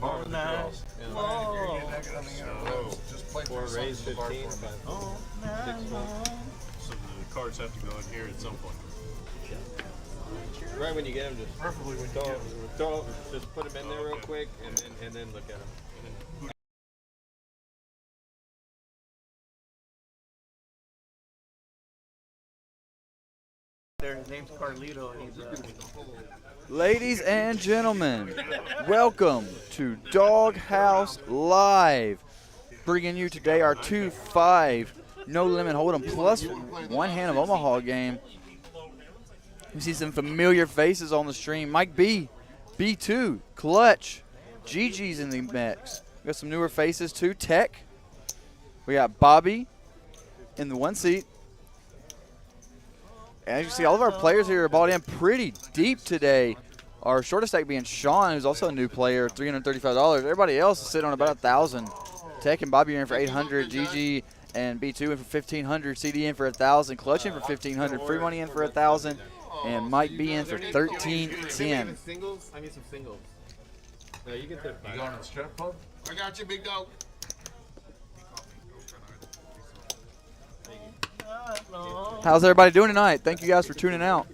Oh, nice. Just play Or raise 15. Oh, So the cards have to go in here at some point. Right when you get them, just Preferably when you throw, get just put them in there real quick, and then look at them. His name's Carlito, and he's Ladies and gentlemen, welcome to Doghouse Live. Bringing you today our 2-5 No Limit Hold'em plus one hand of Omaha game. We see some familiar faces on the stream. Mike B, B2, Clutch, Gigi's in the mix. We got some newer faces too. Tech. We got Bobby in the one seat. And as you see, all of our players here are bought in pretty deep today. Our shortest stack being Sean, who's also a new player, $335. Everybody else is sitting on about $1,000. Tech and Bobby are in for $800. GG and B2 in for $1,500. CD in for $1,000. Clutch in for $1,500. Free money in for $1,000. And Mike B in for $1,310. Singles? I need some singles. No, you get the. You going to the strip club? I got you, big dog. How's everybody doing tonight? Thank you guys for tuning out.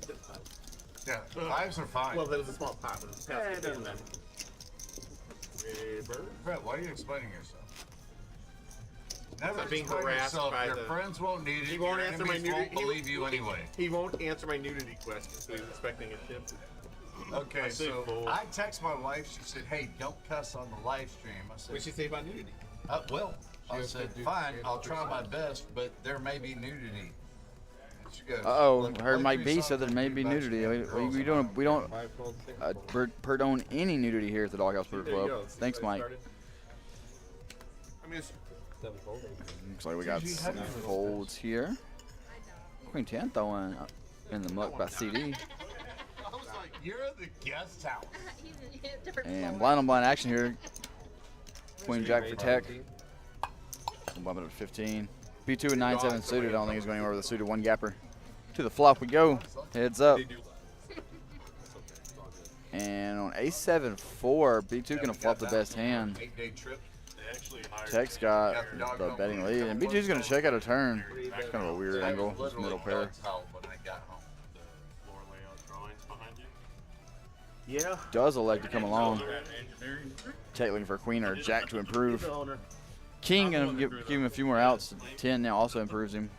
Yeah, lives are fine. Well, that was a small pot, but it's past the man. Brett, why are you explaining yourself? Never I'm being explain harassed yourself. by Your the- friends won't need it. He won't Your answer my enemies won't nudity. believe you anyway. He won't answer my nudity question, so he's expecting a ship. Okay, say so full. I text my wife. She said, "Hey, don't cuss on the live stream." I said, What'd she say about nudity? Well, I said, fine, I'll try my best, but there may be nudity. And she goes, Uh-oh, "Look, heard play Mike me B said something there may be about nudity. you We girls don't perdone any nudity here at the Doghouse Poker There you Club. go. Thanks, Mike. I mean, it's Looks like we got some folds here. Queen 10 throwing in the muck by CD. I was like, you're at the guest house. And blind on blind action here. Queen Jack for Tech. Bump it up to 15. B2 and 9-7 suited. I don't think he's going anywhere with a suited one gapper. To the flop we go. Heads up. And on A7-4, B2 gonna flop the best hand. 8-day trip. Tech's got the betting lead, and B2's gonna check out a turn. It's kind of a weird angle, this middle pair. When I got home. Floor layout drawings behind you. yeah. Does elect to come along. Tech looking for a queen or a jack to improve. The owner. King gonna give him a few more outs. 10 now also improves him.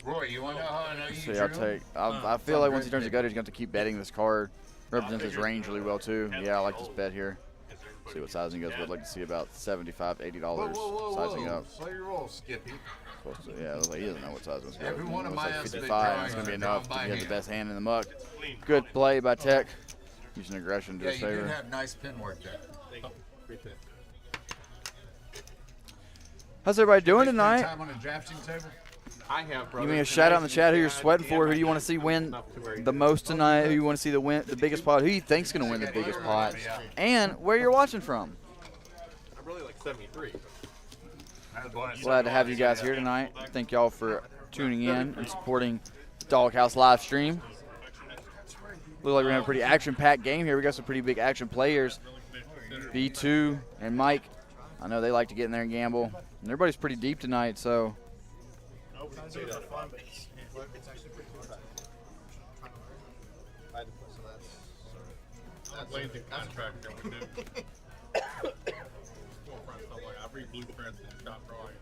Roy, you want to know how I know you So yeah, I feel like once he turns the gutter, he's going to keep betting this card. Represents his range really well too. Yeah, I like this bet here. See what sizing goes. Would like to see about $75, $80 sizing up. Slow your roll, Skippy. Yeah, he doesn't know what size it's Every one of my like ass 55. And it's going to be enough to get the best hand in the muck. Good play by Tech. Using aggression to Yeah, his you do favor. have nice pin work there. How's everybody doing Spend tonight? time on a drafting table? I have, brother. Give me a shout out in the chat who you're sweating for. Who do you want to see win the most tonight? Who you want to see the biggest pot? Who you think's going to win the biggest pot? And where you're watching from. I'm really like 73. Glad to have you guys here tonight. Thank y'all for tuning in and supporting the Doghouse live stream. Look like we're having a pretty action-packed game here. We got some pretty big action players. B2 and Mike. I know they like to get in there and gamble. And everybody's pretty deep tonight, so. Lazy contract that we do. I read blueprints and stop drawing.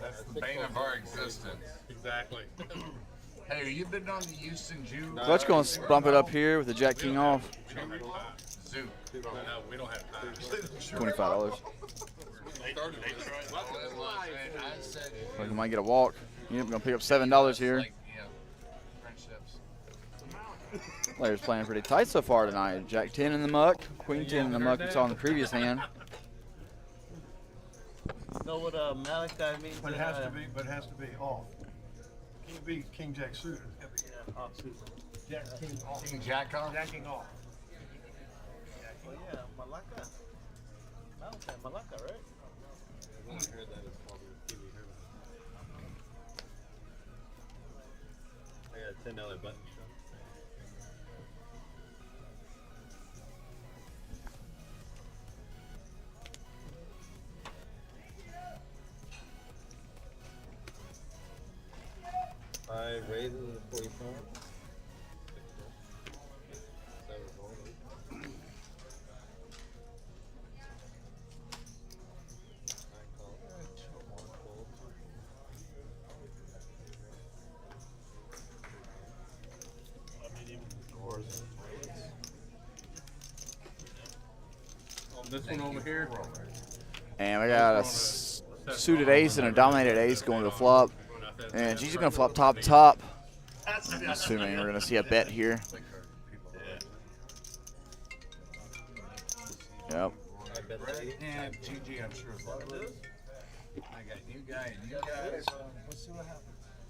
That's the bane of our existence. Exactly. Hey, you been on the Houston Jew? Clutch going to bump it up here with the Jack King off. We don't have time. Zoo. No, we don't have time. $25. I said, Like we might get a walk. Yep, going to pick up $7 here. like, you know, friendships. Players playing pretty tight so far tonight. Jack 10 in the muck, Queen 10 in the muck. You saw in the previous hand. Know what Malik guy means? But it has to be off. Can't be King Jack suited. Off suit. Jack King off. King Jack off? Jacking off. Well, yeah, Malaka. Malik, Malaka, right? I got a $10 button. Five raises and 45. Seven rolls. Nine calls. One fold. This one over here. And we got a suited ace and a dominated ace going to the flop. And she's going to flop top. I'm assuming we're going to see a bet here. Yep. Yeah, GG, I'm sure. I got new guy and new guys. Let's see what happens.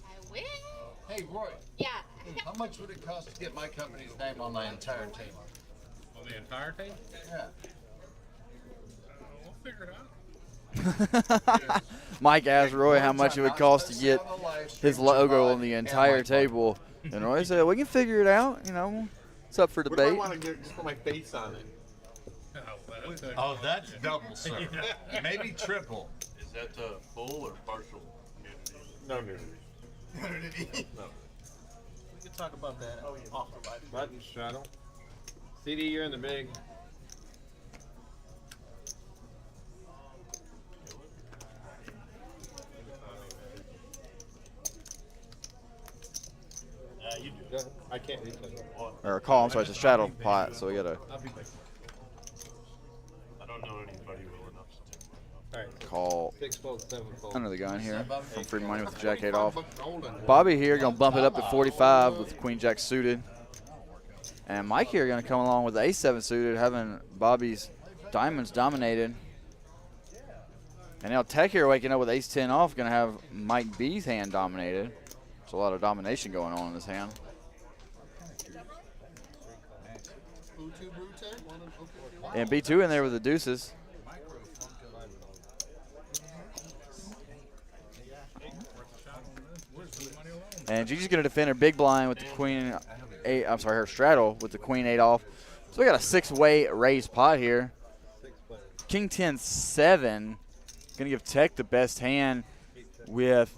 I will. Hey, Roy, Yeah. how much would it cost to get my company's name on my entire table? On the entire thing? Yeah. We'll figure it out. Mike asked Roy how much it would cost to get his logo on the entire table. And Roy said, we can figure it out. You know, it's up for What do I debate. want to get just put my face on it? Oh, that's double, sir. Maybe triple. Is that full or partial? No nudity. We could talk about that off the live. Button straddle. CD, you're in the big. You do. Go ahead. I can't reach it. Or a call, I'm sorry, it's a straddle pot. So we got to I don't know anybody well enough to take one. Alright. call 6 fold, 7 fold. under the gun here from Free Money with the Jack 8 off. Bobby here going to bump it up to 45 with Queen Jack suited. And Mike here going to come along with the Ace 7 suited, having Bobby's diamonds dominated. And now Tech here waking up with Ace 10 off, going to have Mike B's hand dominated. There's a lot of domination going on in this hand. And B2 in there with the deuces. And Gigi's going to defend her big blind with the Queen 8. I'm sorry, her straddle with the Queen 8 off. So we got a 6-way raised pot here. King 10-7. Going to give Tech the best hand with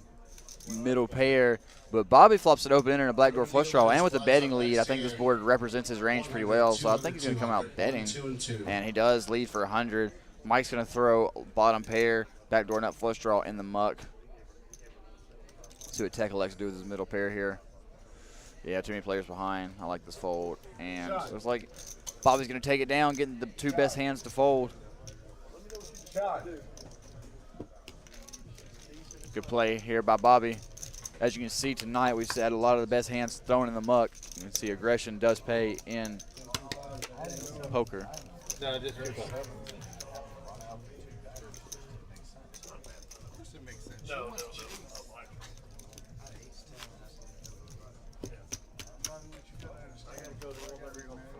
middle pair. But Bobby flops it open in a black door flush draw. And with the betting lead, I think this board represents his range pretty well. So I think he's going to come out betting. And he does lead for 100. Mike's going to throw bottom pair, backdoor nut flush draw in the muck. See what Tech elects to do with his middle pair here. Yeah, too many players behind. I like this fold. And it looks like Bobby's going to take it down, getting the two best hands to fold. Good play here by Bobby. As you can see tonight, we've had a lot of the best hands thrown in the muck. You can see aggression does pay in poker. No, just your phone. No.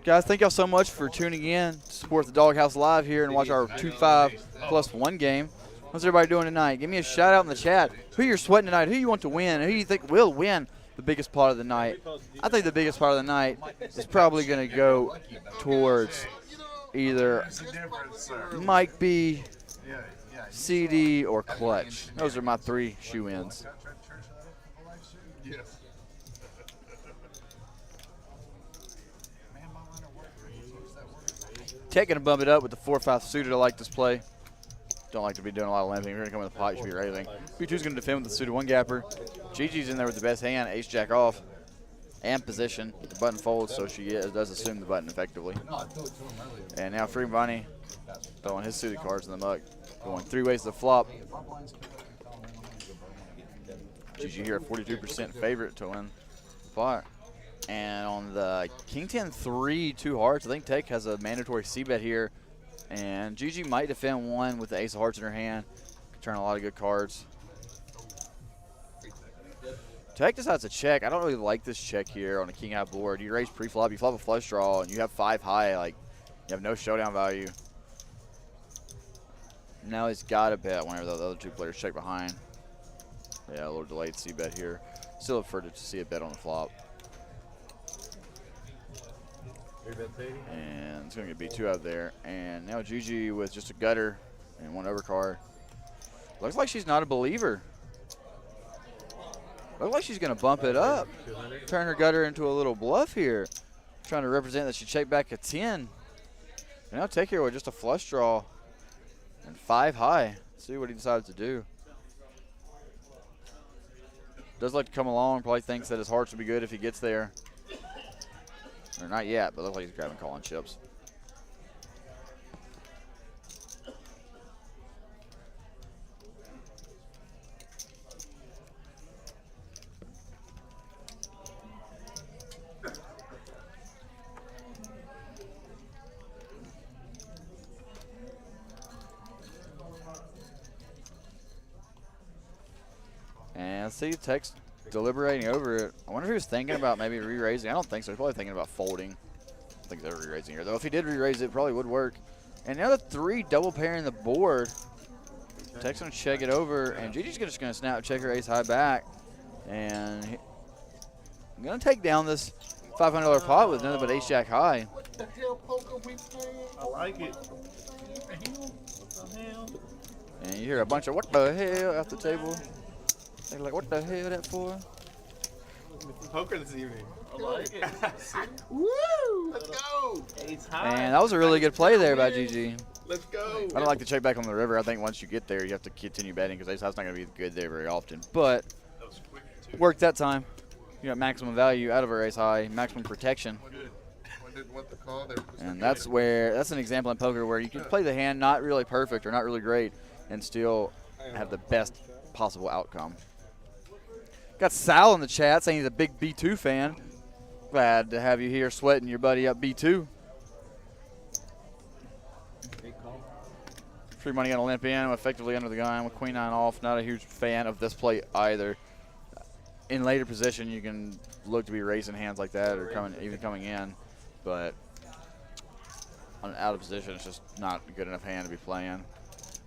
Guys, thank y'all so much for tuning in to support the Doghouse Live here and watch our 2-5+1 game. How's everybody doing tonight? Give me a shout out in the chat. Who you're sweating tonight? Who you want to win? Who you think will win the biggest part of the night? I think the biggest part of the night is probably going to go towards either Mike B, CD, or Clutch. Those are my 3 shoe-ins. Yes. Tech going to bump it up with the 4-5 suited. I like this play. Don't like to be doing a lot of limping. We're going to come with the pot. You should be raising. B2's going to defend with the suited 1-gapper. Gigi's in there with the best hand, ace-jack off, and position. The button folds, so she does assume the button effectively. And now Free Money throwing his suited cards in the muck. Going 3 ways to the flop. Gigi here, a 42% favorite to win the pot. And on the King 10-3, 2 hearts, I think Tech has a mandatory C-bet here. And Gigi might defend one with the ace of hearts in her hand. Turn a lot of good cards. Tech decides to check. I don't really like this check here on a king high board. You raise pre-flop, you flop a flush draw, and you have 5 high. Like, you have no showdown value. Now he's got to bet whenever the other 2 players check behind. Yeah, a little delayed C-bet here. Still prefer to see a bet on the flop. And it's going to get B2 out there. And now Gigi with just a gutter and 1 overcard. Looks like she's not a believer. Looks like she's going to bump it up. Turn her gutter into a little bluff here. Trying to represent that she checked back a 10. And now Tech here with just a flush draw and 5 high. See what he decides to do. Does like to come along. Probably thinks that his hearts would be good if he gets there. Or not yet, but looks like he's grabbing calling chips. And see, Tech's deliberating over it. I wonder if he was thinking about maybe re-raising. I don't think so. He's probably thinking about folding. I don't think they're re-raising here. Though if he did re-raise it probably would work. And now the 3 double pairing the board. Tech's going to check it over. And Gigi's just going to snap check her ace high back. And I'm going to take down this $500 pot with nothing but ace jack high. What the hell poker we playing? I like it. What the hell? And you hear a bunch of what the hell at the table. They're like, what the hell that for? Poker this evening. I like it. Woo! Let's go! Ace high. And that was a really good play there by Gigi. Let's go! I don't like to check back on the river. I think once you get there, you have to continue betting because ace high's not going to be good there very often. But That was quick, too. worked that time. You got maximum value out of our ace high, maximum protection. When did what the call there? And that's an example in poker where you can play the hand not really perfect or not really great and still have the best possible outcome. Got Sal in the chat saying he's a big B2 fan. Glad to have you here sweating your buddy up B2. Free money on a limp in, effectively under the gun with queen 9 off. Not a huge fan of this play either. In later position, you can look to be raising hands like that or even coming in. But on out of position, it's just not a good enough hand to be playing.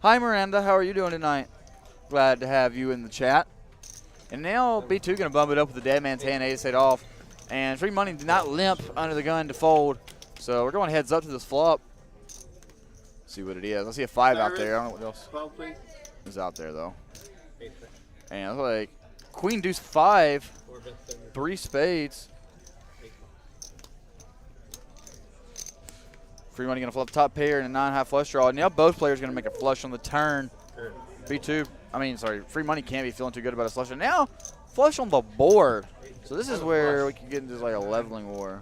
Hi, Miranda. How are you doing tonight? Glad to have you in the chat. And now B2 going to bump it up with the dead man's hand, ace 8 off. And free money did not limp under the gun to fold. So we're going heads up to this flop. See what it is. I see a 5 out there. I don't know what else is out there, though. And it's like queen deuce 5, 3 spades. Free money going to flop top pair and a 9-high flush draw. Now both players going to make a flush on the turn. Free money can't be feeling too good about his flush. And now flush on the board. So this is where we can get into like a leveling war.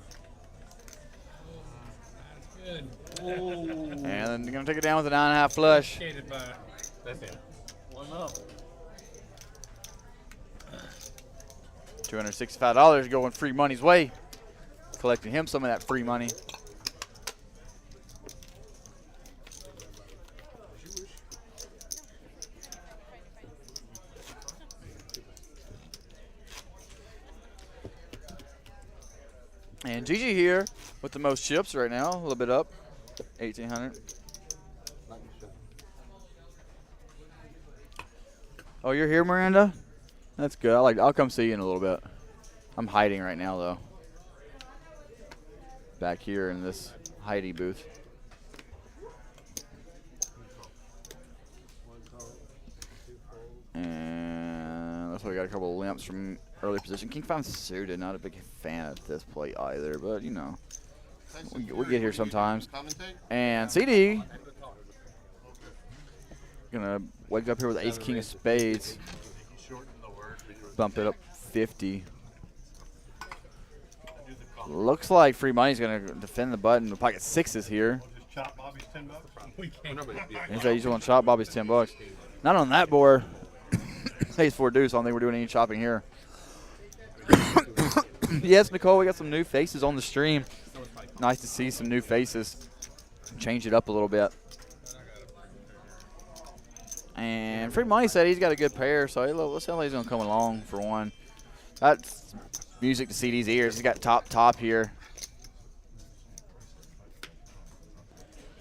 Good. Oh. And then you're going to take it down with a 9.5 flush. That's it. 1 up. $265 going free money's way. Collecting him some of that free money. And Gigi here with the most chips right now, a little bit up, 1,800. Oh, you're here, Miranda? That's good. I'll come see you in a little bit. I'm hiding right now, though. Back here in this Heidi booth. And looks like we got a couple of limps from early position. King 5 suited, not a big fan of this play either, but you know, we get here sometimes. And CD gonna wake up here with Ace King of Spades. Bump it up 50. Looks like free money's gonna defend the button. The pocket sixes here. Just chop Bobby's $10. He said you just want to chop Bobby's $10. Not on that board. Ace 4 deuce. I don't think we're doing any chopping here. Yes, Nicole, we got some new faces on the stream. Nice to see some new faces. Change it up a little bit. And free money said he's got a good pair, so let's see how he's gonna come along for one. That's music to CD's ears. He's got top here.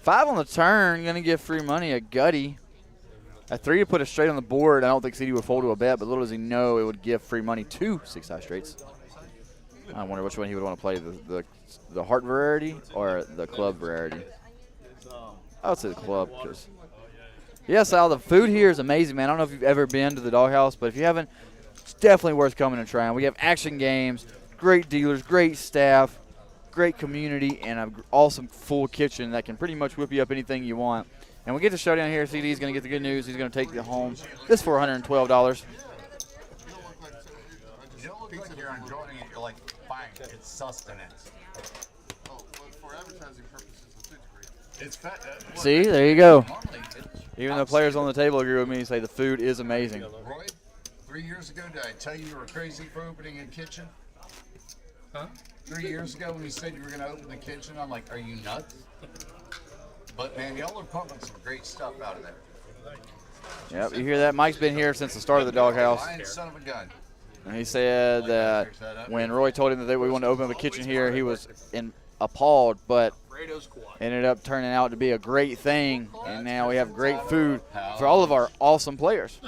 5 on the turn, gonna give free money a gutty. At 3 to put it straight on the board. I don't think CD would fold to a bet, but little does he know it would give free money 2 6-high straights. I wonder which one he would want to play, the heart variety or the club variety. I would say the club, because yes, Al, the food here is amazing, man. I don't know if you've ever been to the Doghouse, but if you haven't, it's definitely worth coming and trying. We have action games, great dealers, great staff, great community, and an awesome full kitchen that can pretty much whip you up anything you want. And we get the showdown here. CD is going to get the good news. He's going to take it home. This for $112. You don't look like you're enjoying it. You're like buying it. It's sustenance. Oh, but for advertising purposes, the food's great. It's fat. See, there you go. Even the players on the table agree with me and say the food is amazing. Roy, 3 years ago, did I tell you were crazy for opening a kitchen? Huh? 3 years ago when you said you were going to open the kitchen, I'm like, are you nuts? But, man, y'all are pumping some great stuff out of there. Yep, you hear that? Mike's been here since the start of the Doghouse. Lion son of a gun. And he said that when Roy told him that we wanted to open up a kitchen here, he was appalled, but ended up turning out to be a great thing. And now we have great food for all of our awesome players.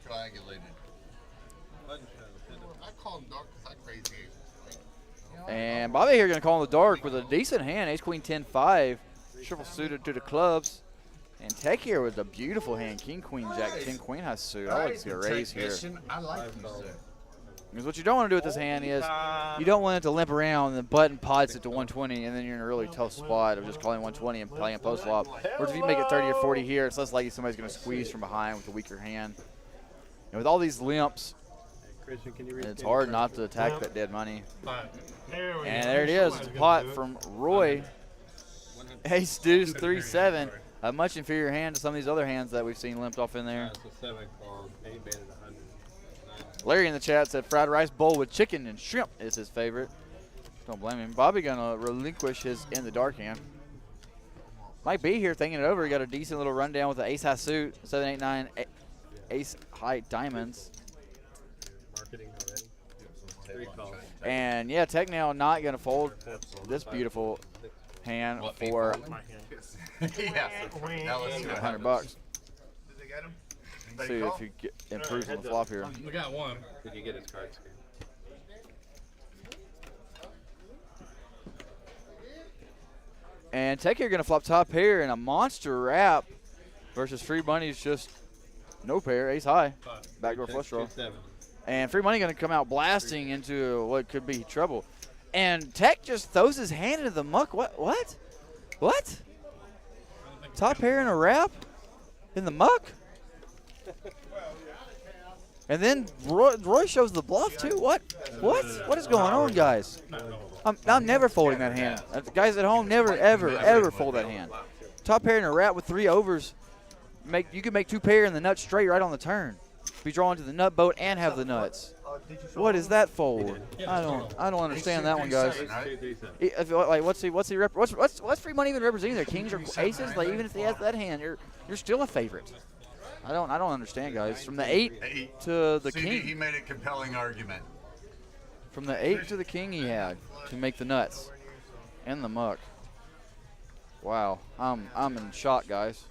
Coagulated. I call him dark because I crazy. And Bobby here going to call in the dark with a decent hand, ace, queen, 10, 5. Triple suited to the clubs. And Tech here with a beautiful hand, king, queen, jack, 10, queen high suit. I like to see a raise here. I like these. Because what you don't want to do with this hand is you don't want it to limp around and the button pots it to 120 and then you're in a really tough spot of just calling 120 and playing post flop. Whereas if you make it 30 or 40 here, it's less likely somebody's going to squeeze from behind with a weaker hand. And with all these limps, Christian, can you read it's hard not to attack that dead money. There we And go. there it is. It's a pot from Roy. Ace deuce 3-7. A much inferior hand to some of these other hands that we've seen limped off in there. That's a 7 call. 8 bet at 100. Larry in the chat said fried rice bowl with chicken and shrimp is his favorite. Don't blame him. Bobby gonna relinquish his in the dark hand. Might be here thinking it over. He got a decent little rundown with the ace high suit, 7, 8, 9, ace high diamonds. Marketing already. 3 calls. And yeah, Tech now not gonna fold this beautiful hand for Yeah. Now let's do it. $100. Did they get him? See if you get improves on the flop here. We got one. Did you get his card screen? And Tech here gonna flop top pair in a monster wrap versus free money's just no pair, ace high, backdoor flush draw. 7. And free money gonna come out blasting into what could be trouble. And Tech just throws his hand into the muck. What? Top pair in a wrap? In the muck? And then Roy shows the bluff too. What is going on, guys? I'm never folding that hand. Guys at home, never, ever fold that hand. Top pair in a wrap with 3 overs. You can make 2 pair in the nut straight right on the turn. Be drawn to the nut boat and have the nuts. What is that fold? I don't understand that one, guys. Like what's free money even representing there? Kings or aces? Like even if he has that hand, you're still a favorite. I don't understand, guys. From the 8 to the king. He made a compelling argument. From the 8 to the king he had to make the nuts and the muck. Wow, I'm in shock, guys.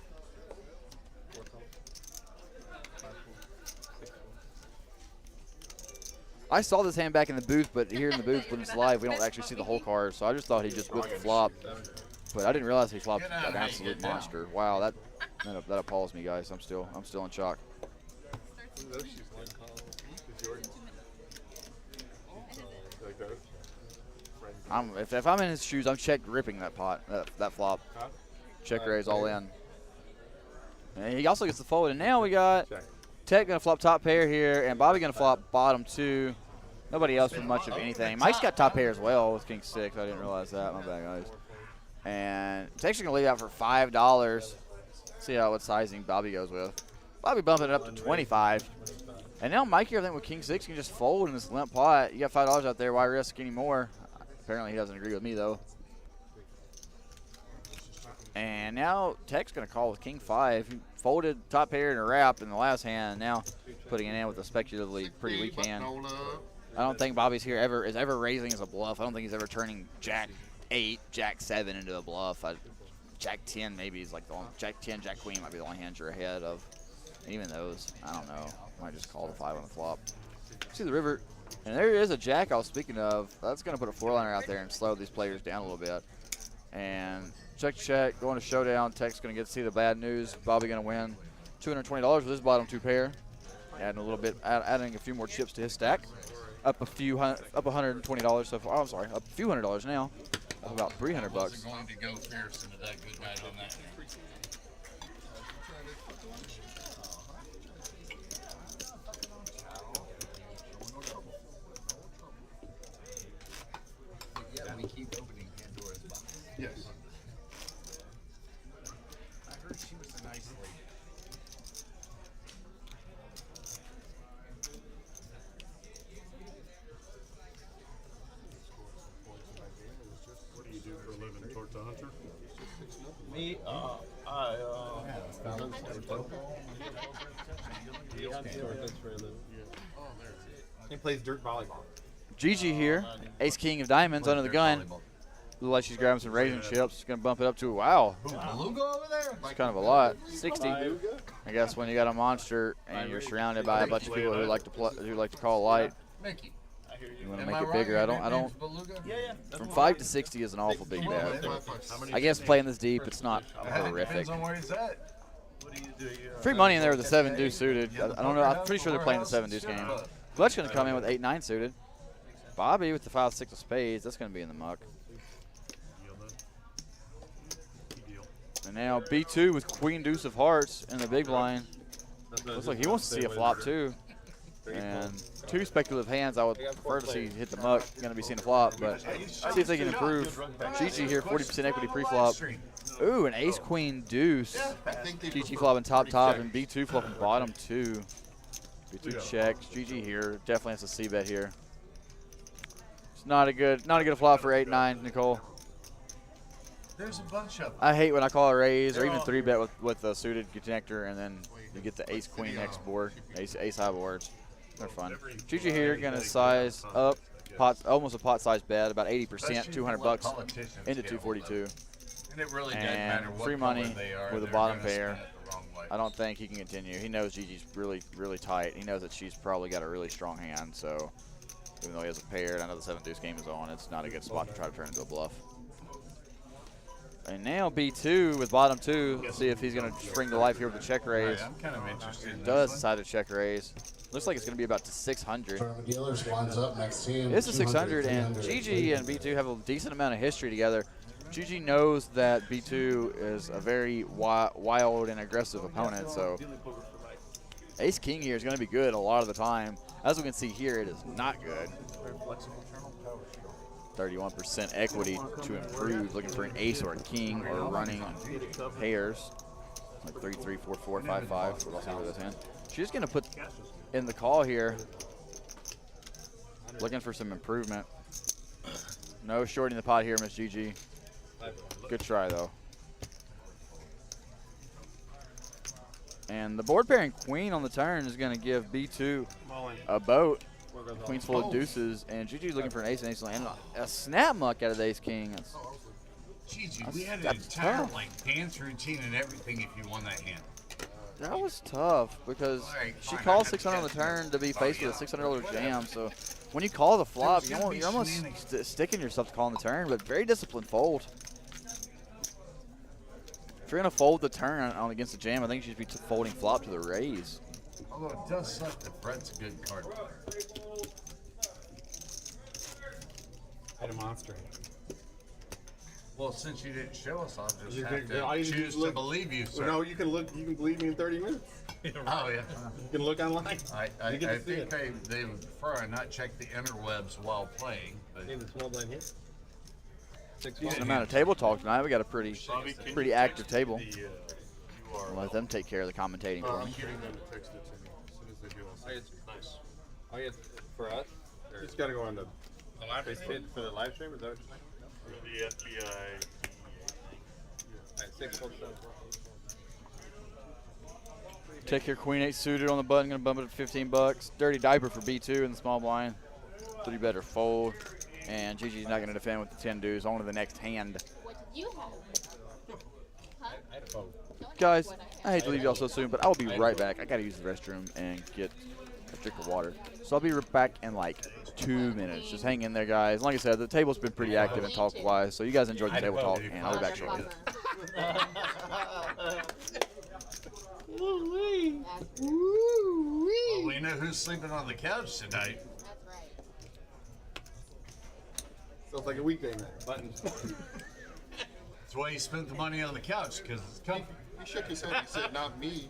I saw this hand back in the booth, but here in the booth when it's live, we don't actually see the whole card, so I just thought he just whipped the flop. But I didn't realize he flopped an absolute monster. Wow, that appalls me, guys. I'm still in shock. If I'm in his shoes, I'm check ripping that pot, that flop. Check raise all in. And he also gets the fold, and now we got Tech gonna flop top pair here, and Bobby gonna flop bottom 2. Nobody else with much of anything. Mike's got top pair as well with king 6. I didn't realize that. My bad, guys. And Tech's gonna leave out for $5. See what sizing Bobby goes with. Bobby bumping it up to 25. And now Mike here, I think with king 6 can just fold in this limp pot. You got $5 out there. Why risk any more? Apparently he doesn't agree with me though. And now Tech's gonna call with king 5. He folded top pair in a wrap in the last hand. Now putting it in with a speculatively pretty weak hand. I don't think Bobby's here is ever raising as a bluff. I don't think he's ever turning Jack 8, Jack 7 into a bluff. Jack 10 maybe is like the only, Jack 10, Jack Queen might be the only hands you're ahead of. And even those, I don't know. Might just call the 5 on the flop. See the river, and there is a Jack I was speaking of. That's going to put a 4-liner out there and slow these players down a little bit. And check, going to showdown. Tech's going to get to see the bad news. Bobby going to win $220 with his bottom 2 pair. Adding a little bit, adding a few more chips to his stack. Up $120 so far. Oh, I'm sorry, up a few $100 now. Up about $300 bucks. Going to go fierce into that good night on that. Yeah, we keep opening Pandora's box. Yes. I heard she was a nice lady. What do you do for a living? Torta hunter? Me, he plays dirt volleyball. Gigi here, ace king of diamonds under the gun. Looks like she's grabbing some raisin chips. She's gonna bump it up to wow. Beluga over there? It's kind of a lot. 60. I guess when you got a monster and you're surrounded by a bunch of people who like to call light, Mickey. you want to make it bigger. I don't. From 5 to 60 is an awful big bet. I guess playing this deep, it's not horrific. Depends on where he's at. What do you do? Free money in there with the 7 deuce suited. I don't know. I'm pretty sure they're playing the 7 deuce game. Fletch gonna come in with 8-9 suited. Bobby with the 5-6 of spades. That's gonna be in the muck. And now B2 with queen deuce of hearts in the big blind. Looks like he wants to see a flop too. And 2 speculative hands I would prefer to see hit the muck. Going to be seeing a flop, but see if they can improve. Gigi here, 40% equity pre-flop. Ooh, an ace queen deuce. Gigi flopping top and B2 flopping bottom 2. B2 checks. Gigi here definitely has a C bet here. It's not a good flop for 8-9, Nicole. There's a bunch of them. I hate when I call a raise or even 3-bet with a suited connector and then you get the ace queen next board, ace high boards. They're fun. Gigi here gonna size up, almost a pot size bet, about 80%, 200 bucks into 242. And it really doesn't And matter what free money color they are, with a they're bottom gonna pair. spin it the wrong way. I don't think he can continue. He knows Gigi's really tight. He knows that she's probably got a really strong hand, so even though he has a pair, and I know the 7 deuce game is on, it's not a good spot to try to turn into a bluff. And now B2 with bottom 2. See if he's going to spring to life here with the check raise. I'm kind of interested. Does decide to check raise. Looks like it's going to be about to 600. Dealers lines up next team. It's a 600, and GG and B2 have a decent amount of history together. GG knows that B2 is a very wild and aggressive opponent, so Ace King here is going to be good a lot of the time. As we can see here, it is not good. 31% equity to improve, looking for an ace or a king or running pairs. Like 3, 3, 4, 4, 5, 5. What else is this hand? She's going to put in the call here. Looking for some improvement. No shorting the pot here, Miss GG. Good try, though. And the board pairing queen on the turn is going to give B2 a boat. Queen's full of deuces, and GG looking for an ace and ace and a snap muck out of the ace king. Gigi, we had an entire dance routine and everything if you won that hand. That was tough because she called 600 on the turn to be faced with a $600 jam. So when you call the flop, you're almost sticking yourself to calling the turn, but very disciplined fold. If you're going to fold the turn on against the jam, I think you should be folding flop to the raise. Although it does suck that Brett's a good card. I had a monster. Well, since you didn't show us, I'll just have to choose to believe you, sir. No, you can look. You can believe me in 30 minutes. Oh, yeah. You can look online. I think they would prefer I not check the interwebs while playing. But Need the small blind here. Decent amount of table talk tonight. We got a pretty active table. I'll let them take care of the commentating for I'm me. getting them to text it to me as soon as they do. Nice. Oh, yeah, for us? Or It's got to go on the live fit for the live stream? Is that what you're saying? The FBI. Alright, 6 full shots. Take your queen 8 suited on the button. Gonna bump it to $15. Dirty diaper for B2 in the small blind. 3 better fold. And GG's not gonna defend with the 10 deuce. On to the next hand. What did you have? Huh? Guys, I hate to leave y'all so soon, but I'll be right back. I gotta use the restroom and get a drink of water. So I'll be back in like 2 minutes. Just hang in there, guys. Like I said, the table's been pretty active and talk-wise, so you guys enjoy the table talk, and I'll be back shortly. well, we know who's sleeping on the couch tonight. That's right. Sounds like a weekday night. Buttons. That's why he spent the money on the couch, because it's comfy. He shook his head. He said, "Not me."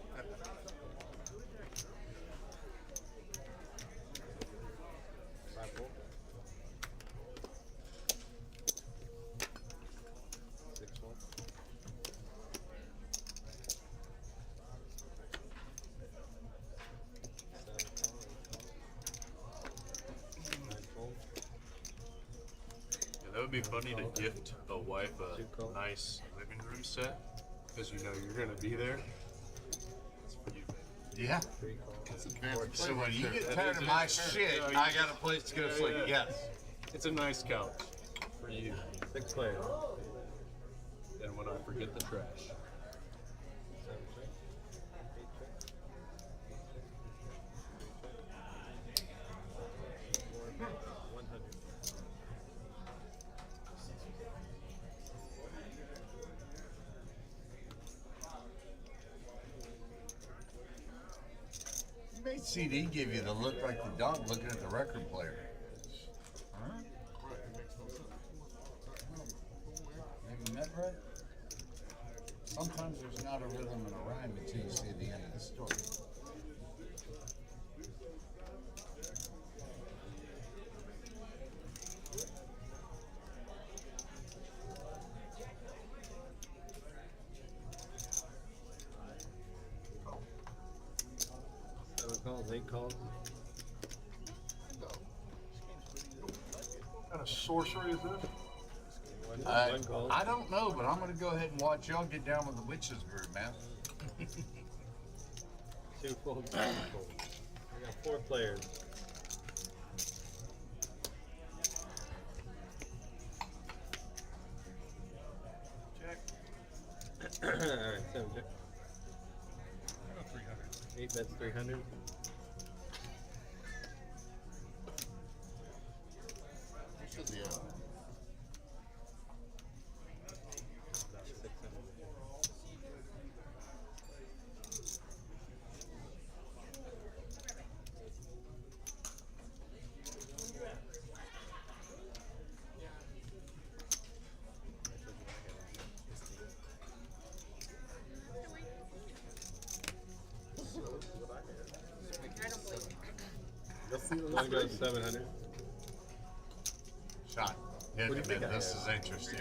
That would be funny to gift a wife a nice living room set because you know you're gonna be there. It's for you. Yeah. So when you get tired of my shit, I got a place to go sleep. Yes. It's a nice couch for you. 6 players. And when I forget the trash. You made CD give you the look like the dog looking at the record player. Huh? Maybe met right? Sometimes there's not a rhythm and a rhyme until you see the end of the story. Calls, 8 calls. What kind of sorcery is this? I don't know, but I'm going to go ahead and watch y'all get down with the witch's brew, man. 2 folds, 3 folds. We got 4 players. Alright, 7 check. 8 bets 300. One goes 700. Shot. Yeah, man, this is interesting.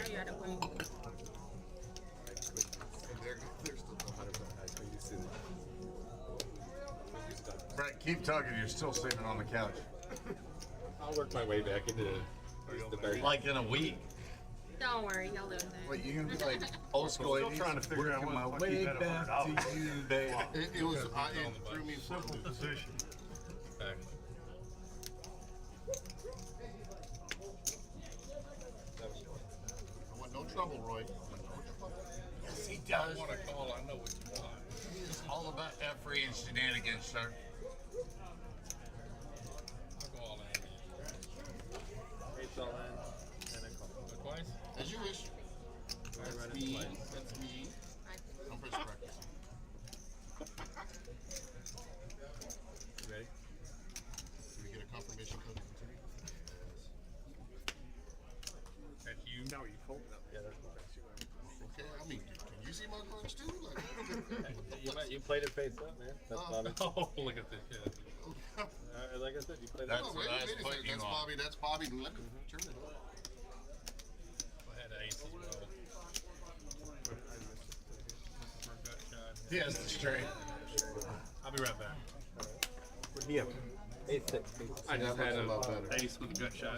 Brett, keep talking. You're still sitting on the couch. I'll work my way back into the bag. Like in a week. Don't worry, he'll lose it. Wait, you're gonna be like old school 80s? Still trying to figure out working my what the fuck way you bet back $100. to you, baby. It was, it threw me for a Simple loop. position. I want no trouble, Roy. Yes, he does. I want to call, I know what you want. It's all about F-free and shenanigans, sir. I'll go all in. Eight's all in, and a call. Twice? As you wish. Right That's into me. play. That's me. I'm first practice. You ready? Can we get a confirmation code? That's you? No, you fold it up. Yeah, that's Okay, I mean, can you see my cards too? Like, you played it face up, man. That's Bobby. Oh, look at this. Yeah. Like I said, you played That's it. oh, what wait, I was wait a putting second. you That's on. Bobby. That's Bobby. Let me turn it on. I had an ace as well. Gut shot. Yes, the straight. I'll be right back. What do you have? 8-6. I just That had looks a lot an better. ace with a gut shot.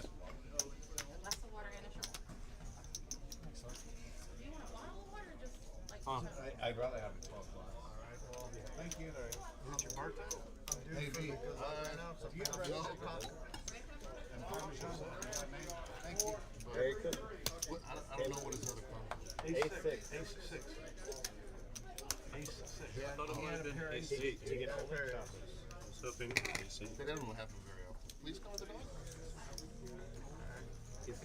Less the water and a shot. Do you want a bottle of water or just like I'd rather have a 12 glass. Thank you. It's your birthday? Maybe. You have Thank you. Very good. What, I don't know what his other card is. Ace 8-6. Ace of six. Ace of six. I thought it might have been ace eight. I was hoping ace eight. That doesn't happen very often. Please call the dog.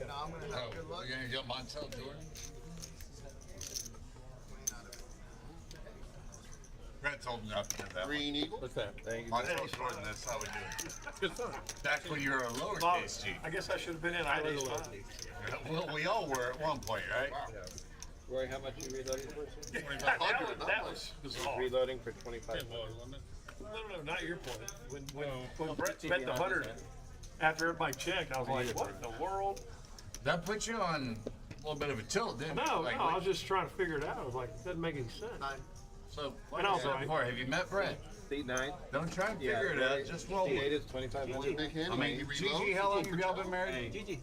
No, I'm gonna Oh, have good luck. you're gonna get Montel Jordan? Brett told me not to do that. Green Eagle. What's that? Thank you. Montel Jordan, that's how we do it. Good fun. Back when you were a lowercase G. I guess I should have been in. I had ace five. Well, we all were at one point, right? Roy, how much you reloading for? That was bizarre. Reloading for 25. It was, wasn't it? No, not your point. When No. Brett bet the 100 after everybody checked, I was like, what in the world? That put you on a little bit of a tilt, didn't it? No, Like, I was just trying to figure it out. I was like, it doesn't make any sense. So, like And I I was said right. before, have you met Brett? Seat 9. Don't try and figure it out, just roll Seat with 8 it. is 25. One's a big hand. I mean, he Gigi, reloads. how long have y'all been married? Gigi.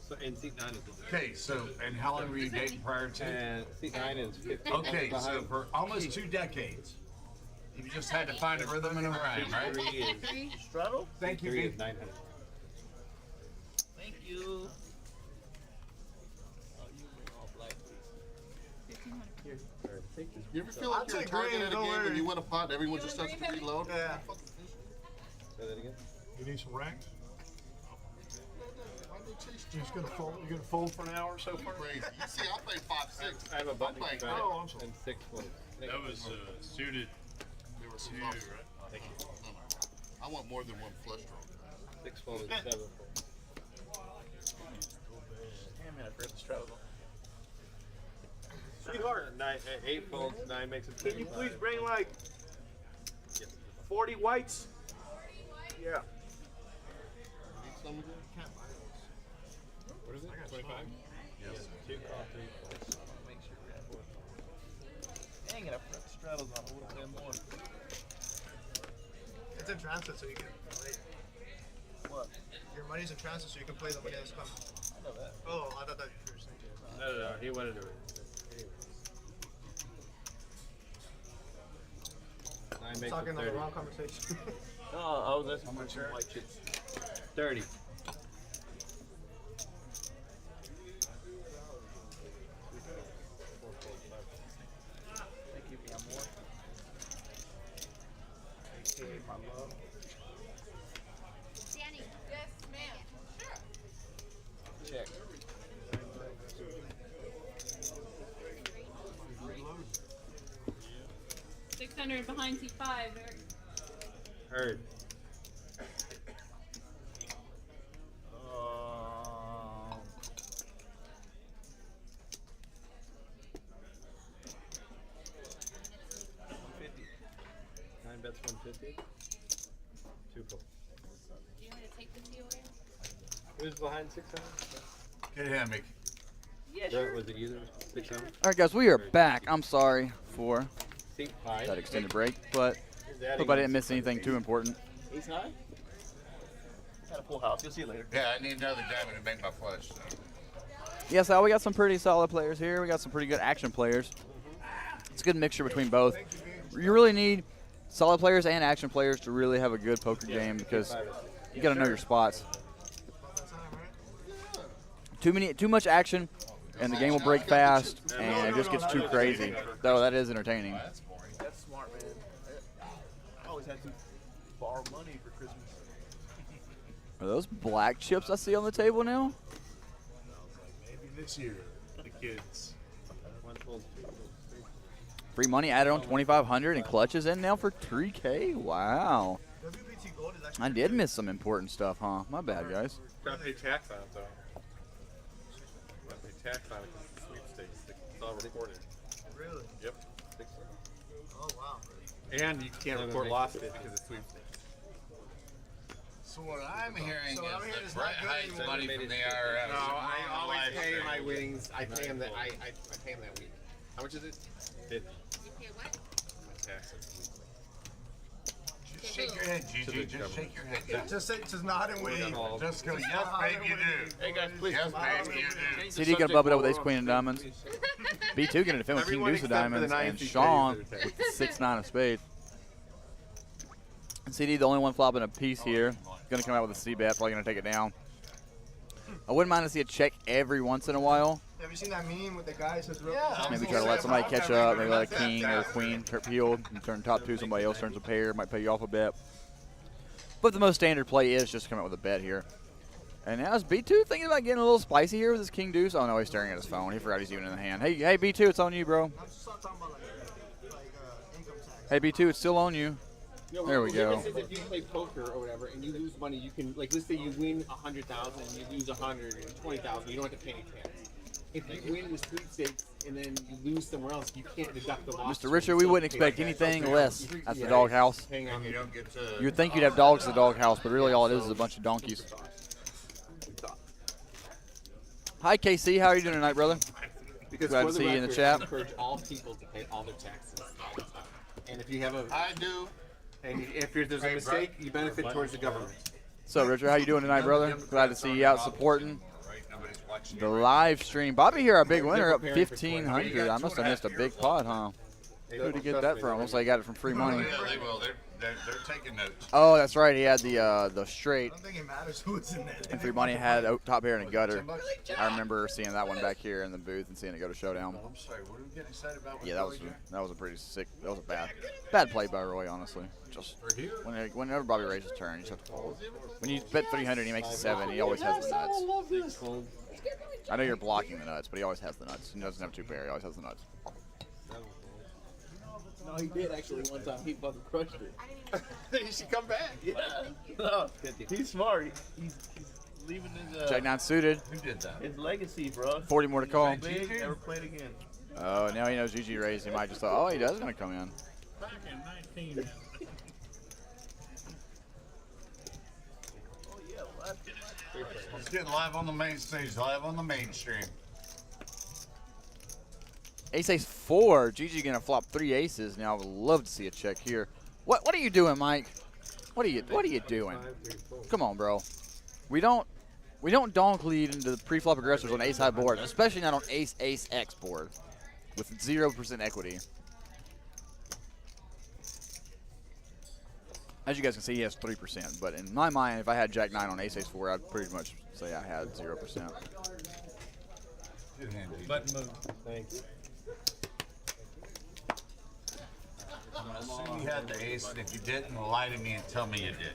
So, and seat 9 is Okay, so, and how long were you dating prior to? And seat 9 is 50. Okay, so for almost 2 decades, you just had to find a rhythm and a rhyme, right? 3 is, Thank you, 3 B. is 900. Thank you. You ever feel like you're a take target green, at a don't game worry. and you win a pot and everyone just starts to reload? Yeah. Say that again. You need some racks? Why'd they chase You're just gonna fold. You're gonna fold for an hour so far. crazy? You see, I play 5-6. I have a button I'm playing strike Oh, I'm sorry. and 6 folds. That was suited They were 2, some right? Thank you. I want more than one flush draw. 6 folds and 7 folds. Damn it, I forgot the straddle. Sweetheart. 8 folds, 9 makes it 25. Can you please bring like 40 whites? Yeah. Need some of them? What is it? 25? Yes. 2 call 3 folds. Make sure we have 4 folds. Dang it, I forgot the straddles on a little bit more. It's in transit, so you can play. What? Your money's in transit, so you can play the money that's coming. I know that. Oh, I thought that you were saying. No, he wanted to. 9 makes Talking it on the 30. wrong conversation. No, I was listening to some white chips. 30. Thank you, mi amor. Thank you, my love. Danny? Yes, ma'am. Sure. Check. 600 behind T5. Heard. $150. 9 bets 150. 2 folds. Who's behind 600? Get him, Mick. Yeah, sure. Was it either 600? All right, guys, we are back. I'm sorry for High. that extended break, but hope I didn't miss anything too important. Ace high? Got a full house. You'll see it later. Yeah, I need another diamond to make my flush. So. Yes, Al, we got some pretty solid players here. We got some pretty good action players. It's a good mixture between both. You really need solid players and action players to really have a good poker game because you got to know your spots. Too much action, and the game will break fast, and it just gets too crazy. Though that is entertaining. That's smart, man. I always had to borrow money for Christmas. Are those black chips I see on the table now? Maybe this year, the kids. Free money added on 2,500 and clutches in now for 3K. Wow. WBT Gold is actually I did miss some important stuff, huh? My bad, guys. Gotta pay tax on it, though. Gotta pay tax on it because it's sweepstakes. It's all recorded. really. Yep. Oh wow. And you can't report losses because it's sweepstakes. So what I'm hearing So what I'm is hearing that is Brett not good hides anymore. money from the IRS. No, I always Live pay stream. my winnings. I pay them that. I pay them that week. How much is it? You pay what? My taxes. Just shake your head, Gigi. Just shake your head. Just nod and wave. Just go, yes, babe, you do. Hey, guys, please. Yes, babe, you do. CD gonna bump it up with ace queen of diamonds. B2 gonna defend with king Everyone deuce of except for the diamonds, nine and CKs Sean that are with the 6-9 of spades. And CD the only one flopping a piece here. Gonna come out with a C-bet, probably gonna take it down. I wouldn't mind to see a check every once in a while. Have you seen that meme with the guy who says, Maybe try to let somebody catch up, maybe let a king or a queen peeled and turn top two, somebody else turns a pair, might pay you off a bet. But the most standard play is just to come out with a bet here. And now is B2 thinking about getting a little spicy here with his king deuce? Oh no, he's staring at his phone. He forgot he's even in the hand. Hey B2, it's on you, bro. I'm just talking about income tax. Hey B2, it's still on you. No, There we the go. difference is if you play poker or whatever and you lose money, you can, like, let's say you win 100,000, you lose 120,000, you don't have to pay any tax. If you win the sweepstakes and then you lose somewhere else, you can't deduct the loss. Mr. Richard, we wouldn't expect anything less at the doghouse. Hang on. You don't get to. You'd think you'd have dogs at the doghouse, but really all it is a bunch of donkeys. Hi KC, how are you doing tonight, brother? Because Glad for to the see you in the record, chat. I encourage all people to pay all their taxes. And if you have a, I do. and if there's a mistake, you benefit towards the government. So Richard, how you doing tonight, brother? Glad to see you out supporting the live stream. Bobby here, our big winner, up 1,500. I must have missed a big pot, huh? Who'd he get that from? Looks like he got it from free money. Yeah, they will. They're taking notes. Oh, that's right. He had the straight. I don't think it matters who's in that. And free money had top pair and a gutter. I remember seeing that one back here in the booth and seeing it go to showdown. I'm sorry. What are we getting excited about? Yeah, that was a pretty sick. That was a bad play by Roy, honestly. Just whenever Bobby raises his turn, you just have to fold. When you bet 300, and he makes a 7. He always has the nuts. I know you're blocking the nuts, but he always has the nuts. He doesn't have two pair. He always has the nuts. No, he did actually one time. He fucking crushed it. You should come back. Yeah. No, he's smart. He's leaving his Jack 9 suited. Who did that? his legacy, bro. 40 more to call. Big, never played again. Oh, now he knows GG raised. He might just thought, oh, he does gonna come in. Back in 19 now. Oh yeah, what? Let's get live on the main stage. Live on the mainstream. Ace Ace 4. GG gonna flop 3 aces. Now I would love to see a check here. What are you doing, Mike? What are you doing? Come on, bro. We don't donk lead into the pre-flop aggressors on ace high boards, especially not on ace ace X board with 0% equity. As you guys can see, he has 3%, but in my mind, if I had Jack 9 on ace ace 4, I'd pretty much say I had 0%. Good hand, Gigi. Button move. Thanks. I assume you had the ace, and if you didn't, lie to me and tell me you did.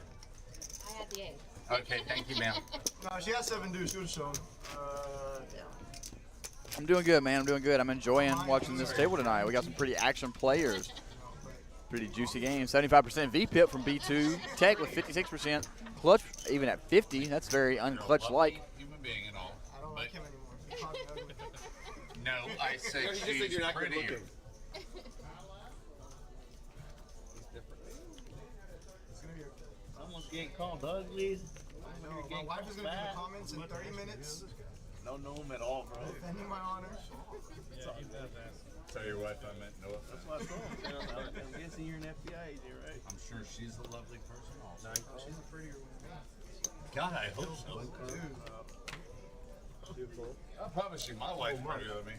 I had the ace. Okay, thank you, ma'am. No, she has 7 deuce. She would have shown. Yeah. I'm doing good, man. I'm doing good. I'm enjoying watching this table tonight. We got some pretty action players. Pretty juicy game. 75% VPIP from B2. Tech with 56%. Clutch even at 50. That's very unclutch-like. Human being and all. I don't like him anymore. He called me ugly. No, I said No, he just said she's you're not good prettier. looking. It's gonna be okay. Almost getting called ugly. No, my wife is gonna be in the comments in 30 minutes. No, no, at all, bro. Defending my honor. Yeah, he does that. Tell your wife I meant no offense. That's what I told him. I'm guessing you're an FBI agent, right? I'm sure she's a lovely person also. She's a prettier woman. God, I hope so. I promise you, my wife's prettier than me.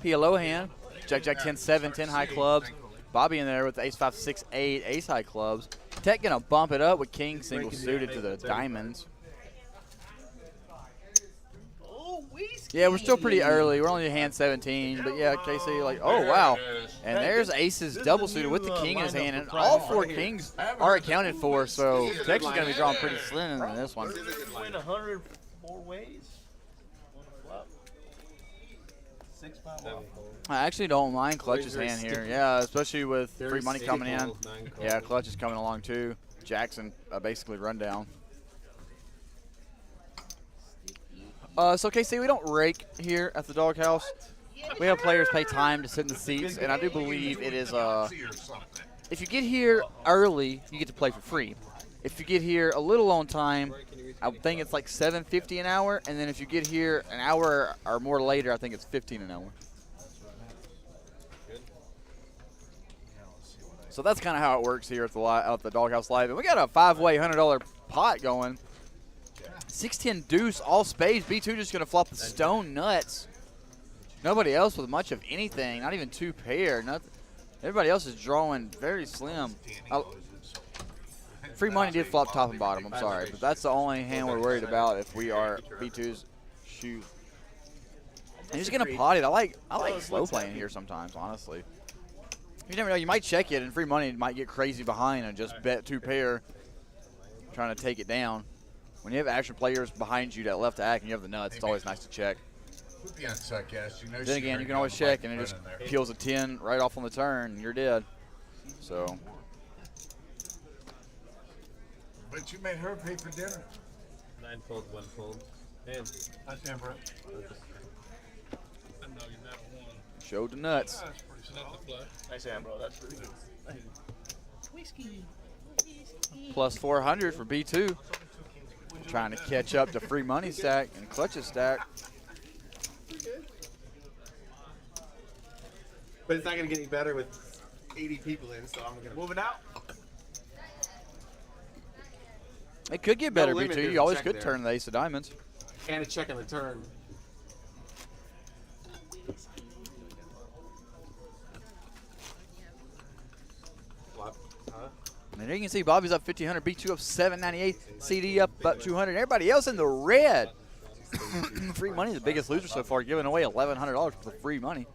Pia Lohan, Jack 10-7, 10 high clubs. Bobby in there with the ace 5, 6, 8, ace high clubs. Tech gonna bump it up with king single suited to the diamonds. Yeah, we're still pretty early. We're only at hand 17, but yeah, Casey, like, oh wow. And there's aces double suited with the king in his hand, and all 4 kings are accounted for, so Tech's gonna be drawing pretty slim in this one. Win 104 ways. Flop. 6-5 off. I actually don't mind Clutch's hand here. Yeah, especially with free money coming in. Yeah, Clutch is coming along too. Jackson basically run down. So KC, we don't rake here at the doghouse. We have players pay time to sit in the seats, and I do believe it is if you get here early, you get to play for free. If you get here a little on time, I think it's like $7.50 an hour, and then if you get here an hour or more later, I think it's $15 an hour. So that's kind of how it works here at the Doghouse Live. And we got a 5-way $100 pot going. 6-10 deuce, all spades. B2 just going to flop the stone nuts. Nobody else with much of anything, not even 2 pair. Nothing. Everybody else is drawing very slim. Free money did flop top and bottom, I'm sorry. But that's the only hand we're worried about if we are B2's shoot. And he's going to pot it. I like slow playing here sometimes, honestly. You never know. You might check it, and free money might get crazy behind and just bet 2 pair trying to take it down. When you have action players behind you that left to act and you have the nuts, it's always nice to check. Then again, you can always check, and it just peels a 10 right off on the turn, and you're dead. So. But you made her pay for dinner. 9 fold, 1 fold. And Nice hand, Brett. Showed the nuts. Nice hand, bro. That's pretty good. Whiskey. Plus 400 for B2. Trying to catch up to free money stack and Clutch's stack. But it's not going to get any better with 80 people in, so I'm going to moving out. It could get better, No limit, B2. there's You a always check could there. turn the ace of diamonds. and a check on the turn. And there you can see Bobby's up 1,500, B2 up 798, CD up about 200. Everybody else in the red. Free money, the biggest loser so far, giving away $1,100 for free money.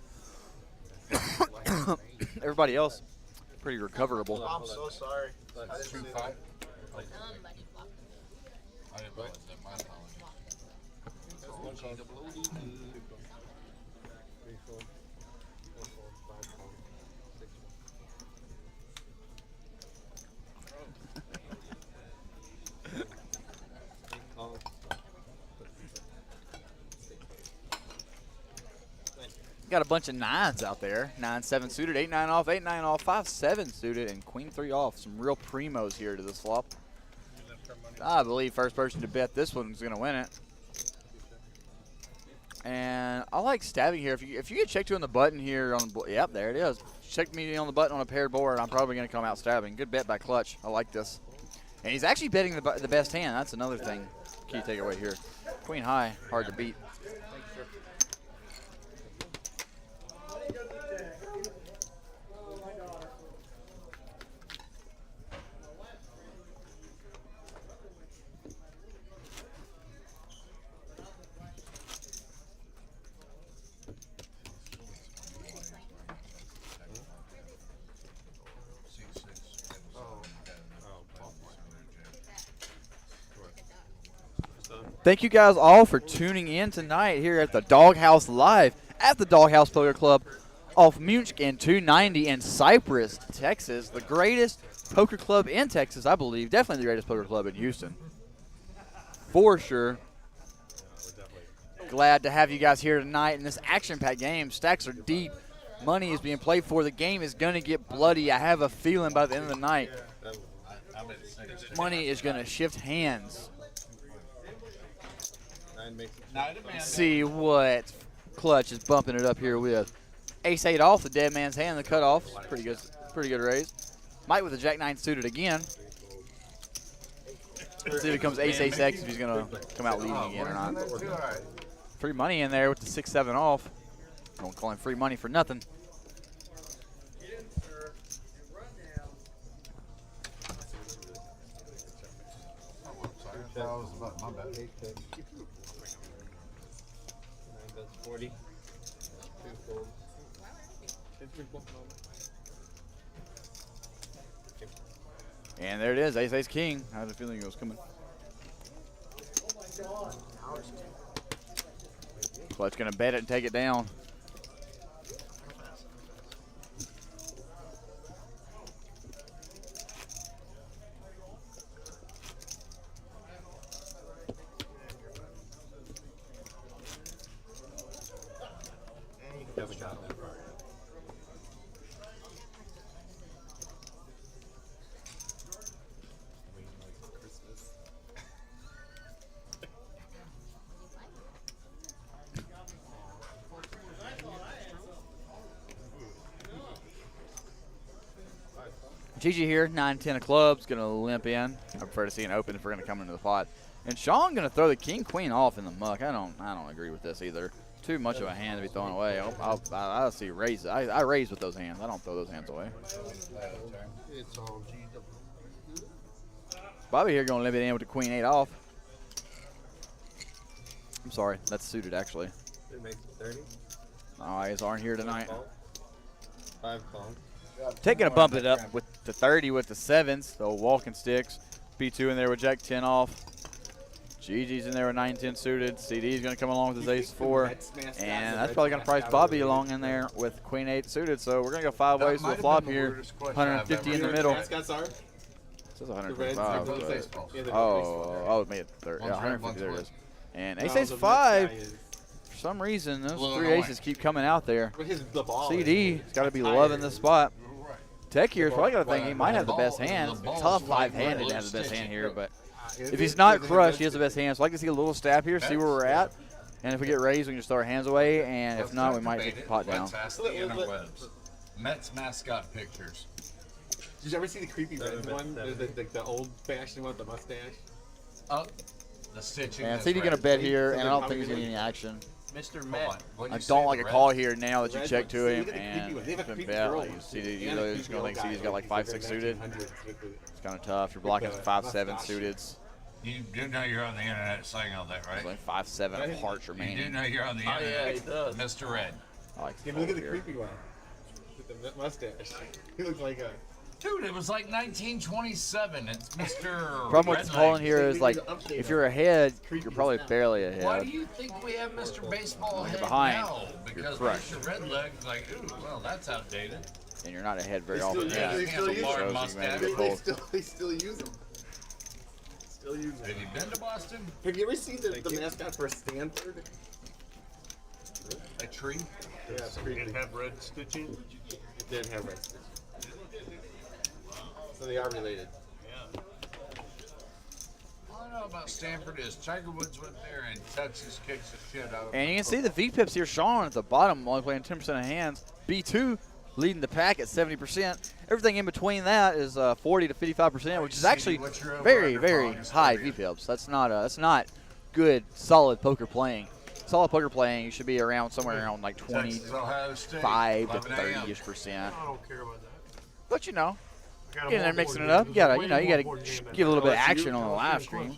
Everybody else, pretty recoverable. I'm so sorry. That's 2-5. I didn't realize that. My apologies. Got a bunch of 9s out there. 9-7 suited, 8-9 off, 8-9 off, 5-7 suited, and Queen 3 off. Some real primos here to this flop. I believe first person to bet this one's going to win it. And I like stabbing here. If you get check 2 on the button here, yep, there it is. Check me on the button on a paired board, I'm probably going to come out stabbing. Good bet by Clutch. I like this. And he's actually betting the best hand. That's another thing. Key takeaway here. Queen high, hard to beat. Thank you guys all for tuning in tonight here at the Doghouse Live at the Doghouse Poker Club off Munich and 290 in Cypress, Texas. The greatest poker club in Texas, I believe. Definitely the greatest poker club in Houston. For sure. Glad to have you guys here tonight in this action-packed game. Stacks are deep. Money is being played for. The game is going to get bloody. I have a feeling by the end of the night, money is going to shift hands. See what Clutch is bumping it up here with. Ace 8 off, the dead man's hand, the cutoff. Pretty good raise. Mike with the Jack 9 suited again. Let's see if it becomes Ace 8 X, if he's going to come out leading again or not. Free money in there with the 6-7 off. Don't call him free money for nothing. That was about my bad. 40. And there it is, Ace Ace King. I had a feeling it was coming. Clutch gonna bet it and take it down. Gigi here, 9-10 of clubs, gonna limp in. I prefer to see an open if we're gonna come into the pot. And Sean gonna throw the king queen off in the muck. I don't agree with this either. Too much of a hand to be thrown away. I'll see raises. I raise with those hands. I don't throw those hands away. It's all GW. Bobby here gonna limp it in with the queen 8 off. I'm sorry, that's suited actually. It makes it 30. Eyes aren't here tonight. 5 calls. Taking a bump it up with the 30 with the 7s, the walking sticks. B2 in there with Jack 10 off. GG's in there with 9-10 suited. CD's going to come along with his ace 4. And that's probably going to price Bobby along in there with queen 8 suited. So we're going to go 5 ways to a flop here. 150 in the middle. It says 125. Oh, it made it 30. Yeah, 150, there it is. And ace ace 5. For some reason, those 3 aces keep coming out there. CD's got to be loving this spot. Tech here is probably got to think he might have the best hand. Tough 5-handed to have the best hand here, but if he's not crushed, he has the best hand. So I'd like to see a little stab here, see where we're at. And if we get raised, we can just throw our hands away. And if not, we might take the pot down. Let's ask the interwebs. Mets mascot pictures. Did you ever see the creepy red one? The old-fashioned one with the mustache? Oh, the stitching. And CD gonna bet here, and I don't think he's getting any action. Mr. Met. I don't like a call here now that you check to him and bet. Like CD, you're just gonna think CD's got like 5-6 suited. It's kind of tough. You're blocking 5-7 suited. You do know you're on the internet saying all that, right? It's like 5-7 of hearts remaining. You do know you're on the internet. Yeah, he does. Mr. Red. I like Yeah, look at the creepy one with the mustache. He looks like a. Dude, it was like 1927. It's Mr. Problem with calling here is like, if you're ahead, you're probably barely ahead. Why do you think we have Mr. Baseball You're ahead behind. now? Because You're correct. Mr. Redleg's like, ooh, well, that's outdated. And you're not ahead very often. Yeah, they still use Shows them. you Mustache. maybe get cold. They still use them. Still use them. Have you been to Boston? Have you ever seen the mascot for Stanford? A tree? Yeah, it's Did creepy. it have red stitching? It didn't have red stitching. So they are related. Yeah. All I know about Stanford is Tiger Woods went there and Texas kicks the shit out of And you can see the V-pips here, Sean at the bottom, only playing 10% of hands. B2 leading the pack at 70%. Everything in between that is 40 to 55%, which is actually very, very high V-pips. That's not good, solid poker playing. Solid poker playing, you should be around somewhere around like 25 to 30-ish%. I don't care about that. But you know, Got 'em getting there on mixing board, it up. dude. You gotta Way give more a important little bit of game action than on the that. live stream.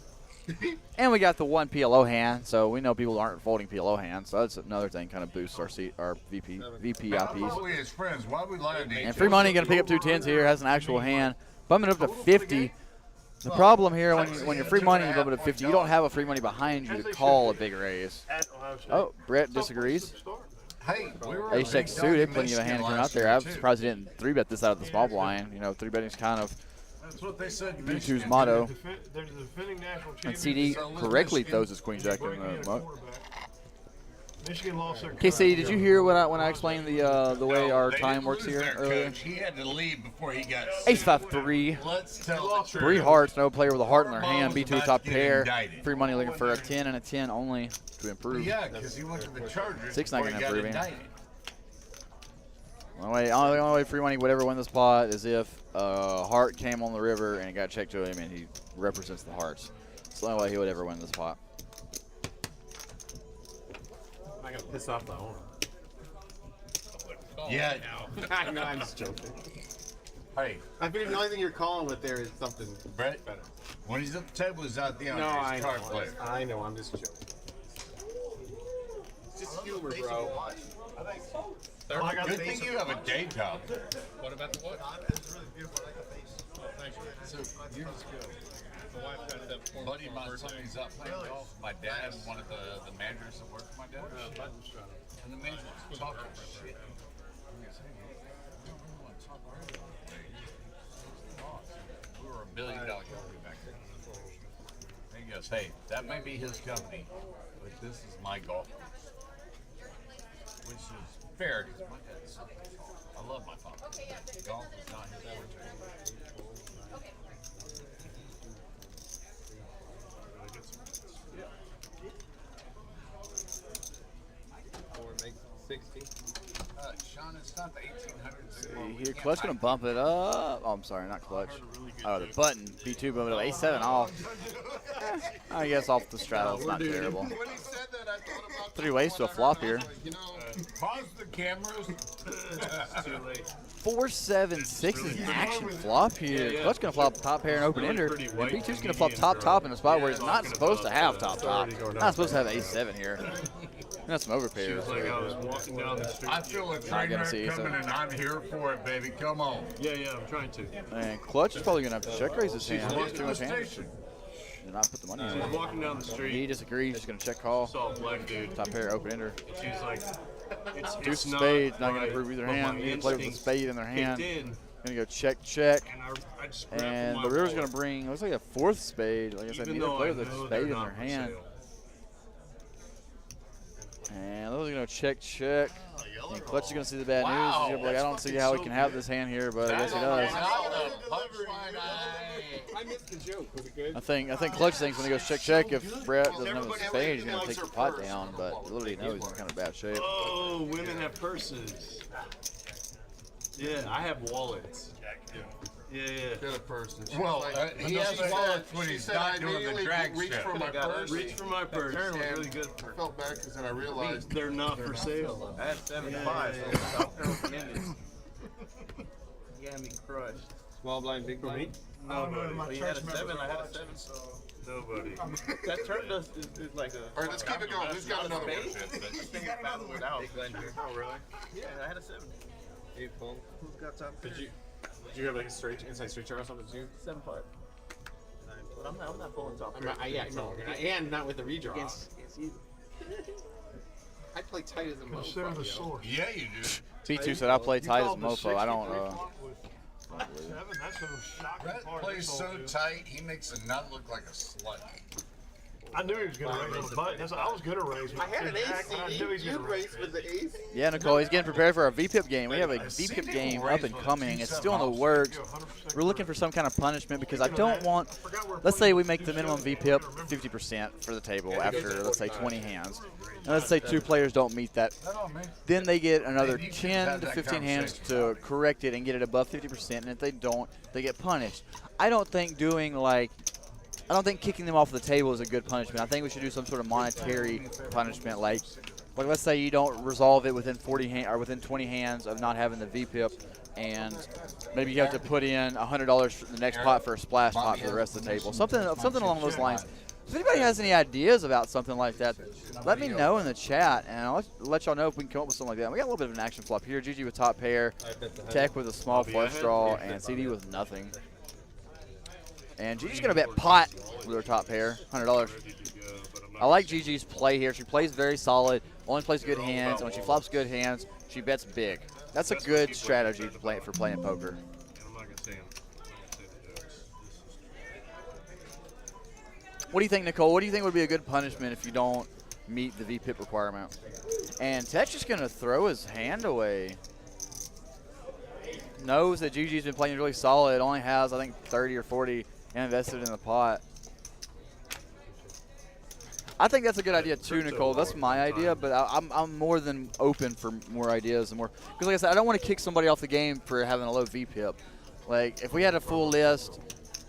And we got the 1 PLO hand, so we know people aren't folding PLO hands, so that's another thing kind of boosts our VP IPs. We as friends, why we lying to each And free money gonna pick up 2 10s here, has an actual hand, bumping it up to 50. The problem here when you're free money, you bump it up 50, you don't have a free money behind you to call a big raise. At Ohio State. Oh, Brett disagrees. Hey, we were Ace X suited, plenty of a hand coming out there. I'm surprised he didn't 3-bet this out of the small blind. You know, 3-betting's kind of That's what they said. B2's motto. They're the defending national champions. And CD correctly throws his queen jack in the muck. Michigan lost their KC, did you hear when I explained the way our They time didn't works lose here their earlier? coach. He had to leave before he got Ace sued. 5-3. Let's tell the truth. 3 hearts, no player with a heart in their Harbaugh hand. was B2 about top to get pair. indicted. Free money looking for a 10 and a 10 only to improve. Yeah, because he went to the Chargers 6 not before going he to got improve him. indicted. Only way free money would ever win the spot is if Hart came on the river and it got checked to him and he represents the Hearts. It's the only way he would ever win the spot. I'm not gonna piss off the owner. Yeah. I know, I'm just joking. Hey, I figured the only thing you're calling with there is something Brett, better. when he's at the table, he's out the owner. No, He's I a card know. player. I know, I'm just joking. It's just humor, bro. I got Good the thing you have a day job. What about the what? It's really beautiful. I like the face. Oh, thank you. So yours is good. My wife got that for Buddy, my son is up playing golf. My dad, one of the managers that worked for my dad. And the manager was talking shit. We were $1 billion company back then. And he goes, hey, that may be his company, but this is my golf course. Which is fair because my dad's I love my father. Golf is not his forte. Or make 60. Sean, it's not the 1800s. Here, Clutch going to bump it up. Oh, I'm sorry, not Clutch. Oh, the button. B2 bump it up. A7 off. I guess off the straddle is not terrible. When he said that, I thought about 3 ways to a flop here. you know, Pause the cameras. Too late. 4-7-6 is an action flop here. Yeah. Clutch going to flop top pair and open ender. pretty And white B2's going to medium flop top draw. in a spot where Yeah, it's not talking supposed to about have that. top It's top. already going Not down. supposed to have A7 here. That's some She overpairs. was like, I was walking down the street. I feel a Not train gonna wreck see, coming, so. and I'm here for it, baby. Come on. Yeah, I'm trying to. And Clutch is probably going to have to check raise his hand. He has Get too to the much hand. station. Did not put the money She was in. walking down the He street, disagrees. Just going to check call. saw a black dude. Top pair, open ender. And she was like, Deuce it's of not spades, not going to right, improve either but hand. my You can play with a instinct spade in their hand. kicked in, Going to go check, check. and I just grabbed And my the river's wallet. going to bring, looks like a fourth spade. Like I said, Even neither though player I with a know spade they're in not their for hand. sale. And those are going to check, check. And Clutch is going to see the bad news. Wow, He's gonna be like, I don't see how he can have this hand here, but I guess he does. I missed the joke. Was it good? I think Clutch thinks when he goes check, check, if Brett doesn't have a spade, he's going to take the pot down. But little did he know he's in kind of bad shape. Oh, women have purses. Yeah, I have wallets. Yeah. get a person. She's Well, like, he no, has she said- wallets when she he's said not I doing the immediately drag reached show. for my purse. Reach for my purse. and Really good. I felt bad because then I realized They're not for sale. I had 7 to 5. So South Carolina. You got me crushed. Small blind, big blind. Nobody. Well, you had a 7, I had a 7. Nobody. That turn dust is like a. All right, let's keep it going. Who's got another one? Without. Oh, really? Yeah, I had a 7. 8 full. Who's got top? Did you have like a straight inside straight chart or something too? 7 5. But I'm not pulling top. Yeah, no, and not with the redraw. Against you. I play tight as a Consider the motherfucker. source. Yeah, you do. B2 said I play tight as a called the mofo. I don't. 63 flop with 7. That's the shocking Brett part. plays That's so all, too. tight, he makes a nut look like a slut. I knew he was going to raise on the button. I was going to raise. I had an ace I CD. knew he was You going to raise. raced with the ace. Yeah, Nicole, he's getting prepared for a VPIP game. We have a VPIP game up and coming. It's still in the works. We're looking for some kind of punishment because I don't want. Let's say we make the minimum VPIP 50% for the table after, let's say, 20 hands. And let's say 2 players don't meet that. Then they get another 10 to 15 hands to correct it and get it above 50%. And if they don't, they get punished. I don't think kicking them off the table is a good punishment. I think we should do some sort of monetary punishment, like let's say you don't resolve it within 40 or within 20 hands of not having the VPIP, and maybe you have to put in $100 for the next pot for a splash pot for the rest of the table. Something along those lines. If anybody has any ideas about something like that, let me know in the chat, and I'll let y'all know if we can come up with something like that. We got a little bit of an action flop here. GG with top pair, Tech with a small flush draw, and CD with nothing. And Gigi's going to bet pot with her top pair, $100. I like Gigi's play here. She plays very solid, only plays good hands. And when she flops good hands, she bets big. That's a good strategy for playing poker. I'm not gonna say them. What do you think, Nicole? What do you think would be a good punishment if you don't meet the VPIP requirement? And Tech's just going to throw his hand away. Knows that Gigi's been playing really solid. Only has, I think, 30 or 40 invested in the pot. I think that's a good idea too, Nicole. That's my idea, but I'm more than open for more ideas and more. Because like I said, I don't want to kick somebody off the game for having a low VPIP. Like if we had a full list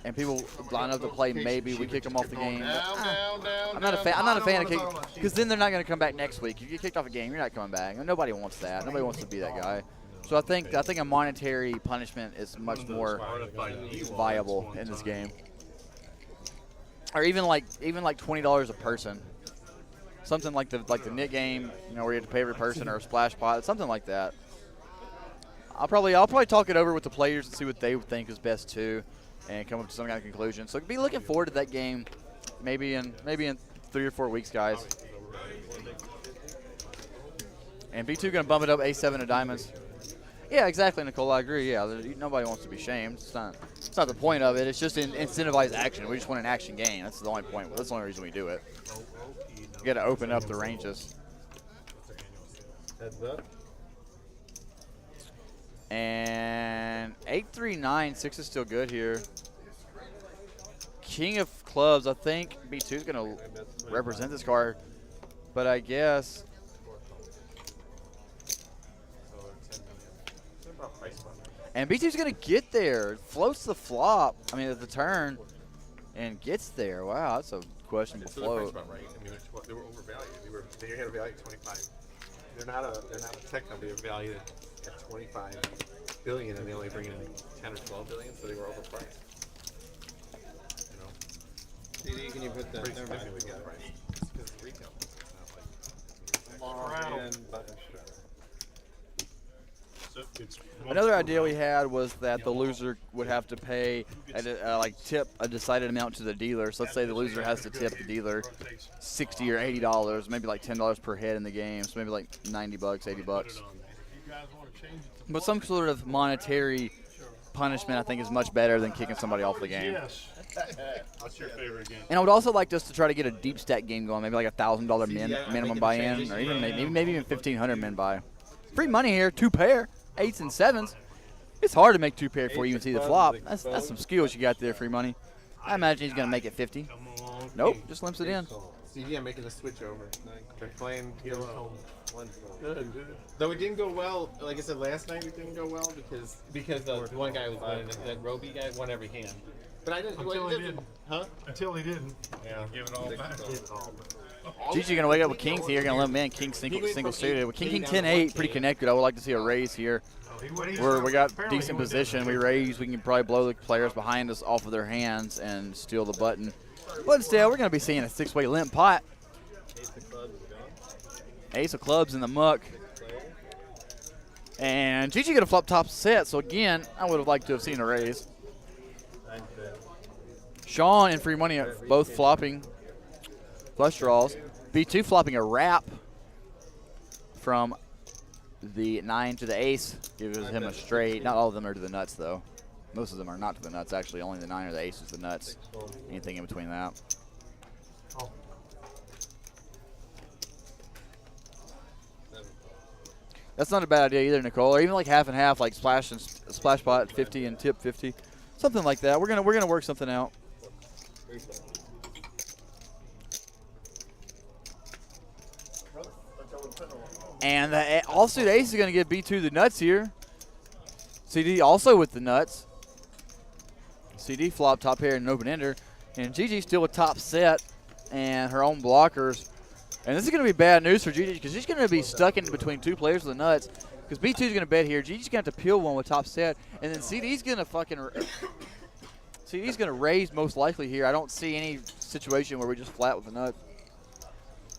and people line up to play, maybe we kick them off the game. I'm not a fan. I'm not a fan of kicking because then they're not going to come back next week. If you get kicked off a game, you're not coming back. Nobody wants that. Nobody wants to be that guy. So I think a monetary punishment is much more viable in this game. Or even like $20 a person, something like the knit game, you know, where you have to pay every person, or a splash pot, something like that. I'll probably talk it over with the players and see what they think is best too, and come up to some kind of conclusion. So be looking forward to that game, maybe in 3 or 4 weeks, guys. And B2 gonna bump it up A7 of diamonds. Yeah, exactly, Nicole. I agree. Yeah, nobody wants to be shamed. It's not the point of it. It's just incentivized action. We just want an action game. That's the only point. That's the only reason we do it. We got to open up the ranges. Heads up. And 8-3-9-6 is still good here. King of clubs. I think B2 is going to represent this card, but I guess. And B2's going to get there. Floats the flop, at the turn, and gets there. Wow, that's a questionable float. Right? They were overvalued. They had a value at 25. They're not a tech company. They're valued at 25 billion, and they only bring in 10 or 12 billion, so they were overpriced. CD, can you put that? Pretty significantly overpriced. It's because it's retail. It's not like. Another idea we had was that the loser would have to pay tip a decided amount to the dealer. So let's say the loser has to tip the dealer $60 or $80, maybe like $10 per head in the game, so maybe like $90, $80. But some sort of monetary punishment, I think, is much better than kicking somebody off the game. What's your favorite game? And I would also like us to try to get a deep stack game going, maybe like a $1,000 minimum buy-in, or even maybe even 1,500 min buy. Free money here, 2 pair. 8s and 7s. It's hard to make 2 pair before you even see the flop. That's some skills you got there, free money. I imagine he's going to make it 50. Nope, just limps it in. CD, I'm making the switch over. They're playing yellow. Though it didn't go well, like I said last night, it didn't go well because the one guy was winning. That Roby guy won every hand. But I didn't. Until he didn't. Huh? Until he didn't. Yeah, give it all back. Gigi gonna wake up with kings here. Gonna let him in. King single suited. With King 10-8, pretty connected. I would like to see a raise here. We got decent position. We raise. We can probably blow the players behind us off of their hands and steal the button. But instead, we're gonna be seeing a 6-way limp pot. Ace of clubs in the muck. And Gigi gonna flop top set. So again, I would have liked to have seen a raise. Sean and free money are both flopping flush draws. B2 flopping a wrap from the 9 to the ace. Gives him a straight. Not all of them are to the nuts, though. Most of them are not to the nuts, actually. Only the 9 or the ace is the nuts. Anything in between that. That's not a bad idea either, Nicole. Or even like half and half, like splash pot 50 and tip 50. Something like that. We're gonna work something out. And the offsuit ace is going to give B2 the nuts here. CD also with the nuts. CD flop top pair and an open ender. And Gigi still with top set and her own blockers. And this is going to be bad news for Gigi because she's going to be stuck in between 2 players with the nuts. Because B2 is going to bet here. Gigi's going to have to peel one with top set. And then CD's going to CD's going to raise most likely here. I don't see any situation where we just flat with the nuts.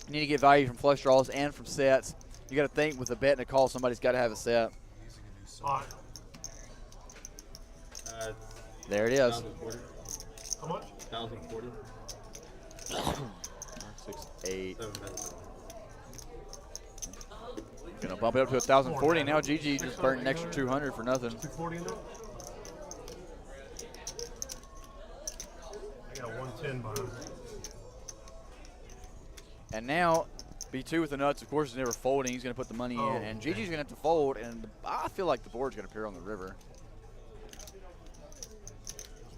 You need to get value from flush draws and from sets. You got to think with a bet and a call, somebody's got to have a set. There it is. How much? 1,040. 6, 8. Gonna bump it up to 1,040. Now Gigi just burned an extra 200 for nothing. 240 in there? I got 110 behind. And now B2 with the nuts, of course, is never folding. He's going to put the money in, and Gigi's going to have to fold, and I feel like the board's going to appear on the river.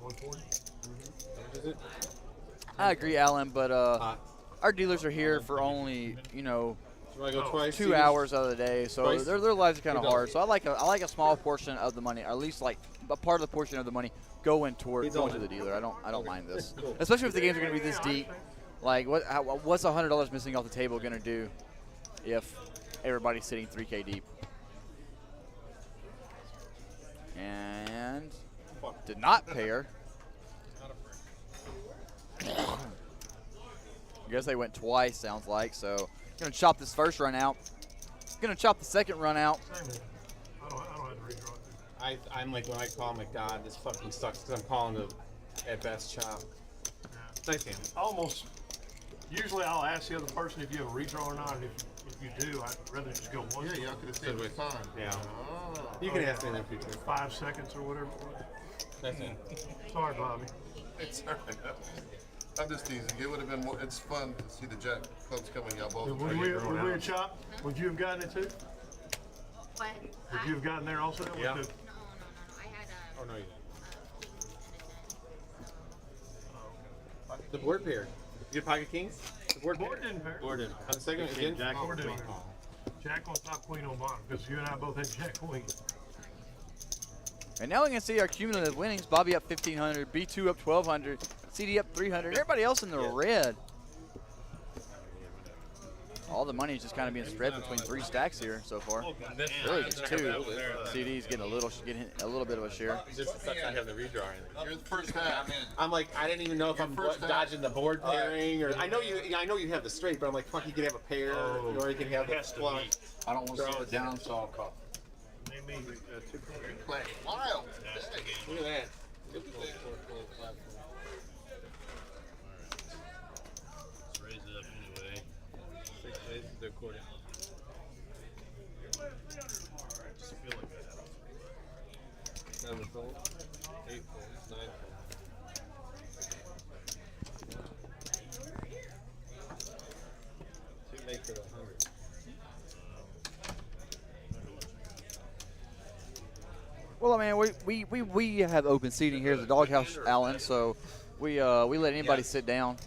140. Is it? I agree, Alan, but our dealers are here for only, you know, Do I go twice? 2 hours out of the day, so Twice? their lives are kind of He does. hard. So I like a small portion of the money, or at least like a part of the portion of the money going to the dealer. I don't mind this, especially if the games are going to be this deep. Like what's $100 missing off the table going to do if everybody's sitting 3K deep? And did not pair. I guess they went twice, sounds like. So gonna chop this first run out. Gonna chop the second run out. Same here. I don't have to redraw it. I'm like, when I call, I'm like, God, this fucking sucks because I'm calling the at best chop. Nice hand. Almost. Usually I'll ask the other person if you have a redraw or not. And if you do, I'd rather just go one. Yeah, y'all could have stayed with fine. Yeah. Oh. You can ask me in the future. 5 seconds or whatever. Nice hand. Sorry, Bobby. It's all right. I'm just teasing. It would have been more. It's fun to see the jack clubs coming. Y'all both. Would we have chopped? Would you have gotten it too? What? Would you have gotten there also? Yeah. No. I had Oh, no, you a didn't. The board pair. You get pocket kings? The board Board didn't pair. Board didn't. On the second again? Jack Oh, board didn't. oh. Jack on top, queen on bottom, because you and I both had jack queen. And now we can see our cumulative winnings. Bobby up 1,500, B2 up 1,200, CD up 300. Everybody else in the red. All the money is just kind of being spread between 3 stacks here so far. Really just 2. CD's getting a little bit of a share. It just sucks not having the redraw. You're the first half. I'm like, I didn't even know if I'm dodging the board pairing, or I know you have the straight, but I'm like, fuck, you could have a pair, or you can have the flush. I don't want to see the down, so I'll call. Playing wild. Look at that. Let's raise it up anyway. 6 days is their quarter. Just feel like that. 7 fold, 8 folds, 9 folds. 2 makes it 100. Well, I mean, we have open seating here at the Doghouse, Alan, so we let anybody sit down.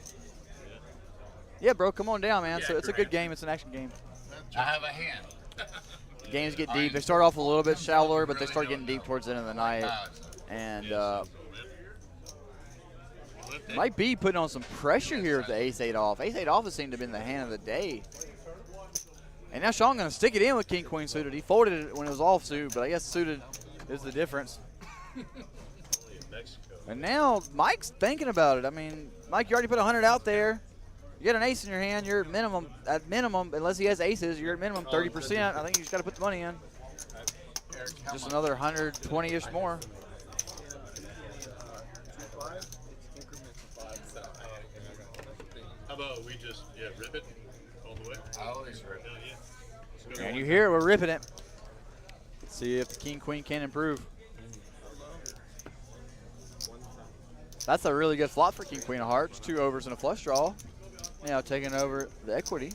Yeah, bro, come on down, man. So it's a good game. It's an action game. I have a hand. Games get deep. They start off a little bit shallower, but they start getting deep towards the end of the night. And might be putting on some pressure here with the ace-8 off. Ace-8 off has seemed to have been the hand of the day. And now Sean going to stick it in with king-queen suited. He folded it when it was offsuit, but I guess suited is the difference. And now Mike's thinking about it. I mean, Mike, you already put 100 out there. You got an ace in your hand. You're at minimum, unless he has aces, you're at minimum 30%. I think you just got to put the money in. Just another 120-ish more. How about we just rip it all the way? I always rip it. Yeah. And you hear it, we're ripping it. Let's see if the king-queen can improve. That's a really good flop for king-queen of hearts. 2 overs and a flush draw. Now taking over the equity.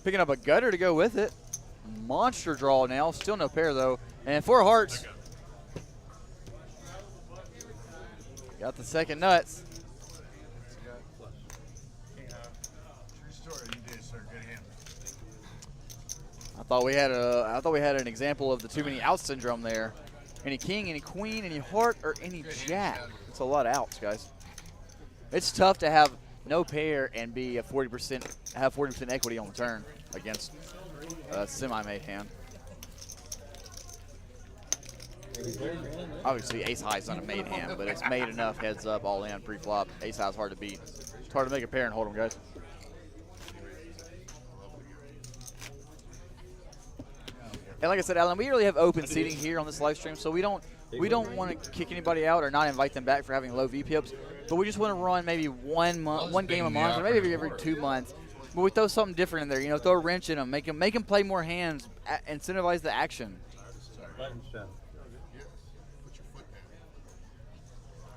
Picking up a gutter to go with it. Monster draw now. Still no pair, though. And 4 hearts. Got the second nuts. I thought we had an example of the too many outs syndrome there. Any king, any queen, any heart, or any jack. It's a lot of outs, guys. It's tough to have no pair and be a 40%, have 40% equity on the turn against a semi-made hand. Obviously, ace high is not a made hand, but it's made enough heads up, all in, pre-flop. Ace high is hard to beat. It's hard to make a pair and hold them, guys. And like I said, Alan, we really have open seating here on this live stream, so we don't want to kick anybody out or not invite them back for having low VPIPs, but we just want to run maybe one game a month, or maybe every 2 months. But we throw something different in there, you know, throw a wrench in them, make them play more hands, incentivize the action.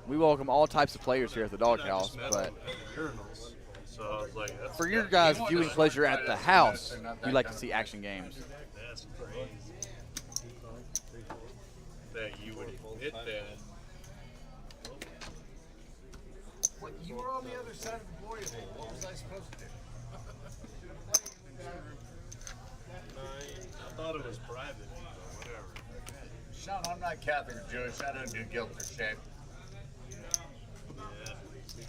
We welcome all types of players here at the Doghouse, but So So I was like, that's For your gotta guys' be- viewing pleasure at the house, you like to see action games. That's crazy. That you would hit that. What, you were on the other side of the board today. What was I supposed to do? I thought it was private, but whatever. Sean, I'm not Catholic or Jewish. I don't do guilt or shame.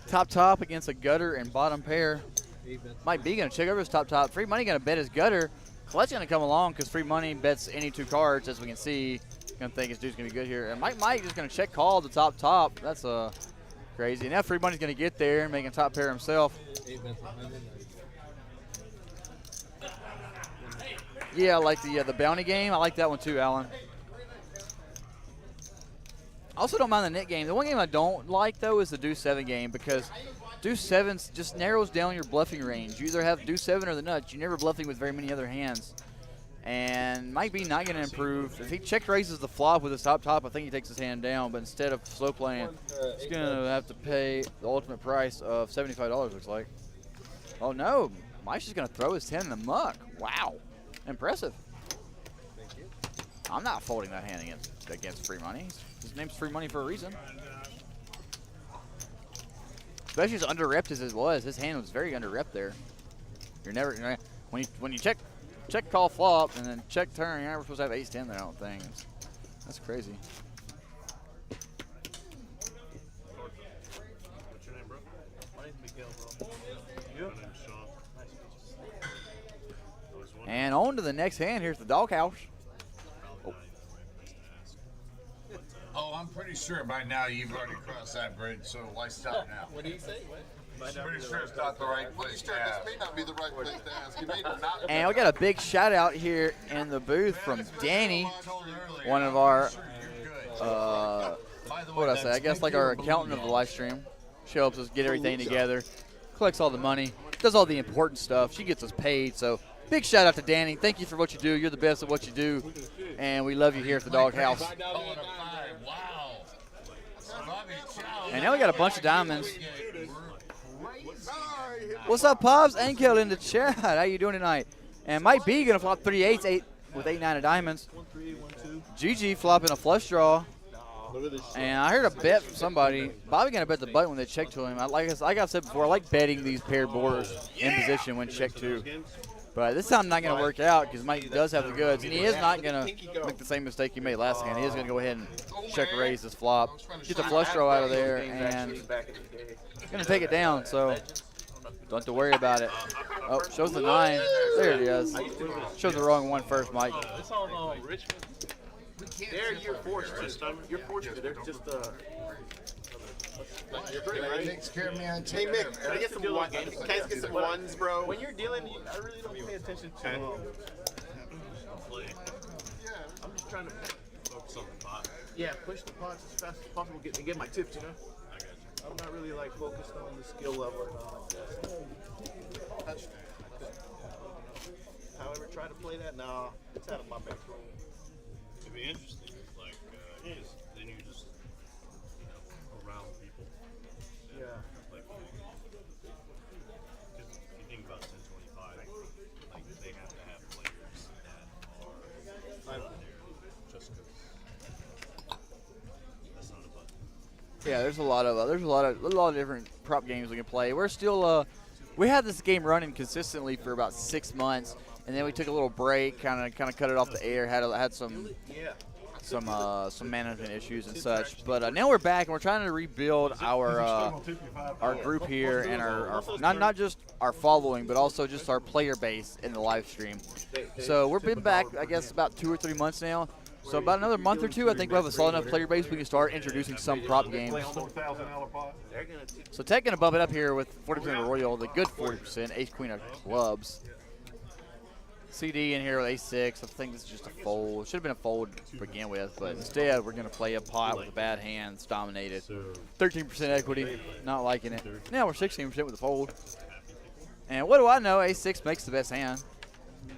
Top against a gutter and bottom pair. Mike B going to check over his top. Free Money going to bet his gutter. Colette's going to come along because Free Money bets any 2 cards, as we can see. Going to think his dude's going to be good here. And Mike just going to check call the top. That's crazy. Now Free Money's going to get there, making top pair himself. Yeah, I like the bounty game. I like that one too, Alan. I also don't mind the net game. The one game I don't like, though, is the Deuce 7 game because Deuce 7 just narrows down your bluffing range. You either have Deuce 7 or the nuts. You're never bluffing with very many other hands. And Mike B not going to improve. If he check raises the flop with his top, I think he takes his hand down. But instead of slow playing, he's going to have to pay the ultimate price of $75, looks like. Oh, no. Mike's just going to throw his 10 in the muck. Wow. Impressive. I'm not folding that hand against Free Money. His name's Free Money for a reason. Especially as under-repped as it was. His hand was very under-repped there. You're never when you check call flop and then check turn, you're never supposed to have ace-10 there, I don't think. That's crazy. What's your name, bro? My name's Miguel, bro. You? My name's Sean. Nice to meet you. And on to the next hand. Here's the doghouse. Oh, I'm pretty sure by now you've already crossed that bridge, so why stop now? What do you say? What? I'm pretty sure it's not the right place to ask. This may not be the right place to ask. You may not. And we got a big shout out here in the booth from Danny, one of our, what did I say? I guess like our accountant of the live stream. She helps us get everything together, collects all the money, does all the important stuff. She gets us paid. So big shout out to Danny. Thank you for what you do. You're the best at what you do, and we love you here at the Doghouse. And now we got a bunch of diamonds. What's up, Pops? Ankel in the chat. How you doing tonight? And Mike B gonna flop 3 8s, with 8-9 of diamonds. GG flopping a flush draw. And I heard a bet from somebody. Bobby gonna bet the button when they check to him. Like I said before, I like betting these paired borders in position when check to. But this time not going to work out because Mike does have the goods, and he is not going to make the same mistake he made last hand. He is going to go ahead and check raise this flop, get the flush draw out of there, and he's going to take it down. So don't have to worry about it. Oh, shows the 9. There it is. Shows the wrong one first, Mike. It's on Richmond. You're forced to. You're forced to. They're just you're great, right? Takes care of me on Hey Mick, can I get some ones? Can I get some ones, bro? When you're dealing, I really don't pay attention to. I'm just trying to focus on the pot. Yeah, push the pots as fast as possible. Get my tips, you know. I got you. I'm not really like focused on the skill level or nothing like that. However, try to play that. Nah, it's out of my bankroll. It'd be interesting, like, then you just, around people. Yeah. Like, because if you think about 1025, like, they have to have players that are there just because that's not a button. Yeah, there's a lot of different prop games we can play. We're still we had this game running consistently for about 6 months, and then we took a little break, kind of cut it off the air. Had some management issues and such. But now we're back, and we're trying to rebuild our group here and our not just our following, but also just our player base in the live stream. So we've been back, I guess, about 2 or 3 months now. So about another month or two, I think we'll have a solid enough player base we can start introducing some prop games. So Tech going to bump it up here with 40% of Royal, the good 40%, ace-queen of clubs. CD in here with ace-6. I think this is just a fold. Should have been a fold to begin with, but instead we're going to play a pot with a bad hand. It's dominated. 13% equity, not liking it. Now we're 16% with the fold. And what do I know? Ace-6 makes the best hand.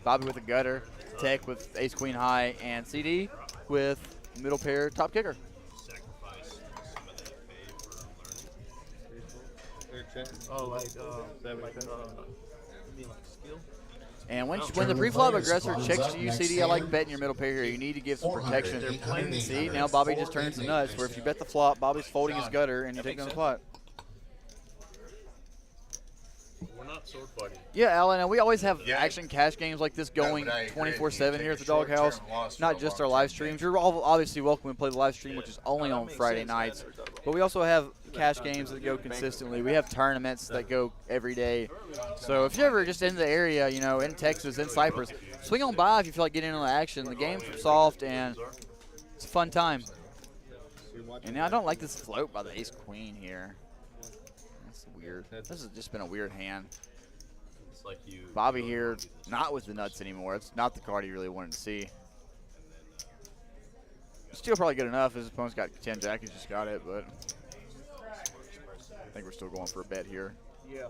Bobby with a gutter. Tech with ace-queen high, and CD with middle pair top kicker. Sacrifice some of that pay for learning. Oh, like you mean like skill? And when the pre-flop aggressor checks to you, CD, I like betting your middle pair here. You need to give some protection. See, now Bobby just turns the nuts, where if you bet the flop, Bobby's folding his gutter, and you take down the pot. We're not sword fighting. Yeah, Alan, and we always have action cash games like this going but I agree. 24/7 You here at take the a Doghouse. short-term loss Not for a just long our live time. streams. You're all obviously welcome to play the live stream, which is only on Friday nights. But we also have cash games that go consistently. We have tournaments that go every day. So if you're ever just in the area, you know, in Texas, in Cypress, swing on by if you feel like getting into the action. The game's soft and it's a fun time. And now I don't like this float by the ace-queen here. That's weird. This has just been a weird hand. It's like you. Bobby here, not with the nuts anymore. It's not the card he really wanted to see. Still probably good enough. His opponent's got 10-jack. He's just got it, but I think we're still going for a bet here. Yeah.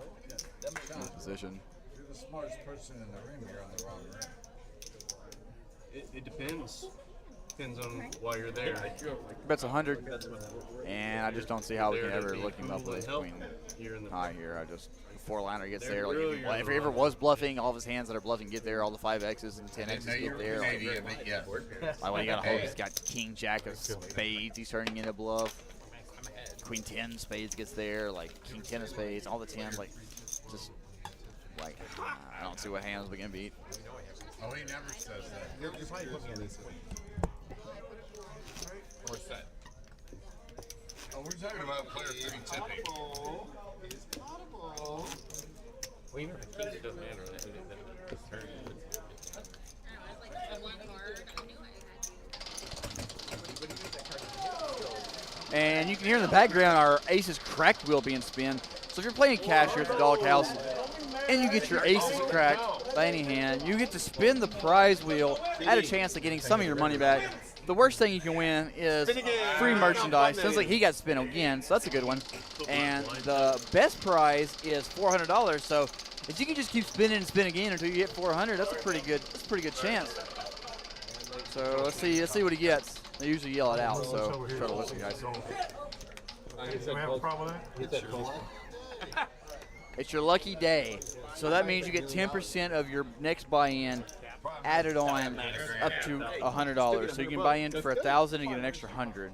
That makes In this position. You're the smartest person in the room. You're on the wrong room. It depends. Depends on why you're there. Bets 100, and I just don't see how we can ever look him up with his queen Here in the high here. I just, the 4-liner gets there. Like if he ever was bluffing, all of his hands that are bluffing get there. All the 5X's and 10X's get there. Like when he got a hold, he's got king jack of spades. He's turning into bluff. Queen 10 spades gets there. Like king 10 of spades. All the 10s. Like just like I don't see what hands we can beat. Oh, he never says that. You're probably looking at this. What's that? Oh, we're talking about player 3 tipping. Well, even if the king's still man, or that this turn. And you can hear in the background our aces cracked wheel being spun. So if you're playing cash here at the Doghouse and you get your aces cracked by any hand, you get to spin the prize wheel at a chance of getting some of your money back. The worst thing you can win is free merchandise. Sounds like he got spin again, so that's a good one. And the best prize is $400. So if you can just keep spinning and spin again until you get 400, that's a pretty good chance. So let's see what he gets. They usually yell it out, so let's try to listen, guys. Do we have a problem with that? It's your lucky day, so that means you get 10% of your next buy-in added on up to $100. So you can buy in for $1,000 and get an extra $100.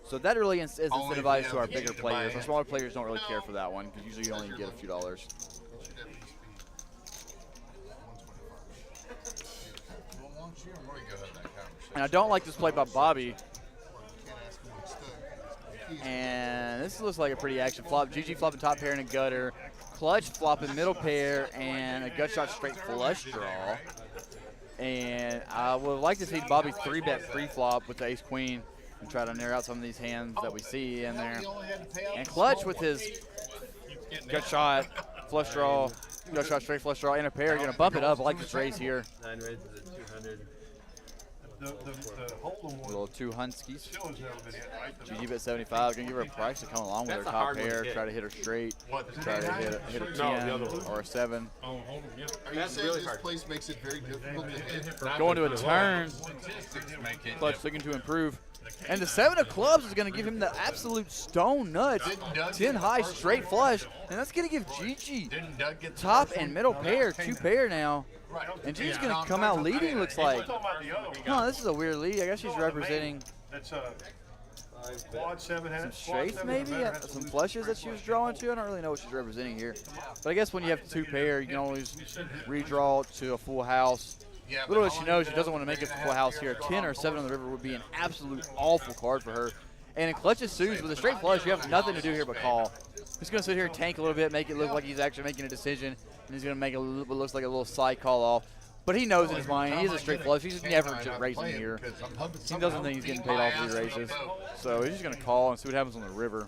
So that really is incentivized to our bigger players. Our smaller players don't really care for that one because usually you only get a few dollars. And I don't like this play by Bobby. And this looks like a pretty action flop. GG flopping top pair and a gutter. Clutch flopping middle pair and a gut shot straight flush draw. And I would like to see Bobby 3-bet pre-flop with the ace-queen and try to narrow out some of these hands that we see in there. And Clutch with his gut shot, flush draw, gut shot straight flush draw, and a pair. You're going to bump it up. I like this raise here. 9 raises at 200. The Hold'em one. Little 2 Hunskies. Still has never been hit, right? GG bet 75. Gonna give her a price to come along with her top pair. Try to hit her straight. Try to hit a 10 or a 7. Are you saying this place makes it very difficult to hit? Going to a turn. Clutch looking to improve. And the 7 of clubs is going to give him the absolute stone nuts. 10 high straight flush. And that's going to give Gigi top and middle pair, 2 pair now. And Gigi's going to come out leading, looks like. No, this is a weird lead. I guess she's representing That's quad 7 some straights maybe, some flushes that she was drawing to. I don't really know what she's representing here. But I guess when you have 2 pair, you can always redraw to a full house. Little as she knows, she doesn't want to make it a full house here. A 10 or 7 on the river would be an absolute awful card for her. And in Clutch's suits, with a straight flush, you have nothing to do here but call. He's going to sit here and tank a little bit, make it look like he's actually making a decision, and he's going to make it what looks like a little side call off. But he knows in his mind, he has a straight flush. He's never just raising here. He doesn't think he's getting paid off for these races. So he's just going to call and see what happens on the river.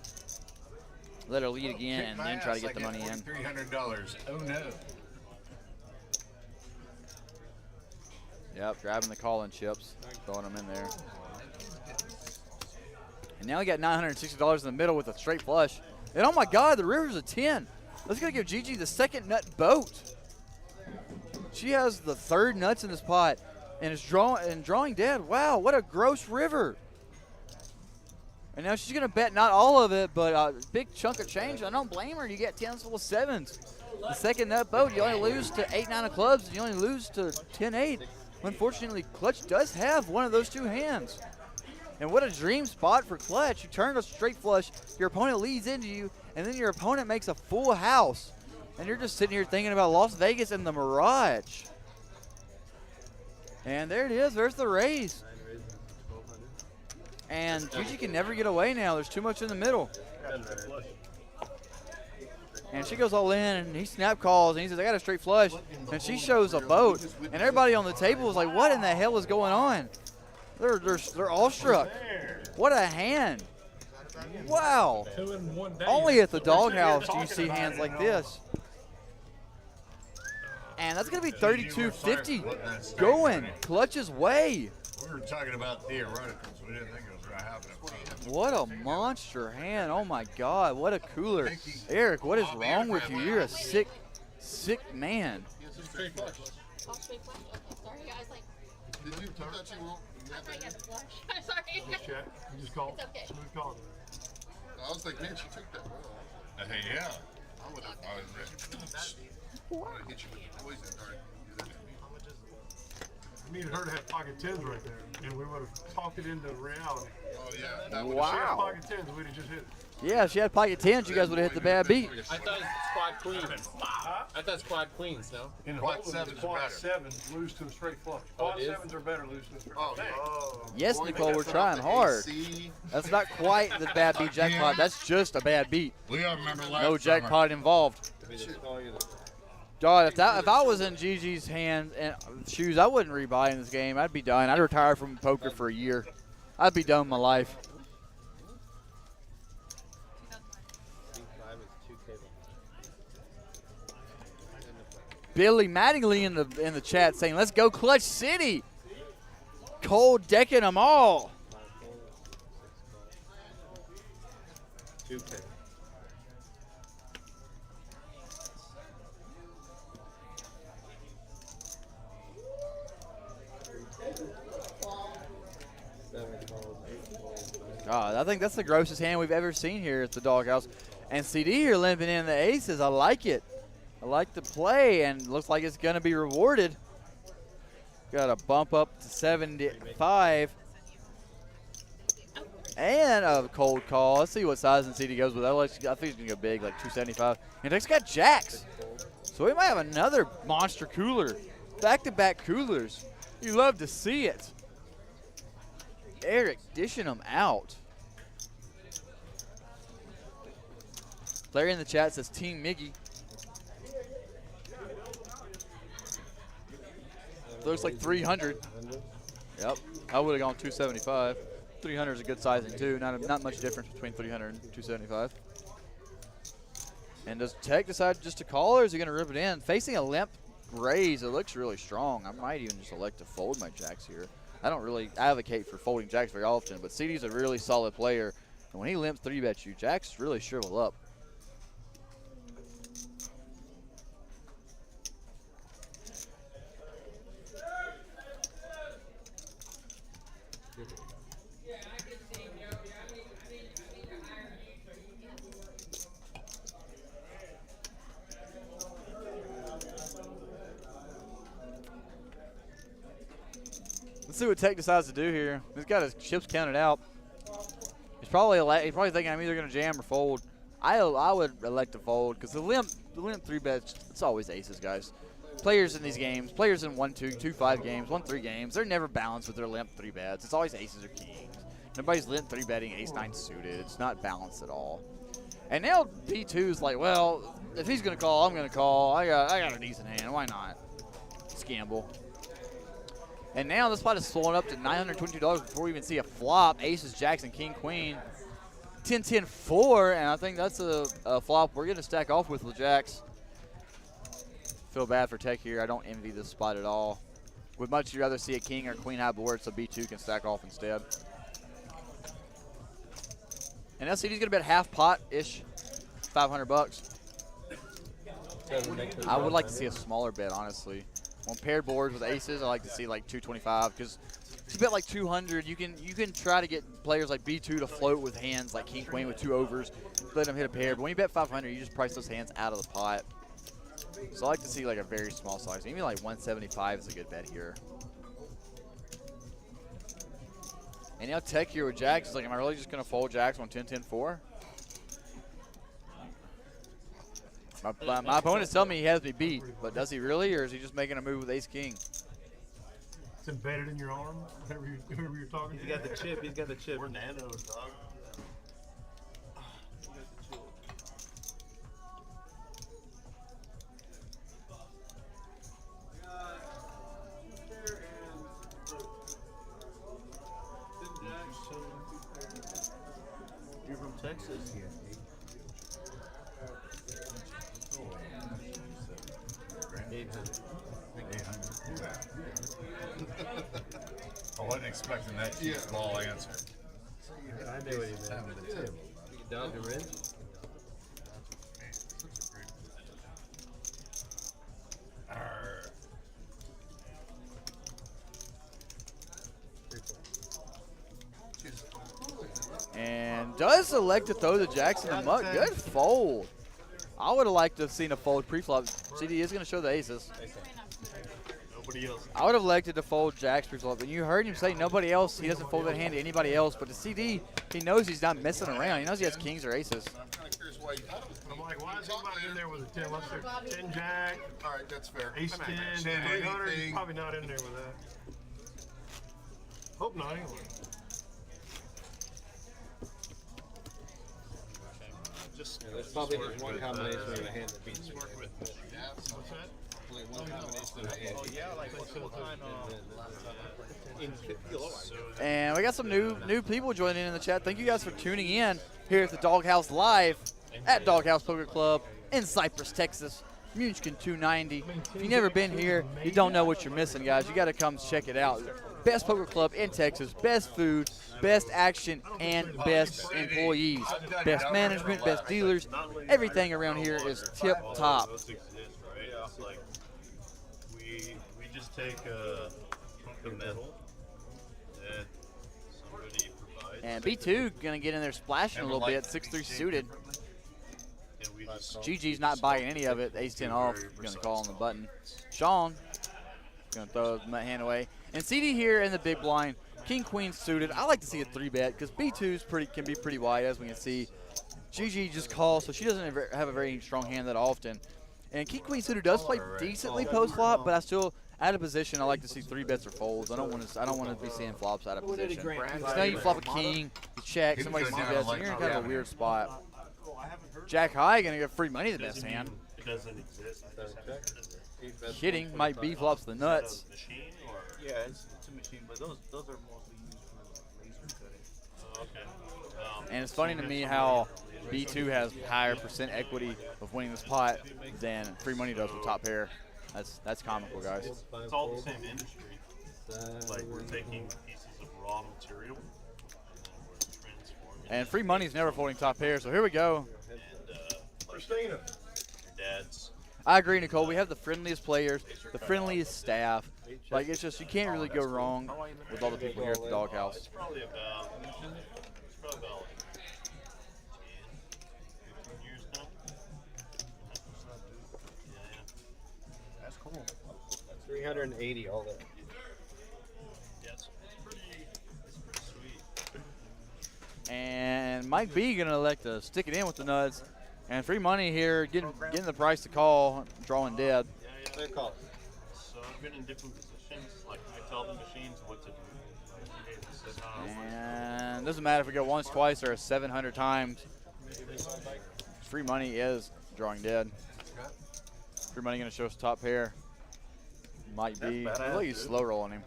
Let her lead again and then try to get the money in. $300. Oh, no. Yep, grabbing the call-in chips, throwing them in there. And now we got $960 in the middle with a straight flush. And oh my God, the river's a 10. That's gonna give Gigi the 2nd nut boat. She has the 3rd nuts in this pot and is drawing dead. Wow, what a gross river. And now she's going to bet not all of it, but a big chunk of change. I don't blame her. You get 10s full of 7s. The second nut boat, you only lose to 8-9 of clubs, and you only lose to 10-8. Unfortunately, Clutch does have one of those two hands. And what a dream spot for Clutch. You turn a straight flush, your opponent leads into you, and then your opponent makes a full house. And you're just sitting here thinking about Las Vegas and the Mirage. And there it is. There's the raise. And Gigi can never get away now. There's too much in the middle. And she goes all in, and he snap calls, and he says, I got a straight flush. And she shows a boat, and everybody on the table is like, what in the hell is going on? They're awestruck. What a hand. Wow. 2 in 1 day. Only at the doghouse do you see hands like this. And that's going to be 32-50 going Clutch's way. We were talking about theoreticals. We didn't think it was going to happen. What a monster hand. Oh, my God. What a cooler. Eric, what is wrong with you? You're a sick, sick man. Straight flush. Oh, straight flush? Okay, sorry. I was like, Did you touch it? I thought you had a flush. I'm sorry. Just check. You just call. It's okay. Smooth call. I was like, man, she took that well. Hey, yeah. I would have hit you with the poison dart. I needed her to have pocket 10s right there, and we would have talked it into reality. Oh, yeah. That If she had pocket 10s, we'd have just hit it. Yeah, if she had pocket 10s, you guys would have hit the bad beat. I thought it's squad queens. I thought squad queens, no? In Quad Holden, sevens the quad are better. sevens lose to a straight flush. Oh, Quad it is? sevens are better, lose to a straight Oh, flush. yeah. Yes, Boy, Nicole, that's we're not trying the hard. AC. That's not quite the bad beat jackpot. That's just a bad beat. We all remember last No summer. jackpot involved. God, if I was in Gigi's hand and shoes, I wouldn't rebuy in this game. I'd be done. I'd retire from poker for a year. I'd be done with my life. Billy Mattingly in the chat saying, "Let's go Clutch City." Cold decking them all. 2K. God, I think that's the grossest hand we've ever seen here at the doghouse. And CD here limping in the aces. I like it. I like the play, and looks like it's going to be rewarded. Got a bump up to 75. And a cold call. Let's see what size and CD goes with. I think he's going to go big, like 275. And Nick's got jacks. So we might have another monster cooler. Back-to-back coolers. You love to see it. Eric dishing them out. Player in the chat says Team Miggy. Looks like 300. Yep, I would have gone 275. 300 is a good sizing too. Not much difference between 300 and 275. And does Tech decide just to call, or is he going to rip it in? Facing a limp raise, it looks really strong. I might even just elect to fold my jacks here. I don't really advocate for folding jacks very often, but CD's a really solid player. And when he limps 3-bets you, jacks really shrivel up. Let's see what Tech decides to do here. He's got his chips counted out. He's probably thinking I'm either going to jam or fold. I would elect to fold because the limp 3-bets, it's always aces, guys. Players in these games, players in 1-2, 2-5 games, 1-3 games, they're never balanced with their limp 3-bets. It's always aces or kings. Nobody's limp 3-betting ace-9 suited. It's not balanced at all. And now P2's like, well, if he's going to call, I'm going to call. I got a decent hand. Why not? Let's gamble. And now this spot is slowing up to $922 before we even see a flop. Aces, jacks, and king, queen. 10-10-4, and I think that's a flop we're going to stack off with the jacks. Feel bad for Tech here. I don't envy this spot at all. Would much rather see a king or queen high board so B2 can stack off instead. And LCD's going to bet half pot-ish, $500. I would like to see a smaller bet, honestly. On paired boards with aces, I like to see like 225 because If you bet like 200, you can try to get players like B2 to float with hands like King Queen with 2 overs, let them hit a pair. But when you bet 500, you just price those hands out of the pot. So I like to see like a very small size. Maybe like 175 is a good bet here. And now Tech here with Jacks is like, am I really just going to fold Jacks on 10-10-4? My opponent's telling me he has me beat, but does he really, or is he just making a move with Ace-King? It's embedded in your arm, whoever you're talking to. He's got the chip. He's got the chip. We're nanos, dog. You're from Texas. I wasn't expecting that small answer. I knew what he meant. Down to red. And does elect to throw the Jacks in the muck. Good fold. I would have liked to have seen a fold pre-flop. CD is going to show the aces. Nobody else. I would have elected to fold Jacks pre-flop. And you heard him say nobody else. He doesn't fold that hand to anybody else. But the CD, he knows he's not messing around. He knows he has kings or aces. I'm kind of curious why you thought it was. I'm like, why is anybody in there with a 10? Let's say 10 Jack, All right, that's fair. Ace 10, 300. He's probably not in there with that. Hope not, anyway. Just There's probably just one combination of a hand that beats it. work with me. What's that? Only one combination of a hand. Oh yeah, like what's the time? In 50 low. And we got some new people joining in the chat. Thank you guys for tuning in here at the Doghouse Live at Doghouse Poker Club in Cypress, Texas. Munchkin 290. If you've never been here, you don't know what you're missing, guys. You got to come check it out. Best poker club in Texas, best food, best action, and best employees. Best management, best dealers. Everything around here is tip top. Those exist, right? It's like we just take the metal that somebody provides. And B2 going to get in there splashing a little bit, 6-3 suited. And we just GG's not buying any of it. Ace-10 off, going to call on the button. Sean going to throw the hand away. And CD here in the big blind, King Queen suited. I like to see a 3-bet because B2's can be pretty wide, as we can see. GG just calls, so she doesn't have a very strong hand that often. And King Queen suited does play decently post flop, but I still out of position. I like to see 3-bets or folds. I don't want to be seeing flops out of position. So now you flop a king, you check, somebody 3-bets, and you're in kind of a weird spot. Jack High gonna get free money, the best hand. It doesn't exist. I just haven't heard of it. Kidding, Mike B flops the nuts. Machine or Yeah, it's a machine, but those are mostly used for laser cutting. okay. And it's funny to me how B2 has higher percent equity of winning this pot than free money does with top pair. That's comical, guys. It's all the same industry. Like we're taking pieces of raw material and then we're transforming. And free money's never folding top pair, so here we go. And Christina. your dad's. I agree, Nicole. We have the friendliest players, the friendliest staff. Like, it's just, you can't really go wrong with all the people here at the Doghouse. It's probably about like 10, 15 years now. Yeah. That's cool. 380 all that. Yeah, it's pretty sweet. And Mike B gonna elect to stick it in with the nuts. And free money here, getting the price to call, drawing dead. Yeah. Fair call. So I've been in different positions. Like I tell the machines what to do. Like, this is how And doesn't matter if we go once, twice, or 700 times. Free money is drawing dead. Free money gonna show us top pair. Might be. I think he's slow rolling him.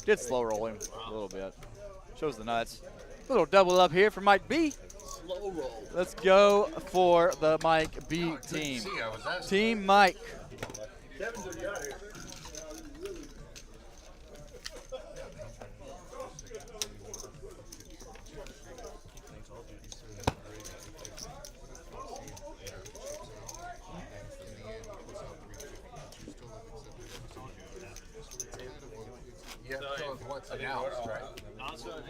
Did slow roll him a little bit. Shows the nuts. Little double up here for Mike B. Slow roll. Let's go for the Mike B team. Team Mike. You have to tell us what's announced, right? Also,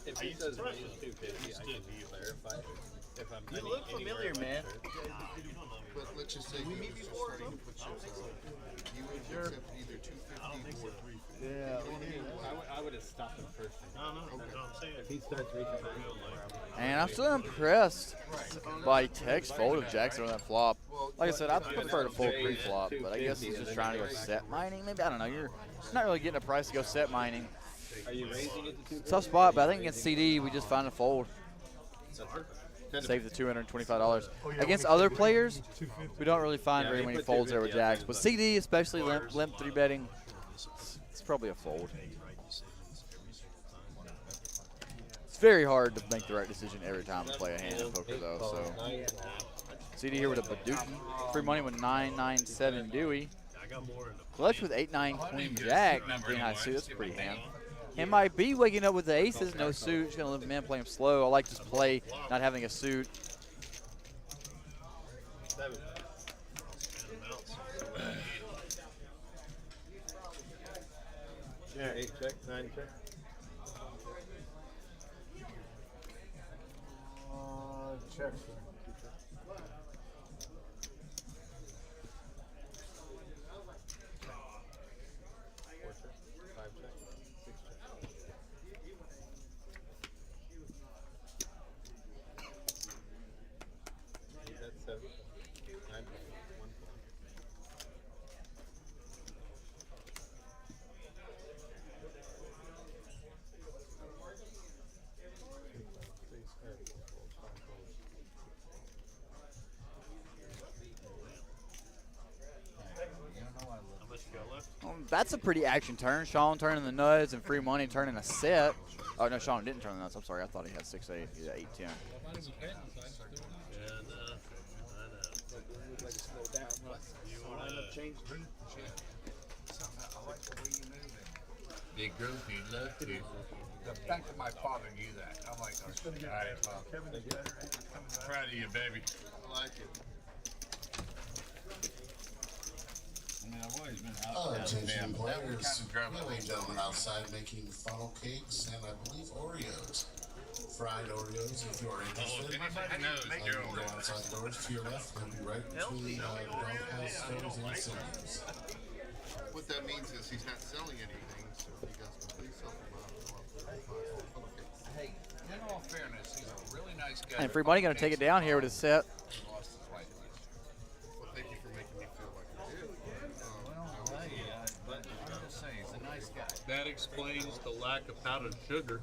If he says minus 250, I can clarify if I'm You look familiar, man. But let's just say you were starting to put chips out. You would accept either 250 or 350. Yeah. I would have stopped him first. No, that's what I'm saying. If he starts reaching for real, And I'm still impressed by Tech's fold of Jackson on that flop. Like I said, I prefer to fold pre-flop, but I guess he's just trying to go set mining. Maybe, I don't know. You're not really getting a price to go set mining. Are you raising it to 250? Tough spot, but I think against CD, we just find a fold. Save the $225. Against other players, we don't really find very many folds there with Jacks. But CD, especially limp 3-betting, it's probably a fold. It's very hard to make the right decision every time to play a hand in poker, though. So CD here with a Badookie. Free money with 9-9-7 Dewey. Clutch with 8-9 Queen Jack. Being high suit, that's a pretty hand. MIB waking up with the aces, no suit. Just gonna let the man play him slow. I like this play, not having a suit. Yeah, 8 check, 9 check. Check, sir. That's a pretty action turn. Sean turning the nuts and free money turning a set. Oh, no, Sean didn't turn the nuts. I'm sorry. I thought he had 6-8. He had 8-10. And, Big group, he'd love to. The fact that my father knew that, I'm like, oh, all right, Pop. Proud of you, baby. I like it. I mean, I've always been out there. Attention players, really gentlemen outside making funnel cakes and I believe Oreos. Fried Oreos, if you're interested. You can go outside doors to your left and be right between doghouse stoves and cinders. What that means is he's not selling anything, so if you guys can please help him out. Hey, in all fairness, he's a really nice guy. And free money going to take it down here with his set. Well, thank you for making me feel like I did. But I'm just saying, he's a nice guy. that explains the lack of powdered sugar.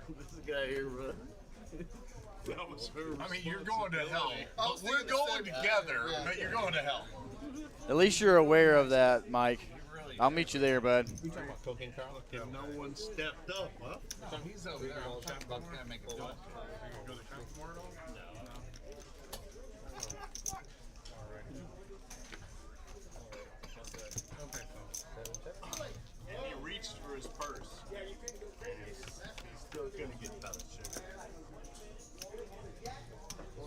This guy here, bro. That was her. I mean, you're going to hell. But we're going together, but you're going to hell. At least you're aware of that, Mike. I'll meet you there, bud. We talking about cocaine, Charlie? And no one stepped up, huh? He's over there. I'm trying to make a joke. And he reached for his purse. He's still going to get powdered sugar.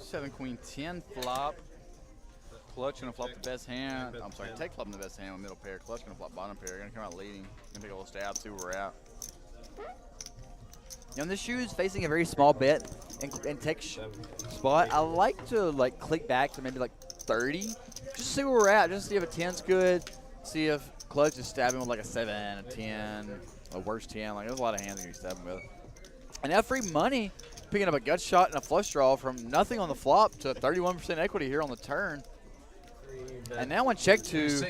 7 Queen 10 flop. Clutch gonna flop the best hand. I'm sorry, Tech flopping the best hand with middle pair. Clutch gonna flop bottom pair. Gonna come out leading. Gonna take a little stab, see where we're at. You know, this shoe is facing a very small bet and Tech spot. I like to click back to maybe 30. Just see where we're at. Just see if a 10's good. See if Clutch is stabbing with a 7, a 10, a worse 10. There's a lot of hands you're stabbing with. And now free money, picking up a gut shot and a flush draw from nothing on the flop to 31% equity here on the turn. And now on check 2,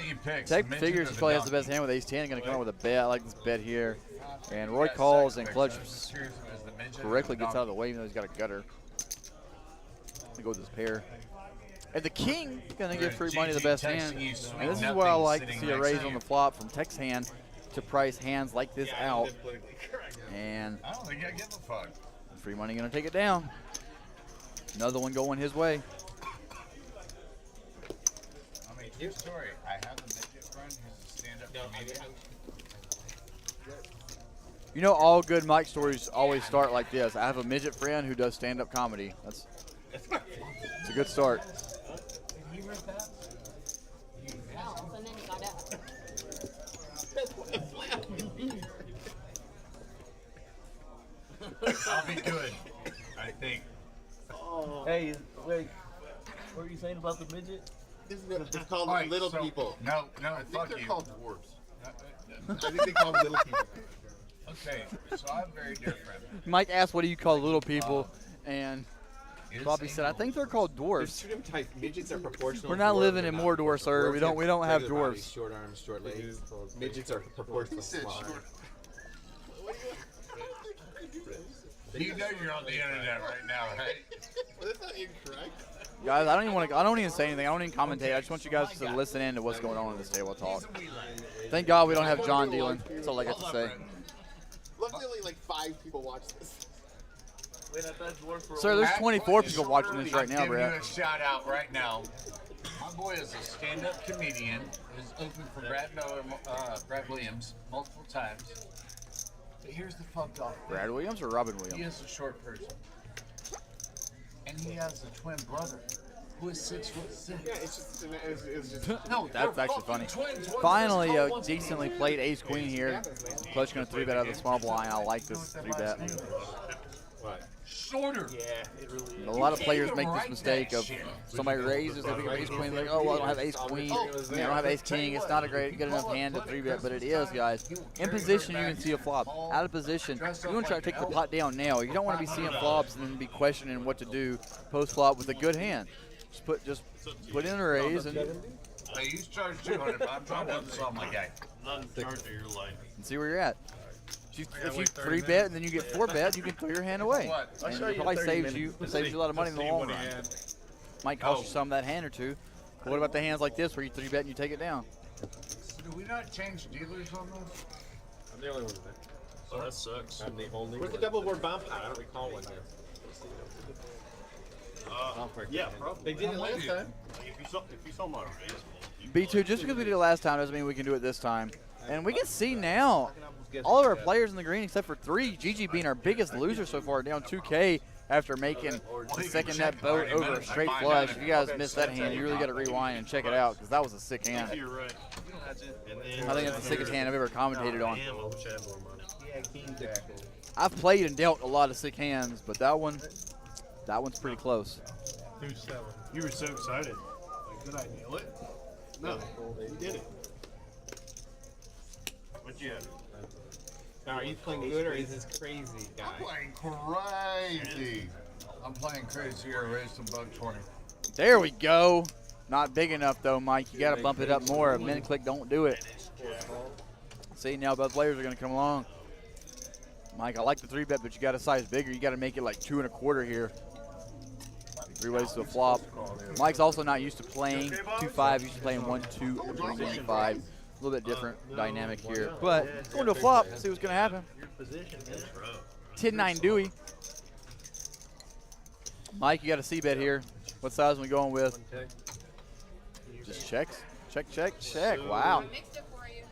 Tech figures he probably has the best hand with ace-10. Going to come out with a bet. I like this bet here. And Roy calls and Clutch correctly gets out of the way even though he's got a gutter. Going go with this pair. And the king going to give free money the best hand. And this is where I like to see a raise on the flop from Tech's hand to price hands like this out. And I don't think I give a fuck. free money going to take it down. Another one going his way. I mean, true story. I have a midget friend who's a stand-up comedian. You know, all good Mike stories always start like this. I have a midget friend who does stand-up comedy. It's a good start. And then he got out. I'll be good. I think. Oh. Hey, wait. What were you saying about the midget? It's called All right, little so- people. No, I think fuck they're you. called dwarves. I think they call them little people. Okay, so I'm very different. Mike asked, "What do you call little people?" And Is Bobby said, "I think they're called There's dwarfs." two different types. Midgets are proportional. We're not dwarves living are in not. Mordor, sir. We don't have regular bodies, dwarves. short arms, short legs. Midgets are proportional. He said small. short. You know you're on the internet right now, right? Well, that's not incorrect. Guys, I don't even say anything. I don't even commentate. I just want you guys to listen in to what's going on in this table talk. Thank God we don't have John dealing. That's all I got to say. Luckily, only like 5 people watch this. Wait, I thought dwarf were Sir, there's 24 people watching this right now, I'm giving Brad. you a shout out right now. My boy is a stand-up comedian. Has opened for Brad Williams multiple times. But here's the fucked up thing. Brad Williams or Robin He Williams? is a short person, and he has a twin brother who is 6'6". Yeah, it's just No, That's they're actually funny. fucking twins. One's Finally, as a tall, one's decently as played ace queen here. Clutch going to 3-bet out of the small blind. I like this 3-bet. what? shorter. Yeah, it really is. A lot of players can't make even this write mistake that of shit. somebody raises, they pick up ace queen, like, oh, well, I don't have ace queen, I don't have ace king. It's not a good enough hand to 3-bet, but it is, guys. In position, you can see a flop. Out of position, you want to try to take the pot down now. You don't want to be seeing flops and then be questioning what to do post flop with a good hand. Just put in a raise and Hey, you charge 200, but I'm trying to solve my guy. Not in charge of your life. see where you're at. If you 3-bet and then you get 4-bet, you can throw your hand away. And it probably saves you a lot of money in the long run. Might cost you some of that hand or two. But what about the hands like this where you 3-bet and you take it down? Do we not change dealers on this? I'm the only one with it. Oh, that sucks. I'm the only Where's the one. double board bomb pot? I don't recall one here. Yeah, probably. They did it last time. If you saw my B2, just because we did it last time doesn't mean we can do it this time. And we can see now all of our players in the green except for 3, Gigi being our biggest loser so far, down 2K after making the second net boat over a straight flush. If you guys missed that hand, you really got to rewind and check it out because that was a sick hand. You're right. I think that's the sickest hand I've ever commentated on. I wish I had more money. Yeah, king jack. I've played and dealt a lot of sick hands, but that one's pretty close. 2-7. You were so excited. Like, did I nail it? No, you did it. What'd you have? Now, are you playing good or is this crazy guy? Playing crazy. I'm playing crazy here, raised to $120. There we go. Not big enough though, Mike. You got to bump it up more. A min click don't do it. See, now both players are going to come along. Mike, I like the 3-bet, but you got to size bigger. You got to make it like 2 1/4 here. 3 ways to a flop. Mike's also not used to playing 2-5. Used to playing 1-2 or 3-5. A little bit different dynamic here. But going to a flop, see what's going to happen. Your position, man. 10-9 Dewey. Mike, you got a C-bet here. What size are we going with? Just checks. Check, check, check. Wow. Mixed it for you.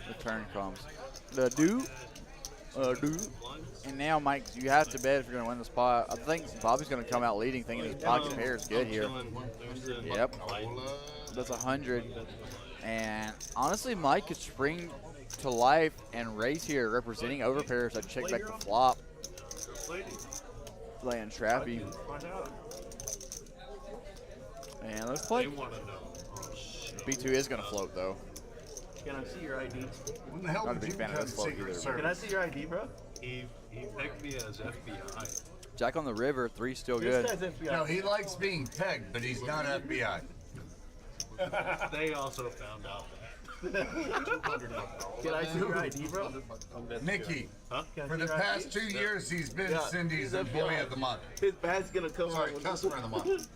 The turn comes. The do. And now, Mike, you have to bet if you're going to win the spot. I think Bobby's going to come out leading, thinking his pocket pair is good here. Yep. That's 100. And honestly, Mike could spring to life and raise here, representing overpairs that check back the flop. Playing trappy. And let's play. B2 is going to float, though. Can I see your ID? When the hell Not a did big you fan of become this float Secret either. Service? Can I see your ID, bro? He pegged me as FBI. Jack on the river, 3 still This good. guy's FBI. No, he likes being pegged, but he's not FBI. They also found out Can I see your ID, bro? Nikki, Huh? Can I for see the your past ID? 2 years, he's been Yeah, Cindy's he's Employee FBI. of the Month. His bad's gonna come Sorry, out. Customer of the Month.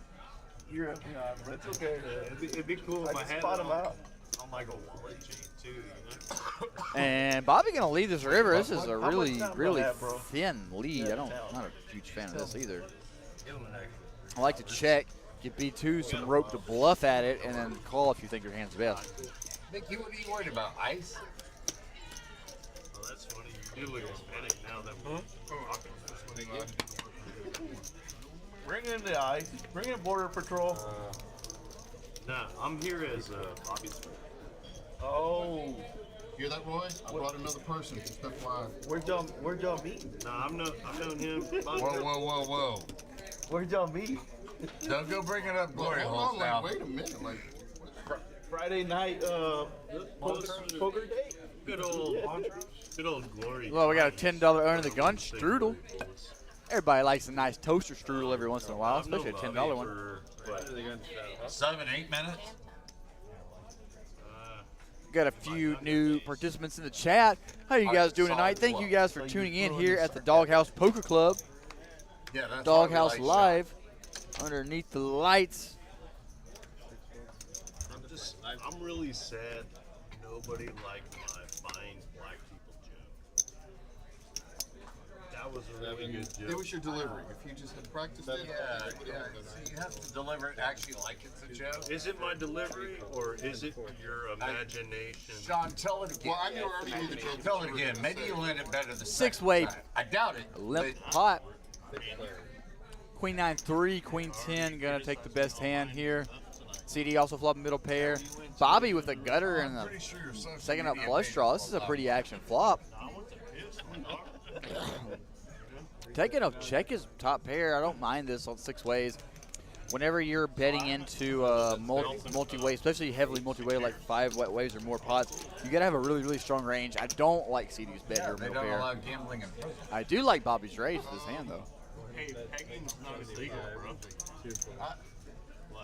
You're FBI, bro. It's okay. It'd be cool if I I can had spot it him on, out. on like a wallet chain too, you know? And Bobby going to lead this river. This is a How much really, time do I really have, bro? thin lead. I'm Yeah, not a huge fan of this either. Give him an extra. I like to check, get B2 some rope to bluff at it, and then call if you think your hand's best. Nikki, what are you worried about? Ice? Well, that's funny. You do look Hispanic now that we're Bring in the ice. Bring in Border Patrol. Nah, I'm here as Bobby's friend. Oh. Hear that, Roy? I brought another person. Just FYI. Where'd y'all meet? Nah, I'm known him. Whoa. Where'd y'all meet? Don't go bringing up Well, glory hold holes on, now. wait a minute. Friday night poker date. Good old glory. Well, we got a $10 under the gun strudel. Everybody likes a nice toaster strudel every once in a while, especially a $10 one. 7, 8 minutes. Got a few new participants in the chat. How are you guys doing tonight? Thank you guys for tuning in here at the Doghouse Poker Club. Yeah, that's Doghouse Live, underneath the lights. I'm really sad nobody liked my buying black people joke. That was a really good joke. It was your delivery. If you just had practiced it, Yeah. So you have to deliver it actually like it's a joke. Is it my delivery or is it your imagination? Sean, tell it again. Well, I already knew the joke. Tell it again. Maybe you land it better the Six second way. time. I doubt it. Limp but- pot. Queen 9-3, Queen 10 gonna take the best hand here. CD also flopping middle pair. Bobby with a gutter and the second up flush draw. This is a pretty action flop. Taking a check is top pair. I don't mind this on 6 ways. Whenever you're betting into multi-way, especially heavily multi-way like 5 wet waves or more pots, you gotta have a really strong range. I don't like CD's bet here They middle don't pair. allow gambling in prison. I do like Bobby's raise with his hand though. Hey, pegging's not illegal, bro.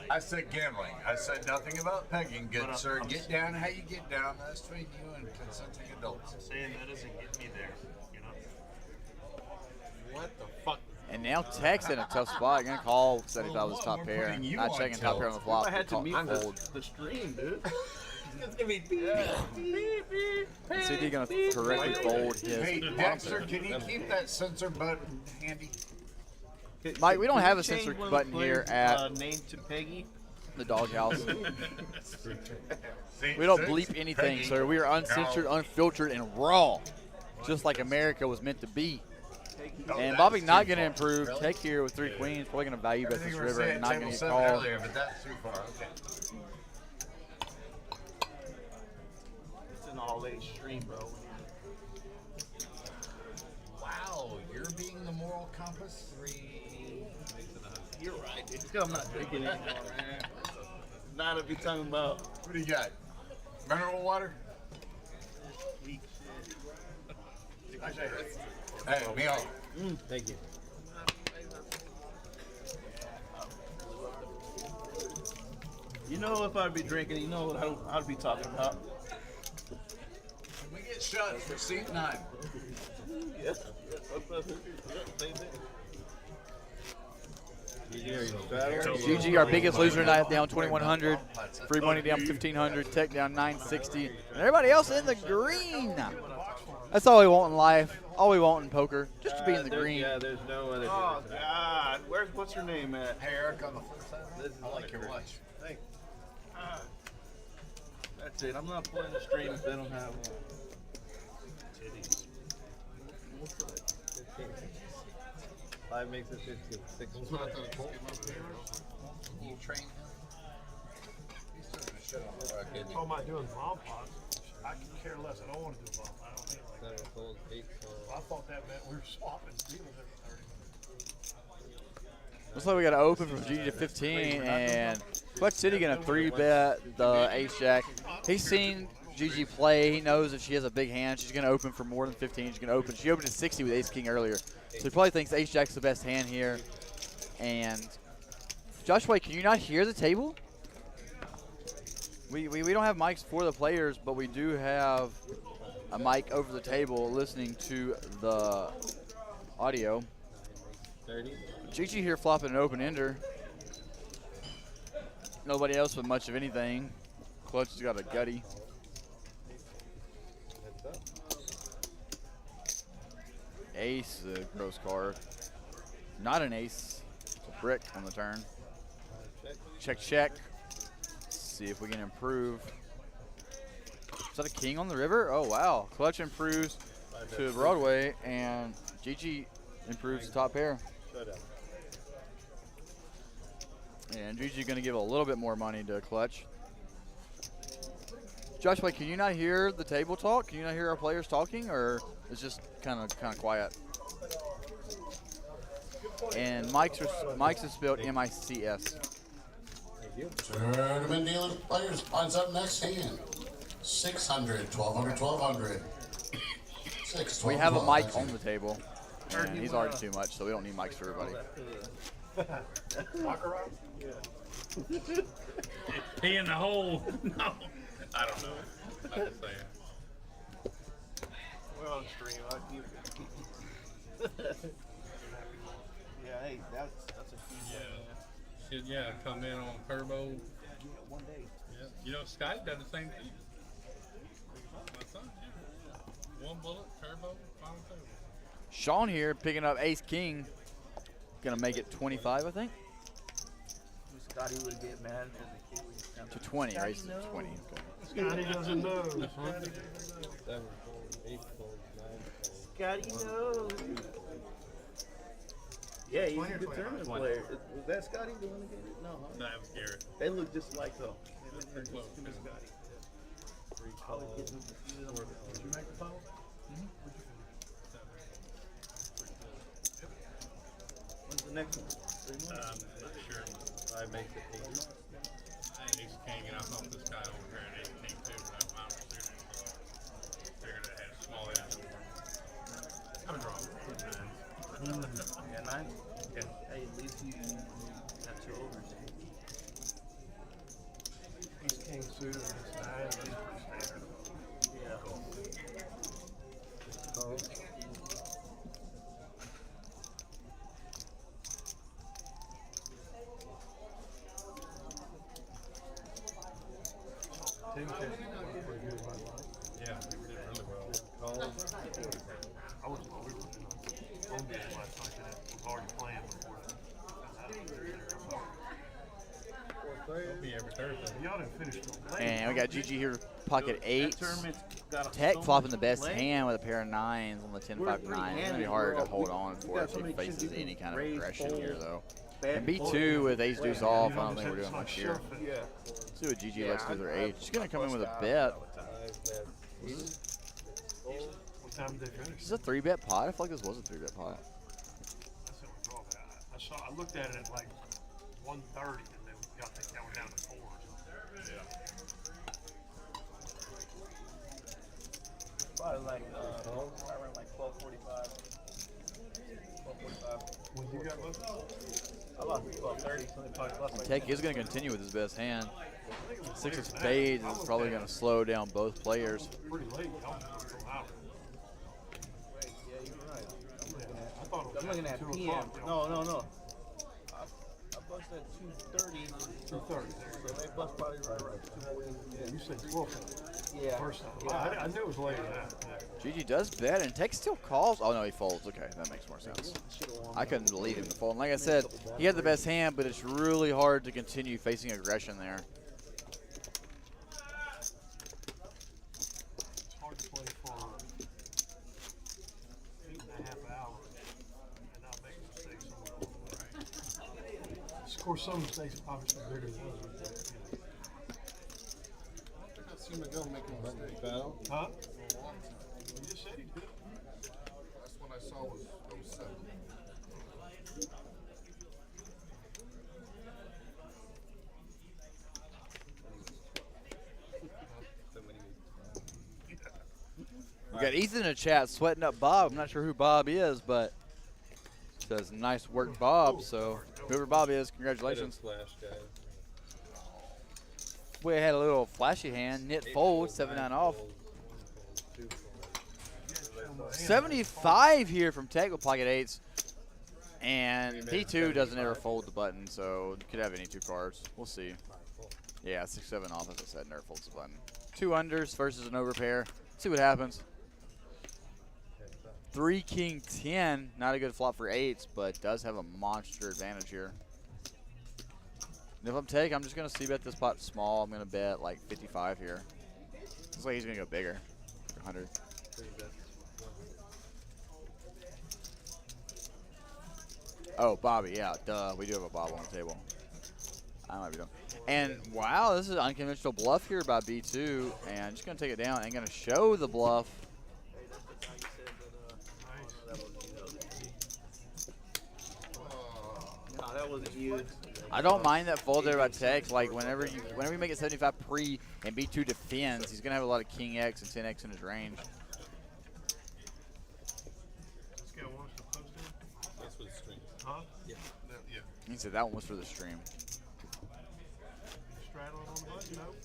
I said gambling. I said nothing about pegging. Good sir, get down how you get down. That's between you and consenting adults. Saying that doesn't get me there, you know? What the fuck? And now Tech's in a tough spot. Gonna call 75 was top pair. Not checking top pair on the flop. I had to mute Fold. the stream, dude. It's gonna be beep. CD gonna correctly fold his Hey, bottom Dexter, pair. can you keep that sensor button handy? Mike, we don't Can have you a change censor one of the button here players', at name to Peggy. the Doghouse. See, We don't six, bleep anything, Peggy. sir. We are uncensored, unfiltered, and raw, just like America was meant to be. And Bobby not going to improve. Tech here with 3 queens, probably going to value bet Everything this we were river saying and not at going to table get 7 called. earlier, but that's too far. Okay. It's an all-age stream, bro. Wow, you're being the moral compass. You're right, dude. I'm not drinking anymore, man. Not if you're talking about. What do you got? Mineral water? Hey, meal. Thank you. You know, if I'd be drinking, you know what I'd be talking about. We get shots for seat 9. Yeah. Same thing. GG, our biggest loser tonight, down 2,100. Free money down 1,500. Tech down 960. And everybody else in the green. That's all we want in life. All we want in poker, just to be in the green. Yeah, there's no other. Oh God, what's her name at? Hey, Eric, on the flip side, I like your watch. Thanks. That's it. I'm not playing the stream if they don't have one. Titties. 5 makes it 15. 6. You train him? He's just gonna shit on the rock, isn't he? Talking about doing bomb pots. I can care less. I don't want to do bomb. I don't need like that. 7 fold, 8 fold. I thought that meant we were swapping deals every 30 minutes. Looks like we got to open from GG to 15, and Clutch City gonna 3-bet the ace jack. He's seen GG play. He knows if she has a big hand, she's gonna open for more than 15. She's gonna open. She opened at 60 with ace king earlier, so he probably thinks ace jack's the best hand here. And Joshua, can you not hear the table? We don't have mics for the players, but we do have a mic over the table listening to the audio. 30. GG here flopping an open ender. Nobody else with much of anything. Clutch has got a gutty. Heads up. Ace is a gross card. Not an ace. It's a brick on the turn. Check. Check. See if we can improve. Is that a king on the river? Oh, wow. Clutch improves to Broadway, and GG improves the top pair. Showdown. And GG going to give a little bit more money to Clutch. Joshua, can you not hear the table talk? Can you not hear our players talking, or it's just kind of quiet? And Mike's is spelled M-I-C-S. Tournament dealer players lines up next hand. 600, 1200, 1200. 6, 12, We have a 12, mic on the table, and he's already too much, so we don't need mics for everybody. He in the hole. No. I don't know. I'm just saying. We're on stream. Yeah, hey, that's a huge one, man. Should come in on turbo. One day. Yeah. You know, Scott done the same thing. My son, yeah. One bullet, turbo, final turbo. Sean here picking up Ace King. Gonna make it 25, I think. Scotty would get mad to 20, right? 20. Okay. Scotty doesn't know. Scotty knows. Yeah, he's a good tournament player. Was that Scotty the one that gave it? No, huh? No, that was Garrett. They look just alike though. Pretty close. Scotty. Did you make the final? When's the next one? I'm not sure. I make the team. Ace King, and I thought this guy over here at Ace King too, but that's my shooting. So figured it had small edge over. I'm wrong. 9. Yeah, 9? Yeah. Hey, at least you got 2 overs. Ace King suited with 9. That's pretty standard. Yeah. Oh. Tim Casey was pretty good last night. Yeah, he did really well. I was on this last night that was already playing before that. It'll be every Thursday. Y'all didn't finish till late. And we got GG here, pocket 8. Tournament's got Tech so flopping much the best play. hand with a pair of 9s on the 10-5-9. It's going to be hard to hold on for if he faces any kind of aggression here, though. And B2 with ace deuce off, I don't think we're doing much here. Yeah. See what GG lets do their age. She's going to come in with a bet. What time did they finish? Is this a 3-bet pot? I feel like this was a 3-bet pot. That's the only drawback. I looked at it at like 1:30 and then got that down to 4. Yeah. Probably like around like 12:45. 12:45. When you got left? I lost 12:30, so they probably lost like. Tech is going to continue with his best hand. 6 of spades is probably going to slow down both players. Pretty late. I was going out. Wait, yeah, you're right. I'm looking at 2 PM. p.m. No. I busted at 2:30. 2:30. So they bust probably right around 2:40. Yeah, you said 12. Yeah. First time. Yeah. I knew it was later than that. GG does bet, and Tech still calls. Oh, no, he folds. Okay, that makes more sense. I couldn't believe him to fold. And like I said, he had the best hand, but it's really hard to continue facing aggression there. It's hard to play for 8.5 hours and not make mistakes somewhere along the way. Of course, some mistakes are obviously bigger than others. I think I've seen Miguel making a mistake. Huh? You just said he did. Last one I saw was 07. We got Ethan in the chat sweating up Bob. I'm not sure who Bob is, but says nice work, Bob. So whoever Bob is, congratulations. We had a little flashy hand, knit fold, 7-9 off. 75 here from Tech with pocket 8s. And P2 doesn't ever fold the button, so you could have any 2 cards. We'll see. Yeah, 6-7 off, as I said, never folds the button. 2 unders versus an overpair. See what happens. 3 king 10, not a good flop for 8s, but does have a monster advantage here. And if I'm Tech, I'm just going to c-bet this pot small. I'm going to bet like 55 here. Looks like he's going to go bigger, 100. Oh, Bobby, yeah, duh. We do have a Bob on the table. I might be done. And wow, this is an unconventional bluff here by B2. And just going to take it down and going to show the bluff. No, that wasn't huge. I don't mind that fold there by Tex. Like whenever you make it 75 pre and B2 defends, he's gonna have a lot of King X and 10X in his range. This guy wants to post it. That's for the stream. Huh? Yeah. Yeah. He said that one was for the stream. Straddle it on the button? Nope.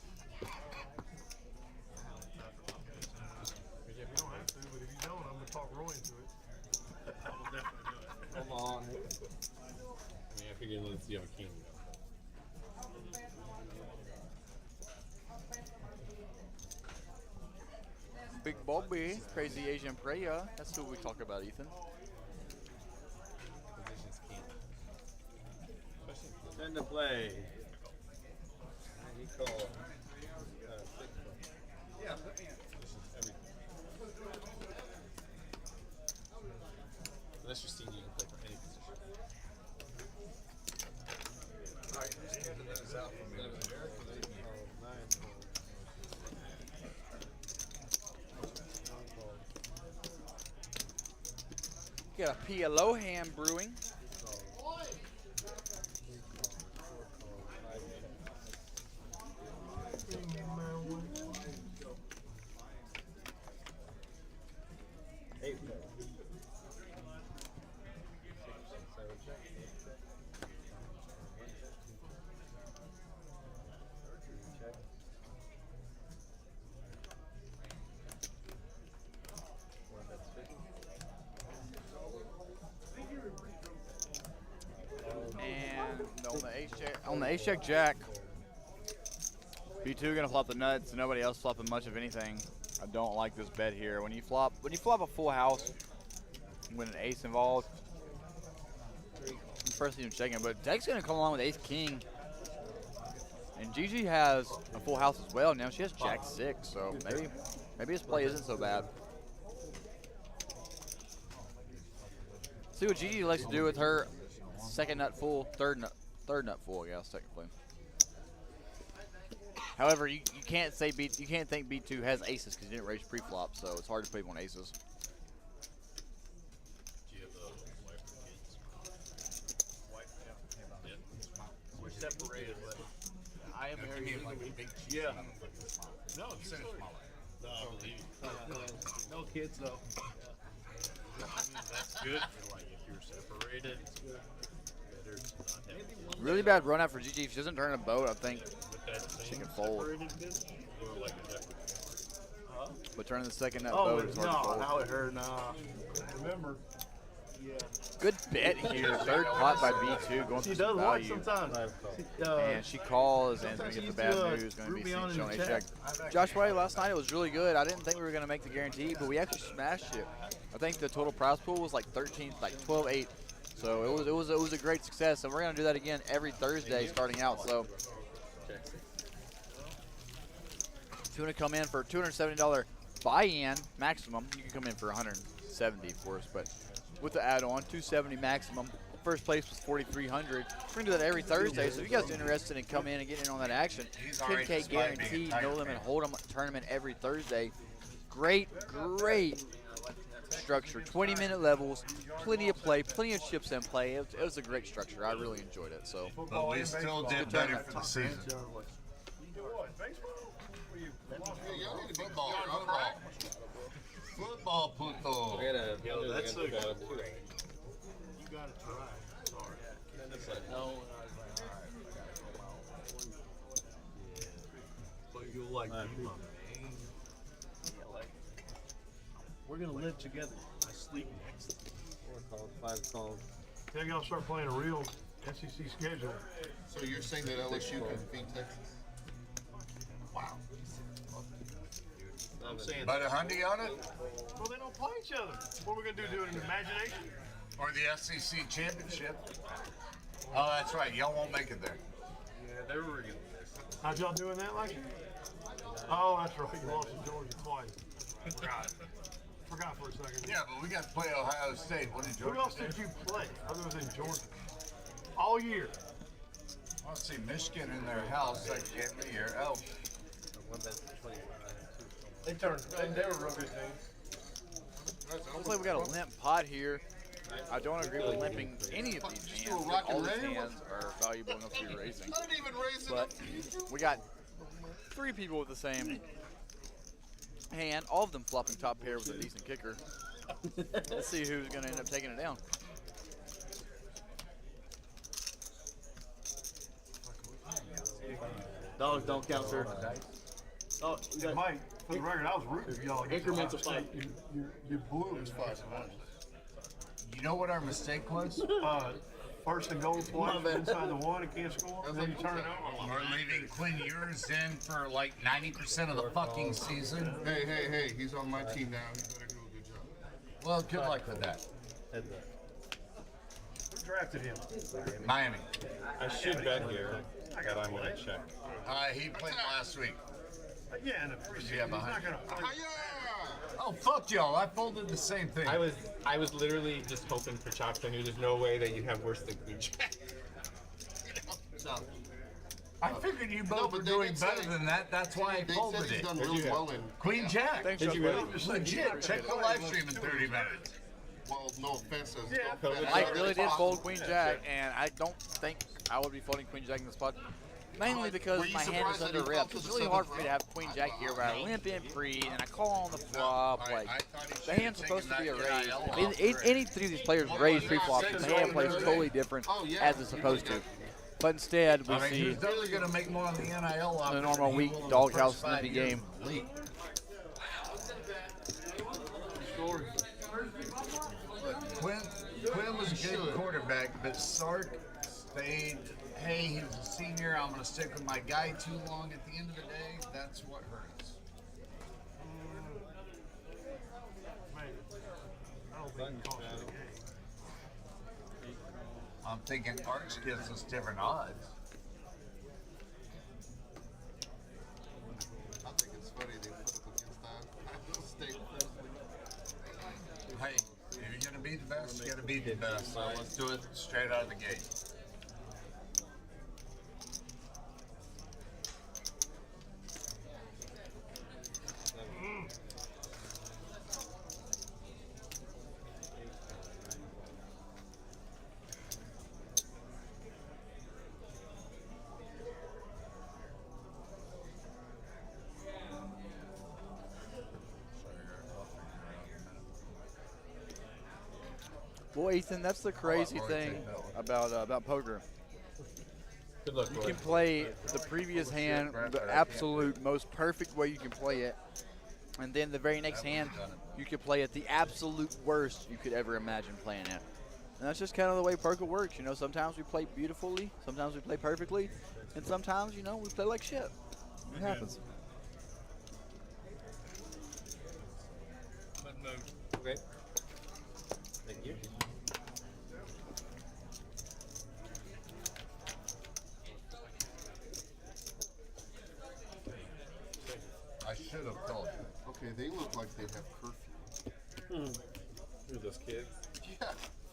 You don't have to, but if you don't, I'm gonna talk Roy into it. I will definitely do it. Come on. I mean, I figured let's see how a king goes. Big Bobby, crazy Asian prayer. That's who we talk about, Ethan. Position's king. Send to play. And he called. Yeah, put me in. Position's everything. Unless you're CD, you can play for any position. Alright, just keeping those out for me. Got a PLO hand brewing. On the ace check jack, B2 gonna flop the nuts. Nobody else flopping much of anything. I don't like this bet here. When you flop a full house, with an ace involved, first thing I'm checking. But Deck's gonna come along with ace king, and Gigi has a full house as well. Now she has jack 6, so maybe his play isn't so bad. See what Gigi likes to do with her second nut full, third nut full, I guess, technically. However, you can't say you can't think B2 has aces because he didn't raise pre-flop, so it's hard to put him on aces. Do you have a wife or kids? Wife, yeah. Yeah. We're separated, but I am married legally. Yeah. No, Finish my life. No, I believe you. No kids though. I mean, that's good for like if you're separated. Better to not have Really bad run out for Gigi. If she doesn't turn a boat, I think she can fold. or like a different. But turning the second nut Oh, boat is hard to no, fold. now it hurt. Nah. Remember, Good bet here. Third pot by B2 going She for does some work value. sometimes. And she calls, and we get the bad news. Going to be seen showing a check. Josh White last night, it was really good. I didn't think we were going to make the guarantee, but we actually smashed it. I think the total prize pool was like 12-8. So it was a great success, and we're going to do that again every Thursday starting out. So if you want to come in for a $270 buy-in maximum, you can come in for $170, of course, but with the add-on, $270 maximum. First place was $4,300. We're gonna do that every Thursday, so if you guys are interested in coming in and getting in on that action, 10K guaranteed, no limit hold'em tournament every Thursday. Great structure. 20-minute levels, plenty of play, plenty of chips in play. It was a great structure. I really enjoyed it. So, But we still did better for the season. Football, puto. That's a good you got it right. Sorry. No. But you'll like be my man. We're gonna live together. I sleep next to you. 4 calls, 5 calls. They gotta start playing a real SEC schedule. So you're saying that LSU can beat Texas? Wow. I'm saying. But a hundy on it? Well, they don't play each other. What are we gonna do it in imagination? Or the SEC championship? Oh, that's right. Y'all won't make it there. Yeah, they were regular. How'd y'all doing that last year? Oh, that's right. You lost to Georgia twice. Forgot for a second. Yeah, but we got to play Ohio State. What did Who Georgia else do? did you play other than Georgia? All year. Let's see, Michigan in their house at the end of the year. Oh, They were real good teams. Looks like we got a limp pot here. I don't agree with limping any of these hands. All these hands are valuable enough to be racing. I didn't even raise it But up. we got 3 people with the same hand, all of them flopping top pair with a decent kicker. Let's see who's going to end up taking it down. Dogs don't count, sir. Oh, you got Mike, for the record, I was rooting for y'all. increments of 5. You blew it. 5-1. you know what our mistake was? First and goal twice inside the 1 and can't score. And then you turn it over. We're leaving Quinn Ewers in for like 90% of the fucking season. Hey, he's on my team now. He better do a good job. Well, good luck with that. Who drafted him? Miami. I should bet here that I'm gonna check. He played last week. Yeah, in the preseason. Yeah, He's not behind. going to play. Oh, fuck y'all. I folded the same thing. I was literally just hoping for chops. I knew there's no way that you'd have worse than Queen Jack. I figured you both No, were but they doing did better say- than that. That's why I They folded said he's it. done really well in Queen Jack. Thanks, Did you Chuck, really? buddy. Legit. Check the live stream in 30 minutes. well, no offense. Mike really did fold Queen Jack, and I don't think I would be folding Queen Jack in the spot. Mainly because Were you my hand is surprised that under he fell rep. to It's the really seventh hard for me to round? have Queen Jack here where I limp in pre and I call on the flop. Like, the hand's supposed to be a raise. Any 3 of these players raise pre-flop, and the hand plays totally different as it's supposed to. But instead, we I mean, see who's really going to make more on the NIL a normal weak doghouse snippy game. Quinn was a good quarterback, but Sark stayed, hey, he's a senior, I'm going to stick with my guy too long. At the end of the day, that's what hurt us. I don't think he cost us the game. I'm thinking Arch gives us different odds. I think it's funny they put up against State. Hey, if you're going to be the best, you got to be the best. So let's do it straight out of the gate. Boy, Ethan, that's the crazy thing about poker. Good luck, You boy. can play the previous hand the absolute most perfect way you can play it, and then the very next hand you can play it the absolute worst you could ever imagine playing it. And that's just kind of the way poker works. You know, sometimes we play beautifully, sometimes we play perfectly, and sometimes, you know, we play like shit. It happens. Okay. Thank you. I should have told you. Okay, they look like they have curfew. Who are those kids? Yeah.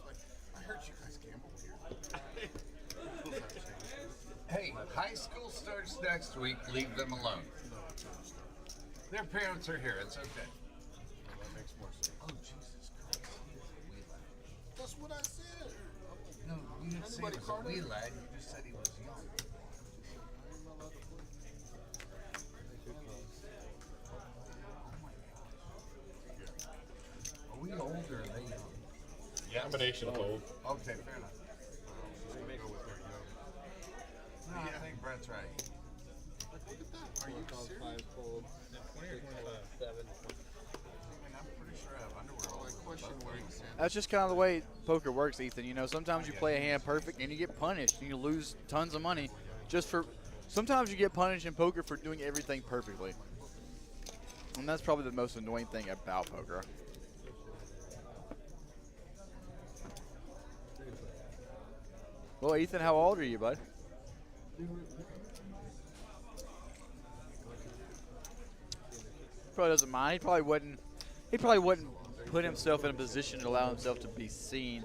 Like, I heard you guys gamble here. Hey, high school starts next week. Leave them alone. Their parents are here. It's okay. That makes more sense. Oh, Jesus Christ. That's what I said. No, you didn't say he was a wee lad. You just said he was young. Are we older or are they young? Yeah. Combination of both. Okay, fair enough. No, I think Brett's right. Look at that. Are you serious? 20 or 27. I'm pretty sure I have underwear. I question where he's at. That's just kind of the way poker works, Ethan. You know, sometimes you play a hand perfect and you get punished and you lose tons of money just for. Sometimes you get punished in poker for doing everything perfectly. And that's probably the most annoying thing about poker. Well, Ethan, how old are you, bud? Probably doesn't mind. He probably wouldn't. He probably wouldn't put himself in a position to allow himself to be seen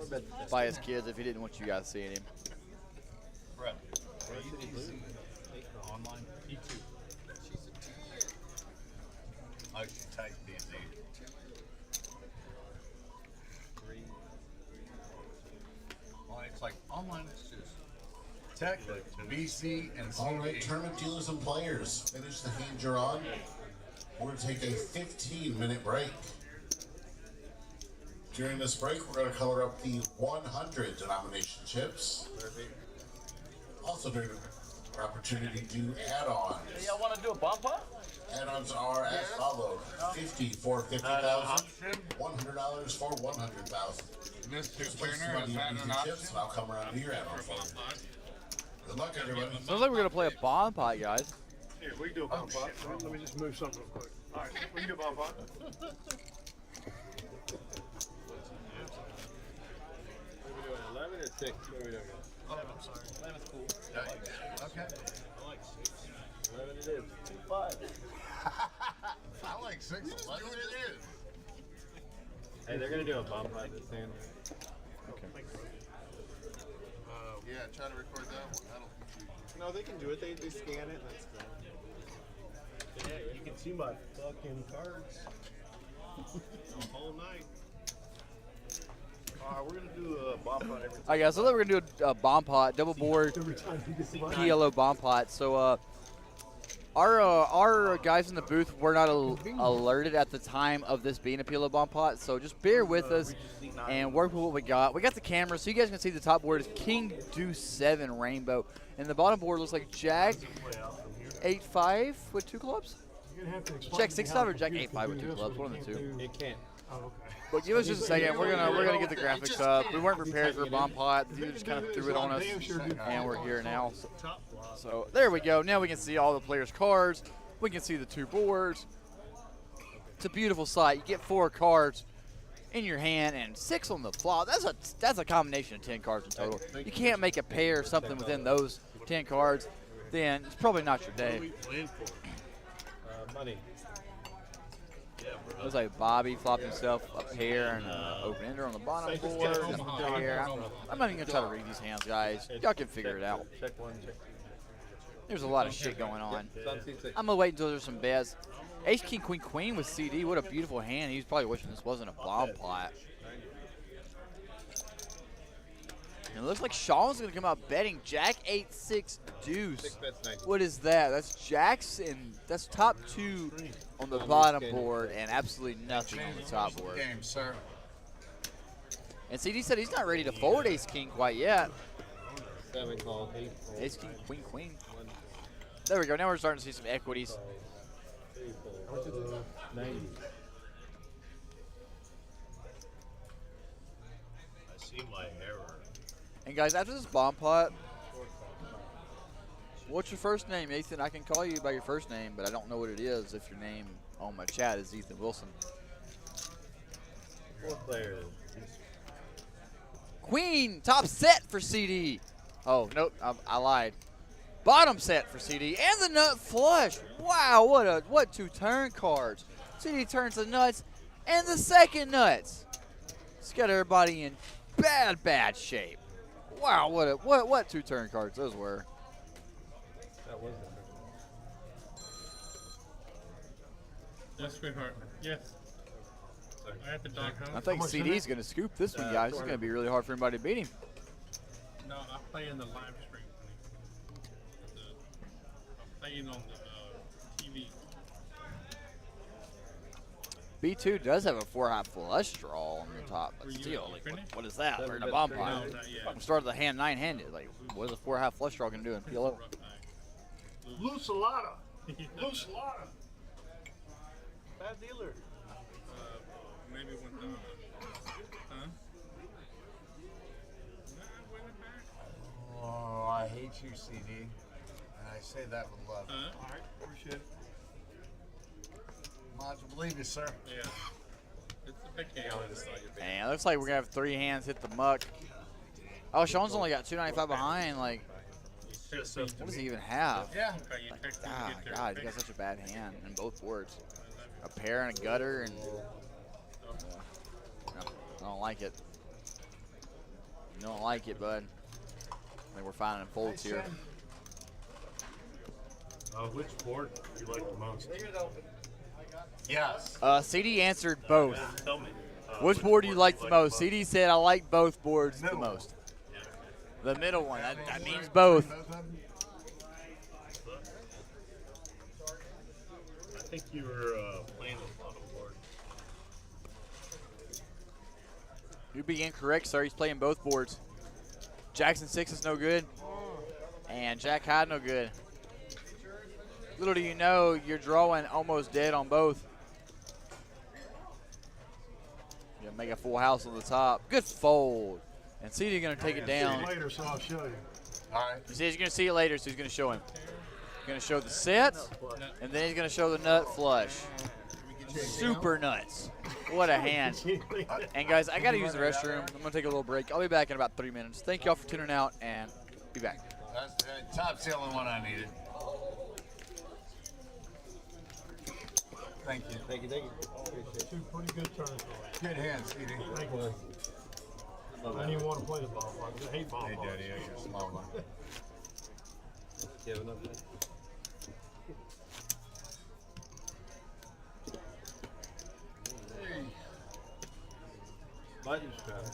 by his kids if he didn't want you guys seeing him. Brett. Online? E2. I should type DZ. Well, it's like online is just tech, BC, and All right, CD. tournament dealers and players, finish the hand you're on. We're going to take a 15-minute break. During this break, we're going to color up the 100 denomination chips. Also, during our opportunity to do add-ons. Hey, y'all want to do a bomb pot? Add-ons are as follows: $50 for $50,000, $100 for $100,000. Mr. Place Turner, money is that on an these option? chips, and I'll come around to your add-on for you. Good luck, everybody. Sounds like we're gonna play a bomb pot, guys. Here, we can do a bomb pot. Let me just move something real quick. All right, we can do a bomb pot. What are we doing, 11 or 6? What are we doing? 11, I'm sorry. 11's cool. Okay. I like 6. 11 it is. 5. I like 6. 11 it is. Hey, they're gonna do a bomb pot this hand. Yeah, try to record that one. That'll No, they can do it. They scan it. That's good. Yeah, you can see my fucking cards the whole night. Alright, we're going to do a bomb pot every time. Alright, guys, so we're gonna do a bomb pot, double board, Every time you get the PLO bomb pot. So, our guys in the booth were not alerted at the time of this being a PLO bomb pot, so just bear with us and work with what we got. We got the camera, so you guys can see the top board is King Deuce 7 Rainbow, and the bottom board looks like Jack 8-5 with 2 clubs. You're gonna have to explain Jack to me 6-5 how or Jack computers 8-5 can with do 2 this, clubs, but one of the you two. can't It can't. Oh, okay. But give us just a second. We're gonna get the graphics up. We weren't prepared for a bomb pot. You just kind of threw it on us, and we're here now. So there we go. Now we can see all the players' cards. We can see the 2 boards. It's a beautiful sight. You get 4 cards in your hand and 6 on the flop. That's a combination of 10 cards in total. You can't make a pair or something within those 10 cards. Then it's probably not your day. Money. Looks like Bobby flopped himself a pair and an open ender on the bottom board. And a pair. I'm not even gonna try to read these hands, guys. Y'all can figure it out. Check 1, check 2. There's a lot of shit going on. I'm gonna wait until there's some bets. Ace King Queen Queen with CD. What a beautiful hand. He's probably wishing this wasn't a bomb pot. And it looks like Sean's gonna come out betting Jack 8-6 Deuce. What is that? That's Jacks and that's top 2 on the bottom board and absolutely nothing on the top board. Game, sir. And CD said he's not ready to fold Ace King quite yet. 7 called, 8 called. Ace King Queen Queen. There we go. Now we're starting to see some equities. 90. I see my error. And guys, after this bomb pot, what's your first name, Ethan? I can call you by your first name, but I don't know what it is if your name on my chat is Ethan Wilson. 4 players. Queen, top set for CD. Oh, nope, I lied. Bottom set for CD and the nut flush. Wow, what 2 turn cards. CD turns the nuts and the second nuts. It's got everybody in bad shape. Wow, what 2 turn cards those were. That was Yes, sweetheart. Yes. I have to dog home. I think CD's going to scoop this one, guys. It's going to be really hard for anybody to beat him. No, I play in the live stream. I'm playing on the TV. B2 does have a 4-high flush draw on the top, but still, like, what is that? We're in a bomb pot. No, not yet. We started the hand 9-handed. Like, what is a 4-high flush draw going to do in PLO? Lucelada. Lucelada. Bad dealer. Maybe when huh? Oh, I hate you, CD. And I say that with love. All right, appreciate it. Might as well believe you, sir. Yeah. It's a big game. And it looks like we're going to have 3 hands hit the muck. Oh, Sean's only got 295 behind. Like, what does he even have? Yeah. Ah, God, he's got such a bad hand in both boards. A pair and a gutter, and no, I don't like it. You don't like it, bud. I think we're finding folds here. Which board do you like the most? Yes. CD answered both. Tell me. Which board do you like the most? CD said I like both boards the Middle one. most. The middle one. That means both. I think you were playing the bottom board. You'd be incorrect, sir. He's playing both boards. Jackson 6 is no good. And Jack High no good. Little do you know, you're drawing almost dead on both. You make a full house on the top. Good fold. And CD going to take it down. Later, so I'll show you. All right. He says he's going to see it later, so he's going to show him. He's going to show the sets, and then he's going to show the nut flush. Super nuts. What a hand. And guys, I got to use the restroom. I'm going to take a little break. I'll be back in about 3 minutes. Thank y'all for tuning out, and be back. That's the top selling one I needed. Thank you. Thank you. Two pretty good turns. Good hands, CD. Thank you. I didn't even want to play the ball. I hate ball. Hey, Daddy, I got a small one. Giving up. Button strap.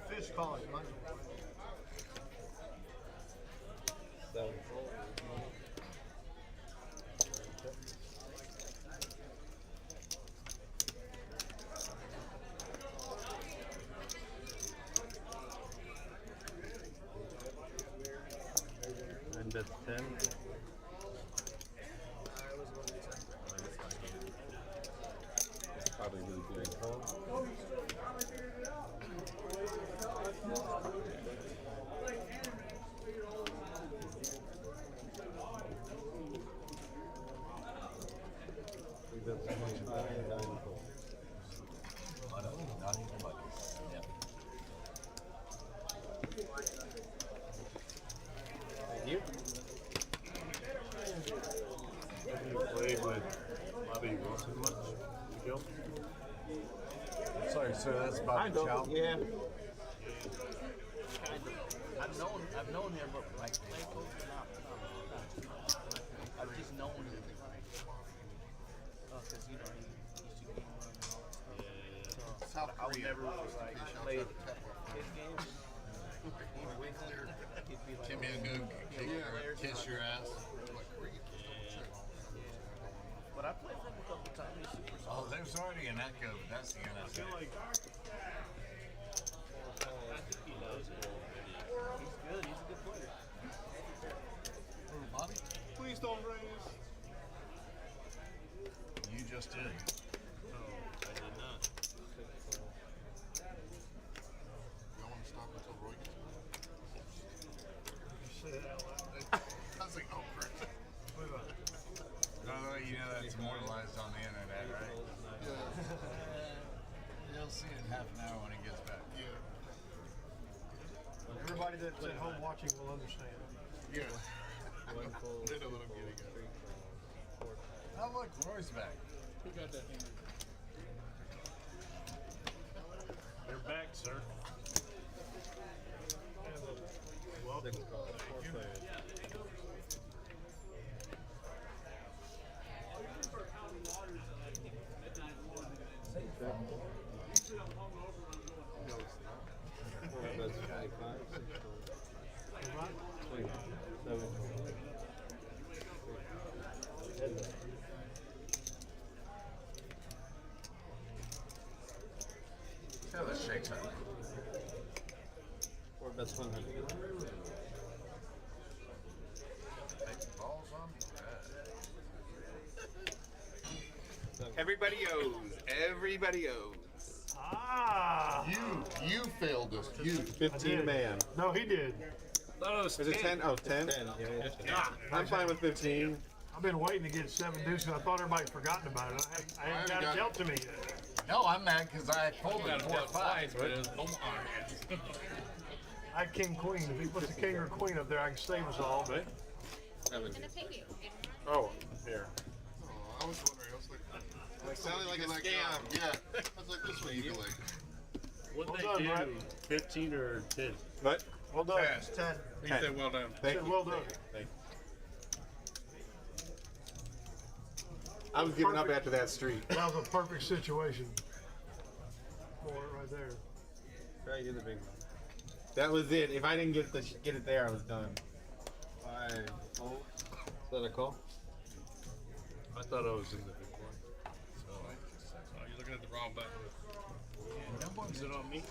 Fish calling. And that's 10. Probably really good call. You played with Bobby Wilson much? Gil? Sorry, sir, that's Bobby Chow. Yeah. I've known him, but like play close not. I've just known him. Because he used to game South I would Korea. never like play his game. He'd be like, Give me a good kiss your ass. but I played with him a couple times. He's super Oh, solid. there's already an echo, but that's the NLH. He's good. He's a good player. Bobby? Please don't raise. You just did. I did not. Y'all want to stop until Roy gets back? You say that out loud. I was like, oh, crap. You know that's immortalized on the internet, right? You'll see it in half an hour when it gets back. Yeah. Everybody that's at home watching will understand. Yeah. They know what I'm getting at. Oh, look, Roy's back. Who got that hand? They're back, sir. Welcome. Tell the shakes out. Or best 100. Balls on. Everybody owes. Everybody owes. Ah! You failed us. You. 15 man. No, he did. Thought it was Is it 10? Oh, 10? Yeah. I'm fine with 15. I've been waiting to get 7 deuces. I thought everybody forgotten about it. I haven't got it dealt to me yet. No, I'm mad because I pulled it 4 or 5. But it was Omaha hands. I had king queen. If he puts a king or queen up there, I can save us all. But Oh, here. Oh, I was wondering. I was like sounded like a scam. Yeah. I was like, this way you can like. What Well they done, do? Mike. 15 or 10? What? well done. Pass. 10. He said well done. Thank Said you. well done. Thank you. I was giving up after that street. That was a perfect situation for it right there. Right, you're the big one. That was it. If I didn't get it there, I was done. 5. Oh. Is that a call? I thought I was in the big one. So, Oh, you're looking at the wrong button. is it on me?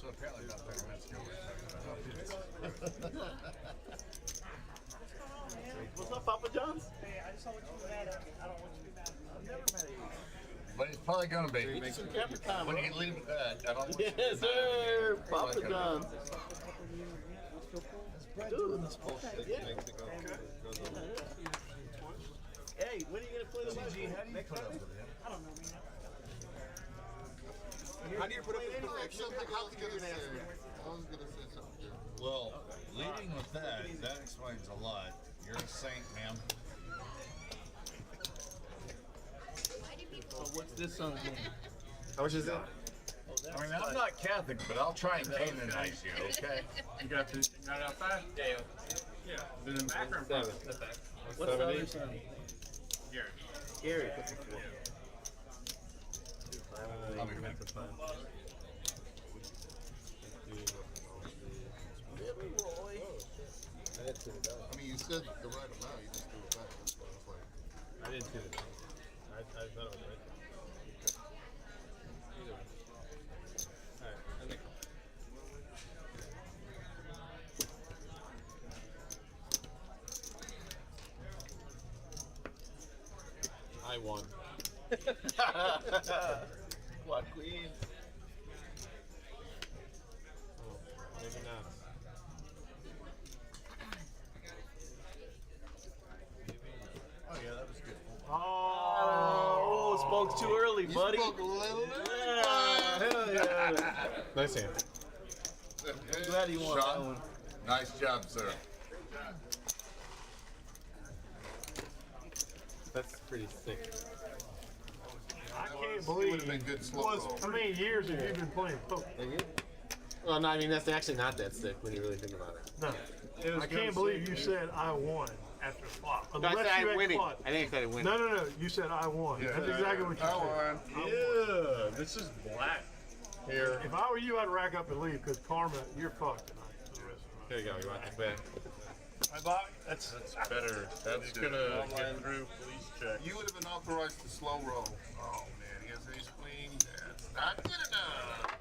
So apparently about 30 minutes ago we were talking about What's up, Papa John's? But it's probably going to be. Make some camera time. When you leave it that, I don't want you to Yes, be mad sir. at me. Papa Like, John's. Dude, yeah. Hey, when are you gonna play the match? How do you put up with it? How do you put up with perfection? Something I How was can you gonna even say. ask me? I was gonna say something here. Well, leading with that explains a lot. You're a saint, ma'am. So what's this on? How much is it? I mean, I'm not Catholic, but I'll try and canonize you, okay? You got it outside? Yeah. In the back or in front? The back. What's the other son? Gary. Gary. What's the 4? I'll be back. I mean, you said the right amount. You just threw it back. That's why I was like. I didn't see it. I thought it was right. Either way. Alright, I think. I won. What queen? Oh, maybe not. Oh, yeah, that was good. Oh, spoke too early, buddy. Spoke a little bit. Yeah, hell yeah. Nice hand. I'm glad he won that one. Nice job, sir. That's pretty sick. I can't It would believe. have been good slow roll. How many years have you been playing poker? Well, no, I mean, that's actually not that sick when you really think about it. No. I can't believe you said I won after flop. No, I said you I'm had winning. flop. I think I said I'm winning. No. You said I won. That's exactly what you said. Yeah, this is black. Here. If I were you, I'd rack up and leave because karma, you're fucked tonight for the rest of the Here you go. You want the bet? That's Better. That's gonna get through police check. You would have been authorized to slow roll. Oh man, he has ace queen. That's not good enough.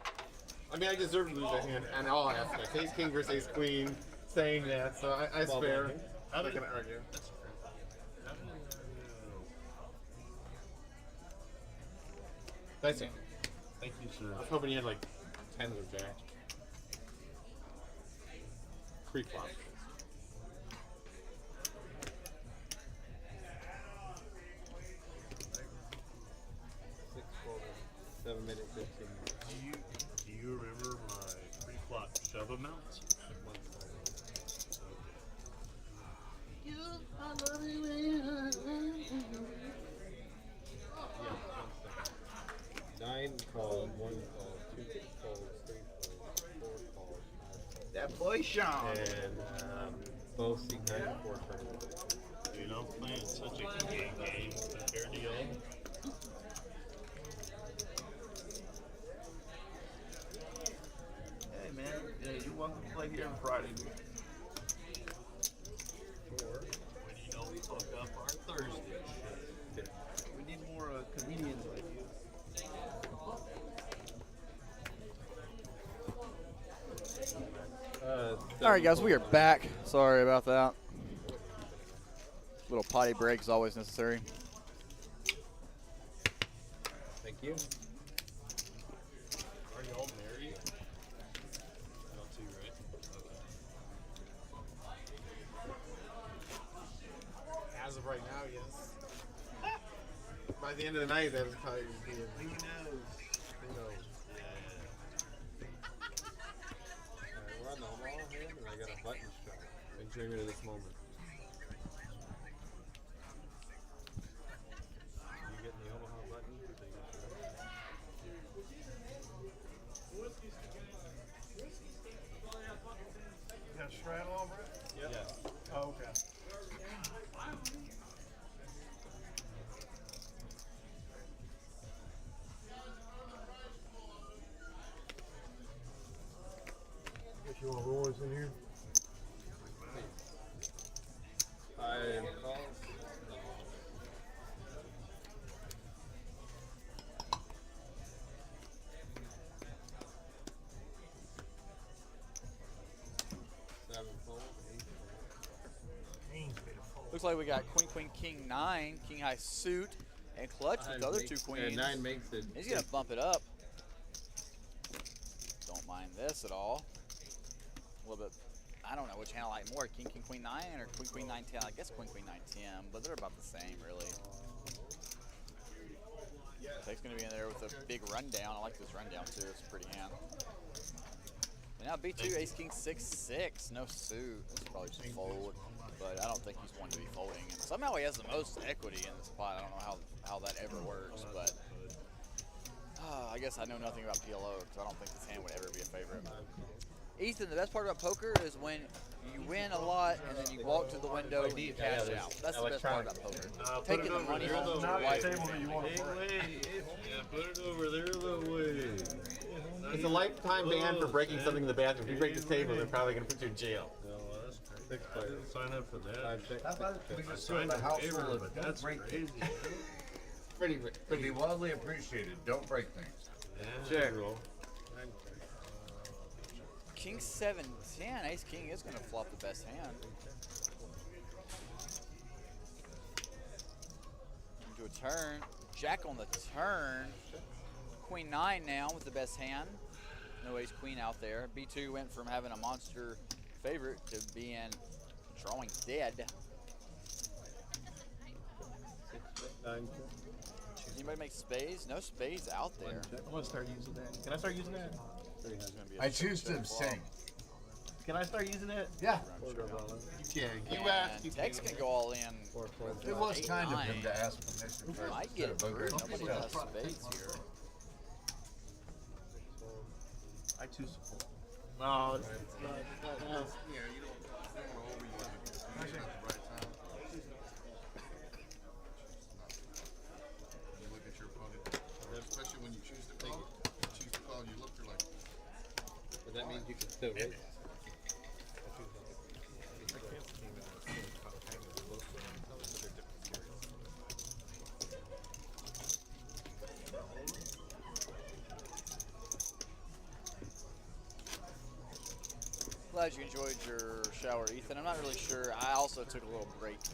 I mean, I deserve to lose that hand on all aspects. Ace king versus ace queen, saying that, so I spare. I'm not gonna argue. Nice hand. Thank you, sir. I was hoping you had like tens or jack. Pre-flop. Do you remember my pre-flop shove amounts? Nine call, one call, two calls, three calls, four calls, that boy Sean. and both seek 94 turns. Dude, I'm playing such a game compared to y'all. Hey man, yeah, you're welcome to play here on Friday. Or when you don't fuck up our Thursday. We need more comedians like you. All right, guys, we are back. Sorry about that. Little potty break is always necessary. you. Are y'all married? Y'all two, right? Okay. As of right now, yes. By the end of the night, that'll probably be. Who knows? Who knows? Alright, we're on the wall here, and I got a button strap. Enjoy me to this moment. You getting the Omaha button? You got a straddle on, Brett? Yep. Oh, okay. Guess you want to roll this in here? Looks like we got Queen, Queen, King 9, King High Suit, and Clutch with the other two queens. 9 makes it. He's going to bump it up. Don't mind this at all. A little bit, I don't know which hand I like more, King, King, Queen 9 or Queen, Queen 9, 10. I guess Queen, Queen 9, 10, but they're about the same, really. Take's going to be in there with a big rundown. I like this rundown, too. It's a pretty hand. And now B2, Ace, King, 6, 6. No suit. This is probably just a fold, but I don't think he's one to be folding. And somehow he has the most equity in the spot. I don't know how that ever works, but I guess I know nothing about PLO because I don't think this hand would ever be a favorite. Ethan, the best part about poker is when you win a lot and then you walk to the window and you cash out. That's the best part about poker. Taking the money home to your wife and family. Yeah, put it over there the way. It's a lifetime ban for breaking something in the bathroom. If you break this table, they're probably going to put you in jail. No, that's crazy. I didn't sign up for that. How about we I just signed the in house favor full of it. That's crazy. Pretty wildly appreciated. Don't break things. Yeah, Check. King 7, 10. Ace King is going to flop the best hand. Into a turn. Jack on the turn. Queen 9 now with the best hand. No Ace Queen out there. B2 went from having a monster favorite to being drawing dead. Anybody make spades? No spades out there. I'm gonna start using that. Can I start using that? I choose to abstain. Can I start using that? Yeah. You can. You ask. And Tex can go all in. It was Eight, kind of nine. him to ask permission first. Might get it through. Nobody has spades here. I choose to fold. No, it's not. Yeah, you don't want to overuse it. You get it at the right time. You look at your opponent, especially when you choose to take it, you choose to call, you look, you're like. But that means you can still raise. Glad you enjoyed your shower, Ethan. I'm not really sure. I also took a little break to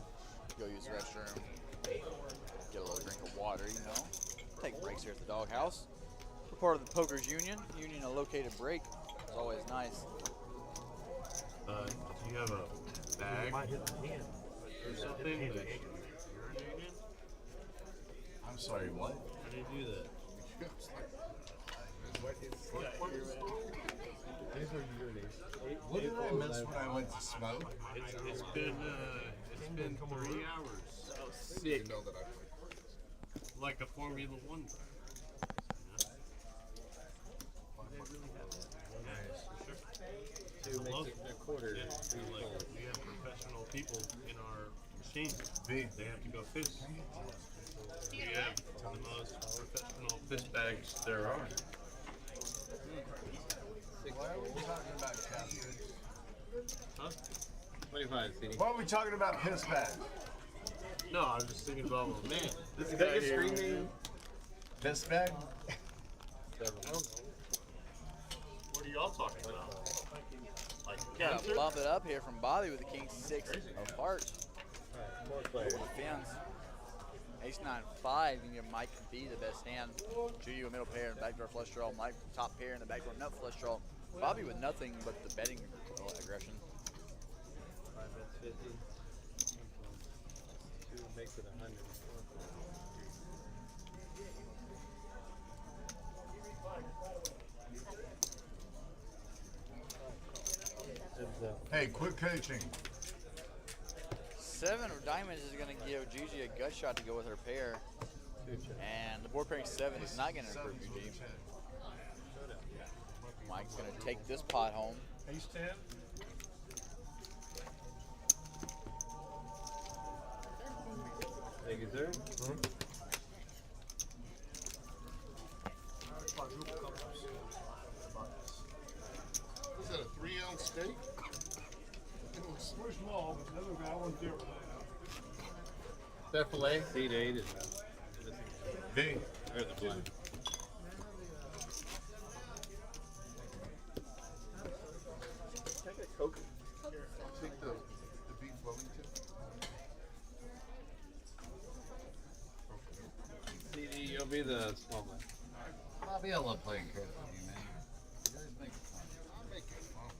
go use the restroom, get a little drink of water, you know. Take breaks here at the doghouse. We're part of the Poker's Union. Union, a located break. It's always nice. Do you have a bag or something that you're in union? I'm sorry, what? How do you do that? What did I miss when I went to smoke? It's been 3 hours. You know that I Like a Formula One driver. Two makes it a quarter. Yeah, like we have professional people in our machine. They have to go fish. We have the most professional fish bags there are. Why are we talking about catfish? Huh? 25, CD. Why are we talking about piss bags? No, I was just thinking about, well, man, this Is guy that your here. screen name? Piss bag? I don't know. What are y'all talking about? Like Gonna cancer? bump it up here from Bobby with the King 6 of hearts. More players. Defends. Ace 9-5, you can give Mike B the best hand. Judy with middle pair and backdoor flush draw. Mike top pair and the backdoor nut flush draw. Bobby with nothing but the betting aggression. 5 bets 50. 2 makes it 100. Hey, quit coaching. 7 of diamonds is going to give Gigi a gut shot to go with her pair. And the board pairing 7 is not going to improve Gigi. Mike's going to take this pot home. Ace 10. Thank you, sir. Is that a 3-ounce steak? We're small, but the other guy wasn't there. Is that filet? 8 is B. There's the blind. Can I get a Coke? I'll take the beef Wellington. CD, you'll be the small one. Bobby, I love playing cards with you, man. You guys make it fun. I'll make it fun.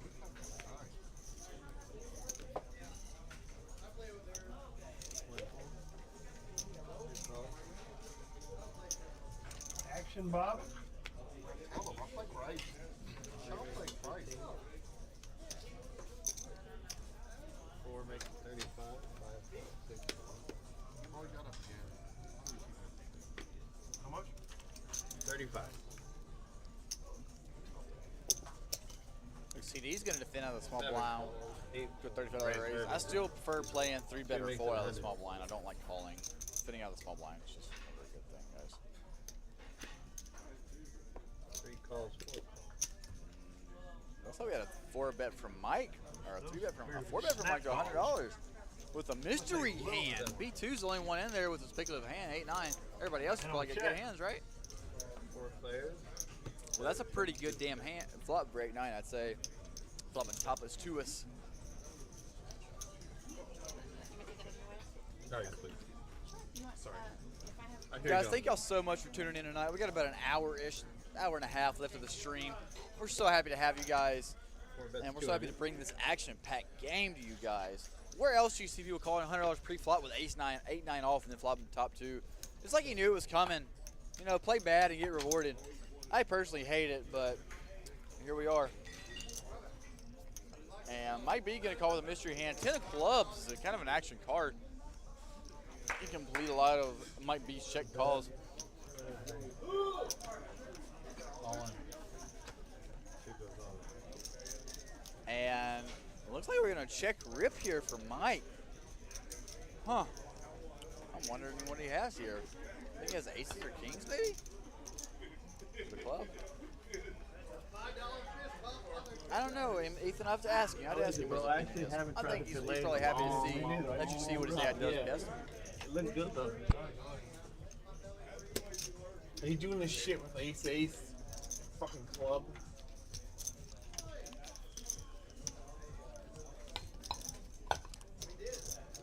Action, Bob. Tell them, I'll play right. I'll play right. 4 makes it 35. 5, 6, 1. Oh, I got a pen. How much? 35. CD's going to defend out of the small 7 blind. calls, 8 Good $35 raise. I still prefer playing 3-bet or makes 4 it out of the 100. small blind. I don't like calling. Defending out of the small blind is just never a good thing, guys. 3 calls, 4 calls. Looks like we had a 4-bet from Mike, or a 3-bet from a 4-bet from Mike to $100 with a mystery hand. B2's the only one in there with a speculative hand, 8-9. Everybody else is probably got good hands, right? 4 players. Well, that's a pretty good damn hand. Flop break 9, I'd say. Flopping top is to us. Sorry, please. Sorry. Guys, thank y'all so much for tuning in tonight. We got about an hour-ish, hour and a half left of the stream. We're so happy to have you guys, 4 bets and we're so happy to bring this action-packed game to you guys. Where else do you see people calling $100 pre-flop with ace 9, 8-9 off, and then flopping top 2? It's like he knew it was coming. You know, play bad and get rewarded. I personally hate it, but here we are. And Mike B going to call with a mystery hand. 10 of clubs is kind of an action card. He can complete a lot of Mike B's check calls. And it looks like we're going to check rip here for Mike. Huh. I'm wondering what he has here. I think he has aces or kings, maybe? The club. I don't know, Ethan. I have to ask you. I have to ask you. Bro, I actually haven't I tried think to he's fillet probably it happy all. to see, let you see what his dad does best. It looks good though. Are you doing this shit with ace fucking club?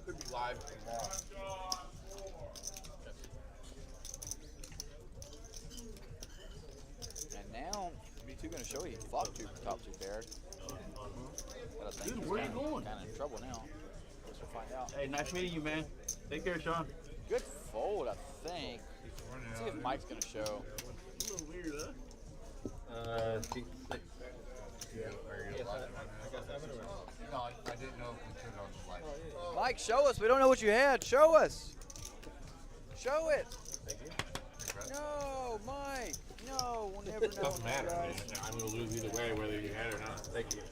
Could be live tomorrow. And now, B2 going to show you flop 2 top 2 paired. But I think he's where you kind going? of in trouble now. Guess we'll find out. Hey, nice meeting you, man. Take care, Sean. Good fold, I think. Let's see if Mike's going to show. A little weird, huh? 6. Yeah, no, I didn't know if we could on the live. Mike, show us. We don't know what you had. Show us. Show it. Thank you. No, Mike. No, we'll never know. Doesn't matter. guys. I'm going to lose either way, whether you had it or not. Thank you.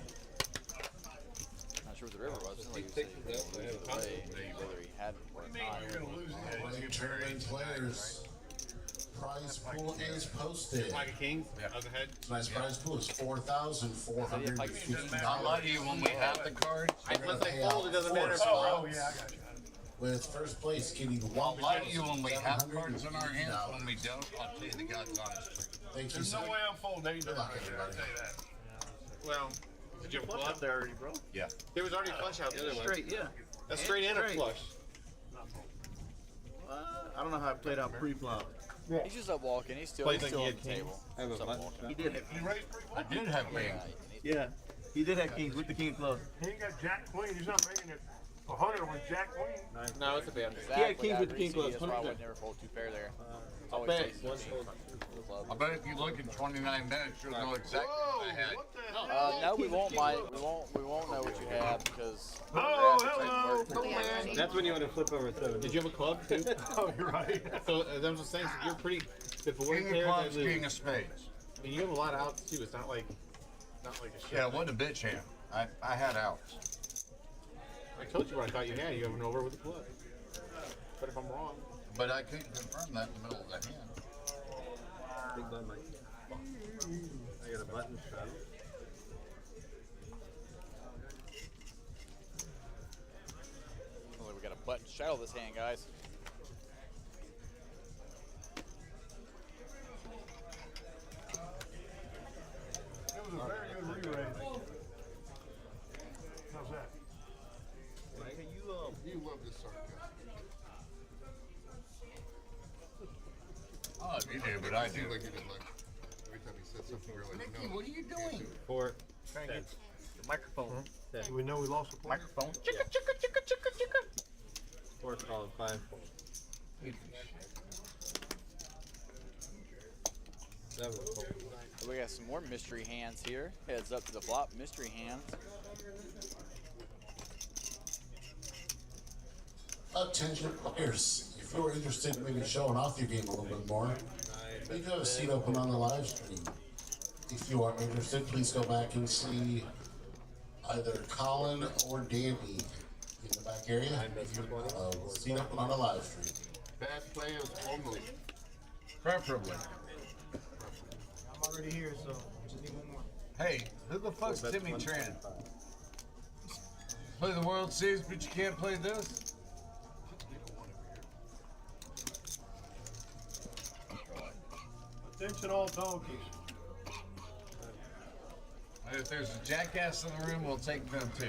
Not sure what the river was. Just keep taking that. I have a Play, conflict. whether he had it or not. All right, tournament players. Prize pool is posted. Like a king? Yeah. Go ahead. Tonight's prize pool is $4,450. I'll lie to you when we have the cards. Unless they fold, it doesn't matter. Oh, yeah, I got you. With first place getting I'll lie to you when we have $1,750. cards in our hands. When we don't, I'll tell you the God's honest truth. Thank you, There's sir. no way I'm folding $8. Good luck, I'll everybody. tell you that. Well, did you have a Flush flush? out there already, bro. Yeah. There was already a flush out the other one. Straight, yeah. That's straight and a Straight. flush. I don't know how I played out pre-flop. He's just up walking. He's still, Plays he's like still he on had the king. table. I have a He's up button. walking. He did have I did have king. Yeah, he did have kings with the king of clubs. He ain't got Jack Queen. He's not making it 100 with Jack Queen. No, it's a bad. Exactly. He had kings I with the agree, king clubs. That's why I 100%. would never fold two pair there. It's I'll always bet. aces, kings, club. I bet if you look in 29 minutes, you'll know exactly what I had. What the hell? No, we won't mind. We won't know what you have because. Oh, the graphics ain't hello. working. Come on. That's when you want to flip over 7. Did you have a club too? Oh, you're right. So as I'm just saying, so you're pretty devoid King of there. clubs, king of spades. I mean, you have a lot of outs too. It's not like a shit. Yeah, what a bitch hand. I had outs. I told you what I thought you had. You have an over with a club. But if I'm wrong, But I couldn't confirm that in the middle of the hand. Big blind, Mike. I got a button shot. We got a button shadow this hand, guys. It was a very good re-raise. How's that? Hey, you love this sarcasm. Oh, you do, but I It seemed do. like you did like every time he said something really Mickey, no. what are you doing? 4. Trying to get the microphone. Do we know we lost a point? Microphone. 4 call 5 4. 7 4. So we got some more mystery hands here. Heads up to the flop. Mystery hands. Attention players, if you're interested in maybe showing off your game a little bit more, we do have a seat open on the live stream. If you are interested, please go back and see either Colin or Danny in the back area. Seat open on the live stream. Bad players only. Preferably. I'm already here, so just need one more. Hey, who the fuck's Timmy Tran? Play the World Series, but you can't play this? Attention all donkeys. If there's a jackass in the room, we'll take them too.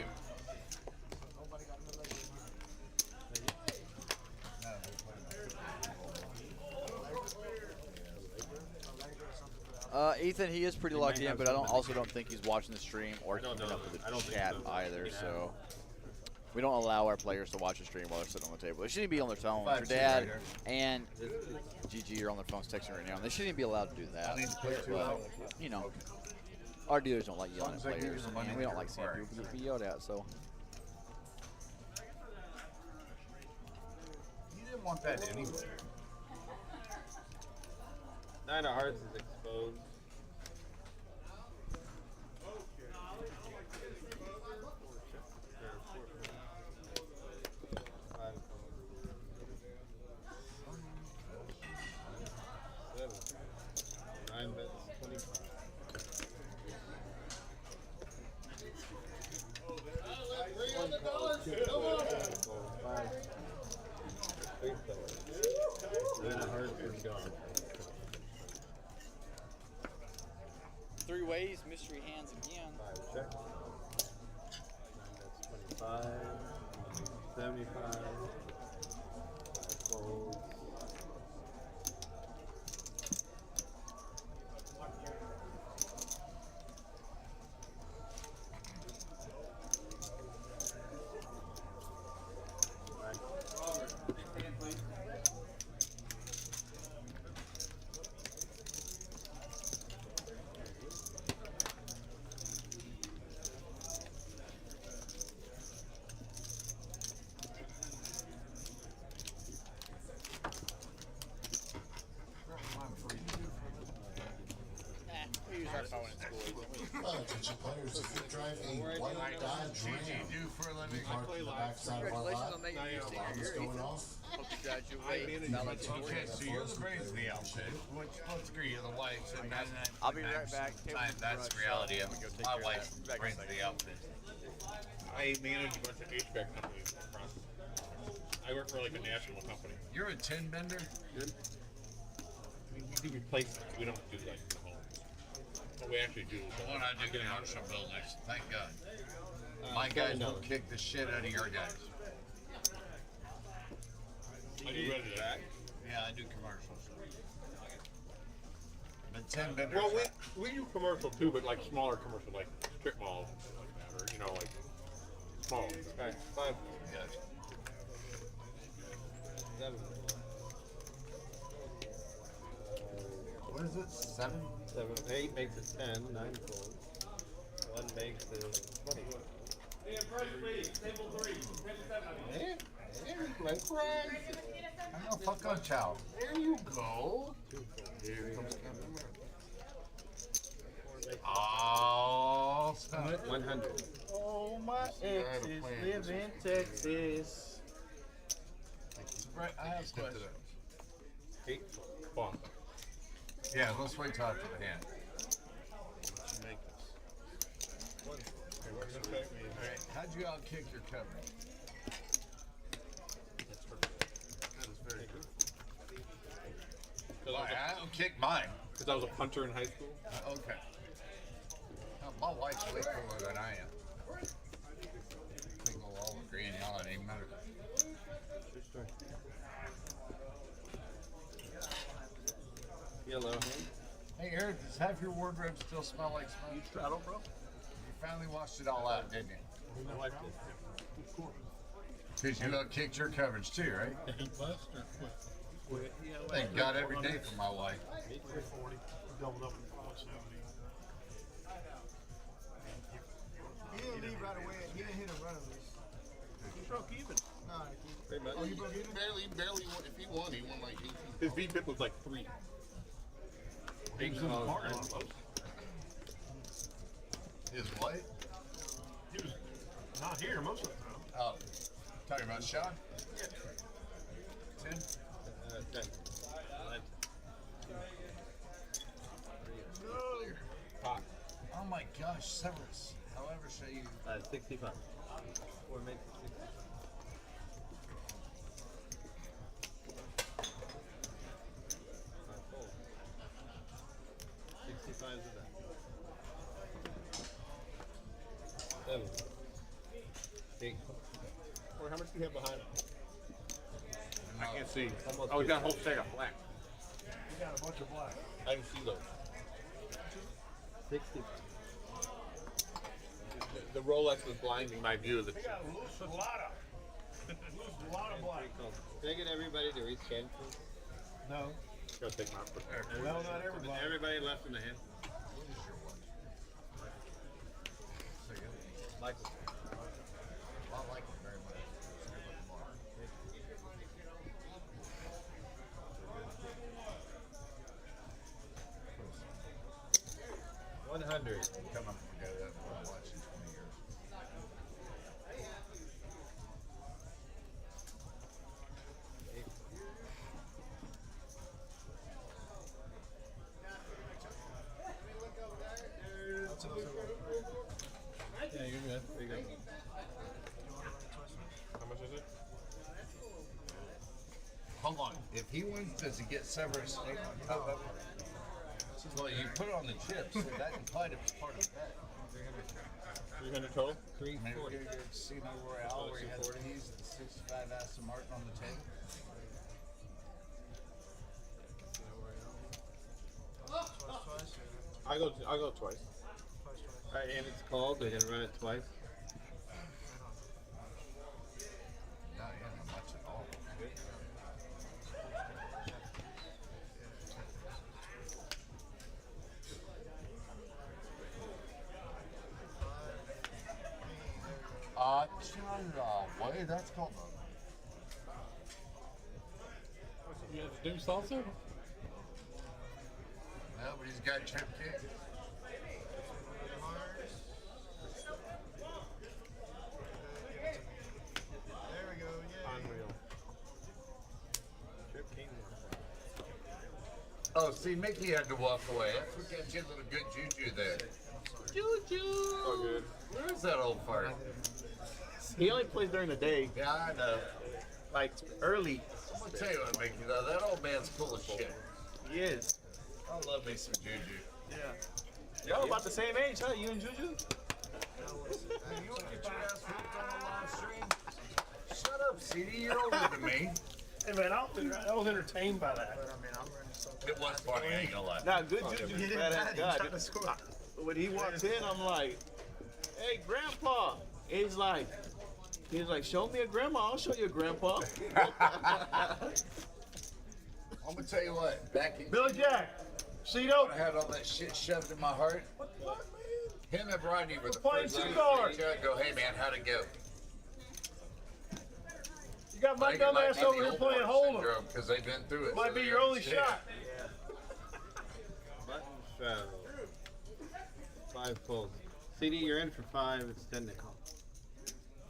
Ethan, he is pretty locked in, but I also don't think he's watching the stream or keeping up with the chat either. So we don't allow our players to watch the stream while they're sitting on the table. They shouldn't be on their phones. Your dad and GG are on their phones texting right now, and they shouldn't be allowed to do that. But, you know, our dealers don't like yelling at players, and we don't like seeing people get yelled at. So You didn't want that anyway. 9 of hearts is exposed. Nine bets, 25. three ways, mystery hands again. 5 check. 9 bets, 25. 75. 5 folds. We use our phone in school. Attention players, if you drive a white Dodge Ram, do for a living. parked in the backside of our Congratulations lot, on making your alarm is senior going year. off. Hope you graduate. Not like Okay, so yours grades the outfit. Let's agree, the wife's and I'll be right back. Take Time, the that's brush reality off. of I'm gonna go it. take My care of wife that. Back in a brings second. the outfit. I manage a bunch of HVAC companies. I work for like a national company. You're a tin bender? I mean, we do replacements. We don't do like the homes. What we actually do is The one I do commercial buildings, thank God. My $7. guys will kick the shit out of your guys. I do residential. Yeah, I do commercials. But 10 vendors. Well, we do commercial too, but like smaller commercial, like strip malls and stuff like that, or you know, like small. Alright, 5. Yes. 7. What is it? 7? 7. 8 makes it 10. 9 folds. 1 makes it 20. Hey, like right. I'm gonna fuck on chow. There you go. Here comes Captain America. Oh, stop. 100. Oh, my exes live in Texas. Right, I have a question. 8. Fun. Yeah, let's wait till after the hand. Alright, how'd you outkick your coverage? That is very good. Well, I outkicked mine. Because I was a punter in high school. Okay. My wife's way cooler than I am. I think we'll all agree and y'all, it ain't matter. Yellow. Hey, Eric, does half your wardrobe still smell like smoke? You straddle, bro? You finally washed it all out, didn't you? My wife did. Of course. Because you outkicked your coverage too, right? He bust or quit? Thank God every day for my wife. 340. Doubled up to 170. He didn't leave right away. He didn't hit a run of this. You broke even. Nah, Oh, he barely won. If he won, he won like 18. His VPIP was like 3. He was in the parking lot. His what? He was not here most of the time. Oh, talking about Sean? 10? 10. Oh my gosh, Cypress. However, shall you? 65. 4 makes it 60. Or how much do you have behind him? I can't see. Oh, he's got a whole stack of black. He got a bunch of black. I can see those. 60. The Rolex was blinding my view of the. He got a loose lotta. Loose lotta black. Can I get everybody to reach 10, please? No. Gotta take my perspective. No, not everybody. Everybody left in the hand. Michael. I like it very much. 100. Come up and go that I've watched in 20 years. Yeah, you're good. There you go. How much is it? Hold on. If he wins, does he get Severus steak on top of it? Well, you put it on the chips, so that implied it was part of the bet. 300 total? 340. Maybe we go to Casino Royale where he had the keys to the 65 Aston Martin on the table. I'll go twice. Alright, and it's called. They're gonna run it twice. No, yeah, not much at all. What? That's called You have to do salsa? no, but he's got chip cake. There we go. Yeah. Unreal. Oh, see, Mickey had to walk away. That's what got you a little good juju there. Juju! Oh, good. Where's that old fart? He only plays during the day, Yeah, I know. like early. I'm gonna tell you what, Mickey, though, that old man's full of shit. He is. I love me some juju. Yeah. Y'all about the same age, huh? You and Juju? Hey, you want to get your ass whooped on the live stream? Shut up, CD. You're older than me. Hey man, I was entertained by that. It was funny, I ain't gonna lie. Nah, good juju, fat ass guy. When he walks in, I'm like, "Hey, Grandpa." He's like, "Show me a grandma. I'll show you a grandpa." I'm gonna tell you what, back in Billy Jack, seat open. I had all that shit shoved in my heart. Him and Rodney were the playing first two ones guards. to go, hey man, how'd it go? You got my dumb ass over here playing hold'em. Because they've been through it. Might so be they your only understand. shot. Button foul. 5 pulls. CD, you're in for 5. It's 10 to call.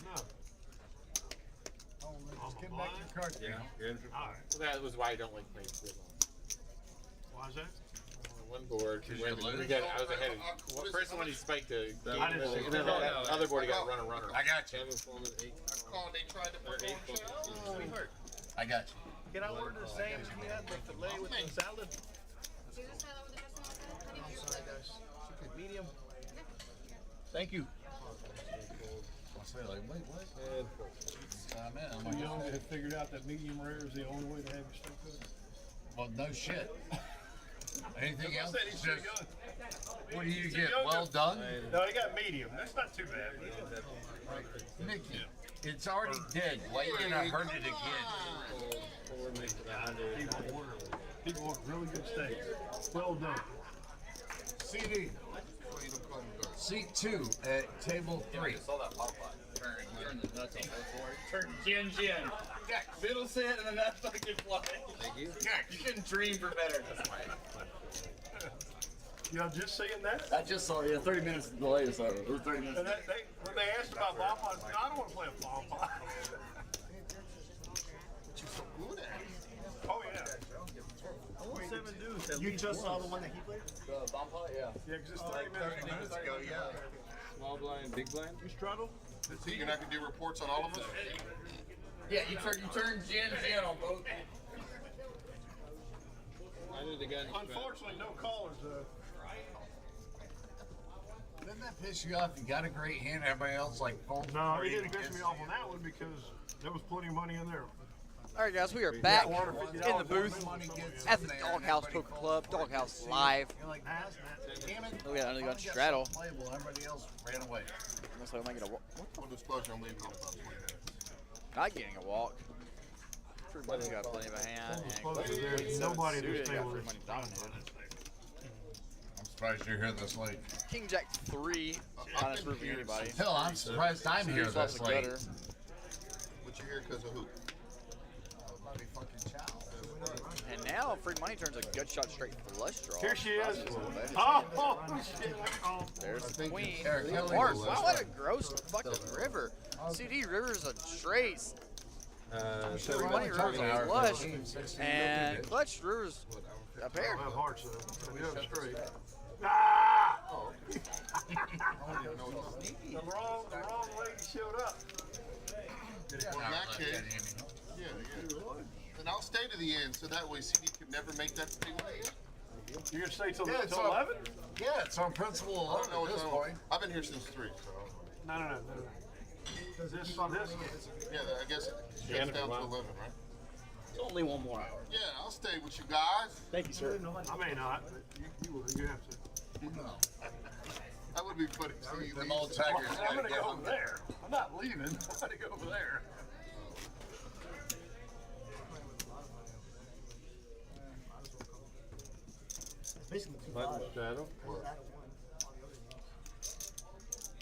No. Just get back your card. Yeah, you're in for 5. That was why I don't like playing field. Why is that? One board, Cause when you lose? we got, I was ahead of first one he spiked a game, I didn't see and then that. that other board he got runner. I got you. 7 full and 8. They tried to put on show. Sweetheart, I got you. can I order the same as you had, the filet with the salad? Medium. Thank you. I say like, wait, what? And 4. Time in. I'm You like, young had figured out that medium rare is the only way to have your steak cooked. well, no shit. Anything else? said he's too Just, young. what do you He's get? younger. Well done? No, he got medium. That's not too bad. Nikki, it's already dead. Why you gonna hurt it again? 4 makes it 100. People want really good steak. Well done. CD. Seat 2 at table 3. Saw that pop pot. Turn the nuts on both boards. Turn gin. Middle set and then that fucking fly. Thank you. You couldn't dream for better. That's why. Y'all just seeing that? I just saw 30 minutes delay or so. It was 30 minutes. And when they asked about bomb pot, I said, I don't want to play a bomb pot. But you're so good at it. Oh yeah. You just saw the one that he played? The bomb pot, yeah. Yeah, because it's 30 minutes. ago, yeah. Small blind, big blind. You straddle? So you're not gonna do reports on all of us? Yeah, you turn gin on both. I did the gun. Unfortunately, no callers. Didn't that piss you off? You got a great hand, everybody else like full. No, it didn't piss me off on that one because there was plenty of money in there. All right, guys, we are back in the booth at the Doghouse Poker Club, Doghouse Live. You're like, damn it. We got another gun straddle. Playable. Everybody else ran away. Looks like I might get a walk. Full disclosure, I'm leaving in about 20 minutes. Not getting a walk. Everybody's got plenty of a hand. Nobody at this table is I'm surprised you're here this late. King Jack 3. Honest review, anybody. Hell, I'm surprised I'm here this late. But you're here because of who? Bloody fucking chow. And now free money turns a good shot straight flush draw. Here she is. Oh, Shit. there's the queen. Eric Kelly Mark, was wow, what a gross fucking river. CD River's a trace. Free money River's a flush. And clutch River's a pair. I don't have hearts though. I do have straight. Ah! The wrong lady showed up. Well, in that case, yeah. And I'll stay to the end so that way CD could never make that big one again. You're gonna stay till Yeah, it's 11? Yeah, it's on principle I don't know at this what's point. I've been here since 3, so. No. This. Yeah, I guess it gets down to 11, right? It's only one more hour. Yeah, I'll stay with you guys. Thank you, sir. I may not, but you have to. That would be funny. See you Them leave. old taggers I'm gotta gonna get go on over there. I'm not leaving. I'm gonna go over there. Basically 2-5. Button straddle. What?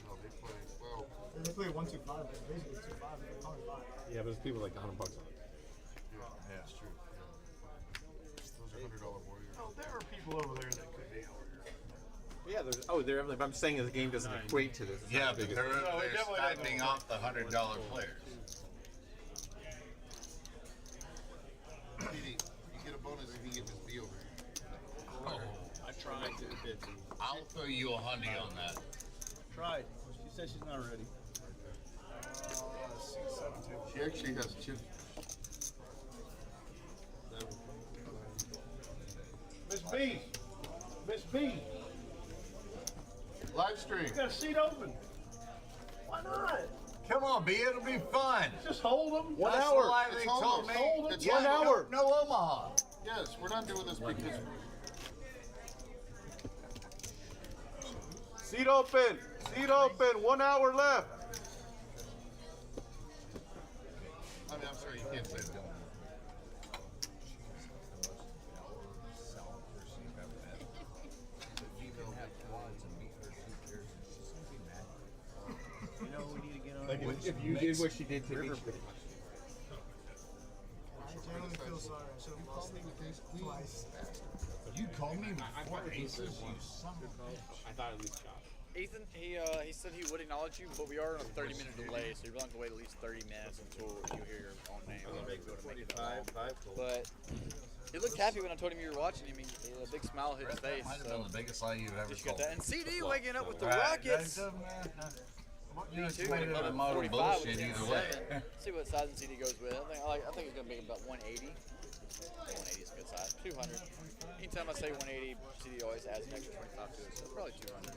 No, they play, well, They play 1-2-5, but basically 2-5. They're probably 5. Yeah, but it's people like $100 on it. yeah, it's true. Those are $100 warriors. Oh, there are people over there that could be over here. Yeah, there's. Oh, they're. But I'm saying the game doesn't equate to this. It's Yeah, not but big. they're definitely sniping off the $100 players. PD, you get a bonus if you get this B over here. Oh, I tried. I'll throw you $100 on that. Tried. She said she's not ready. She actually has two. Miss B. Miss B. Live stream. You got a seat open. Why not? Come on, B. It'll be fun. Just hold them. 1 That's hour. why they It's told almost me. hold it. Yeah, 1 hour. No Omaha. Yes, we're not doing this because Seat open. Seat open. 1 hour left. I mean, I'm sorry, you can't say that. If you did what she did to me, she would have I genuinely feel sorry. I should have lost twice. You called me before Aces, you son of a bitch. I thought it was shot. Ethan, he said he would acknowledge you, but we are on a 30-minute delay, so you're going to have to wait at least 30 minutes until you hear your own name. I'm gonna make Go to make it 25, long. 5 But he looked happy when I told him you were watching him. He had a big smile hit his face. Might have So been the biggest lie you've ever just got told. that. And CD waking up with the Right, Rockets. You Me too. made it a About model 45 bullshit with either way. 10-7. See what size and CD goes with. I think it's gonna make about 180. 180 is a good size. 200. Anytime I say 180, CD always adds an extra 25 to it, so probably 200.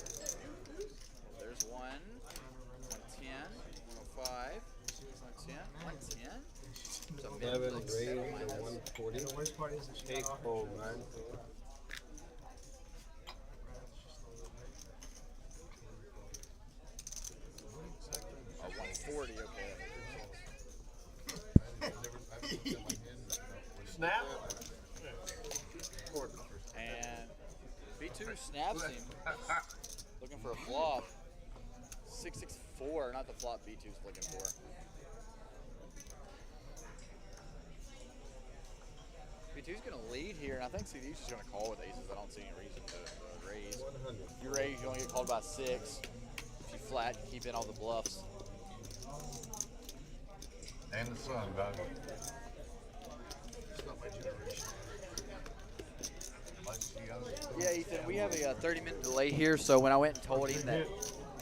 There's 110, 105, 110, 110. So 11 like raised 7 to minus. 140. The worst part is that she Take got off. home, man. Oh, 140, okay. Snap. And B2 snaps him. Looking for a flop. 664, not the flop B2's looking for. B2's going to lead here, and I think CD's just going to call with aces. I don't see any reason to raise. 100. If you raise, you only get called by 6. If you flat, you keep in all the bluffs. And the sun, dog. It's not my generation. Yeah, Ethan, we have a 30-minute delay here, so when I went and told him that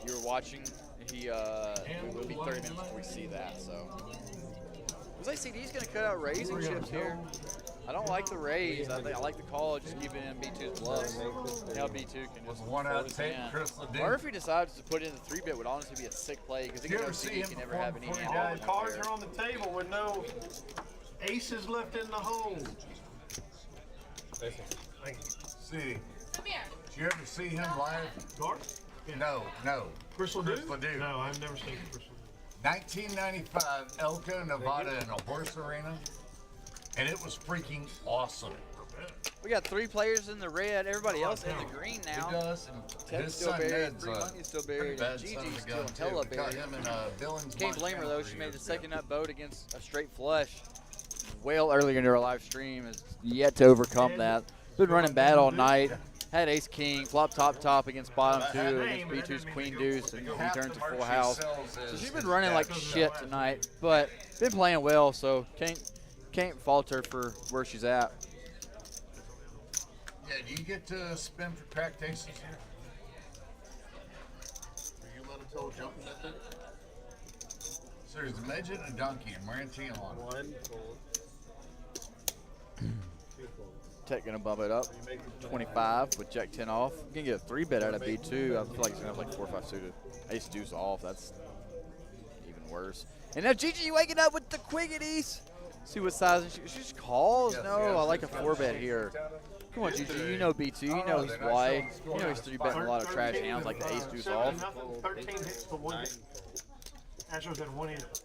you were watching, we will be 30 minutes before we see that, so. Looks like CD's going to cut out raising chips here. I don't like the raise. I like the call, just keep it in B2's bluffs. Now B2 can just One out fold of his 10, hand. Chris Ledoux. Or if he decides to put in the 3-bit, would honestly be a sick play, because he You can ever know see CD him can never perform have any before hand. he All died? the cards are on the table with no aces left in the hole. See, Come here. did you ever see him live? Cards? No. Chris Ledoux? Chris Ledoux. No, I've never seen Chris Ledoux. 1995, Elko, Nevada, in a horse arena, and it was freaking awesome. We got 3 players in the red, everybody else in the green He now. does, and Ted's his still son buried, Ned's 3 Money's still buried, bad and son Gigi's of a still gun, hella too. Caught buried. him in Billings, Can't blame her Montana though, 3 she made years the ago. second up vote against a straight flush. Well earlier into our live stream, is yet to overcome that. Been running bad all night. Had ace king, flop top against bottom 2, against B2's queen deuce, and he turns to full house. So she's been running like shit tonight, but been playing well, so can't fault her for where she's at. Yeah, do you get to spin for cracked aces here? Will you let him tell a jump in that thing? So there's a midget and a donkey, and we're in T on. 1 fold. 2 fold. Tech gonna bump it up. 25 with jack 10 off. You can get a 3-bet out of B2. I feel like he's gonna have like 4 or 5 suited. Ace deuce off. That's even worse. And now Gigi waking up with the quiggities. See what size she just calls. Yes, No, yes. I like a 4-bet here. Come on, Gigi. You know B2. You know he's wide. You know he's 3-betting a lot of trash hands like the ace deuce off. 13 hits to 1 hit. Astros had 1 hit.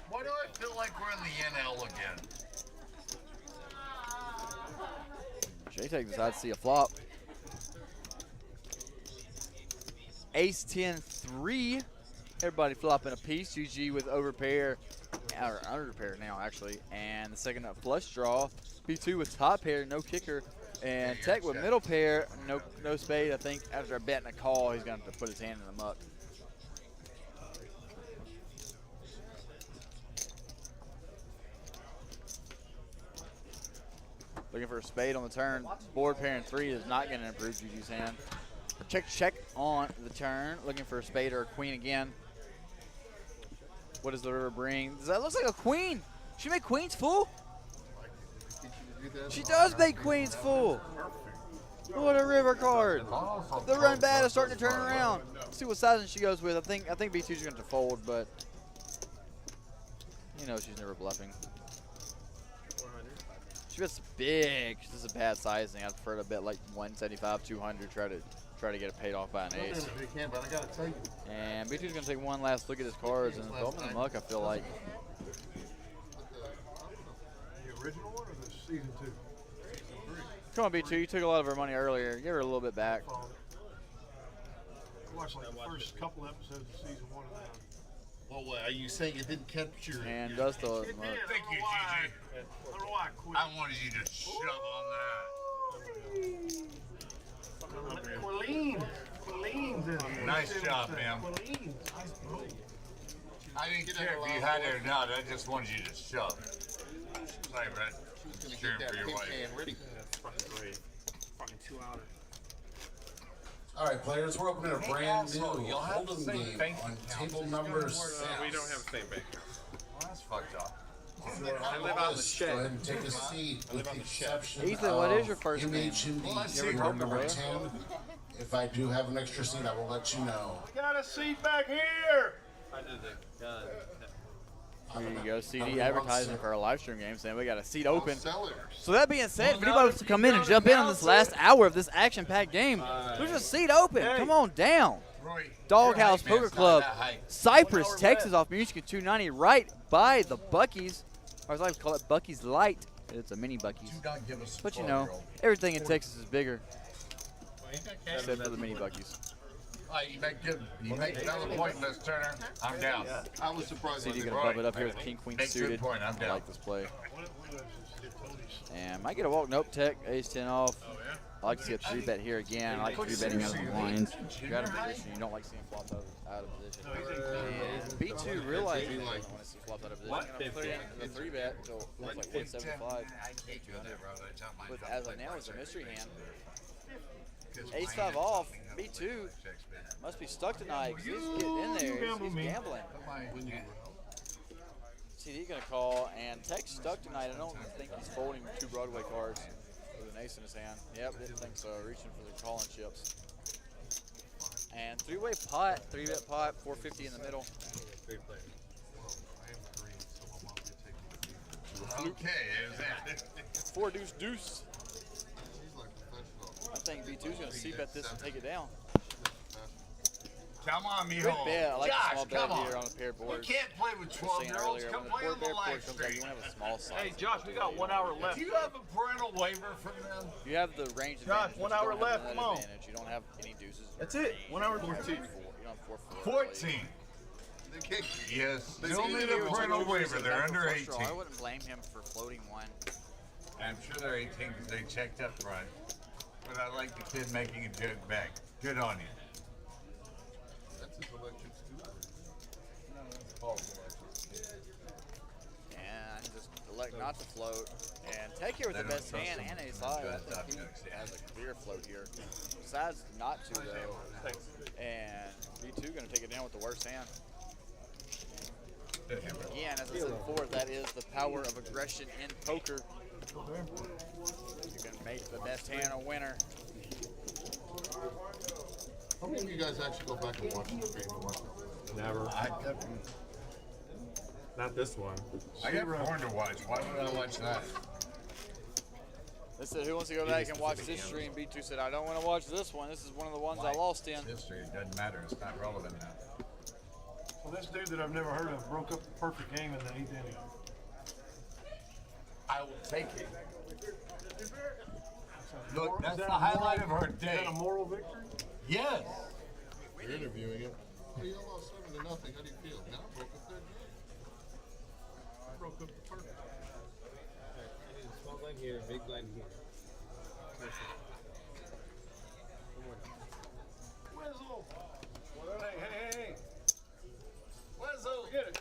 Why do I feel like we're in the NL again? J-Tech decides to see a flop. Ace 10-3. Everybody flopping a piece. GG with overpair, or under pair now actually. And the second up flush draw. B2 with top pair, no kicker. And Tech with middle pair, no spade. I think after a bet and a call, he's going to have to put his hand in the muck. Looking for a spade on the turn. Board pair and 3 is not going to improve Gigi's hand. Check on the turn. Looking for a spade or a queen again. What does the river bring? That looks like a queen. She made queens full? She does make queens full. What a river card. The run bad is starting to turn around. Let's see what sizing she goes with. I think B2's going to fold, but you know she's never bluffing. 400. She bets big. This is a bad sizing. I'd prefer to bet like 175, 200. Try to get it paid off by an ace. But I gotta tell you. And B2's going to take one last look at his cards and throw them in the muck, I feel like. The original one or the season 2? Come on, B2. You took a lot of her money earlier. Give her a little bit back. I watched like the first couple episodes of season 1 of that. Well, what, are you saying it didn't capture? And does the Thank you, Gigi. I don't know why I quit. I wanted you to shove on that. Quilleen's in it. Nice job, man. Quilleen's. I didn't care if you had it or not. I just wanted you to shove. Sorry, Brett. She was gonna Cheering get for that your pink wife. hand ready. That's fucking great. Fucking 2 hours. All right, players, we're opening a brand new you'll have the hold'em same game bank on account. table number 6. We don't have the same bank account. Well, that's fucked up. I live out in the shed. Go ahead and take a seat with the exception Ethan, what is your first of name? MHMD Well, I see table Roman, number brother. 10. If I do have an extra seat, I will let you know. Got a seat back here. I did the gun. Here you go, CD advertising for our live stream game, saying we got a seat open. Sellers. So that being said, if anybody wants to come in and jump in on this last hour of this action-packed game, there's a seat open. Come on down. Roy, Doghouse your height, man, Poker it's not Club, that height. Cypress, Texas, off Music at 290, right by the Buc-ee's, or as I like to call it, Buc-ee's Light. It's a mini Buc-ee's. Do not give us a But you know, 12-year-old. everything in Texas is bigger, except for the mini Buc-ee's. You make another point, Miss Turner. I'm down. I was surprised. CD when gonna bump it up here with King Queen Make good suited. point, I'm I down. like this play. And might get a walk. Nope, tech, ace 10 off. I like to see a 3-bet here again. I like 3-betting out of the blinds. You got in position, you don't like seeing flops out of position. And B2 realized he doesn't want to see flops out of position. He's gonna put in the 3-bet until it's like 175. But as of now, it's a mystery hand. Ace 5 off, B2 must be stuck tonight because he's getting in there. He's gambling. CD gonna call, and Tech's stuck tonight. I don't think he's folding 2 Broadway cards with an ace in his hand. Yep, didn't think so. Reaching for the calling chips. And 3-way pot, 3-bet pot, 450 in the middle. Okay, is that? 4 deuce deuce. I think B2's gonna c-bet this and take it down. Come on, Good mijo. bet. I like the small Josh, bet come on. here on a paired board. We can't play with I was saying 12-year-olds. earlier, Come when play the on the pair board live comes out, you stream. want to have a small size. Hey, Josh, we got 1 hour left. Do you have a parental waiver from them? You have the range Josh, advantage. 1 but you hour don't have left, the come on. advantage. You don't have any deuces. That's it. 1 hour 14. You don't have 4-4. 14. Yes. Still need a parental waiver. They're under 18. I wouldn't blame him for floating one. I'm sure they're 18 because they checked up front. But I like the kid making a joke back. Good on you. That's his electric scooter. And just elect not to float. And take here with the best hand and ace high. I think he has a clear float here. Decides not to though. And B2 gonna take it down with the worst hand. Again, as I said before, that is the power of aggression in poker. You can make the best hand a winner. How many of you guys actually go back and watch the game and watch it? Never. Not this one. I got porn to watch. Why would I watch that? They said, who wants to go back and watch this stream? B2 said, I don't want to watch this one. This is one of the ones I lost in. History, it doesn't matter. It's not relevant now. So this dude that I've never heard of broke up the perfect game in the 8th inning. I will take it. Look, that's the highlight of our Is day. that a moral victory? Yes. You're interviewing him. Oh, you lost 7-0. How do you feel? Now I broke up their game. I broke up the perfect. Small blind here, big blind here. Whizzle! Hey. Whistle. Get it.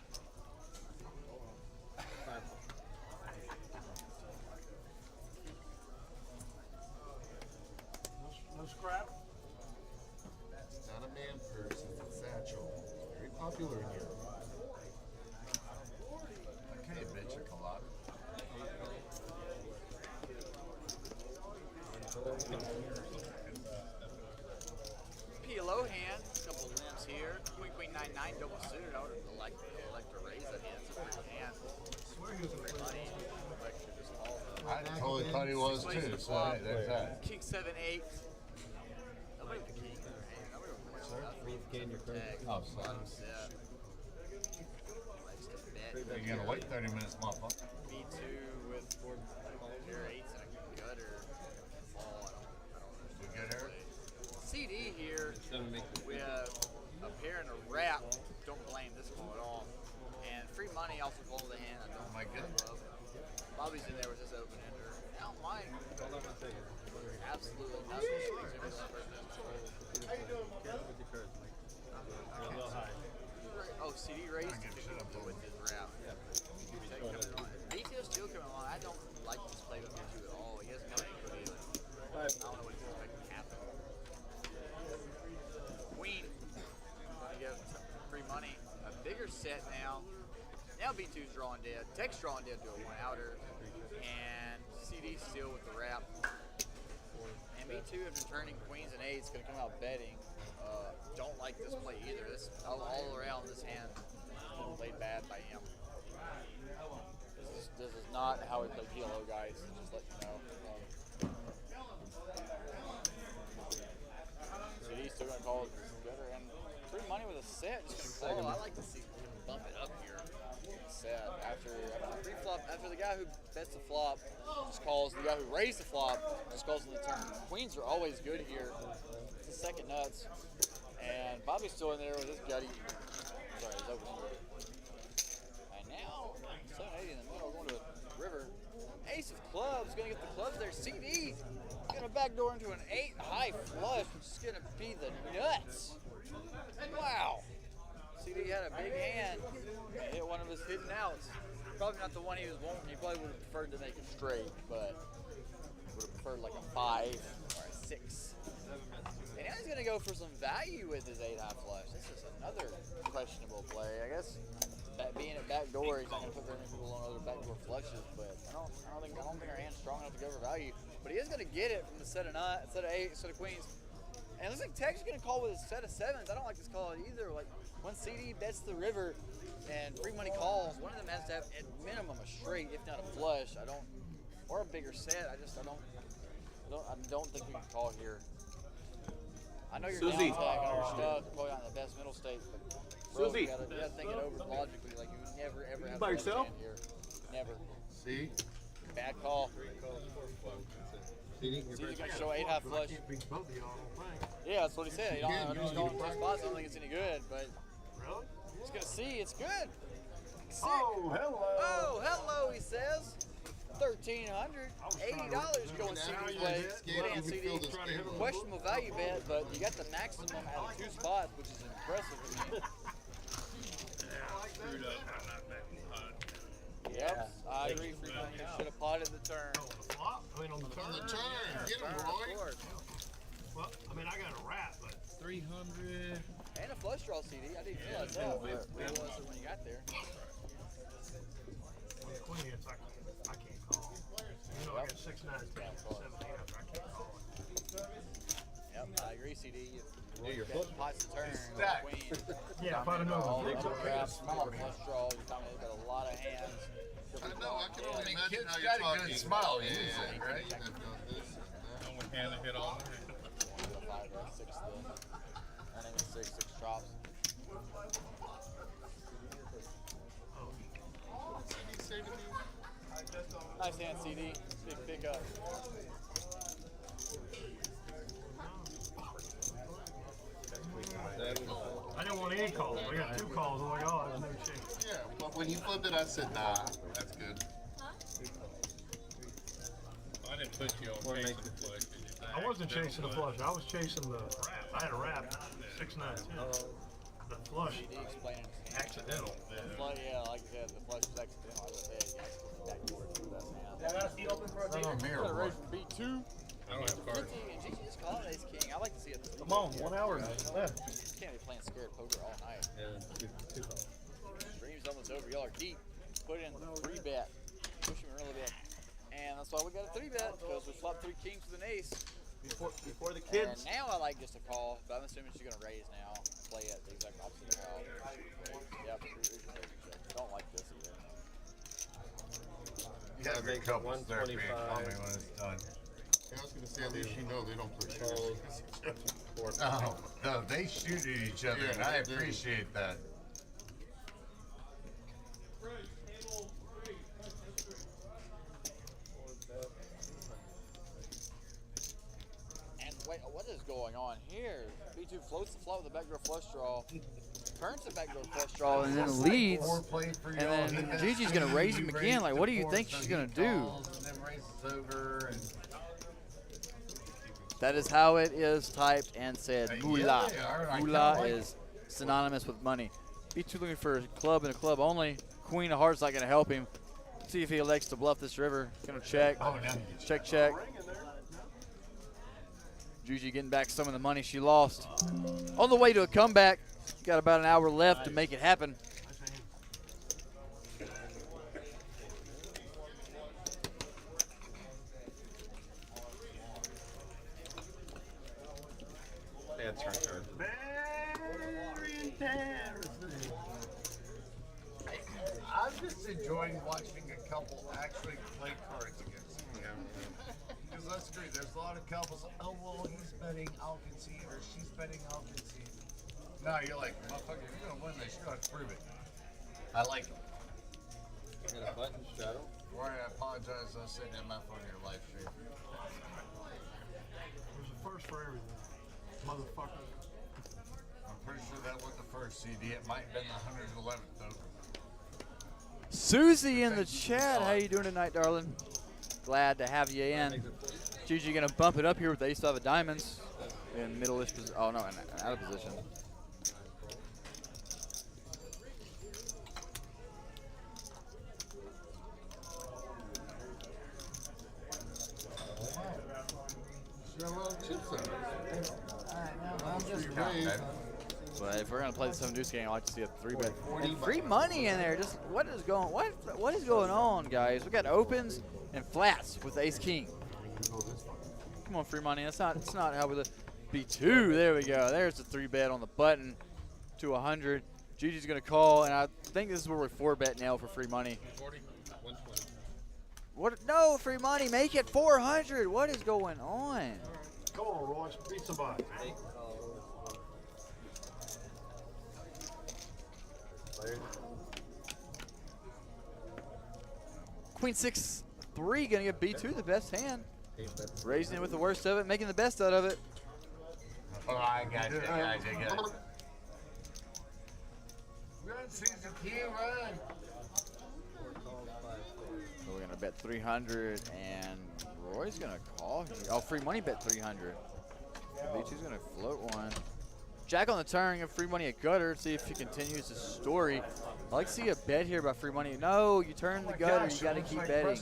No scrap? It's not a man purse, it's a satchel. Very popular in Europe. Okay, bitch, a colada. too, to the so flop. there's that. King 7-8. Nobody with the king in their hand. Nobody with much stuff. Oh, so Yeah. Likes to bet. you're gonna wait 30 minutes, motherfucker. B2 with 4 pair 8s and a gutter. Fall. I don't You understand. get her? CD here, we have a pair and a wrap. Don't blame this call at all. And free money also calls the hand. I don't My goodness. love. Bobby's in there with his open ender. I don't mind. Absolutely nothing. How you doing, my brother? Oh, CD raised with his wrap. B2 still coming along. I don't like this play with B2 at all. He hasn't got any good either. I don't know what he's expecting to happen. Queen. I get free money. A bigger set now. Now B2's drawing dead. Tech's drawing dead to a 1-outer. And CD's still with the wrap. And B2 after turning queens and 8s going to come out betting. Don't like this play either. This all around this hand played bad by him. This is not how we play PLO, guys. Just let you know. CD's still going to call it better. And free money with a set. Just going to call. I like to see him bump it up here. Set after pre-flop, after the guy who bets the flop just calls, the guy who raised the flop just calls in the turn. Queens are always good here. It's the second nuts. And Bobby's still in there with his gutty. Sorry, his open ender. And now, 780 in the middle, going to a river. Ace of clubs, going to get the clubs there. CD, going to backdoor into an 8 high flush, which is going to be the nuts. Wow. CD had a big hand, hit one of his hidden outs. Probably not the one he was wanting. He probably would have preferred to make it straight, but would have preferred like a 5 or a 6. And now he's going to go for some value with his 8 high flush. This is another questionable play. I guess being at backdoor, he's not going to put very many people on other backdoor flushes, but I don't think our hand's strong enough to go for value. But he is going to get it from the set of 9, set of 8, set of queens. And it looks like Tech's going to call with his set of 7s. I don't like this call either. Like, when CD bets the river and free money calls, one of them has to have at minimum a straight, if not a flush. Or a bigger set. I don't think we can call here. I know you're down tag, I know you're stuck, probably not in the best middle state, but bro, you gotta think it over logically. Like, you would never ever have by yourself here. Never. See? Bad call. CD's gonna show 8 high flush. Yeah, that's what he said. He's going 2 spots. I don't think it's any good, but Really? he's gonna see. It's good. Sick. Oh, hello. Oh, hello, he says. $1,300, $80 going CD play. Good hand CD. Questionable value bet, but you got the maximum out of 2 spots, which is impressive. Screwed up by not betting pot. Yep, I agree. Free money should have potted the turn. On the flop? I mean, on the turn. On the turn. Get him, Roy. Well, I mean, I got a wrap, but 300. And a flush draw CD. I didn't realize that. But it was when you got there. Queen, it's like, I can't call. You know, I got 6, 9, 10, 7, 8 after I can't call. Yep, I agree, CD. Your Pots to turn. Stack. Queen. Yeah, if I'd have known All the the big wraps, flush draw. You're talking about a lot of hands. I know, I can only imagine kid's how got you're a talking. good smile, Yeah, usually, right? You've done this and that. Only hand that hit all night. 5 or 6 then. I think it's 6 chops. What did CD say to me? Nice hand, CD. Big pickup. I didn't want any calls. I got 2 calls. I'm like, oh, there's no chance. Yeah, but when he flipped it, I said, nah, that's good. I didn't put you on chasing the flush, did you? I wasn't chasing the flush. I was chasing the wrap. I had a wrap 6, 9, 10. The flush, CD explaining his hand. accidental. The flush, yeah, like I said, the flush was accidental. I was ahead. Backdoor to the best hand. I got a seat open for a Take a mirror, Got a boy. raise from B2. I don't have cards. 50, and GG just called Ace King. I like to see it. Come on, 1 hour left. Can't be playing scared poker all night. Yeah, 2 calls. Stream's almost over. Y'all are deep. Put in 3 bet. Push him early bet. And that's why we got a 3 bet, because we flopped 3 kings with an ace. Before the And kids. now I like just a call, but I'm assuming she's going to raise now. Play it the exact opposite of how. Yep, don't like this either. You have your Make couples there, 125. call me when it's done. I was gonna say, at least you know they don't play shooters. No, they shoot at each other, and I appreciate that. And wait, what is going on here? B2 floats the flop with the backdoor flush draw. Turns the backdoor flush draw and then leads. And then Gigi's going to raise him again. Like, what do you think she's going to do? That is how it is typed and said. Moolah. Moolah is synonymous with money. B2 looking for a club and a club only. Queen of hearts not going to help him. See if he elects to bluff this river. Going to check. Check, check. Gigi getting back some of the money she lost. On the way to a comeback. Got about an hour left to make it happen. Yeah, turn card. I'm just enjoying watching a couple actually play cards against each other. Because let's agree, there's a lot of couples, oh, well, he's betting, I'll concede, or she's betting, I'll concede. No, you're like, motherfucker, you're going to win this. You don't have to prove it. I like it. You got a button, Shadow? Rory, I apologize. I said MF on your live stream. There's a first for everything. Motherfucker. I'm pretty sure that wasn't the first CD. It might have been the 111th, though. Susie in the chat. How you doing tonight, darling? Glad to have you in. Gigi going to bump it up here with the ace-5 of diamonds in middle-ish position. Oh, no, out of position. But if we're gonna play the 7 deuce game, I like to see a 3-bet and free money in there. Just what is going on, guys? We got opens and flats with ace king. Come on, free money. It's not how we B2. There we go. There's the 3-bet on the button to 100. Gigi's gonna call, and I think this is where we 4-bet now for free money. 120. What? No, free money. Make it 400. What is going on? Come on, Royce. Beat somebody. Queen 6-3 gonna give B2 the best hand. Raising it with the worst of it, making the best out of it. Oh, I got you. I got you. Run, Susan, run. So we're gonna bet 300, and Roy's gonna call here. Oh, free money bet 300. B2's gonna float one. Jack on the turn, give free money a gutter. See if he continues his story. I like to see a bet here by free money. No, you turn the gutter. You gotta keep betting.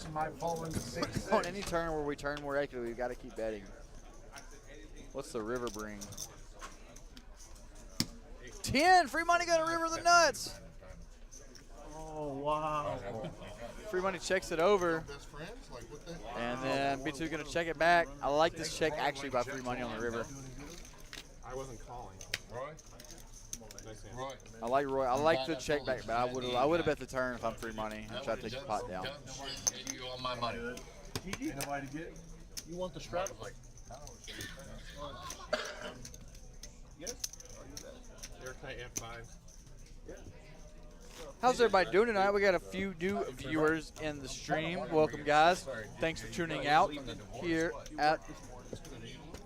On any turn where we turn more equity, we gotta keep betting. What's the river bring? 10. Free money got a river the nuts. Oh wow. Free money checks it over. And then B2 gonna check it back. I like this check actually by free money on the river. I wasn't calling. Roy? Nice hand. Roy. I like Roy. I like the check back, but I would have bet the turn if I'm free money and try to take the pot down. You on my money. Ain't nobody to get. You want the strap? Yes. Airtight F5. Yeah. How's everybody doing tonight? We got a few new viewers in the stream. Welcome, guys. Thanks for tuning out here at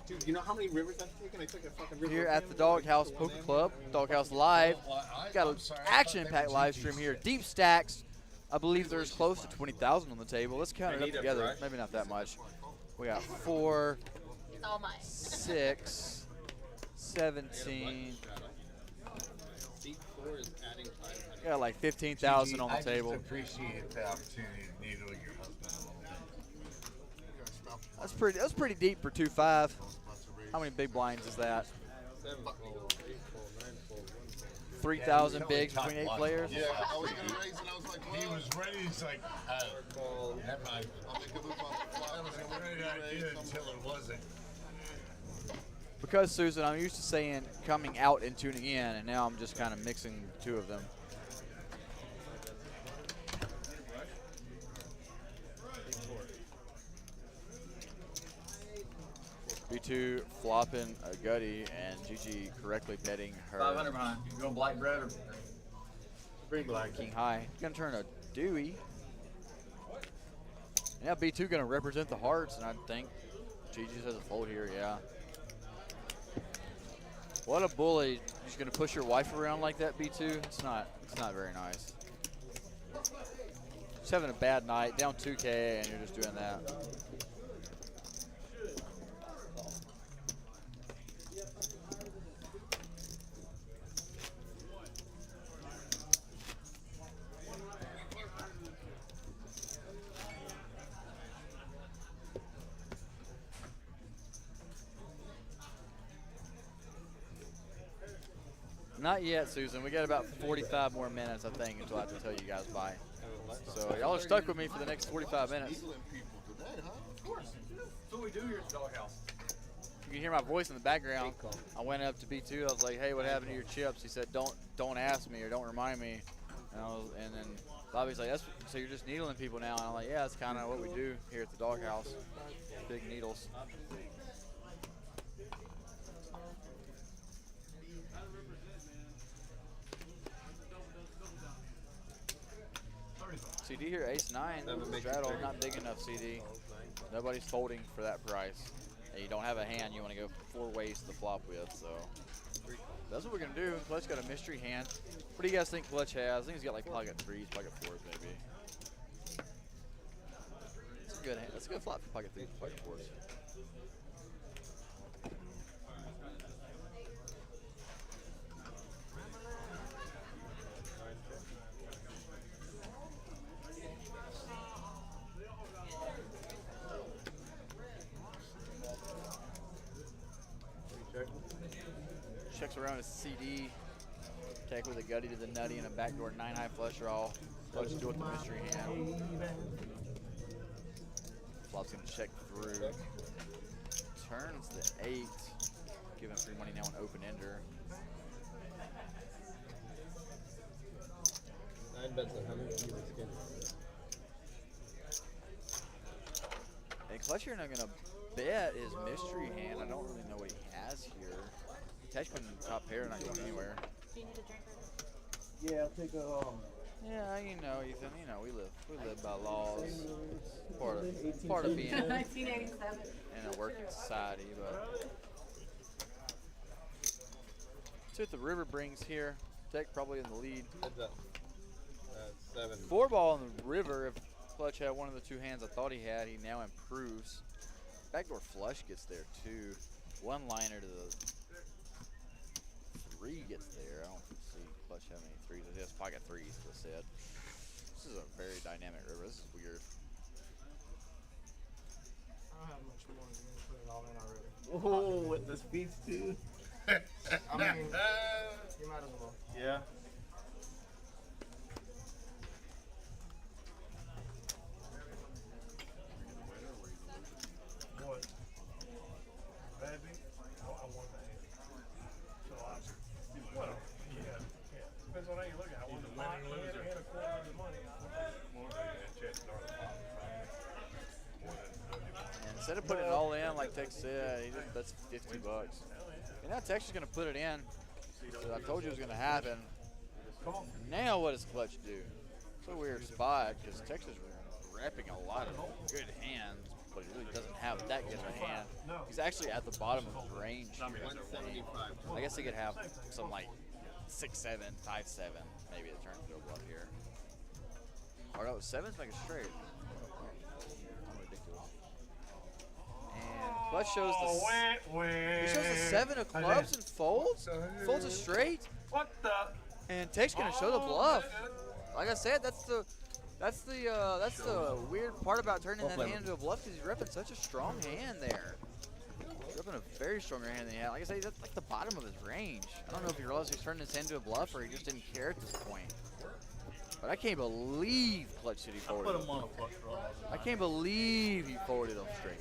Dude, you know how many rivers I've taken? I took a fucking river. here at the Doghouse Poker Club, Doghouse Live. Got an action-packed live stream here. Deep stacks. I believe there's close to 20,000 on the table. Let's count it up together. Maybe not that much. We got 4, It's all mine. 6, 17. We got like 15,000 on the table. I just appreciate the opportunity to needle your husband. That's pretty deep for 2-5. How many big blinds is that? 3,000 bigs between 8 players. Yeah, I was gonna raise and I was like, well, He was ready. He's like, never mind. I'll make a move on the fly. That was a great idea until it wasn't. Because, Susan, I'm used to saying coming out and tuning in, and now I'm just kind of mixing the two of them. B2 flopping a gutty and Gigi correctly betting her 500 behind. You going black bread or Bring black. king high. Gonna turn a Dewey. Yeah, B2 gonna represent the hearts, and I think Gigi has a fold here. Yeah. What a bully! Just gonna push your wife around like that, B2. It's not very nice. Just having a bad night, down 2K, and you're just doing that. Not yet, Susan. We got about 45 more minutes, I think, until I have to tell you guys bye. So y'all are stuck with me for the next 45 minutes. That's what we do here at the doghouse. You can hear my voice in the background. I went up to B2. I was like, "Hey, what happened to your chips?" He said, "Don't ask me or don't remind me." And then Bobby's like, "So you're just needling people now?" And I'm like, "Yeah, that's kind of what we do here at the doghouse. Big needles." CD here, ace-9, straddle, not big enough, CD. Nobody's folding for that price. And you don't have a hand you want to go 4 ways to flop with, so. That's what we're going to do. Clutch got a mystery hand. What do you guys think Clutch has? I think he's got like pocket 3s, pocket 4s maybe. That's a good hand. That's a good flop for pocket 3s, pocket 4s. Checks around a CD. Attack with a gutty to the nutty and a backdoor 9-high flush draw. Clutch do with the mystery hand. Flop's gonna check through. Turns the 8. Giving free money now an open ender. 9 bets 100 even skin. And Clutch here not gonna bet his mystery hand. I don't really know what he has here. Tesh putting top pair, not going anywhere. Do you need a drink or Yeah, I'll take a Yeah, you know, Ethan. You know, we live by laws. Part of being 1987. in a working society, but see what the river brings here. Tech probably in the lead. Heads up. 7. 4 ball in the river. If Clutch had one of the 2 hands I thought he had, he now improves. Backdoor flush gets there too. 1 liner to the 3 gets there. I don't see Clutch have any 3s. He has pocket 3s, as I said. This is a very dynamic river. This is weird. I don't have much more. You're gonna put it all in already. Oh, with the speech too. I mean, you might as well. Yeah. What? Baby, I want that hand. So well, yeah. Depends on how you look at it. I want the winning loser and a quarter of the money. More than that, check And instead of putting it all in, like Tex said, he just bets 50 bucks. And now Tex is going to put it in. So I told you it was going to happen. Now what does Clutch do? It's a weird spot because Tex is wrapping a lot of good hands, but he really doesn't have that good of a hand. He's actually at the bottom of his range. I guess he could have some like 6-7, 5-7, maybe the turn to go bluff here. Or no, 7's make it straight. Ridiculous. And Clutch shows he shows the 7 of clubs and folds. Folds a straight. What the? And Tech's gonna show the bluff. Like I said, that's the weird part about turning that hand into a bluff because he's repping such a strong hand there. He's repping a very stronger hand than he had. Like I said, that's like the bottom of his range. I don't know if he realized he's turning his hand into a bluff or he just didn't care at this point. But I can't believe Clutch City folded. Put him on a flush draw. I can't believe he folded him straight.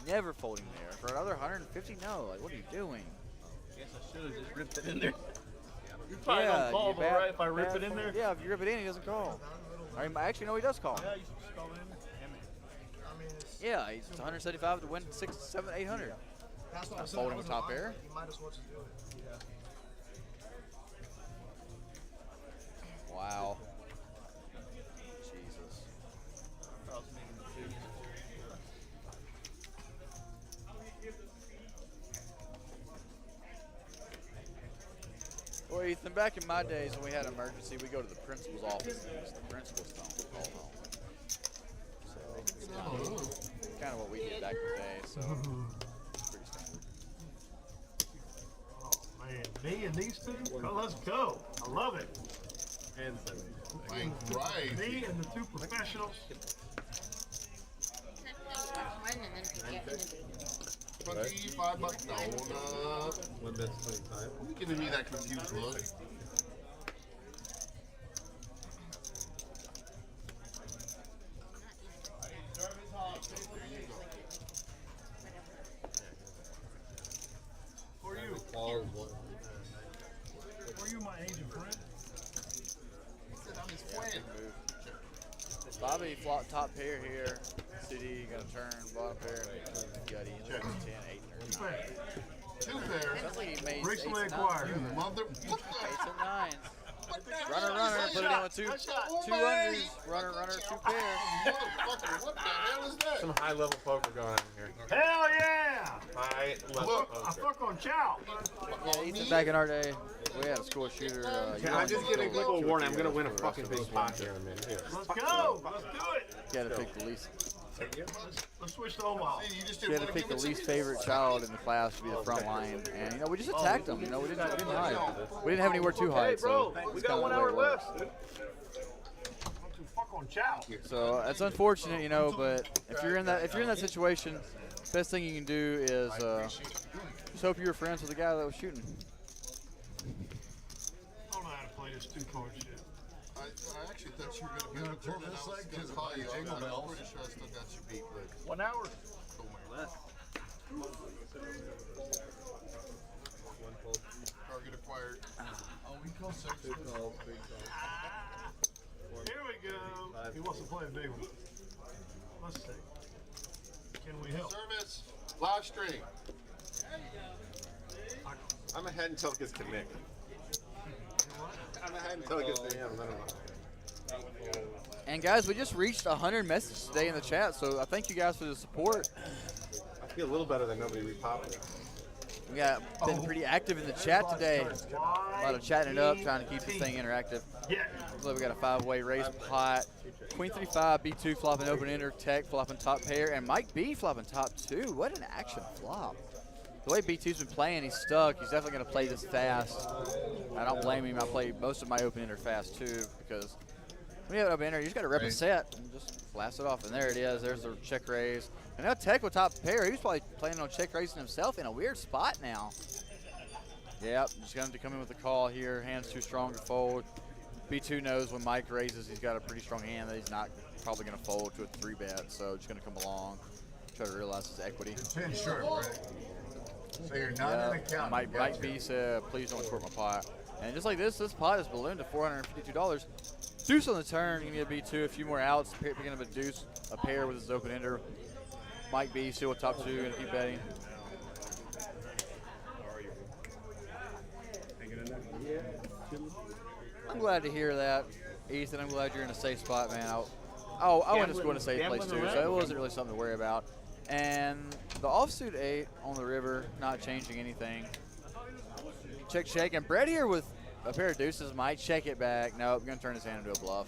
Never folding there. For another 150? No. Like, what are you doing? Guess I should have just ripped it in there. You're probably gonna call, though, right? If I rip it in there? Yeah, if you rip it in, he doesn't call. I mean, actually, no, he does call. Yeah, you should just call it in there. Yeah, he's 175 to win 6, 7, 800. That's what I'm saying. Folding I with was top lying. pair. You might as well just do it. Yeah. Wow. Jesus. Well, Ethan, back in my days when we had an emergency, we go to the principal's office and use the principal's phone to call home. So it's kind of what we did back in the day. So pretty standard. Oh man, me and these two, well, let's go. I love it. And Right. Me and the two professionals. 25 bucks. No, one bet's 25. You're giving me that confused look. For you. For you, my agent friend. He said I'm his friend. Bobby flop top pair here. CD gonna turn bottom pair. Gutty. 10, 8, or 9. Two pairs. Sounds like he made Recently 8s and acquired. 9s. You mother. What the? 8s and 9s. What the Runner, hell is runner, that? put it in with two unders. Runner, runner, two pair. Motherfucker, what the hell is that? Some high level poker going on here. Hell yeah! High level I poker. fuck on chow. Yeah, Ethan, back in our day, we had a school shooter. I'm just giving people a warning. I'm gonna win a fucking big pot here in a minute. Here. Let's go. Let's do it. You gotta pick the least. Let's switch to Omaha. See, you just You didn't had to want to pick give the it least to me. favorite child in the class to be the front line, and we just attacked them. We didn't hide. We didn't have anywhere to hide, so We it's got kinda 1 the way hour it works. left. Fuck on chow. So it's unfortunate, but if you're in that situation, best thing you can do is just hope you were friends with the guy that was shooting. I don't know how to play this two-card shit. I actually thought you were going to be able to turn it. I was going to call you. I'm pretty sure I still got you beat, but 1 hour. don't worry. Target acquired. Oh, we call six. Here we go. He wants to play a big one. Let's see. Can we help? Service. Live stream. I'm ahead until it gets to Nick. I'm ahead until it gets to him. I don't know. And guys, we just reached 100 messages today in the chat, so I thank you guys for the support. I feel a little better than nobody repopping. We got been pretty active in the chat today. A lot of chatting it up, trying to keep this thing interactive. Yeah. So we got a 5-way raise pot. Queen 3-5, B2 flopping open ender, Tech flopping top pair, and Mike B flopping top 2. What an action flop. The way B2's been playing, he's stuck. He's definitely going to play this fast. I don't blame him. I play most of my open ender fast too, because when you have an open ender, you just got to rep a set and just blast it off. And there it is. There's the check raise. And now Tech with top pair. He was probably planning on check raising himself in a weird spot now. Yep, just going to come in with the call here. Hand's too strong to fold. B2 knows when Mike raises, he's got a pretty strong hand that he's not probably going to fold to a 3-bet. So just going to come along, try to realize his equity. 10 short, right? So you're not in account. Mike B said, please don't short my pot. And just like this pot is ballooned to $452. Deuce on the turn, you need a B2, a few more outs, picking up a deuce, a pair with his open ender. Mike B still with top 2, gonna keep betting. I'm glad to hear that, Ethan. I'm glad you're in a safe spot, man. I went to school in a safe place too, so it wasn't really something to worry about. And the offsuit 8 on the river, not changing anything. Check, check, and Brett here with a pair of deuces might check it back. Nope, gonna turn his hand into a bluff.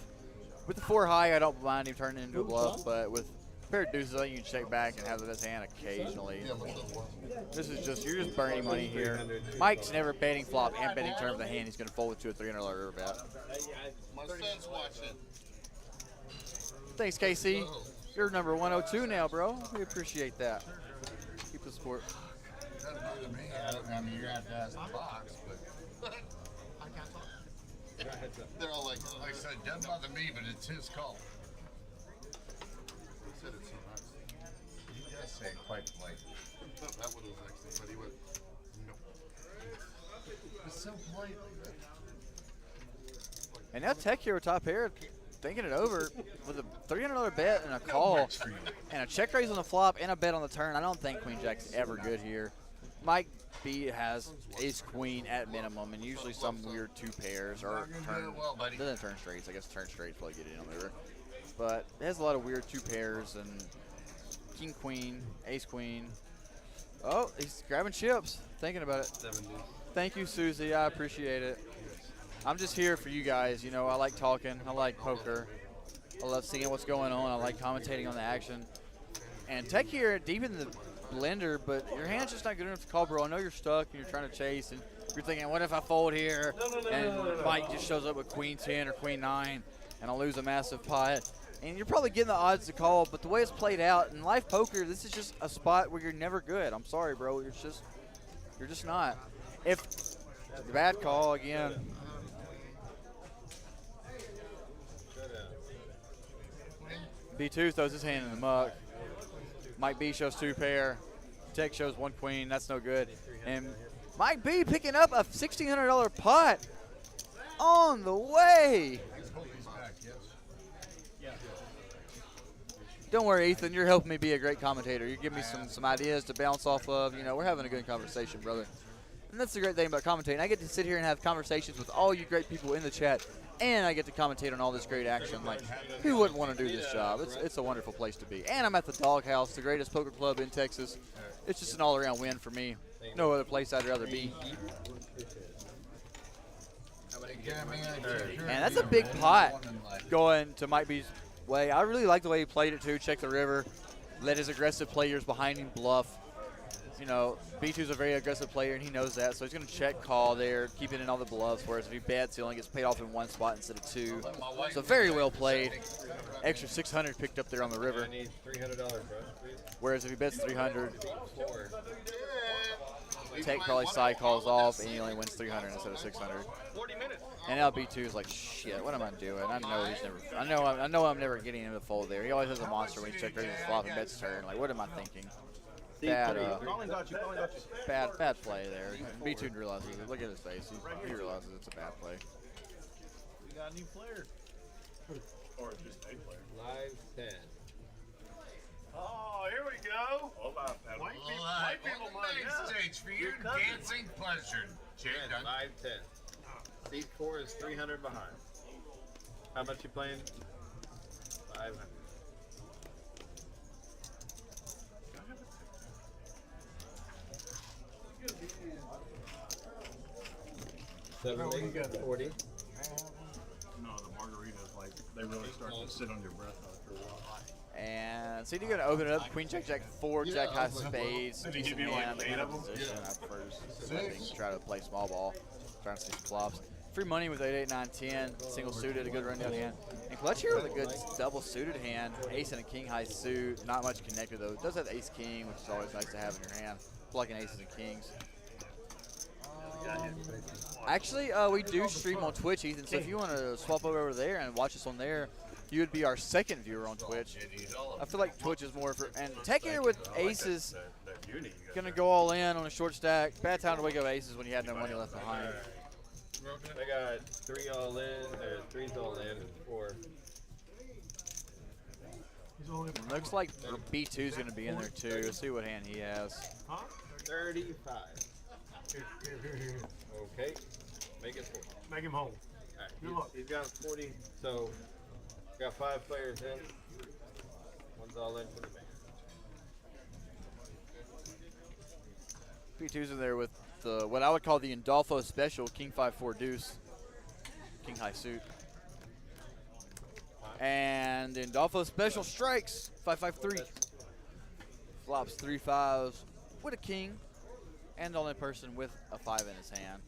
With the 4 high, I don't mind him turning it into a bluff, but with a pair of deuces, I think you can check back and have this hand occasionally. This is just, you're just burning money here. Mike's never betting flop and betting turn with a hand. He's gonna fold it to a $300 river bet. My son's watching. Thanks, KC. You're number 102 now, bro. We appreciate that. Keep the support. Doesn't bother me. I mean, you're going to have to ask the box, but I can't talk. They're all like He said it so nice. He does say it quite polite. That one was excellent, but he went, no. It's so politely, man. And now Tech here with top pair, thinking it over with a $300 bet and a call and a check raise on the flop and a bet on the turn. I don't think Queen Jack's ever good here. Mike B has ace queen at minimum, and usually some weird 2 pairs or turn. Doesn't turn straights. I guess turn straights probably get in on the river. But it has a lot of weird 2 pairs and king queen, ace queen. Oh, he's grabbing chips. Thinking about it. 7 deuce. Thank you, Susie. I appreciate it. I'm just here for you guys. You know, I like talking. I like poker. I love seeing what's going on. I like commentating on the action. And Tech here deep in the blender, but your hand's just not good enough to call, bro. I know you're stuck and you're trying to chase, and you're thinking, what if I fold here? And Mike just shows up with queen 10 or queen 9, and I'll lose a massive pot. And you're probably getting the odds to call, but the way it's played out in live poker, this is just a spot where you're never good. I'm sorry, bro. You're just not. If bad call again. B2 throws his hand in the muck. Mike B shows 2 pair. Tech shows 1 queen. That's no good. And Mike B picking up a $1,600 pot on the way. Don't worry, Ethan. You're helping me be a great commentator. You give me some ideas to bounce off of. You know, we're having a good conversation, brother. And that's the great thing about commentating. I get to sit here and have conversations with all you great people in the chat, and I get to commentate on all this great action. Like, who wouldn't want to do this job? It's a wonderful place to be. And I'm at the Doghouse, the greatest poker club in Texas. It's just an all-around win for me. No other place I'd rather be. And that's a big pot going to Mike B's way. I really like the way he played it, too. Check the river. Let his aggressive players behind him bluff. You know, B2's a very aggressive player, and he knows that, so he's going to check call there, keeping in all the bluffs, whereas if he bets, he only gets paid off in 1 spot instead of 2. So very well played. Extra 600 picked up there on the river. I need $300, bro. Whereas if he bets 300, Tech probably side calls off, and he only wins 300 instead of 600. And now B2 is like, shit, what am I doing? I know he's never. I know I'm never getting him to fold there. He always has a monster when he's check raises flop and bets turn. Like, what am I thinking? Bad play there. B2 realizes it. Look at his face. He realizes it's a bad play. We got a new player. Or just a player. Live 10. Oh, here we go. White people money. Stage for your dancing pleasure. Live 10. Seat 4 is 300 behind. How much you playing? 500. No, 40. No, the margaritas, like, they really start to sit on your breath after a while. And so you're going to open it up. Queen, jack, jack, 4, jack, high spades. Did he give you like 8 of them? Position. I prefer try to play small ball, trying to see some flops. Free money with 8, 8, 9, 10. Single suited, a good rundown hand. And clutch here with a good double suited hand. Ace and a king high suit. Not much connected though. It does have ace king, which is always nice to have in your hand. Plugging aces and kings. Actually, we do stream on Twitch, Ethan. So if you want to swap over there and watch us on there, you would be our second viewer on Twitch. I feel like Twitch is more for. And Tech here with aces, gonna go all in on a short stack. Bad time to wake up aces when you had no money left behind. I got 3 all in, or 3's all in, 4. Looks like B2's gonna be in there too. Let's see what hand he has. 35. Okay. Make it 40. Make him home. Right. He's got 40, so got 5 players in. One's all in for the bank. B2's in there with the what I would call the Indolfo special, King 5-4 deuce, King high suit. And the Indolfo special strikes 5-5-3. Flops 3 5s with a king, and the only person with a 5 in his hand.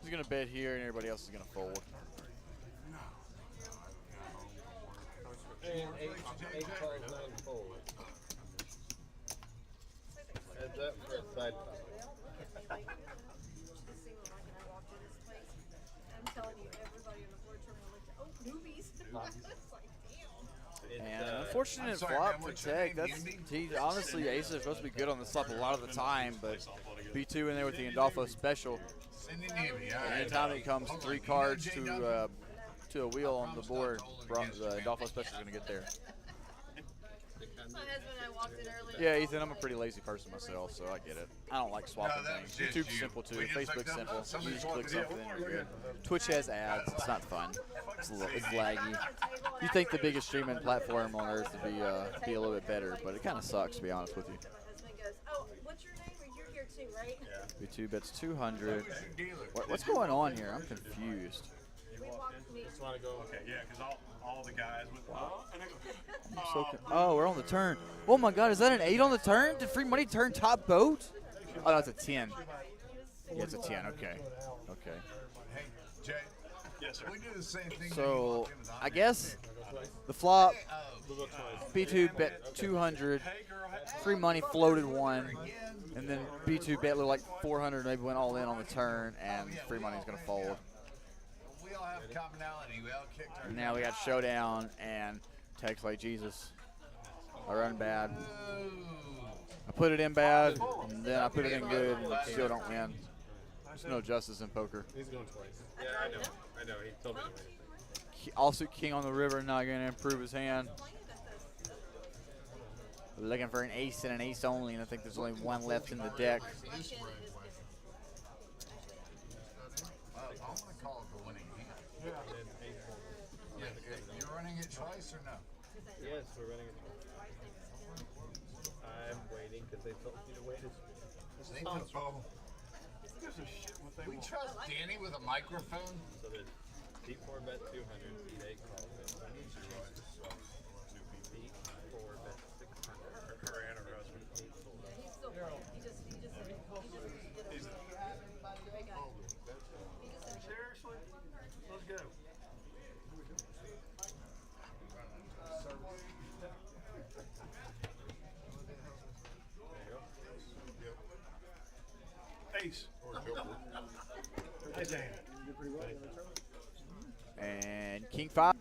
He's gonna bet here, and everybody else is gonna fold. And 8 calls, 9 fold. Heads up for a side pot. I'm telling you, everybody in the board terminal looked at, oh, newbies. And an unfortunate flop for Tech. He honestly, aces are supposed to be good on the flop a lot of the time, but B2 in there with the Indolfo special. Anytime it comes 3 cards to a wheel on the board, the Indolfo special is going to get there. My husband and I walked in earlier. Yeah, Ethan, I'm a pretty lazy person myself, so I get it. I don't like swapping No, that things. was just YouTube's you. simple too. We just Facebook's looked simple. up, You somebody just click walked in. something, you're good. Twitch has ads. It's not fun. It's laggy. You think the biggest streaming platform on earth would be a little bit better, but it kind of sucks, to be honest with you. My husband goes, "Oh, what's your name? You're here too, right?" B2 bets 200. What's going on here? I'm confused. Just want to go. Okay, yeah, because all the guys with. Oh, we're on the turn. Oh my God, is that an 8 on the turn? Did free money turn top boat? Oh, that's a 10. Yeah, it's a 10. Okay. Okay. Hey, Jay. Yes, sir. We do the same thing. So, I guess the flop, B2 bet 200, free money floated 1, and then B2 bet like 400, maybe went all in on the turn, and free money's going to fold. We all have commonality. We all kicked our. Now we got showdown and text like Jesus. I run bad. I put it in bad, and then I put it in good, and still don't win. There's no justice in poker. He's going twice. Yeah, I know. I know. He told me to win. Also, king on the river, not going to improve his hand. Looking for an ace and an ace only, and I think there's only one left in the deck. I'm going to call it the winning hand. Yeah. You're running it twice or no? Yes, we're running it twice. I'm waiting because they told me to wait. We trust Danny with a microphone. So the D4 bet 200, D8 calls it. D4 bet 600. Her and her husband. Seriously? Let's go. Ace. Hey, Dan. And king 5.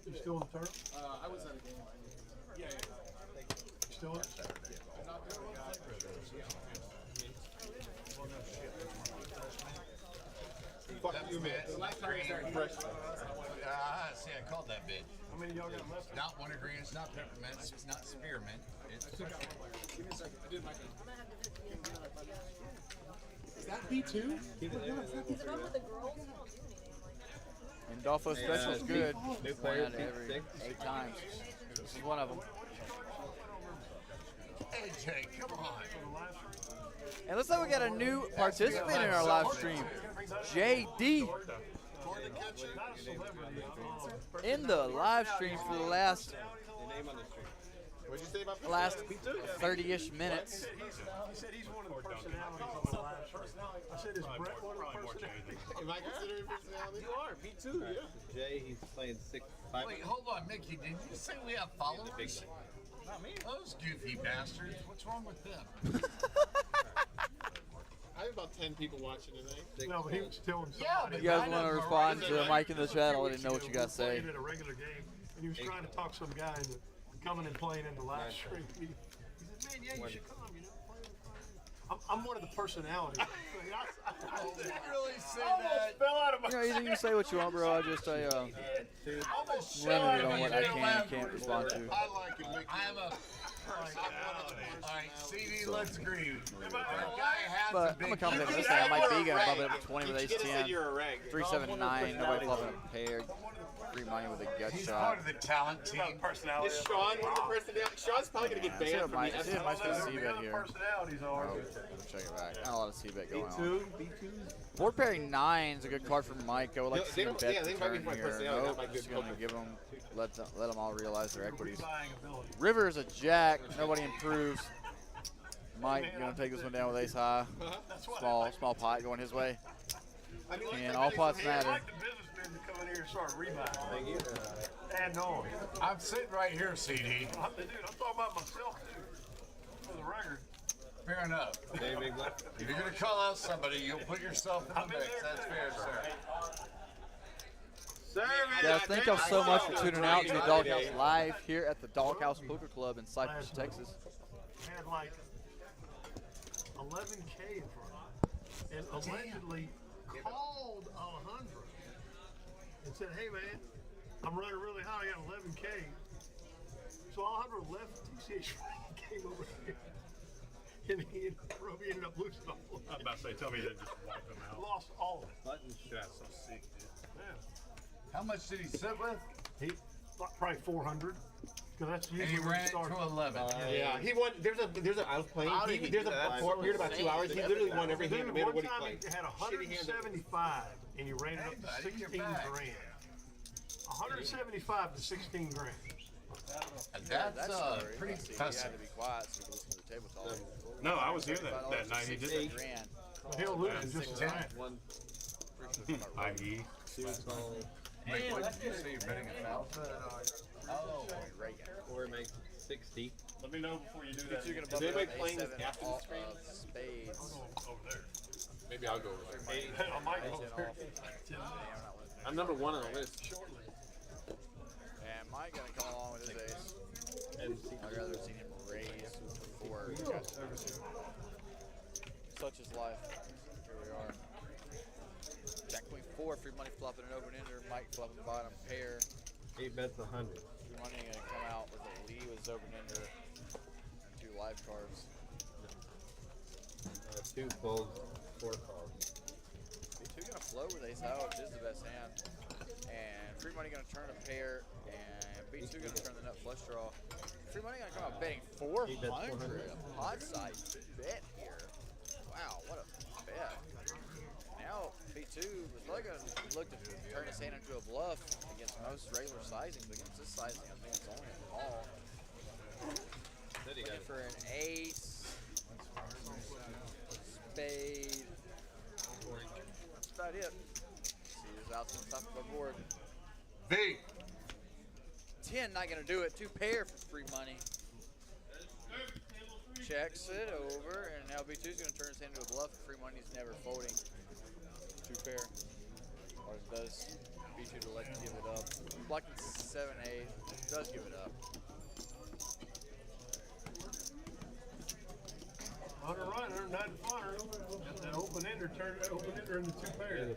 You still in the turn? I was at a game. Yeah. Still in? Fuck you, man. See, I called that bitch. How many y'all got left? Not wintergreen, it's not peppermint, it's not spearmint. It's Give me a second. I did my game. Is that B2? No, it's not B2. And Dolpho Special's good. New player, Won every 8 times. This is one of them. Hey, Jay, come on. And looks like we got a new participant in our live stream. JD. In the live stream for the last Your name on the stream. What'd you say about B2? last 30-ish minutes. He said he's one of the personalities on the live stream. I said, is Brett one of the personalities? Am I considered a personality? You are, B2, yeah. Jay, he's playing 6-5. Wait, hold on, Mickey. Did you say we have followers? Not me. Those goofy bastards. What's wrong with them? I have about 10 people watching tonight. No, but he was telling somebody. Yeah, but You guys want to respond to Mike in the chat? I didn't know what you guys say. Playing in a regular game, and he was trying to talk some guy into coming and playing in the live stream. He said, "Man, yeah, you should come. You know, play with friends." I'm one of the personalities. I didn't really say Almost fell out of my. You know, you can say what you want, bro. I just limited on what I can and can't respond to. I like it, Mickey. I'm a Alright, CD, let's agree. But I'm a confident this thing. I might be going to bump it up to 20 with ace 10. You're a reg. 379, nobody flopping a pair. Free money with a gut He's shot. part of the talent team. Personality. Is Sean one of the personalities? Sean's probably going to get banned from the See if Mike's got a C-bet here. Personalities are. Oh, let me check it back. Not a lot of C-bet going on. B2. Board pairing 9 is a good card for Mike. I would like to see him bet the they might be turn my here. personality, Nope, not my good just going to poker. give them, let them all realize their equities. Buying ability. River is a jack. Nobody improves. Mike going to take this one down with ace high. Small pot going his way. And all pots I matter. like the businessmen to come in here and start rebuying. Thank you. Adding on. I'm sitting right here, CD. Dude, I'm talking about myself too. For the record. Fair enough. If you're going to call out somebody, you'll put yourself in the mix. That's fair, sir. Guys, thank y'all so much for tuning out to the Doghouse Live here at the Doghouse Poker Club in Cypress, Texas. Had like 11K in front and allegedly called 100 and said, "Hey man, I'm running really hot. I got 11K. So Alejandro left TCH came over here. And Roby ended up losing all of I was about to say, tell me they just walked them out. Lost all of it. Buttons. That's so sick, dude. Yeah. How much did he sit with? He probably 400. Because that's And usually he where ran he it starts. to 11. Yeah, he won. There's a. I was playing. How did he There's do a that? period about 2 hours. He literally won every hand, no matter One what he time played. he had Shitty hand. 175 and he ran it up to Hey, buddy, 16 you're back. grand. 175 to 16 grand. That's pretty You had impressive. to be quiet so you could listen to the table talk. No, I was here that night. He did $16 that. grand. He'll lose in just a second. One. I.E. Wait, what did you say? You're betting 1,000? Oh, Reagan. Or make 60. Let me know before you do that. You're gonna Is bump it anybody up playing this A7 after the off stream? of spades. Over there. Maybe I'll go over there. I might go A10 there. off. I'm number 1 on the list. And Mike gonna come along with his ace. And I'd rather have seen him raise before. Such is life. Here we are. Jack Queen 4, free money flopping an open ender. Mike flopping bottom pair. 8 bets 100. Free money gonna come out with a lead with his open ender and 2 live cards. 2 folds, 4 calls. B2 gonna float with ace out, which is the best hand. And free money gonna turn a pair, and B2 gonna turn the nut flush draw. Free money gonna come out betting 400. A pot size bet here. Wow, what a bet. Now B2 was really gonna look to turn his hand into a bluff against most regular sizings. Against this sizing, I think it's only a call. Looking for an ace, spade. That's about it. See who's out to the top of the board. V. 10, not gonna do it. 2 pair for free money. Checks it over, and now B2's gonna turn his hand into a bluff. Free money's never folding. 2 pair. Or does B2 to let him give it up. Blocking 7-8. Does give it up. 100 right, 109 fire. That open ender turned that open ender into 2 pairs.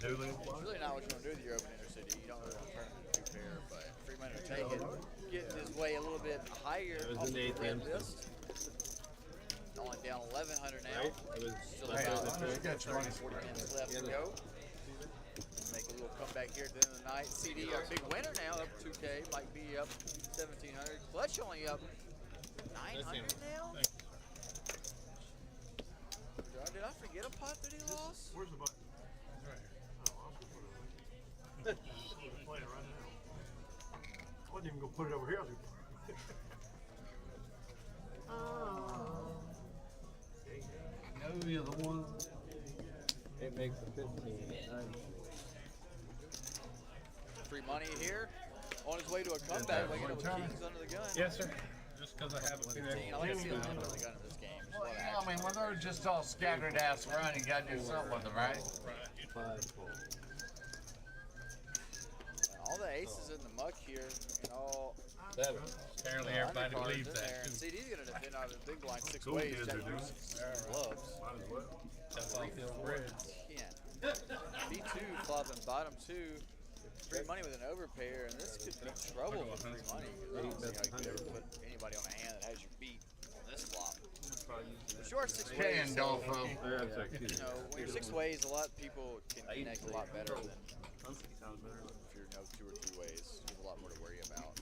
Newly. It's really not what you want to do with your open intercity. You don't really want to turn it into 2 pair, but free money to take it. Getting his way a little bit higher off the red list. Only down 1,100 now. Still about 40 minutes left to go. Make a little comeback here at the end of the night. CD, our big winner now, up 2K. Might be up 1,700. Clutch only up 900 now. Did I forget a pot that he lost? Where's the button? Right here. Oh, I'm gonna play it right now. I wasn't even gonna put it over here. I was No, you're the one. It makes a 15. Free money here. On his way to a comeback, waking up with kings under the gun. Yes, sir. Just because I haven't seen that. I like to see a under the gun in this game. There's a lot of I action. mean, when they're just all scattered ass around, you gotta do something with them, right? All the aces in the muck here, and all Apparently the everybody undercards believes in that. there. And CD's gonna defend out of the big blind 6 Cool ways. kids Jack are doing deuce, it. gloves. Might as well. That's refill bread. 10. B2 flopping bottom 2. Free money with an overpair, and this could be trouble with free money. I don't see how you could ever put anybody on a hand that has you beat on this flop. The short 6 ways. Pandolfo. You know, when you're 6 ways, a lot of people can connect a lot better than if you're 2 or 3 ways. You have a lot more to worry about.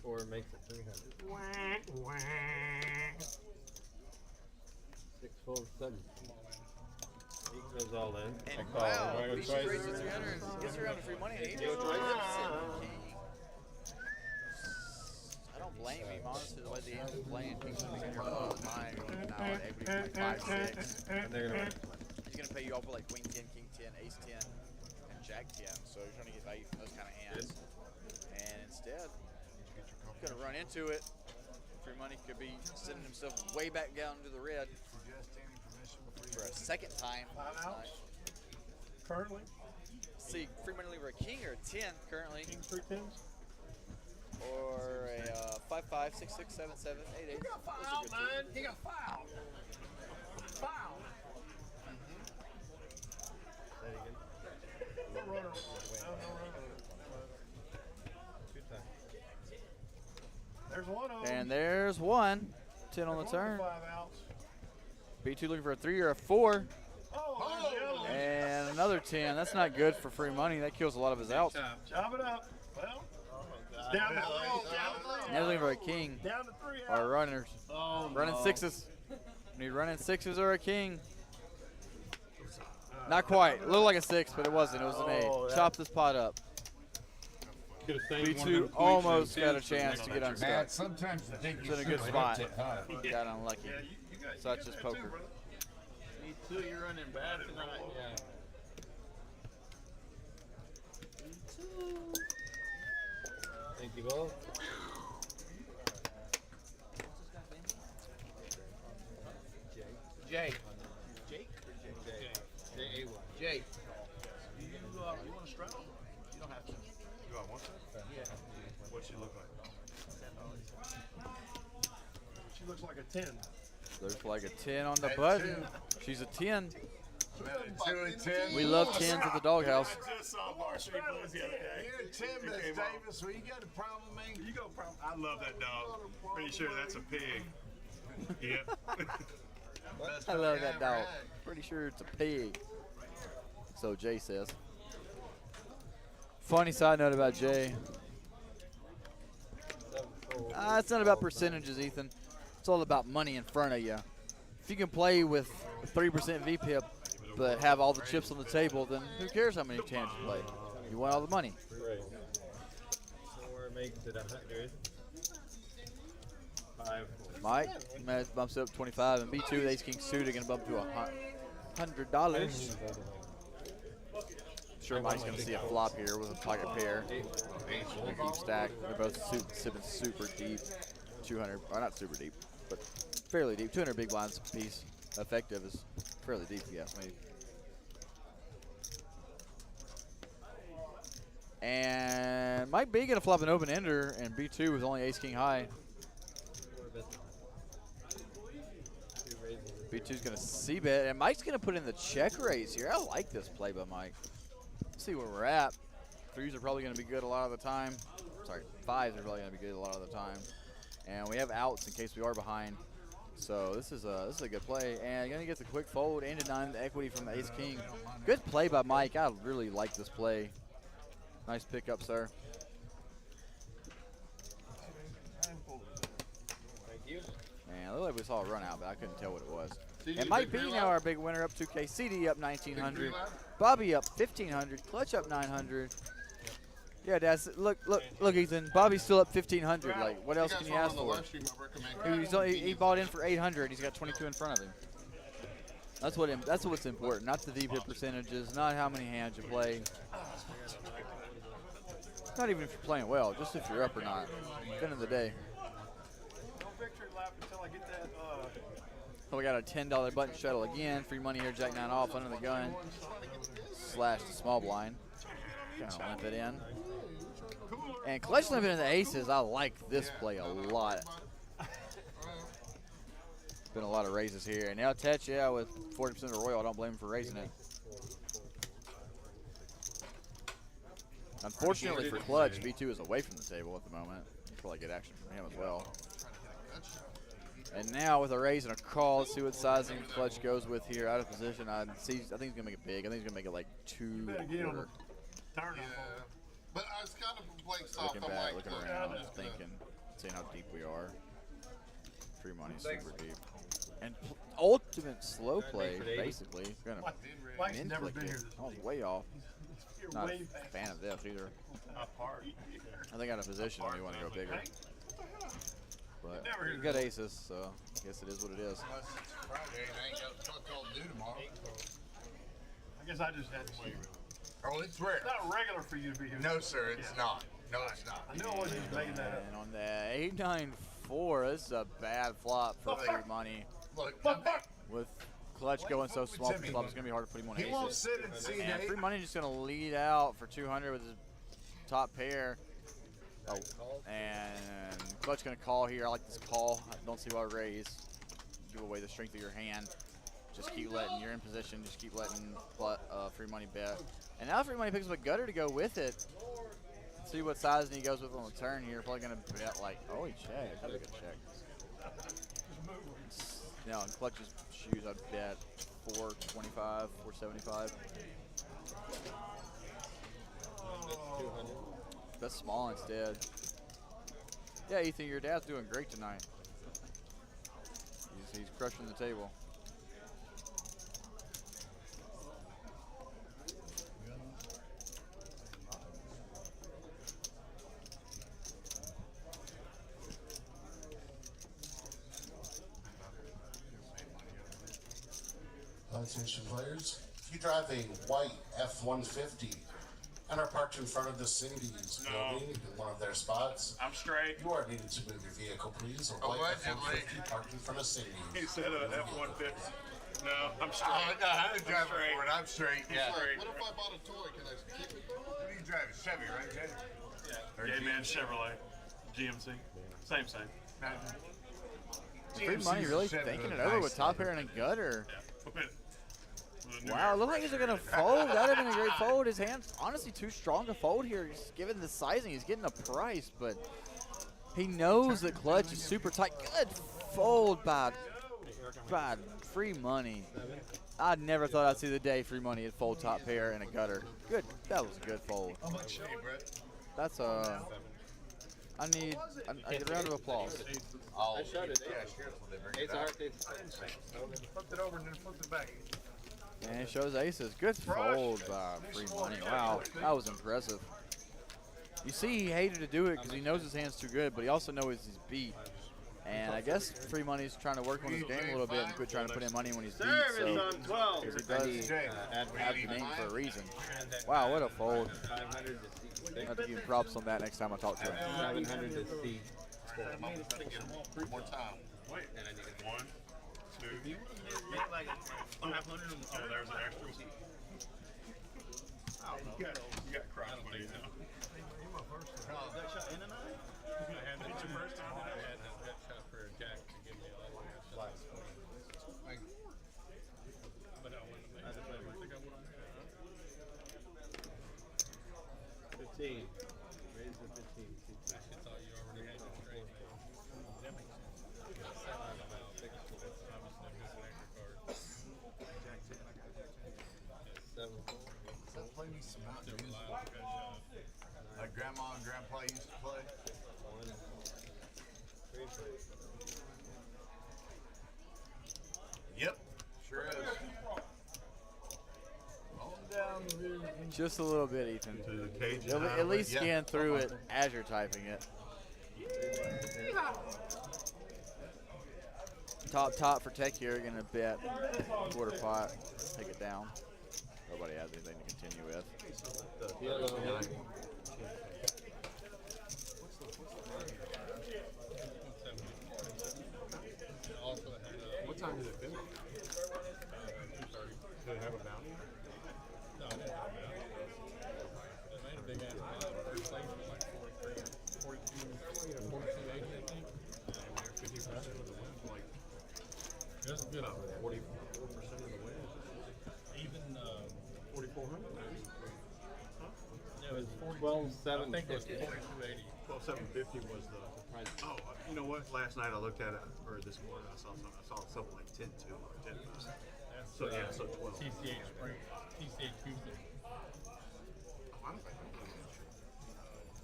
4 makes it 300. 6 folds 7. 8 goes all in. And I call. wow, Right, B twice. raises 300 and gets around to free money. And he Yeah, just twice. I don't blame him, honestly, the way the game's been playing. People are making all the time. Now at equity like 5-6. And they're gonna He's going to pay you all for like Queen 10, King 10, Ace 10, and Jack 10. So you're trying to get value from those kind of hands. And instead, you're going to run into it. Free money could be sending himself way back down to the red for a second time. outs. Currently. See, free money lever a king or a 10 currently. King 3 tens. Or a 5-5, 6-6, 7-7, 8-8. Those are good too. He got fouled. Foul. there's one. 10 on the turn. 5 outs. B2 looking for a 3 or a 4. Oh, there's the other one. And another 10. That's not good for free money. That kills a lot of his outs. Chop it up. Well, down to 3. Down to 3. Now looking for a king. Down to 3 Or outs. runners. Oh, Running no. 6s. Need running 6s or a king. Not quite. It looked like a 6, but it wasn't. It was an 8. Oh, that- Chop this pot up. Could have saved one of B2 them almost queens got a and chance tens to for get the next Man, unstuck. sometimes you think It's you in a good should spot. hit it high. Got unlucky. Such is poker. Me too, you're running bad tonight. Yeah. Thank you both. Jay. Jake or Jay? Jay. Jay. You want to straddle? You don't have to. You want one? Yeah. What's she look like? She looks like a 10. There's like a 10 on the button. She's a 10. We love 10s at the doghouse. I just saw Marshall Blues the other day. You're 10, Miss Davis. Well, you got a problem, man? You got a problem? I love that dog. Pretty sure that's a pig. Yep. I love that dog. Pretty sure it's a pig. So Jay says. Funny side note about Jay. It's not about percentages, Ethan. It's all about money in front of you. If you can play with 3% VPIP, but have all the chips on the table, then who cares how many tans you play? You want all the money. Right. So where it makes it 100. 5. Mike bumps it up 25, and B2 with Ace King suited going to bump to $100. Sure, Mike's going to see a flop here with a pocket pair. A deep stack. They're both sipping super deep. 200, or not super deep, but fairly deep. 200 big blinds a piece. Effective is fairly deep, if you ask me. And Mike B going to flop an open ender, and B2 with only Ace King high. B2's going to c-bet, and Mike's going to put in the check raise here. I like this play by Mike. Let's see where we're at. 3s are probably going to be good a lot of the time. Sorry, 5s are probably going to be good a lot of the time. And we have outs in case we are behind. So this is a good play. And going to get the quick fold and deny the equity from the Ace King. Good play by Mike. I really like this play. Nice pickup, sir. Thank you. Man, it looked like we saw a run out, but I couldn't tell what it was. CD, And Mike big B real now out? our big winner, up 2K. CD up 1,900. Big real out? Bobby up 1,500. Clutch up 900. Yeah, Dad. Look, Ethan. Bobby's still up 1,500. Like, what else can you ask for? He bought in for 800. He's got 22 in front of him. That's what's important. Not the VPIP percentages. Not how many hands you play. Not even if you're playing well. Just if you're up or not. At the end of the day. No victory lap until I get that. So we got a $10 button shuttle again. Free money here. Jack 9 off under the gun. Slash the small blind. Kind of limp it in. And clutch limit in the aces. I like this play a lot. Been a lot of raises here. And now Tetch, yeah, with 40% of the Royal. I don't blame him for raising it. Unfortunately for Clutch, V2 is away from the table at the moment. Probably good action from him as well. And now with a raise and a call, let's see what sizing Clutch goes with here. Out of position, I think he's going to make it big. I think he's going to make it like 2 quarter. But I was kind of playing soft. Looking I'm back, like, looking look, around, thinking, seeing how deep we are. Free money super deep. And ultimate slow play, basically. It's going to Mike's never been here. I was way off. You're Not way a fan of this either. apart. I think out of position we want to go bigger. But Never heard you got aces, so I guess it is what it is. Unless it's Friday and I ain't got fuck all to do tomorrow. I guess I just had to wait. Oh, it's rare. It's not regular for you to be here. No, sir, it's not. No, it's not. I knew I wasn't just making that up. And on the 894, this is a bad flop for free money. Look, With Clutch going so small for flop, it's going to be hard to put him on he won't aces. sit and see And the free money just going to lead out for 200 with his top pair. Oh, and Clutch going to call here. I like this call. I don't see why raise. Give away the strength of your hand. Just keep letting, you're in position, just keep letting free money bet. And now free money picks up a gutter to go with it. See what sizing he goes with on the turn here. Probably gonna bet like, oh, he checked. That's a good check. You know, in Clutch's shoes, I'd bet 425, 475. That's small instead. Yeah, Ethan, your dad's doing great tonight. He's crushing the table. Attention players, if you drive a white F-150 and are parked in front of the Cindy's building in one of their spots, I'm straight. you are needed to move your vehicle, please. A white F-150 parked in front of Cindy's. He said F-150. No, I'm straight. Oh, no, I didn't drive it for it. I'm straight. Yeah. What if I bought a toy? Can I keep it though? What are you driving? Chevy, right, Jay? Yeah. Gay Man Chevrolet. GMC. Same. Free money really thinking it over with top hair and a gutter. Yeah. Wow, it looked like he's going to fold. That would have been a great fold. His hand's honestly too strong to fold here. He's given the sizing. He's getting the price, but he knows that Clutch is super tight. Good fold by Free Money. I never thought I'd see the day Free Money would fold top pair and a gutter. Good. That was a good fold. That's a... I need a round of applause. I showed it. It's a hard thing. Flipped it over and then flipped it back. And it shows aces. Good fold by Free Money. Wow, that was impressive. You see he hated to do it because he knows his hand's too good, but he also knows he's beat. And I guess Free Money's trying to work on his game a little bit and quit trying to put in money when he's beat. So, because he does have the name for a reason. Wow, what a fold. I have to give him props on that next time I talk to him. 700 to C. More time. Wait. And I needed 1, 2. 500. Oh, there's an extra. Oh, you got crowd money now. That shot in and out? I had that your first time. I had that shot for Jack to give me all the last one. But I wouldn't have made it. I think I would have made it. 15. Raise the 15. I thought you already had it straight. That makes sense. Play me some Mountain Dew. Like Grandma and Grandpa used to play. Yep, sure is. On down here. Just a little bit, Ethan. To the cage. You'll at least scan through it as you're typing it. Top for Tech here. Gonna bet quarter pot. Take it down. Nobody has anything to continue with. What time did it finish? 2:30. Did it have a bounty? No, it didn't have a bounty. It made a big ass buy. First place was like 42, 80, I think. 50% of the wins, like, that's good. 44% of the wins. Even 4,400. Yeah, it was 12,750. I think it was 4280. 12,750 was the price. Oh, you know what? Last night I looked at it, or this morning I saw something like 10-2 or 10. So yeah, so 12. TCH Spring, TCH Houston.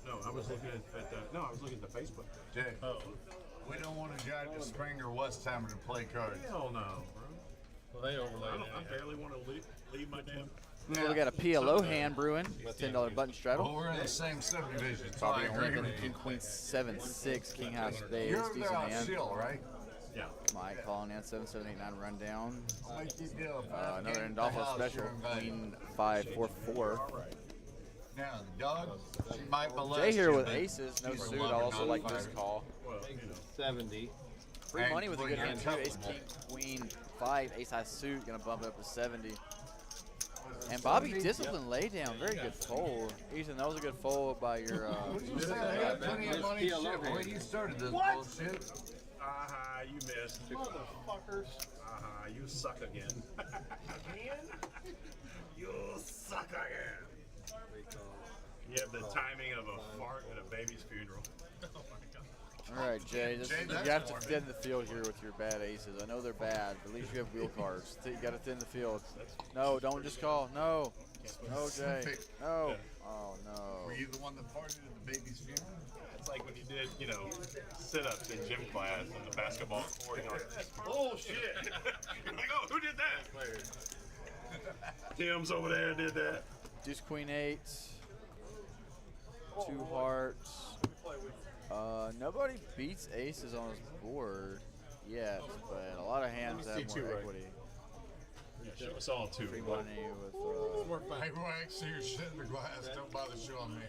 No, I was looking at the Facebook. Jay, we don't want to guide the Spring or West Hammer to play cards. Hell no, bro. Well, they overlaid it. I barely want to leave my damn. We got a PLO hand brewing. $10 button straddle. Well, we're in the same subdivision, so Probably I only agree been with King you. Queen 7-6, King High Spades, You're decent out hand. shield, right? Yeah. Mike calling in 7-7-8-9 rundown. I'll make you deal. Another Endolfo special, Queen 5-4-4. Now, the dog, she might molest Jay here you, with but aces, no she's a suit. lover, I also not a like this fighter. call. 70. Free And money with a good queen hand too. and Ace couple. King Queen 5, Ace High suit, gonna bump it up to 70. And Bobby discipline laydown, very good fold. Ethan, that was a good fold by your. I got plenty of money. Shit, boy, you started this bullshit. You missed. Motherfuckers. You suck again. Again? You suck again. You have the timing of a fart at a baby's funeral. Oh my god. All right, Jay. You that's have to morbid. thin the field here with your bad aces. I know they're bad, but at least you have wheel cards. You got to thin the field. No, don't just call. No. No, Jay. No. Oh, no. Were you the one that farted at the baby's funeral? It's like when you did, sit-ups in gym class on the basketball court. You're like, oh shit! You're like, oh, who did that? Tim's over there did that. Deuce, queen, 8. 2 hearts. Nobody beats aces on his board yet, but a lot of hands have more equity. Yeah, show us all two. Free money with. Hey, Wax, see your shit in the glass. Don't bother showing me.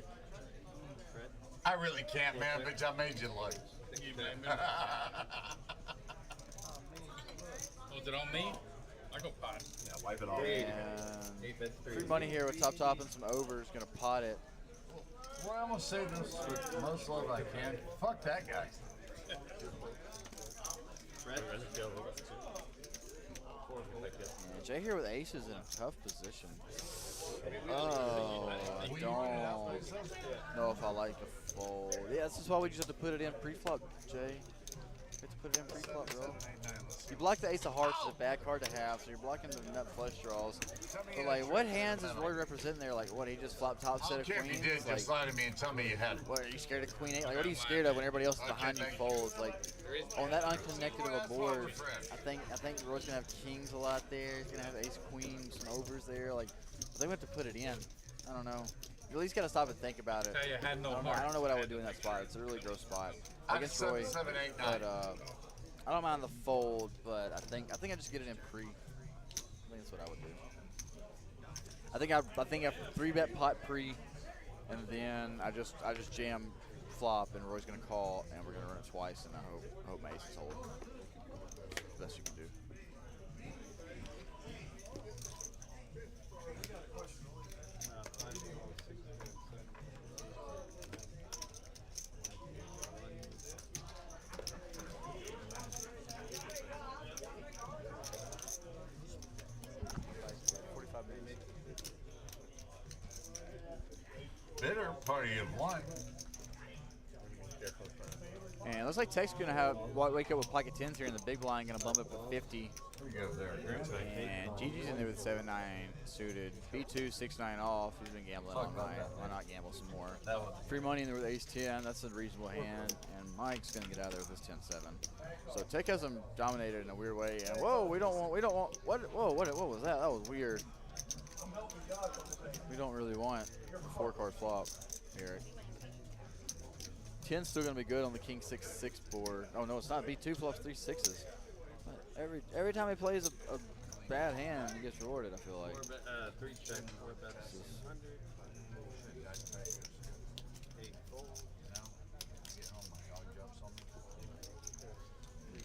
I really can't, man, bitch. I made you look. Was it on me? I go pot. Yeah, wipe it off. And free money here with top and some overs. Gonna pot it. Well, I'm gonna say this with the most love I can. Fuck that guy. Man, Jay here with aces in a tough position. Oh, I don't know if I like the fold. Yeah, this is why we just have to put it in pre-flop, Jay. You have to put it in pre-flop, bro. You block the ace of hearts, is a bad card to have, so you're blocking the nut flush draws. But like, what hands is Roy representing there? Like, what, he just flopped top set of If queens? you did, Like, just lie to me and tell me you had it. what, are you scared of queen 8? Like, what are you scared of when everybody else is behind you folds? Like, on that unconnected of a board, I think Roy's gonna have kings a lot there. He's gonna have ace queen, some overs there. Like, I think we have to put it in. I don't know. You at least gotta stop and think about it. Tell you, had no I don't know what I would do in that spot. It's a really gross spot against Roy. 7, 8, 9. But I don't mind the fold, but I think I just get it in pre. I think that's what I would do. I think I 3-bet pot pre, and then I just jam flop, and Roy's gonna call, and we're gonna run it twice, and I hope my aces hold. Best you can do. Bitter party of one. And it looks like Tech's gonna wake up with pocket 10s here in the big blind, gonna bump up to 50. We go there. And Gigi's in there with 7-9 suited. B2 6-9 off. He's been gambling all night. Why not gamble some more? Free money in there with ace 10. That's a reasonable hand. And Mike's gonna get out of there with his 10-7. So Tech has him dominated in a weird way. And whoa, we don't want. What was that? That was weird. We don't really want a 4-card flop here. 10's still gonna be good on the king 6-6 board. Oh no, it's not. B2 flops 3 6s. Every time he plays a bad hand, he gets rewarded, I feel like. 3 check, 4 bets.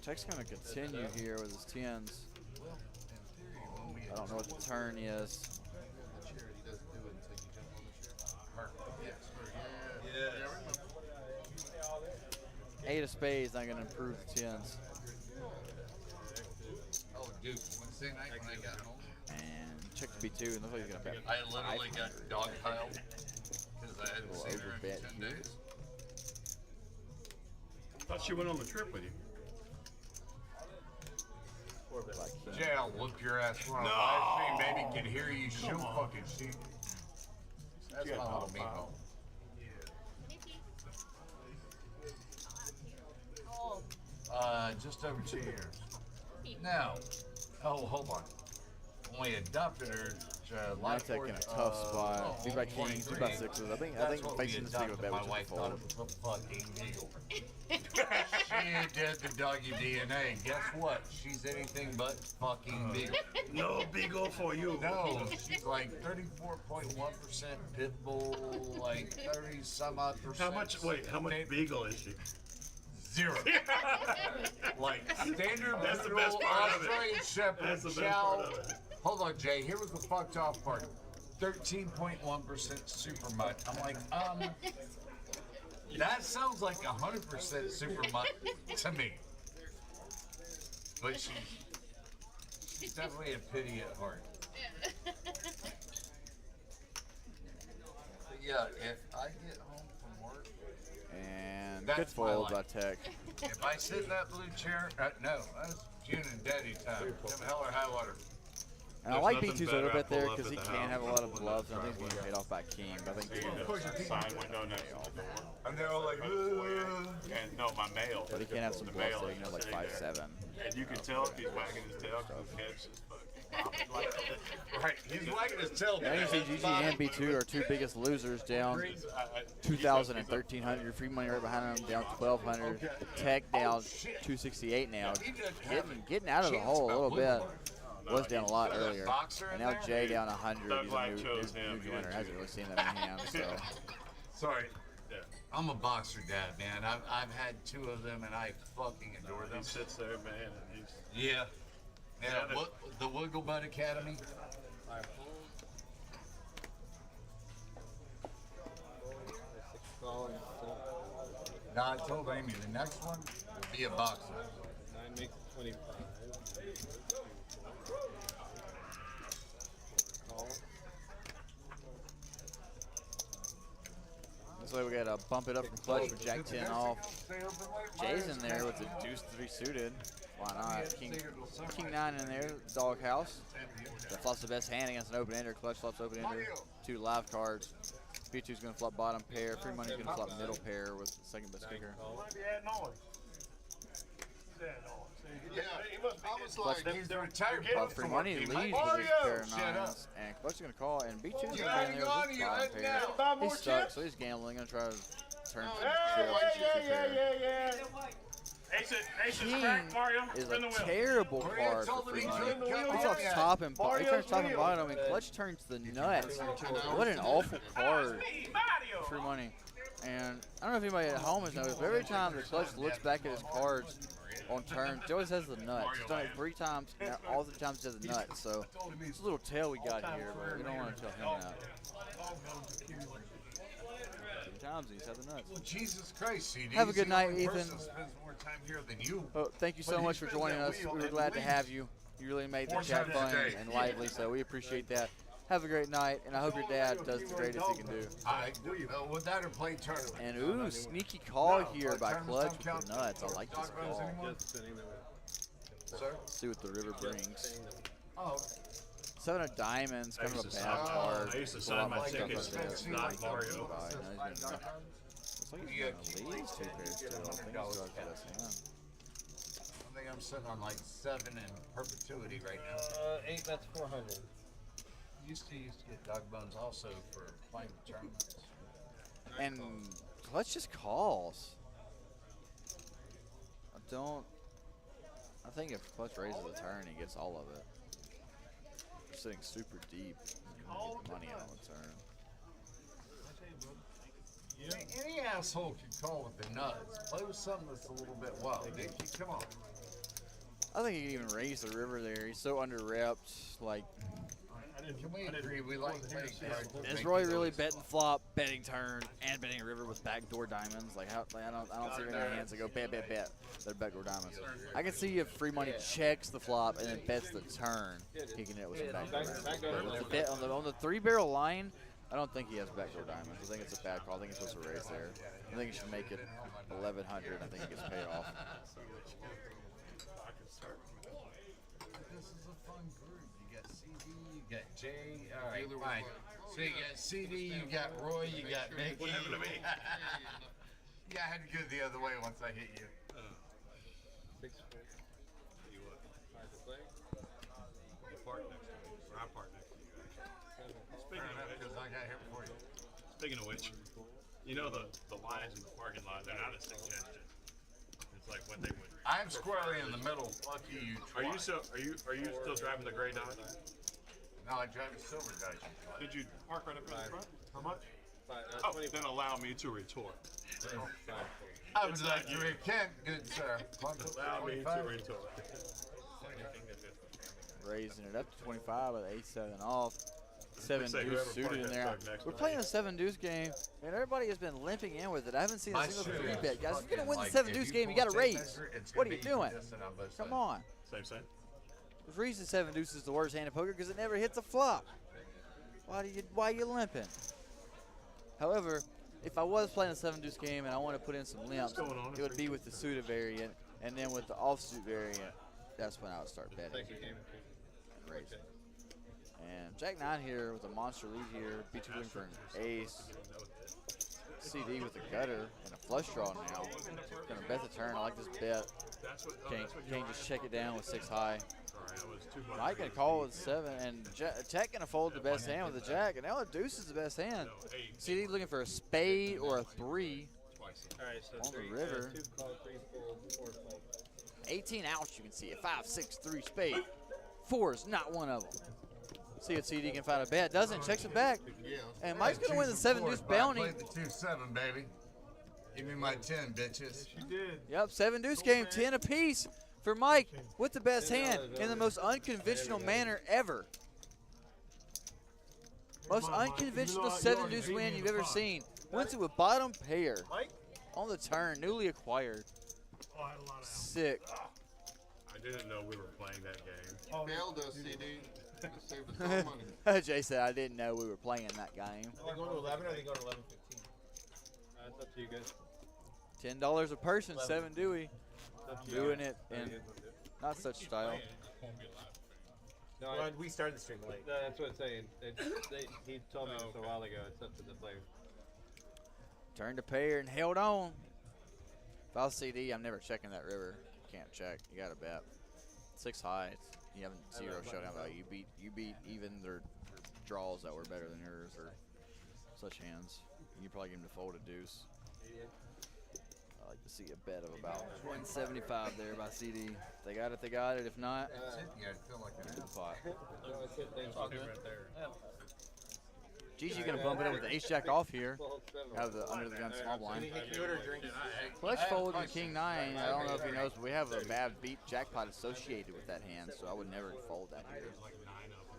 Tech's going to continue here with his 10s. I don't know what the turn is. Eight of spades not going to improve the 10s. Oh, dude, Wednesday night when I got home. And check the B2, and looks like he's going to bet. I literally got dogpiled because I hadn't seen her in 10 days. Thought she went on the trip with you. Jay, I'll whoop your ass for a live stream. Baby can hear you. She'll fucking see. That's my little meatball. Just over 2 years. Now, hold on. When we adopted her, Life in a tough spot. Three by kings, 2 by 6s. I think facing this big of a bet my was wife just a thought fold. it was a fucking deal. She did the doggy DNA. Guess what? She's anything but fucking beagle. No beagle for you. No, she's like 34.1% pit bull, like 30 some odd percent. How much beagle is she? 0. Like standard That's the beagle, best part of it. Australian Shepherd, That's the best chow. part of it. Hold on, Jay. Here was the fucked off part. 13.1% super mutt. I'm like, that sounds like 100% super mutt to me. But she's definitely a pity at heart. Yeah, Yeah, if I get home from work, And That's good foiled my by Tech. if I sit in that blue chair, no, that's June and Daddy time. Come hell or high water. And I There's like nothing B2's a better. little I bit there pull up because he at the can house, have a lot of open gloves. that And I think he's driveway. getting paid off by King. But I think That side window next to the door. And they're all like, And no, my mail. but he can have some The gloves mail there, you know, like sitting there. 5'7". And you can tell if he's wagging his tail because his head's just fucking popping like that. right, he's wagging his tail. Yeah, you see GG and B2 are two biggest losers down 2,000 and 1,300. Free money right behind them down 1,200. Tech down 268 now. Getting out of the hole a little bit. Was down a lot earlier. And now Jay down 100. He's a new joiner. Hasn't really seen that many hands. So. Sorry. I'm a boxer dad, man. I've had 2 of them, and I fucking adore them. He sits there, man, and he's... Yeah. The Wiggle Butt Academy. No, I told Amy the next one will be a boxer. 9 makes it 25. So we gotta bump it up from clutch with Jack 10 off. Jay's in there with the deuce 3 suited. Why not? King 9 in there, doghouse. That flops the best hand against an open ender. Clutch flops open ender. 2 live cards. B2's gonna flop bottom pair. Free money's gonna flop middle pair with second best kicker. Might be adding noise. He's adding noise. Yeah, I was like, He's the retired Free money leads with his pair of 9s. And Clutch is gonna call, and B2's gonna be in there with his bottom pair. He's stuck, so he's gambling. Gonna try to turn from Yeah. King is a terrible card for free money. He flops top and bottom. He turns top and bottom, and Clutch turns the nuts. What an awful card for free money. And I don't know if anybody at home has noticed, but every time the Clutch looks back at his cards on turn, he always has the nuts. He's done it 3 times, and all 3 times he has the nuts. So it's a little tail we got here, but we don't want to tell him that. 3 times he's had the nuts. Well, Jesus Christ, CD. Have a good night, Ethan. Spends more time here than you. Oh, thank you so much for joining us. We were glad to have you. You really made the chat fun and lively, so we appreciate that. Have a great night, and I hope your dad does the greatest he can do. With that or play tournament. And ooh, sneaky call here by Clutch with the nuts. I like this call. Sir? See what the river brings. Oh. 7 of diamonds, kind of a bad card. I used to There's a sign lot my more stuff tickets. up there. It's not Mario. Looks like he's gonna lead 2 pairs still. I think he's got this hand. I think I'm sitting on like 7 in perpetuity right now. 8, that's 400. Used to get dog bones also for playing the tournaments. And Clutch just calls. I think if Clutch raises the turn, he gets all of it. We're sitting super deep. He's gonna get money on the turn. Any asshole can call with the nuts. Play with something that's a little bit wild. Dickie, come on. I think he can even raise the river there. He's so under-repped. Like, Can we agree? We like playing cards. is Roy really betting flop, betting turn, and betting a river with backdoor diamonds? Like, how? Like, I don't see many hands that go bet. They're backdoor diamonds. I can see if free money checks the flop and then bets the turn, he can hit with some backdoor diamonds. With the bet on the 3-barrel line, I don't think he has backdoor diamonds. I think it's a bad call. I think he's supposed to raise there. I think he should make it 1,100. I think he gets paid off. This is a fun group. You got CD, you got Jay. All right, fine. So you got CD, you got Roy, you got Mickey. What happened to me? Yeah, I had to go the other way once I hit you. 6 foot. You what? Hard to play. You park next to me. Or I park next to you. Fair enough, because I got here before you. Speaking of which, you know the lines in the parking lot, they're not a suggestion. It's like what they would. I'm squarely in the middle. Lucky you. Are you still driving the gray Dodge? No, I drive a silver Dodge. Did you park right up in the front? How much? 5, Oh, then allow me to retort. I would like to recant, good sir. Allow me to retort. Raising it up to 25 with 8-7 off. 7 Say deuce whoever suited parked in that there. truck next We're to playing me. a 7 deuce game, and everybody has been limping in with it. I haven't seen a My single shit 3 bet, guys. If you're gonna win the like, 7 if deuce you game, you pull gotta a tape raise. measure, it's What are gonna you be doing? consistent on both Come sides. on. Same. If reason 7 deuce is the worst hand of poker because it never hits a flop. Why are you limping? However, if I was playing a 7-deuce game and I want to put in some limps, going on? it would be with the suited variant, and then with the offsuit variant, that's when I would start betting and raising. And Jack 9 here with a monster lead here. B2 looking for an ace. CD with a gutter and a flush draw now. Gonna bet the turn. I like this bet. Can't just check it down with 6 high. Mike gonna call with 7, and Jack gonna fold the best hand with the jack, and now the deuce is the best hand. CD looking for a spade or a 3 on the river. 18 outs, you can see it. 5, 6, 3 spade. 4 is not one of them. See if CD can find a bet. Doesn't. Checks it back. And Mike's going to win the 7-deuce bounty. I played the 2-7, baby. Give me my 10, bitches. You did. Yep, 7-deuce game, 10 apiece for Mike with the best hand in the most unconventional manner ever. Most unconventional 7-deuce win you've ever seen. Went to a bottom pair on the turn, newly acquired. Sick. I didn't know we were playing that game. Failed us, CD. Saved us all money. Jay said, I didn't know we were playing that game. Are they going to 11 or are they going to 11:15? It's up to you guys. $10 a person, 7 Dewey. Up to you. Doing it in not such style. No, Well, we started the stream late. no, that's what I'm saying. He told me this a while ago. It's up to the player. Turned a pair and held on. If I was CD, I'm never checking that river. Can't check. You got to bet. 6 high. You have 0 showdown value. You beat even their draws that were better than yours or such hands. You probably get him to fold a deuce. I like to see a bet of about 175 there by CD. If they got it, they got it. If not, You guys feel like an pot. No, it's it. Thanks. Right there. Gigi gonna bump it up with the ace jack off here. Have the under the gun small blind. Flex fold and king 9. I don't know if he knows, but we have a bad beat jackpot associated with that hand, so I would never fold that here.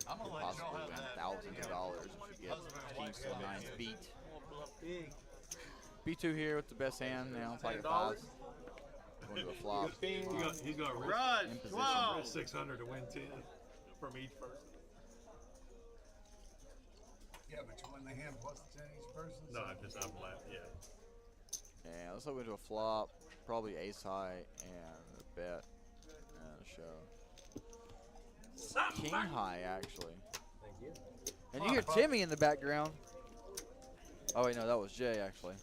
I'm gonna let Possibly y'all win have that. thousands of dollars if you get king 9 beat. B2 here with the best hand now, pocket 5s. Going to a flop. He's got Run, in position. wow. 600 to win 10 from each person. Yeah, but you win the hand plus the 10 each person? No, I'm laughing. Yeah. Yeah, let's hope we do a flop. Probably ace high and a bet and a show. King high, actually. Thank you. And you hear Timmy in the background. Oh, wait, no, that was Jay, actually.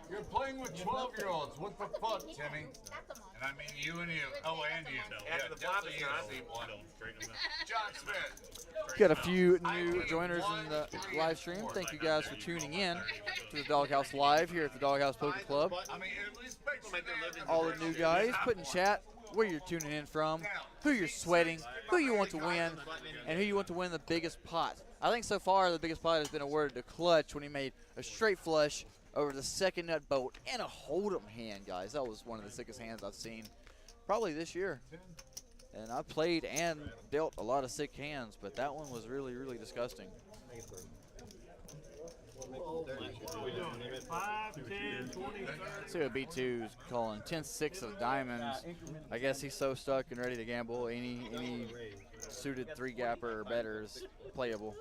You're playing with 12-year-olds. What the fuck, Timmy? And I mean you and you. Oh, and you. After the flop is definitely not. you, C1. John Smith. Got a few new joiners in the live stream. Thank you guys for tuning in to the Doghouse Live here at the Doghouse Poker Club. I mean, at least picture All the new guys, put in chat where you're tuning in from, who you're sweating, who you want to win, and who you want to win the biggest pot. I think so far the biggest pot has been awarded to Clutch when he made a straight flush over the second nut bolt and a hold'em hand, guys. That was one of the sickest hands I've seen probably this year. And I played and dealt a lot of sick hands, but that one was really, really disgusting. What we doing? 5, 10, 20, 30. See what B2's calling 10-6 of diamonds. I guess he's so stuck and ready to gamble. Any suited 3-gapper or better is playable.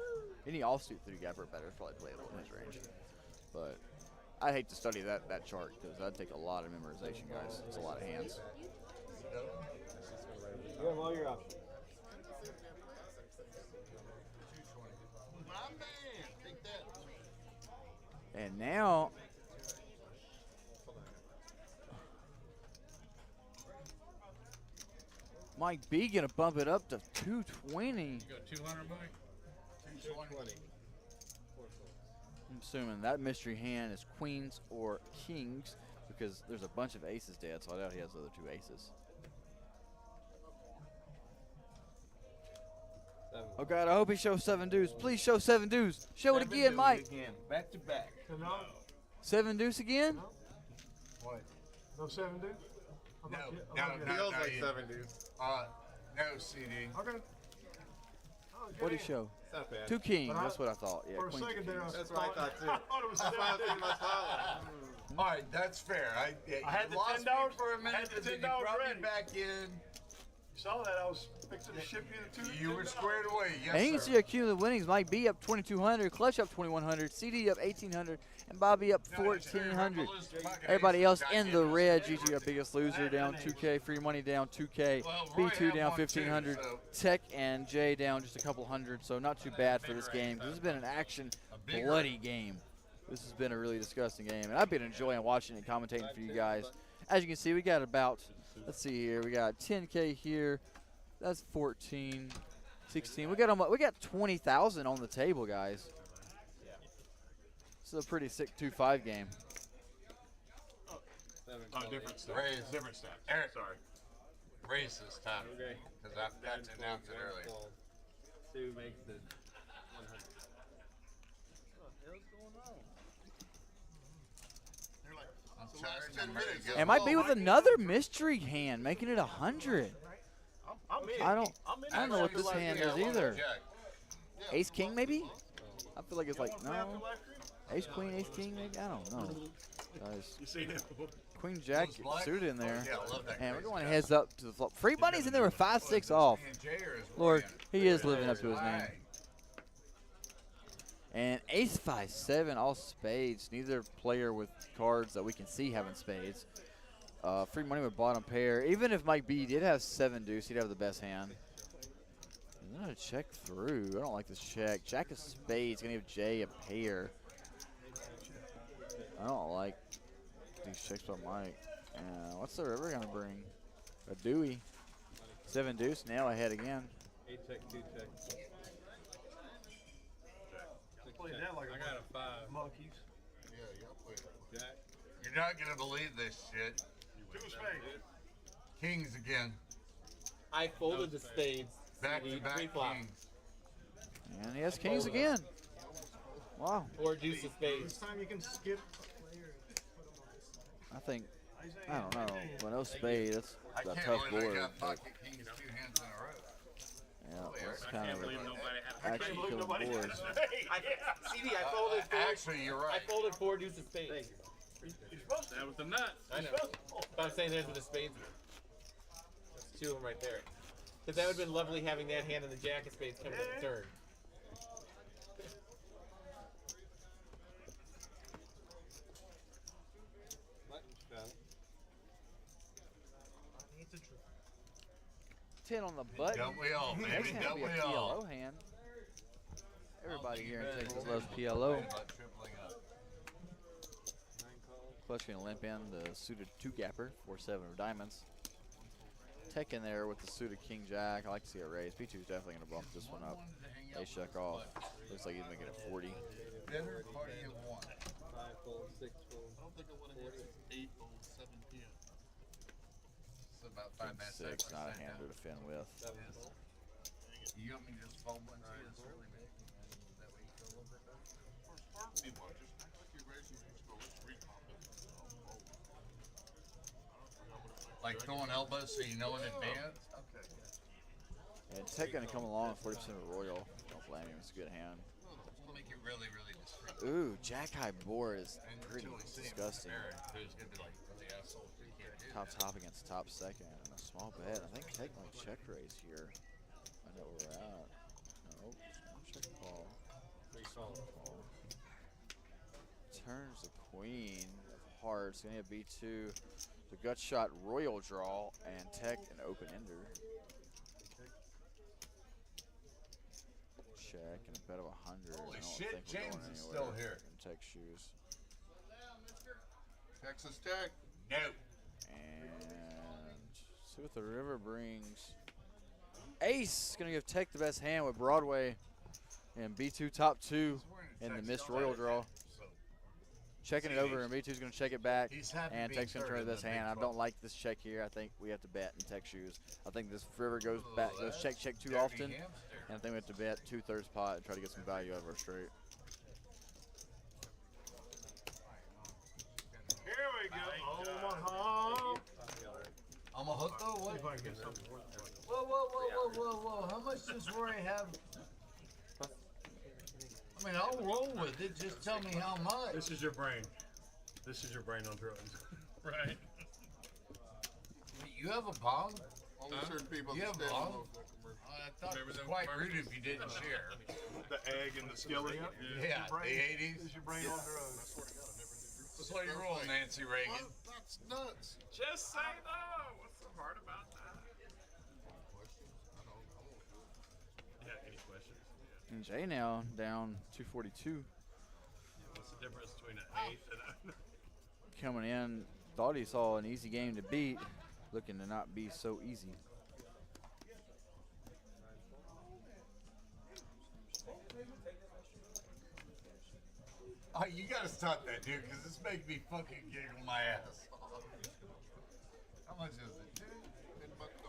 Any offsuit 3-gapper or better is probably playable in his range. But I hate to study that chart because that'd take a lot of memorization, guys. It's a lot of hands. You have all your options. My man, take that. And now, Mike B gonna bump it up to 220. You got 200, Mike? 220. I'm assuming that mystery hand is queens or kings because there's a bunch of aces dead, so I doubt he has the other 2 aces. Oh God, I hope he shows 7 deuce. Please show 7 deuce. Show it again, Mike. Back to back. No, 7 deuce again? What? no 7 dude? No, Feels like you- 7, dude. No, CD. Okay. What'd he show? It's not bad. 2 kings. But I- That's what I thought. Yeah, For a queens or second there, I kings. That's what I thought, too. I thought it was That's why I was 7 thinking dude. about Tyler. All right, that's fair. I had you the lost $10 me for a minute, had the and then you $10 brought ready. me back in. You saw that? I was Fixing to ship you the 2. You were squared away, yes, And you can sir. see our cumulative winnings. Mike B up 2,200, Clutch up 2,100, CD up 1,800, and Bobby up 1,400. Everybody else in the red. GG our biggest loser down 2K. Free money down 2K. B2 down 1,500. Tech and Jay down just a couple hundred. So not too bad for this game. This has been an action, bloody game. This has been a really disgusting game, and I've been enjoying watching and commentating for you guys. As you can see, we got about, let's see here, we got 10K here. That's 14, 16. We got 20,000 on the table, guys. This is a pretty sick 2-5 game. Oh, different stuff. Raise. Different stuff. Eric, Sorry. raise this time. Okay. Because I forgot to announce it earlier. 2 makes it 100. I'm sorry, I'm ready to go. And might be with another mystery hand, making it 100. I'm in. I don't I'm in. know what this hand is either. Jack. Ace King maybe? I feel like it's like no. Ace Queen, Ace King maybe? I don't know. Guys. You seen it? Queen Jack suited in there. Yeah, I love that And we're crazy going guy. heads up to the flop. Free bunnies in there with 5-6 off. Me and Jay are his Lord, friends. he is living up to his name. Right. And ace 5-7, all spades. Neither player with cards that we can see having spades. Free money with bottom pair. Even if Mike B did have 7 deuce, he'd have the best hand. I'm gonna check through. I don't like this check. Jack of spades gonna give Jay a pair. I don't like these checks by Mike. What's the river gonna bring? A Dewey. 7 deuce. Now ahead again. 8 check, 2 check. Played that like I got a 5. monkeys. Yeah, y'all played it. Jack. You're not going to believe this shit. 2 spades. Kings again. I folded the spades. Back CD, to back 3 flop. kings. And he has kings again. Wow. 4 deuce of This spades. time you can skip. I think, I don't know. With no spade, that's I a can't tough believe I board. got But pocket kings 2 hands in a row. yeah, it's I kind can't of believe an nobody had a action Believe killing nobody board. has a spade. CD, I folded 4. Actually, you're right. I folded 4 deuce of spades. You're supposed to. That was the nuts. I know. But I'm saying there's the spades. That's 2 of them right there. Because that would have been lovely having that hand and the jack of spades coming up the turn. It's a truth. 10 on the button. Don't we all, baby? Next hand will Don't be a we all? PLO hand. Everybody here in Texas loves PLO. About tripling up. Clutch gonna limp in the suited 2-gapper, 4-7 of diamonds. Tech in there with the suited King Jack. I like to see it raise. B2 is definitely gonna bump this one up. Ace check off. Looks like he's making it 40. Dinner party of 1. 5 fold, 6 fold. I don't think I want to hit 8 on 7 p.m. It's about 5 minutes. 6, not a hand to defend with. 7 fold. You want me to just fold one to you this early, maybe? And that way you feel a little bit better? Meanwhile, just act like you're raising these goals. Like throwing elbows so you know in advance? Okay. And Tech gonna come along with 40% of Royal. Don't blame him. It's a good hand. It'll make you really, really discreet. Ooh, Jack high board is pretty Until we see him disgusting. Who's going to be like really asshole? You can't do Top that. top against top second and a small bet. I think Tech might check raise here. I know where we're at. Nope. Check call. Call. Turns the queen of hearts. Gonna have B2. The gut shot royal draw and Tech an open ender. Check and a bet of 100. Holy I don't shit, think we're James going is anywhere still here. in Tech shoes. Texas Tech. No. And see what the river brings. Ace gonna give Tech the best hand with Broadway and B2 top 2 in the missed royal draw. Checking it over and B2's gonna check it back. And Tech's gonna turn the best hand. I don't like this check here. I think we have to bet in Tech shoes. I think this river goes back, goes check too often. And I think we have to bet 2/3 pot and try to get some value out of our straight. Here we go. Omaha. I'm a hook though? What? If I can get something worth it. Whoa. How much does Roy have? I mean, I'll roll with it. Just tell me how much. This is your brain. This is your brain on drugs. Right. You have a bong Only certain people Yeah, understand Bob. those commercials. I thought it was quite rude if you didn't share. The egg and the skillet. Yeah, the 80s. Is your brain on drugs? Slow your roll, Nancy Reagan. What? That's nuts. Just say no. What's so hard about that? Yeah, any questions? And Jay now down 242. What's the difference between an eighth and a... Coming in, thought he saw an easy game to beat, looking to not be so easy. Oh, you gotta stop that, dude, because this makes me fucking giggle my ass. How much is it?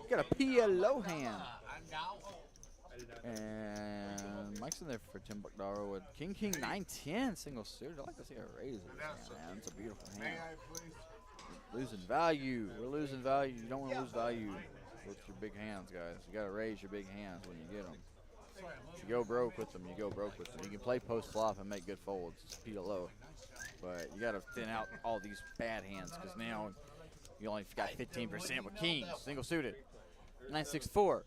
You got a PLO hand. I know. And Mike's in there for $10 with King 910 single suited. I like to see a raise in this hand, man. It's a beautiful May hand. I please? Losing value. We're losing value. You don't want to lose value with your big hands, guys. You got to raise your big hands when you get them. If you go broke with them, you go broke with them. You can play post flop and make good folds. It's PLO. But you got to thin out all these bad hands because now you only got 15% with kings, single suited. 964.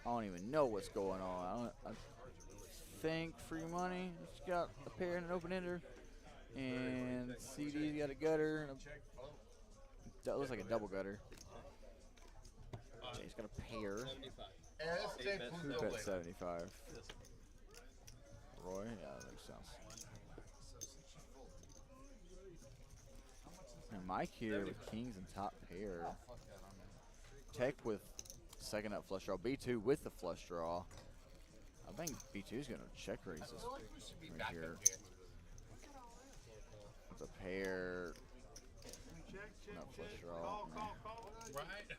I don't even know what's going on. I think free money. It's got a pair and an open ender. And CD's got a gutter. And that looks like a double gutter. Jay's got a pair. Who bet 75? Roy? Yeah, that makes sense. And Mike here with kings and top pair. Tech with second up flush draw. B2 with the flush draw. I think B2 is going to check raise this right here. With a pair. Not flush draw. Right?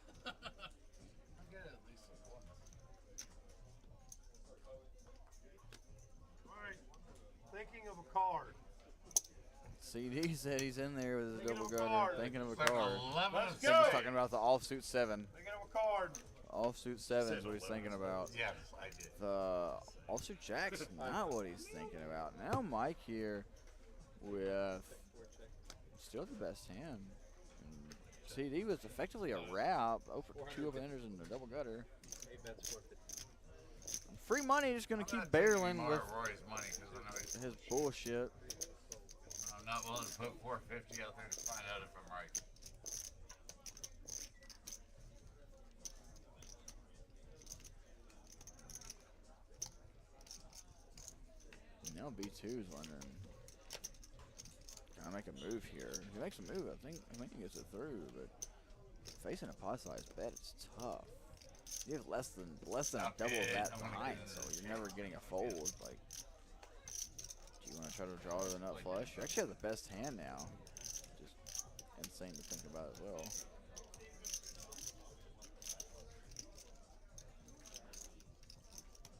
Alright. Thinking of a card. CD said he's in there with his Thinking double of a gutter. card. Thinking of a Like card. 11 Let's of I think go. he's talking about the offsuit 7. Thinking of a card. Offsuit 7 is what he's thinking about. Yes, I did. The offsuit jack's not what he's thinking about. Now Mike here with still the best hand. And CD was effectively a wrap. Two open enders and a double gutter. Free money just going to keep barreling with Roy's money because I know his bullshit. I'm not willing to put 450 out there to find out if I'm right. Now B2 is wondering, can I make a move here? If he makes a move, I think he gets it through. But facing a pot size bet, it's tough. You have less than a double of that behind, so you're never getting a fold. Like, do you want to try to draw to the nut flush? You actually have the best hand now. Just insane to think about as well.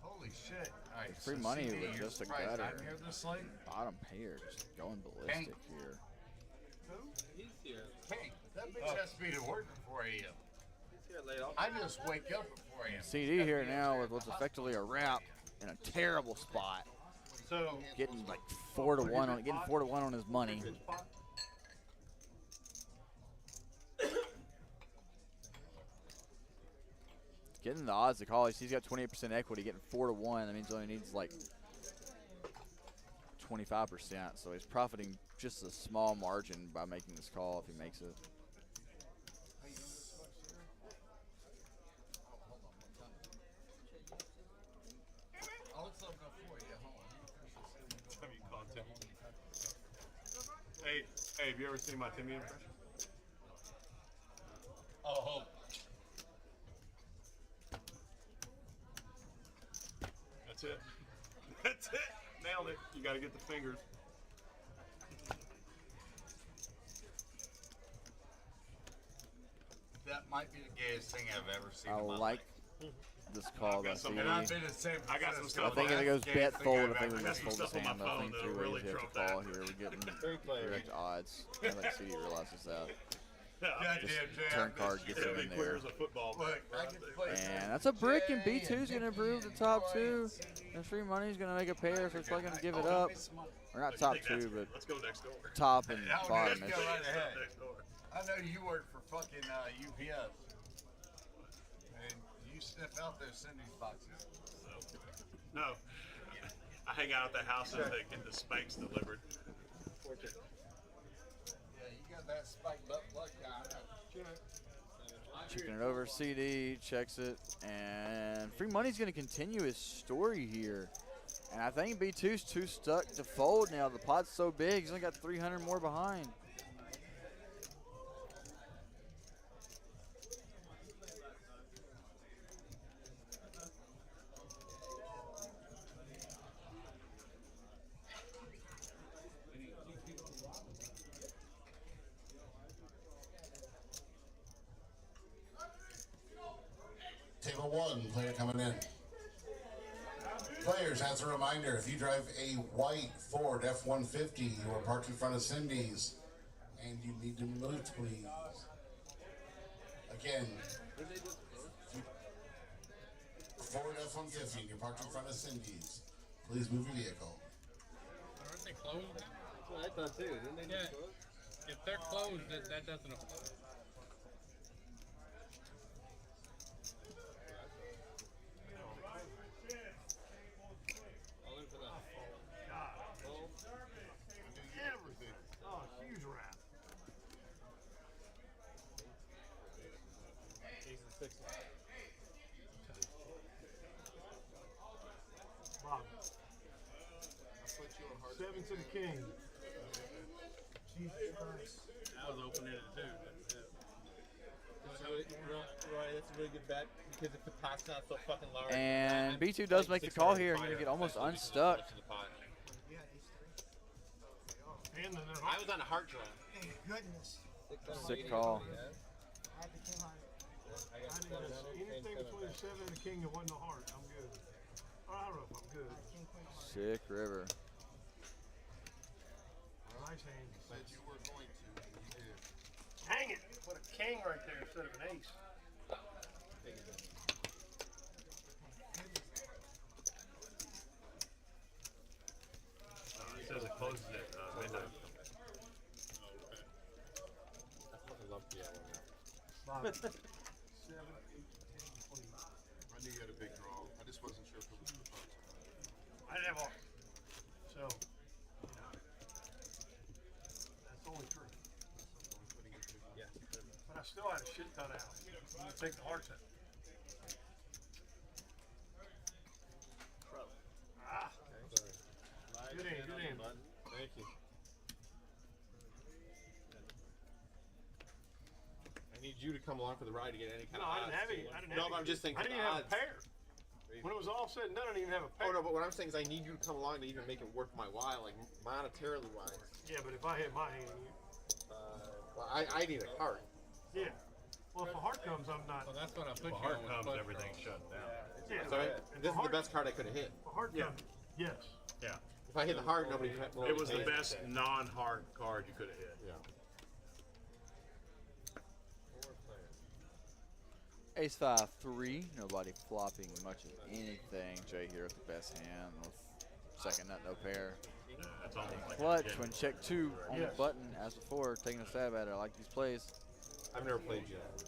Holy shit. All right, Free so money CD, with you're just a surprised gutter. I'm here this slate? Bottom pair, just going ballistic here. He's here. Hey, that bitch has to be to work at 4 a.m. He's here late all I just wake up at 4 a.m. CD here now with what's effectively a wrap in a terrible spot. So Getting like 4 to 1 on getting 4 to 1 on his money. Getting the odds to call. He's got 28% equity. Getting 4 to 1. That means he only needs like 25%. So he's profiting just a small margin by making this call if he makes it. I'll look something up for you. Hold on. Have you caught Timmy? Hey, have you ever seen my Timmy impression? Oh, That's it. That's it. Nailed it. You got to get the fingers. that might be the gayest thing I've ever seen I in my like life. this call by CD. And I've been the same. I got some I stuff. think if it goes bet fold, I think we got just some fold his stuff on my hand. I phone think that'll 3 really ways you have trump to call that. here. We're getting direct odds. I think CD realizes that. Goddamn, Just Jay, turn I card missed gets you. him in Big there. clears a football. Look, I can play. And that's a brick, and B2's going to improve the top 2. And free money's going to make a pair, so it's probably going to give it up. Or not top 2, but Let's go next door. top and That one bottom. just go right ahead. Next door. I know you work for fucking UPS. And you sniff out those Cindy's boxes. So, no. I hang out at the houses that get the Spanx delivered. Yeah, you got that spike butt plug guy. Checking it over, CD checks it, and Free Money's going to continue his story here. And I think B2's too stuck to fold now. The pot's so big, he's only got 300 more behind. Table 1, player coming in. Players, as a reminder, if you drive a white Ford F-150, you are parked in front of Cindy's, and you need to move, please. Again, Ford F-150, you're parked in front of Cindy's. Please move your vehicle. Aren't they closed? That's what I thought too. Didn't they just close? If they're closed, that doesn't apply. All in for that. Everything. Oh, huge wrap. Ace and sixes. Bob. I'll put you on hard. 7 to the king. Jesus Christ. I was opening it too. Roy, that's a really good bet because if the pot's not so fucking large. And B2 does make the call here, and you're going to get almost unstuck. And then I was on a heart draw. Thank goodness. Sick call. I had the king on it. I didn't have anything between the 7 and the king that wasn't a heart. I'm good. I don't know if I'm good. Sick river. Nice hand. Said you were going to, and you did. Hang it! Put a king right there instead of an ace. It says it closes at midnight. I fucking love the Bob. 7, 8, 10, 20. I knew you had a big draw. I just wasn't sure if it was the first. I didn't have heart. So, you know, that's only true. Yeah. But I still had a shit ton out. You take the hearts out. Ah, good aim, good aim. Thank you. I need you to come along for the ride to get any kind No, of I odds. didn't have any. I didn't have No, any. but I'm just saying. I for didn't the even have a odds. pair. When it was all said and done, I didn't even have a pair. Oh no, but what I'm saying is I need you to come along to even make it worth my while, like monetarily wise. Yeah, but if I hit my hand, Well, I need a card. yeah. Well, if a heart comes, I'm not. Well, that's what I put If a you heart on. comes, everything's shut down. Yeah. So if this is heart- the best card I could have hit. If a heart comes, yes. Yeah. If I hit the heart, nobody. It was the best non-hard card you could have hit. Yeah. Ace 5, 3. Nobody flopping much of anything. Jay here with the best hand with second nut, no pair. Yeah, that's almost like Clutch a when check 2 on the button as before, taking a stab at it. I like these plays. I've never played yet.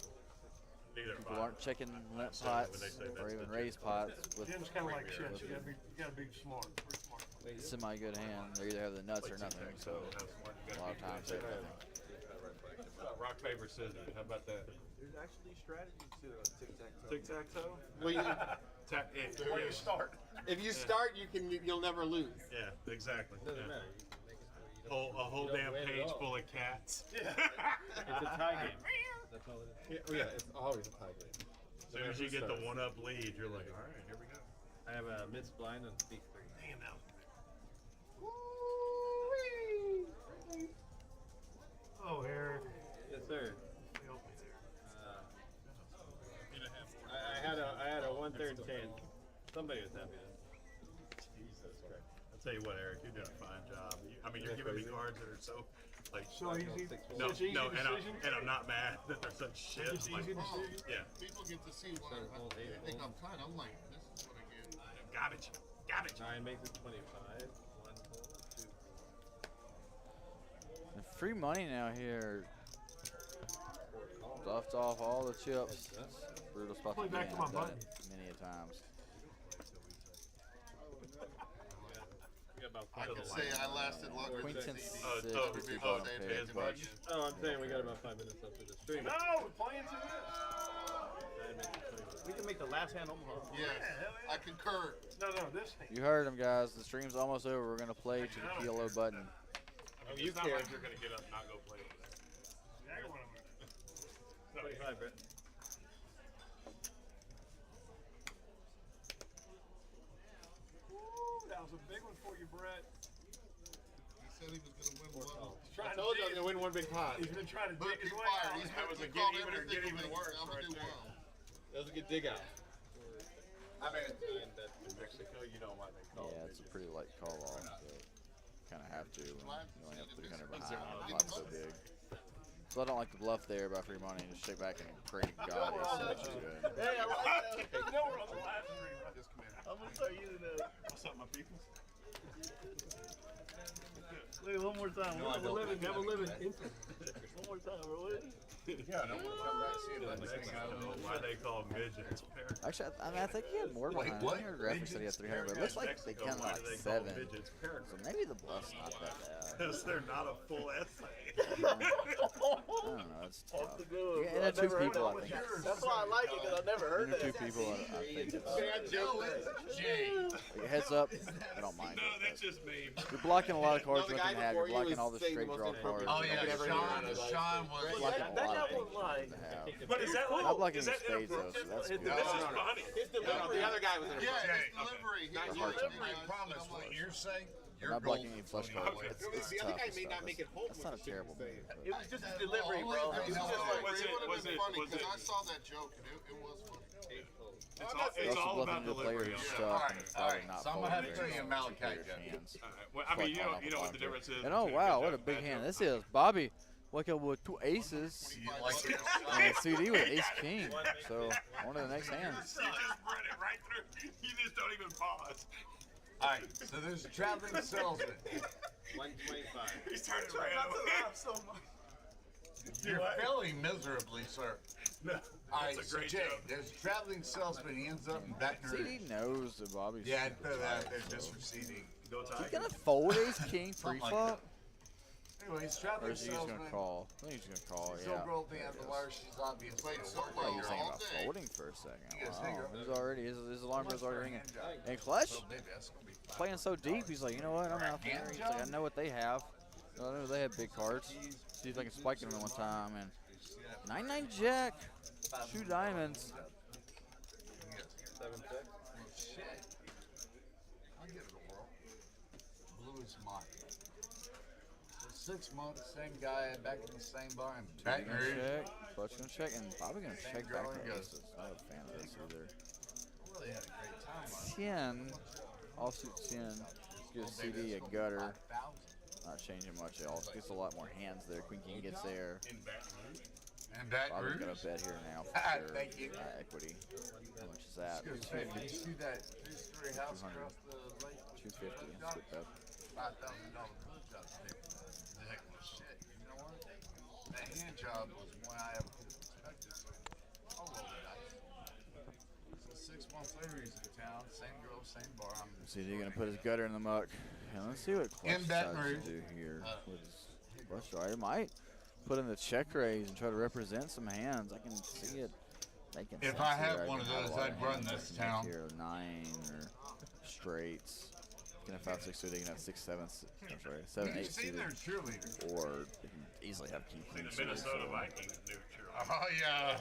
Neither People aren't checking limp pots or even raised pots with Jim's kind of like shit. You gotta be smart. Pretty smart. semi good hand. They either have the nuts or nothing. So a lot of times they have nothing. Rock, paper, scissors. How about that? There's actually strategy to tic-tac-toe. Tic-tac-toe? Well, you, Where do you start? if you start, you'll never lose. Yeah, exactly. Doesn't Yeah. matter. A whole You don't damn win at page all. full of cats. Yeah. It's a tie game. That's all it is. Yeah, it's always a tie game. As soon as you get the one-up lead, you're like, all right, here we go. I have a mids blind and B3. Damn now. Oh, Eric. Yes, sir. Help me there. I had a 1/3 chance. Somebody was happy. Jesus Christ. I'll tell you what, Eric, you're doing a fine job. You're giving me cards that are so, like, So easy. no, Such easy no, decision. and I'm not mad that they're such shit. Just Like, easy decision. yeah, People get to see what I think I'm kind. I'm like, this is what I get. garbage. 9 makes it 25. 1 pull, 2. The free money now here. Stuffed off all the chips. Brutal spot Play to back be to in. my I've done button. it many a times. I can say I lasted longer than Quinton CD. 6, Everybody Mr. was Bottom saying Page, it's but much. Oh, I'm saying we got about 5 minutes left of the stream. No, we're playing to this. We can make the last hand Omaha. Yes, I concur. No, this thing. you heard him, guys. The stream's almost over. We're gonna play to the yellow button. I mean, it's not like you're gonna get up and not go play with that. Yeah, I got one of them. 25, Brett. Ooh, that was a big one for you, Brett. He said he was going to win one. He's I trying told you I dig was going to win one big pot. He's been trying to But dig his be way fired. out. He's That was a he get called even or everything get even amazing. worse I'm right going to do there. well. That was a good dig out. I mean, in Mexico, you know why they call Yeah, it it's a pretty light call off. Kind of have to. You only have 300 behind. The pot's so big. So I don't like to bluff there by free money and just shake back and pray to God it's such good. Hey, I like that. No, we're on the live stream. Just come in. I'm going to start using that. What's up, my people? Wait, one more time. No, I We're don't. living. We're living. One more time. We're living. Yeah, I don't want to come back see it. Let me I don't know why they call them midgets. Actually, I think he had more behind. I heard graphics said he had 300, but it looks like they kind of like 7. So maybe the bluff's not that bad. Because they're not a full essay. I don't know. It's tough. Yeah, and the 2 people, I think. That's why I like it, because I've never heard And the that. 2 people, I think it's. I joke Jay. Like, heads up, I don't mind No, it. that's just me. You're blocking a lot of cards No, you the don't guy have. You're before you blocking all the was saying straight the draw most cards. Oh inappropriate yeah, Never Sean heard of it. Sean was. Blocking a That lot guy of won't lie. things to have. But is that like, Not blocking is your that spades though, so that's His cool. This is delivery. funny. His delivery. The other guy was in Yeah, front. his delivery. He was Heart like, attack. I promise what you're saying. I'm You're not blocking golden. any flush cards. It's The other tough. guy It's may tough. not make it home. That's not a terrible move. It was just his delivery, bro. It was It was just like, Was it- would was have been it- funny was because it- I saw that joke and it was funny. It's all Also about bluffing the player delivery. who's Yeah. stuck and it's probably not So I'm gonna have to folding tell you very a well Malachi to players' gun. hands. Well, I mean, you know what the difference is. And oh between wow, good what a job big and hand bad this job. is. Bobby, wake up with 2 aces You like it? and CD with ace king. So one of the next hands. You just run it right through. You just don't even pause. All right, so there's a traveling salesman. 125. He's turning right away. You're failing miserably, sir. No, All right, that's a so great Jay, joke. there's a traveling salesman. He ends up in Baton CD Rouge. knows that Bobby's. Yeah, I'd throw that out there so. just for CD. Go Is Tiger. he gonna fold ace king Something like pre-flop? Anyways, Or traveling is he just gonna salesman. call? I think he's just gonna call, Still yeah. girl There thing it at the is. wire. She's obviously Played a so worker. I thought well you were all thinking about day. folding for a second. Yes, there you Wow. go. He's already, his alarm bells already ringing. Hand job. And Clutch, So maybe that's gonna be fine. playing so deep, he's like, you know what, I'm out there. He's like, I know what they have. I know they have big cards. See if I can spike them one time. And 9-9 jack, 2 diamonds. 7-6. Well, shit. I'll give it a whirl. Blue is mine. So 6 months, same guy, back in the same bar in Two Baton gonna Rouge. check, Clutch gonna check, and Bobby gonna Same check draw back and to goes. aces. Not a fan of this either. I really had a great time on it. 10, offsuit 10, gives CD a gutter. 5,000. Not changing much else. Gets a lot more hands there. Queen King gets there. In Baton Rouge. And Baton Bobby's Rouge. got a bet here now for Ah, sure. thank you. Equity. How much is that? Did you see that three-story house 200. across the lake? 250. That's good bet. $5,000 blue job today. The heck was shit. You know what? That hand job was one I ever could have expected. I'll roll the dice. So 6 months later, he's in town. Same girl, same bar. I'm CD gonna put his gutter in the muck. And let's see what Clutch In Baton decides to Rouge. do here with his flush draw. He might put in the check raise and try to represent some hands. I can see it making sense. If I had here. one of can have a those, lot I'd of run hands this I can town. make Here, 9 or straights. He can have 5, 6 suited. He can have 6, 7. I'm sorry, 7, 8 You've seen suited. their cheerleaders. Or he can easily have King See, King the suited. Minnesota So. Vikings knew cheerleaders. Oh, yeah. All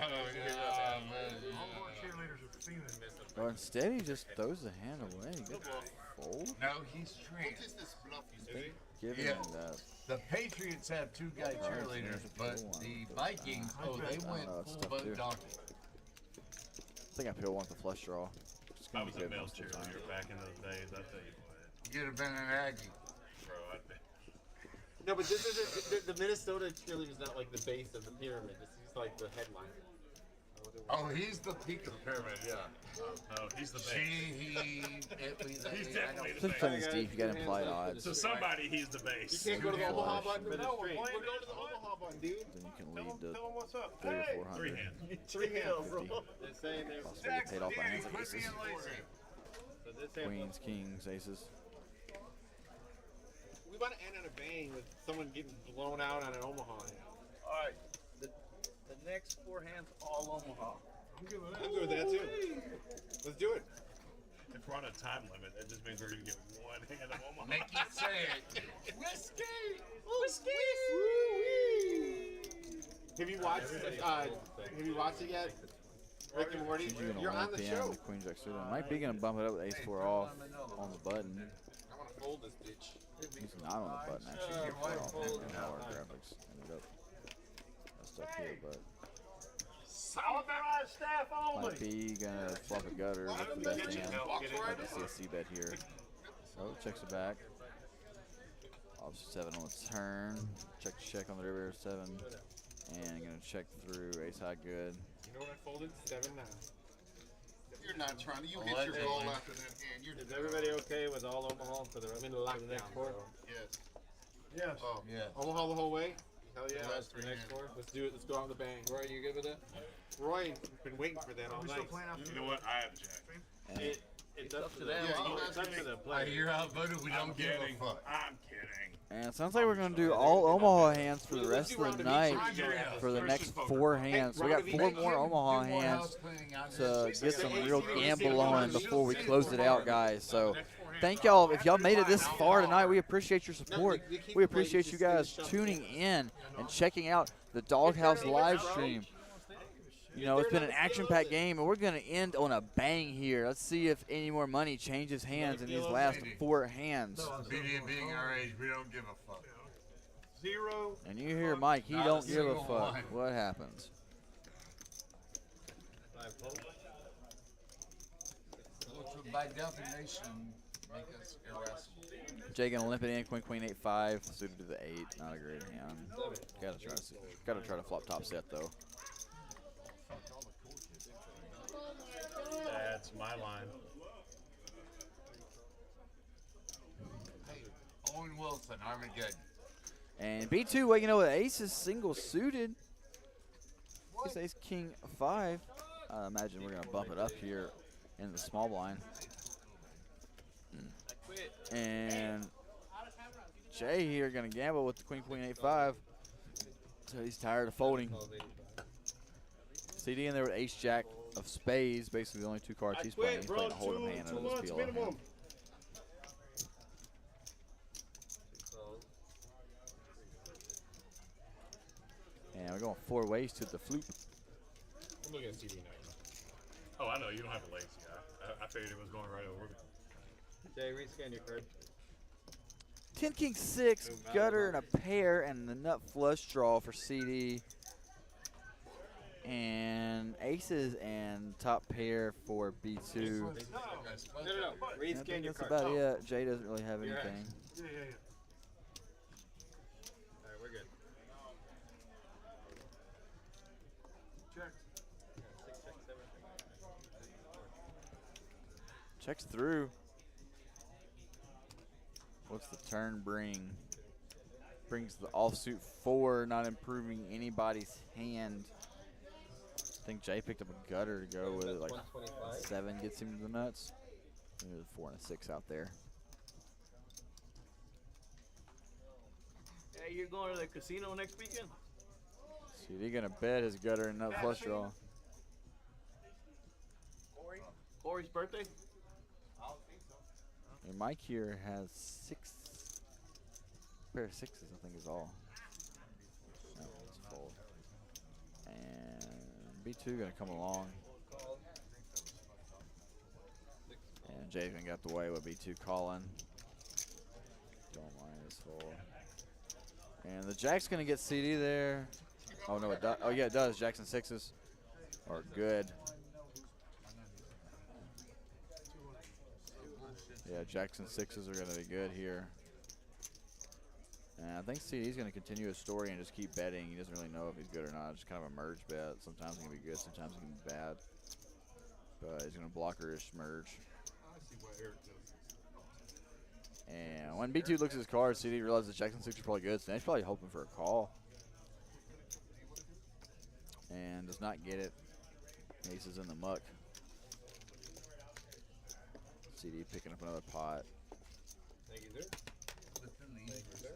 of our cheerleaders are female. But instead, he just throws the hand away. Good fold. No, he's What trained. is this bluff you say? Giving Yeah. him that. The Patriots have 2 guy cheerleaders, but the Vikings, oh, they went it's full tough boat too. donkey. I think I pill one with the flush draw. It's I gonna was be a good male most of the time. cheerleader back in those days. I tell you what, You'd have been an Aggie. bro. No, but this is the Minnesota cheerleader is not like the base of the pyramid. This is like the headliner. Oh, he's the peak of the pyramid, yeah. No, he's the base. He's definitely the Just playing base. this deep, you got implied odds. So somebody, he's the base. You can't go to the Omaha Flush. button. No, we're playing We're going to this. the Omaha button, dude. Then you can lead to Tell him what's up. 3 or Hey! 400. Three hand. 3 hands, bro. 50. They're saying they're. Possibly get paid off by hands like aces. So this hand- Queens, kings, aces. We want to end on a bang with someone getting blown out on an Omaha hand. All right. The next 4 hands all Omaha. I'm good with that too. Let's do it. If we're on a time limit, that just means we're gonna get one hand of Omaha. Make you say it. Have you watched it yet? Rick and Morty? She's gonna You're on 1 the p.m. show. The queen jack suited. Might be gonna bump it up with ace 4 off on the button. I want to fold this bitch. He's not on the button actually. He's off how our graphics ended up messed up here, but Authorized staff only. might be gonna flop a gutter with the best hand. Like a CSC bet here. So checks it back. Offsuit 7 on the turn. Check on the river 7. And gonna check through ace high good. You know what I folded? 7-9. You're not trying to. You hit your goal after that hand. You're Is everybody okay with all Omaha for the I'm in the lockdown. next 4? Yes. Yes. Oh, Yeah. Omaha the whole way? Hell yeah. The last The 3 next hands. 4. Let's do it. Let's go out with a bang. Roy, you good with that? Roy's been waiting for that all We still night. playing after You know what? I object. And It's up to them. Yeah, you It's up guys to the I player. hear outvoted, we don't give kidding. a fuck. I'm kidding. And it sounds like we're going to do all Omaha hands for the rest of the night for the next 4 hands. So we got 4 more Omaha hands to get some real gamble on before we close it out, guys. So thank y'all. If y'all made it this far tonight, we appreciate your support. We appreciate you guys tuning in and checking out the Doghouse live stream. You know, it's been an action-packed game, and we're going to end on a bang here. Let's see if any more money changes hands in these last 4 hands. BD being our age, we don't give a fuck. 0. And you hear Mike, he Not don't a give a single fuck one. what happens. 5 fold. Which would by definition make us irascible. Jay gonna limp it in, queen 8-5, suited to the 8, not a great hand. Gotta try to flop top set though. That's my line. Hey, Owen Wilson, Armageddon. And B2, well, you know, the ace is single suited. It's ace king 5. I imagine we're gonna bump it up here in the small blind. And Jay here gonna gamble with the queen 8-5. So he's tired of folding. CD in there with ace jack of spades, basically the only 2 cards he's playing. He's playing a hold'em hand under this PLO hand. And we're going 4 ways to the floop. I'm looking at CD now. Oh, I know. You don't have a lazy guy. I figured it was going right over. Jay, rescan your card. 10 king 6, gutter and a pair, and the nut flush draw for CD. And aces and top pair for B2. No. Rescan I think your that's card. about it. Jay doesn't really have You're anything. Yeah. Alright, we're good. Check. 6, 6, 7. Checks through. What's the turn bring? Brings the offsuit 4, not improving anybody's hand. I think Jay picked up a gutter to go with it. Like 7 gets him to the nuts. There's a 4 and a 6 out there. Hey, you're going to the casino next weekend? CD gonna bet his gutter and nut flush draw. Corey's birthday? And Mike here has 6 pair of 6s, I think is all. No, it's a fold. And B2 gonna come along. And Jay's gonna get the way with B2 calling. Don't mind this hole. And the jack's gonna get CD there. Oh no, it does. Oh yeah, it does. Jacks and 6s are good. Yeah, jacks and 6s are gonna be good here. And I think CD's going to continue his story and just keep betting. He doesn't really know if he's good or not. It's just kind of a merge bet. Sometimes he can be good, sometimes he can be bad. But he's going to blocker-ish merge. I see why Eric does. And when B2 looks at his card, CD realizes the Jackson 6 is probably good, so he's probably hoping for a call. And does not get it. Ace is in the muck. CD picking up another pot. Thank you, sir. Thank you, sir.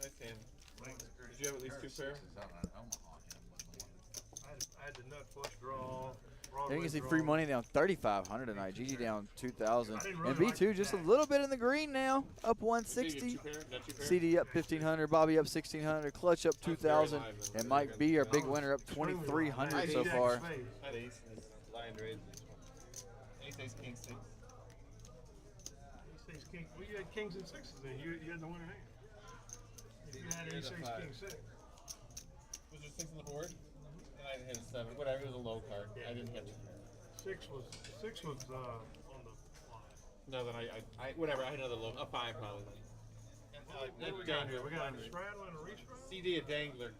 Nice hand. Did you have at least 2 pair? I had the nut flush draw. There you can see free money down 3,500 tonight. GG down 2,000. And B2 just a little bit in the green now, up 160. CD up 1,500. Bobby up 1,600. Clutch up 2,000. And Mike B, our big winner, up 2,300 so far. Ace, blind raise. Ace, ace, king, 6. Ace, king. Well, you had kings and sixes then. You had the winner hand. If you had ace, ace, king, 6. Was there 6 on the board? And I hit a 7. Whatever, it was a low card. I didn't hit it. 6 was on the line. No, then I whatever. I had another low. A 5 probably. What do we got here? We got a straddle and a reach. CD, a dangler.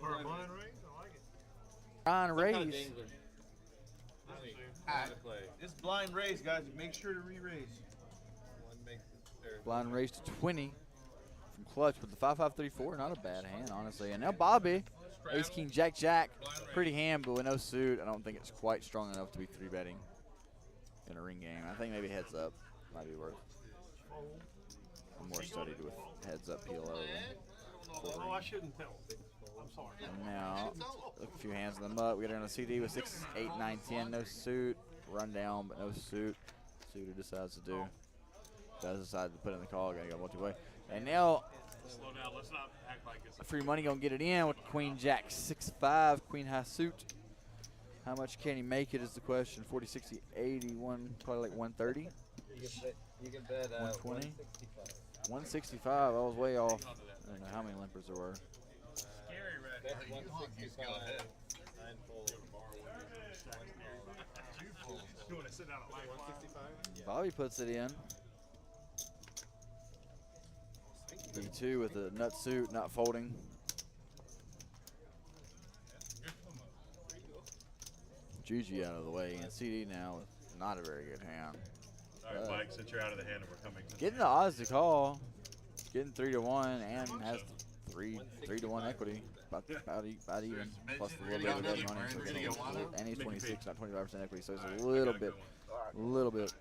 Or a blind raise? I like it. Blind raise. Dangler. It's blind raise, guys. Make sure to re-raise. Blind raise to 20 from Clutch with the 5-5-3-4. Not a bad hand, honestly. And now Bobby, ace, king, jack, jack. Pretty hand, but with no suit. I don't think it's quite strong enough to be 3-betting in a ring game. I think maybe heads up might be worth. I'm more studied with heads up PLO. Oh, I shouldn't tell. I'm sorry. And now, look a few hands in the muck. We got her on a CD with 6, 8, 9, 10. No suit. Run down, but no suit. Suitor decides to do. Does decide to put in the call. Gonna go multi-way. And now, Slow down. Let's not act like it's free money gonna get it in with Queen Jack 6-5. Queen high suit. How much can he make it is the question. 40, 60, 81, probably like 130. You can bet 120. 165. I was way off. I don't know how many limpers there were. scary right That's now. 165. 9 full. You want to sit down at like 165? Bobby puts it in. B2 with a nut suit, not folding. Juju out of the way, and CD now with not a very good hand. All right, Mike, since you're out of the hand and we're coming to Getting the odds to call, getting 3-1, and has 3-1 equity, about even, plus a little bit of dead money. So and he's 26, not 25% equity, so it's a little bit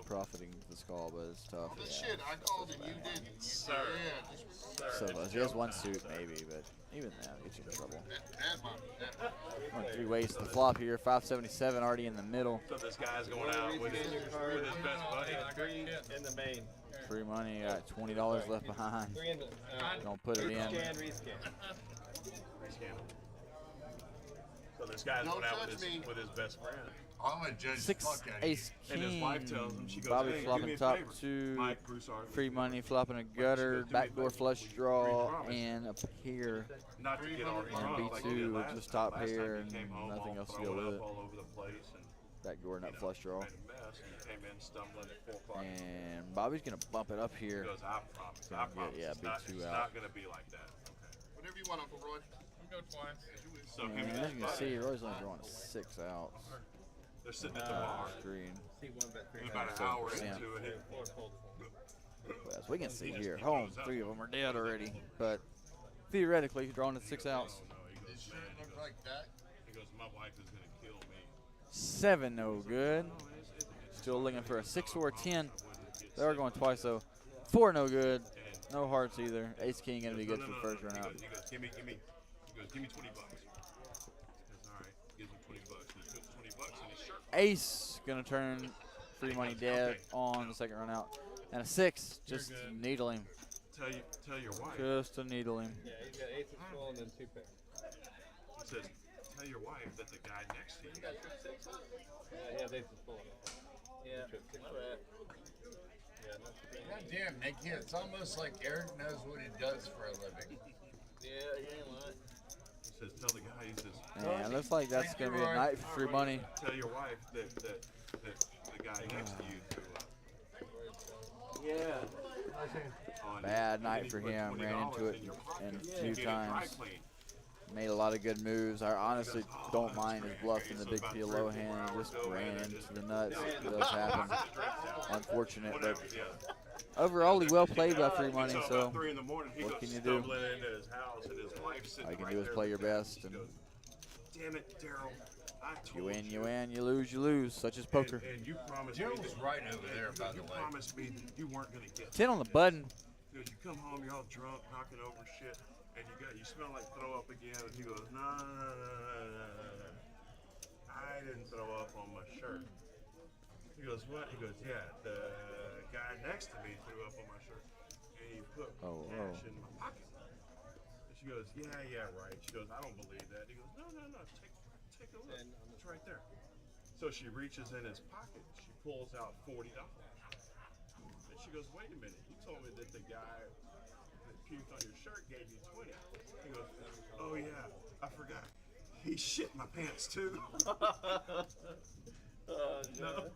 profiting this call, but it's tough. Well, shit, I called and you didn't. Sir. Yeah, just So he has one suit maybe, but even that gets you in trouble. Going 3 ways to the flop here. 577 already in the middle. So this guy's going out with his best buddy. In the main. Free money, got $20 left behind. Don't put it in. Rescan. So this guy's going out with his best friend. I'm gonna judge 6 the fuck out of ace you. And his king. wife tells him, she goes, Bobby hey, do me flopping a top favor. 2. Mike, Broussard. Free money flopping a gutter, backdoor flush draw, and a pair. Not to get all And drunk like he did B2 with last just time. top Last pair time and he came home nothing all else to go thrown with up it. all over the place and Backdoor nut flush draw. made a mess and he came in stumbling at 4 o'clock. And Bobby's going to bump it up here. He goes, I promise. Gonna I get- promise. yeah, it's B2 out. not going to be like that. Okay. whatever you want, Uncle Roy. We go twice. So him And and as his you can see, buddy, Roy's only drawing 6 outs. they're sitting at the bar. Screen. And about an hour 7%. into it, But as we can see here, home, 3 of them are dead already. But theoretically, he's drawing at 6 outs. It shouldn't look like that. he goes, my wife is going to kill me. 7 no good. Still looking for a 6 or a 10. They are going twice though. 4 no good. No hearts either. Ace king gonna be good for the first run out. He goes, give me. He goes, give me $20. He goes, all right. Gives him $20. He puts $20 in his shirt. Ace gonna turn free money dead on the second run out. And a 6, just to needle him. Tell your wife. Just to needle him. Yeah, he's got ace of full and then 2 pair. He says, tell your wife that the guy next to you. Yeah, ace of full. Yeah. God damn, Nicky, it's almost like Eric knows what he does for a living. Yeah, he ain't lying. He says, tell the guy. He says, And it looks like that's gonna be a night for free money. tell your wife that the guy next to you. Yeah. Bad night for him. Ran into it in a few times. Made a lot of good moves. I honestly don't mind his bluff in the big PLO hand. He just ran into the nuts. It does happen. Unfortunate, but overall, he well played by free money. So what can you do? All you can do is play your best. And damn it, Daryl. You win, you win. You lose, you lose. Such as poker. And you promised Jim's me that, right over there, by the way. You promised me that you weren't going to get 10 on the button. You come home, you're all drunk, knocking over shit, and you smell like throw up again. And he goes, no. I didn't throw up on my shirt. He goes, what? He goes, yeah, the guy next to me threw up on my shirt, and he put cash in my pocket. And she goes, yeah, right. She goes, I don't believe that. He goes, no. Take a look. It's right there. So she reaches in his pocket. She pulls out $40. And she goes, wait a minute. You told me that the guy that puked on your shirt gave you 20. He goes, oh yeah, I forgot. He shit my pants too. No.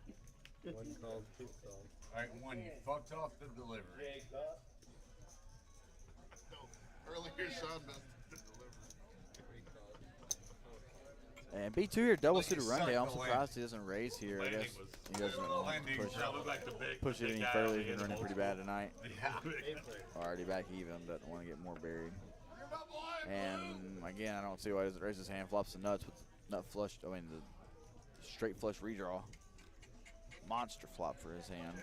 One called, two called. All right, one, you fucked off the delivery. Earlier, Sean missed the delivery. And B2 here, double suited rundown. I'm surprised he doesn't raise here. I guess he doesn't want to push it any further. He's been running pretty bad tonight. Already back even, doesn't want to get more buried. And again, I don't see why he doesn't raise his hand. Flops the nuts with nut flush. I mean, the straight flush redraw. Monster flop for his hand.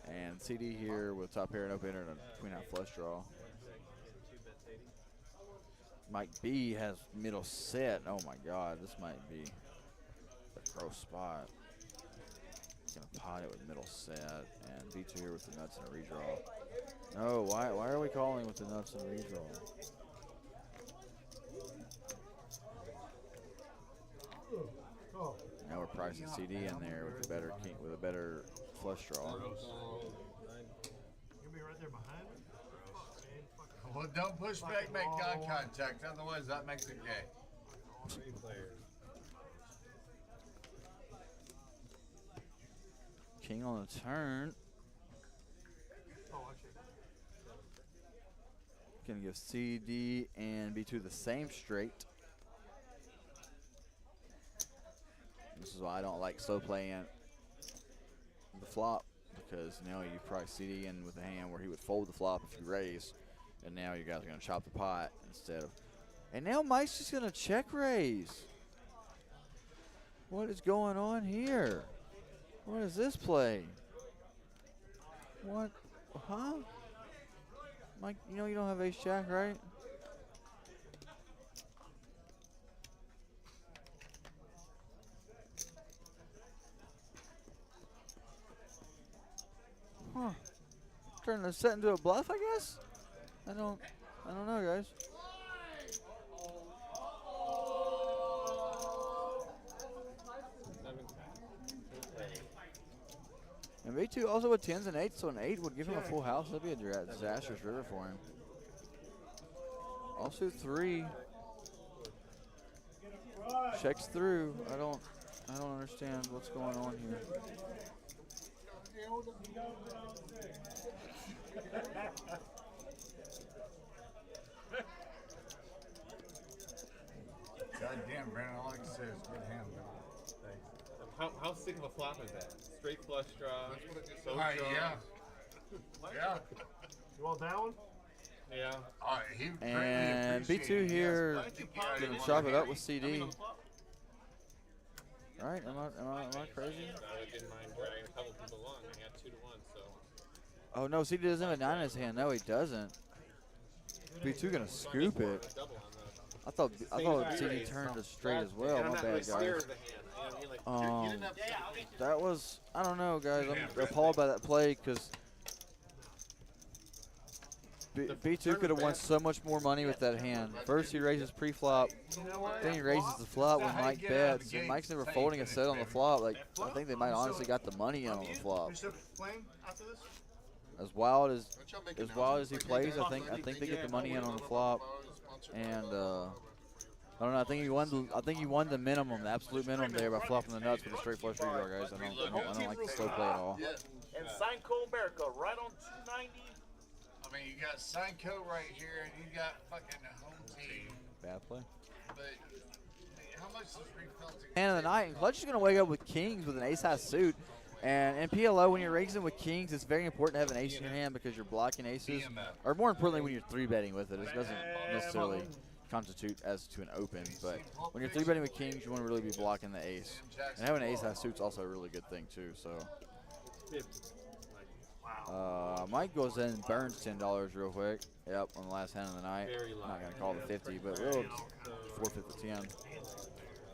And CD here with top pair and open and a queen out flush draw. Mike B has middle set. Oh my God, this might be a gross spot. He's gonna pot it with middle set, and B2 here with the nuts and a redraw. No, why are we calling with the nuts and redraw? Now we're pricing CD in there with a better flush draw. You'll be right there behind me. Well, don't push back, make eye contact. Otherwise, that makes it gay. King on the turn. Gonna give CD and B2 the same straight. This is why I don't like slow playing the flop, because you probably CD in with a hand where he would fold the flop if you raise. And now you guys are going to chop the pot instead of. And now Mike's just going to check raise. What is going on here? What is this play? What? Huh? Mike, you know you don't have ace jack, right? Huh. Turn the set into a bluff, I guess? I don't know, guys. And B2 also with 10s and 8s, so an 8 would give him a full house. That'd be a disastrous river for him. Also 3 checks through. I don't understand what's going on here. Goddamn, Brandon, all I can say is good hand. How sick of a flop is that? Straight flush draw. So Alright, yeah. Yeah. You all down? Yeah. And B2 here gonna chop it up with CD. Right? Am I crazy? I didn't mind dragging a couple people along. I got 2 to 1, so. Oh no, CD doesn't have a 9 in his hand. No, he doesn't. B2 gonna scoop it. I thought CD turned to straight as well. My bad, guys. That was, I don't know, guys. I'm appalled by that play because B2 could have won so much more money with that hand. First he raises pre-flop, then he raises the flop when Mike bets, and Mike's never folding a set on the flop. Like, I think they might honestly got the money in on the flop. As wild as he plays, I think they get the money in on the flop, and I don't know. I think he won the minimum, the absolute minimum there by flopping the nuts with a straight flush redraw, guys. I don't like the slow play at all. And Synco America right on 290. I mean, you got Synco right here, and you got fucking home team. Bad play. But how much is refilling? Hand of the night, and Clutch is going to wake up with kings with an ace-high suit. And in PLO, when you're raising with kings, it's very important to have an ace in your hand because you're blocking aces. Or more importantly, when you're 3-betting with it, it doesn't necessarily constitute as to an open. But when you're 3-betting with kings, you want to really be blocking the ace. And having an ace-high suit's also a really good thing too. So Mike goes in and burns $10 real quick. Yep, on the last hand of the night. I'm not going to call the 50, but we'll forfeit the 10.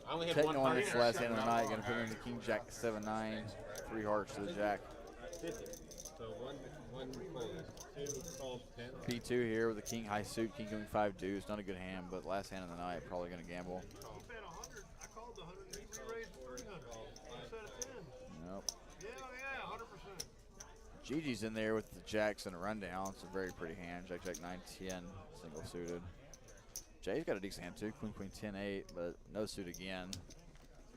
I only have Taking one on its last hand of the night, going to put in the king jack 7-9, 3 hearts to the jack. 50. So one calls 10. B2 here with the king high suit, king going 5 deuce. Not a good hand, but last hand of the night, probably going to gamble. He bet 100. I called the 100. He raised 300 instead of 10. Nope. Yeah, 100%. Gigi's in there with the jacks and a rundown. It's a very pretty hand. Jack, jack, 9, 10, single suited. Jay's got a decent hand too, queen, queen, 10, 8, but no suit again.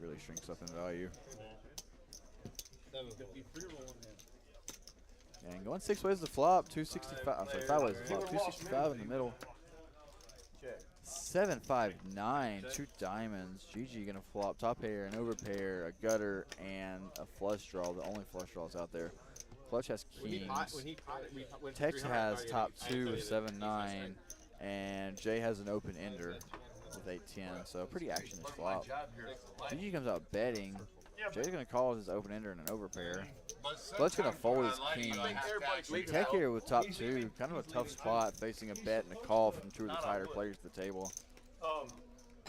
Really shrinks up in value. And going 6 ways to flop, 265. I'm sorry, 5 ways to flop, 265 in the middle. 7, 5, 9, 2 diamonds. GG gonna flop top pair, an overpair, a gutter, and a flush draw. The only flush draws out there. Clutch has kings. Tex has top 2 with 7, 9, and Jay has an open ender with 8, 10. So pretty actionless flop. GG comes out betting. Jay's gonna call his open ender and an overpair. Clutch gonna fold his king. Tech here with top 2, kind of a tough spot, facing a bet and a call from 2 of the tighter players at the table. I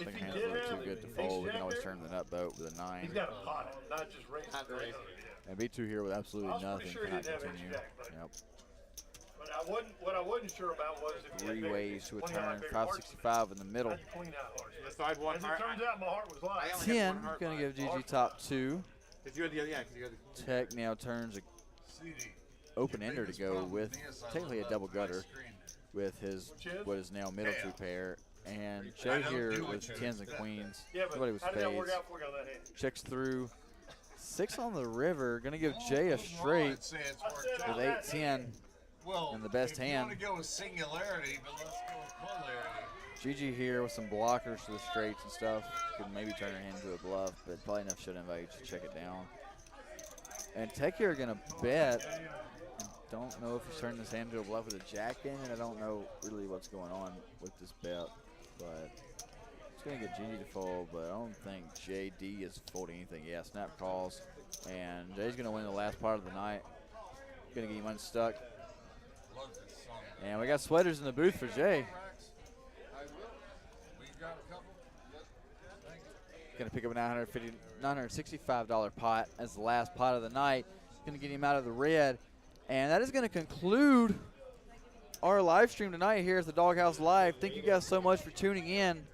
think hand's a little too good to fold. We can always turn the nut boat with a 9. He's got to pot it, not just raise it. And B2 here with absolutely nothing, cannot continue. Yep. But what I wasn't sure about was if 3 ways to a turn, 565 in the middle. As it turns out, my heart was light. 10, gonna give GG top 2. Yeah, Tech now turns a open ender to go with technically a double gutter with his what is now middle 2 pair. And Jay here with 10s and queens. Somebody with spades. Checks through 6 on the river. Gonna give Jay a straight with 8, 10 in the best hand. Want to go with singularity, but let's go with polarity. GG here with some blockers to the straights and stuff. Could maybe turn her hand into a bluff, but probably enough shut-in value to check it down. And Tech here gonna bet. Don't know if he's turning this hand into a bluff with a jack in it. I don't know really what's going on with this bet, but it's gonna get GG to fold, but I don't think JD is folding anything. Yeah, snap calls, and Jay's gonna win the last part of the night. Gonna get him unstuck. And we got sweaters in the booth for Jay. Gonna pick up a $965 pot as the last pot of the night. Gonna get him out of the red. And that is gonna conclude our live stream tonight here at the Doghouse Live. Thank you guys so much for tuning in.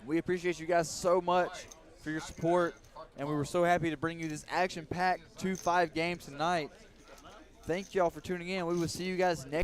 We appreciate you guys so much for your support. And we were so happy to bring you this action-packed 2-5 game tonight. Thank y'all for tuning in. We will see you guys next